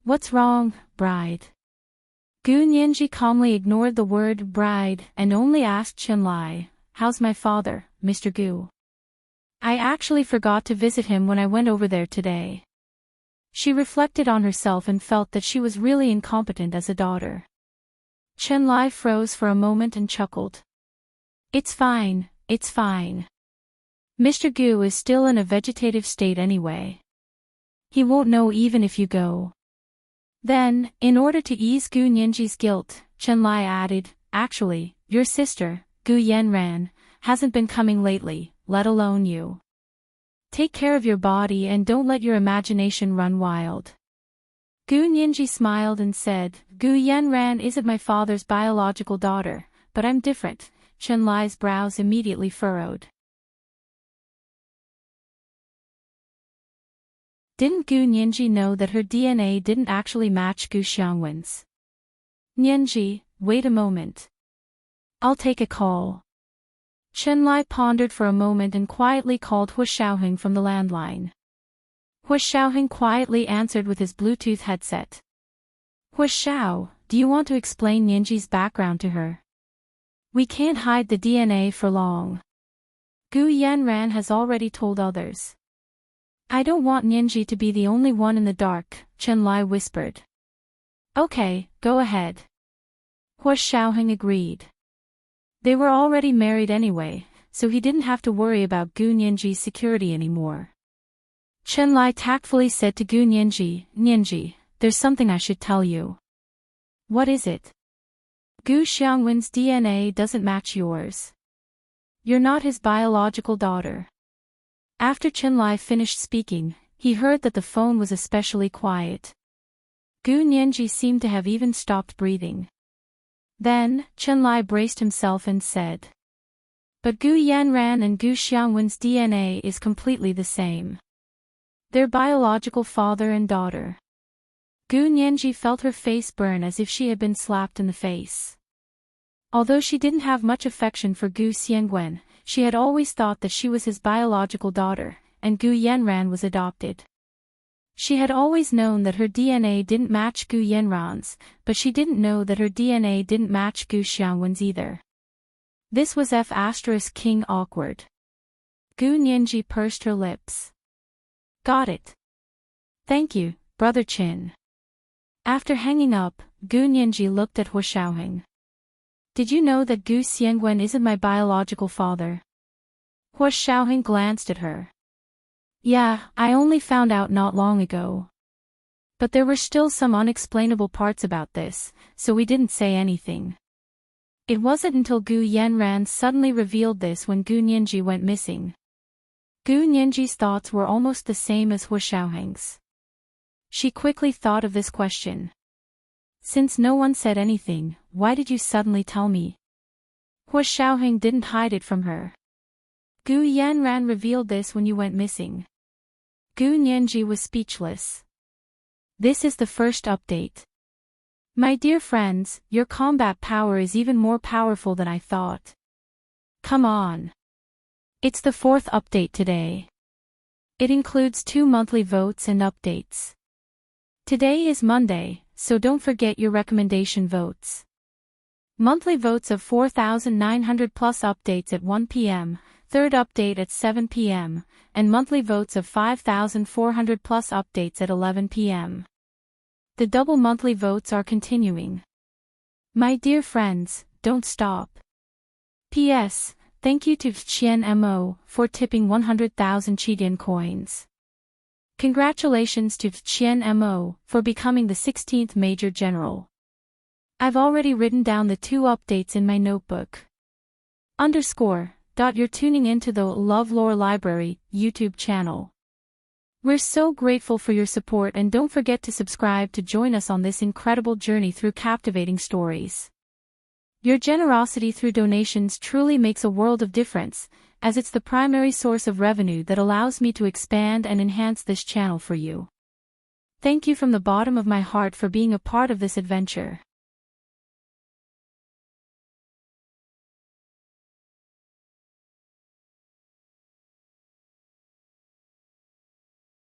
What's wrong, bride? Gu Nianji calmly ignored the word bride and only asked Chen Lai, how's my father, Mr. Gu? I actually forgot to visit him when I went over there today. She reflected on herself and felt that she was really incompetent as a daughter. Chen Lai froze for a moment and chuckled. It's fine, it's fine. Mr. Gu is still in a vegetative state anyway. He won't know even if you go. Then, in order to ease Gu Nianji's guilt, Chen Lai added, actually, your sister, Gu Yanran, hasn't been coming lately, let alone you. Take care of your body and don't let your imagination run wild. Gu Nianji smiled and said, Gu Yanran isn't my father's biological daughter, but I'm different. Chen Lai's brows immediately furrowed. Didn't Gu Nianji know that her DNA didn't actually match Gu Xiangwen's? Nianji, wait a moment. I'll take a call. Chen Lai pondered for a moment and quietly called Huo Xiaoheng from the landline. Huo Xiaoheng quietly answered with his Bluetooth headset. Huo Xiao, do you want to explain Nianji's background to her? We can't hide the DNA for long. Gu Yanran has already told others. I don't want Nianji to be the only one in the dark, Chen Lai whispered. Okay, go ahead. Huo Xiaoheng agreed. They were already married anyway, so he didn't have to worry about Gu Nianji's security anymore. Chen Lai tactfully said to Gu Nianji, Nianji, there's something I should tell you. What is it? Gu Xiangwen's DNA doesn't match yours. You're not his biological daughter. After Chen Lai finished speaking, he heard that the phone was especially quiet. Gu Nianji seemed to have even stopped breathing. Then, Chen Lai braced himself and said. But Gu Yanran and Gu Xiangwen's DNA is completely the same. They're biological father and daughter. Gu Nianji felt her face burn as if she had been slapped in the face. Although she didn't have much affection for Gu Xiangwen, she had always thought that she was his biological daughter, and Gu Yanran was adopted. She had always known that her DNA didn't match Gu Yanran's, but she didn't know that her DNA didn't match Gu Xiangwen's either. This was King awkward. Gu Nianji pursed her lips. Got it. Thank you, Brother Chin. After hanging up, Gu Nianji looked at Huo Xiaoheng. Did you know that Gu Xiangwen isn't my biological father? Huo Xiaoheng glanced at her. Yeah, I only found out not long ago. But there were still some unexplainable parts about this, so we didn't say anything. It wasn't until Gu Yanran suddenly revealed this when Gu Nianji went missing. Gu Nianji's thoughts were almost the same as Huo Xiaoheng's. She quickly thought of this question. Since no one said anything, why did you suddenly tell me? Huo Xiaoheng didn't hide it from her. Gu Yanran revealed this when you went missing. Gu Nianji was speechless. This is the first update. My dear friends, your combat power is even more powerful than I thought. Come on. It's the 4th update today. It includes 2 monthly votes and updates. Today is Monday, so don't forget your recommendation votes. Monthly votes of 4,900 plus updates at 1 p.m., third update at 7 p.m., and monthly votes of 5,400 plus updates at 11 p.m. The double monthly votes are continuing. My dear friends, don't stop. P.S. Thank you to Chen Mo for tipping 100,000 Chidian coins. Congratulations to Chen Mo for becoming the 16th Major General. I've already written down the 2 updates in my notebook. You're tuning into the LoveLore Library YouTube channel. We're so grateful for your support, and don't forget to subscribe to join us on this incredible journey through captivating stories. Your generosity through donations truly makes a world of difference, as it's the primary source of revenue that allows me to expand and enhance this channel for you. Thank you from the bottom of my heart for being a part of this adventure.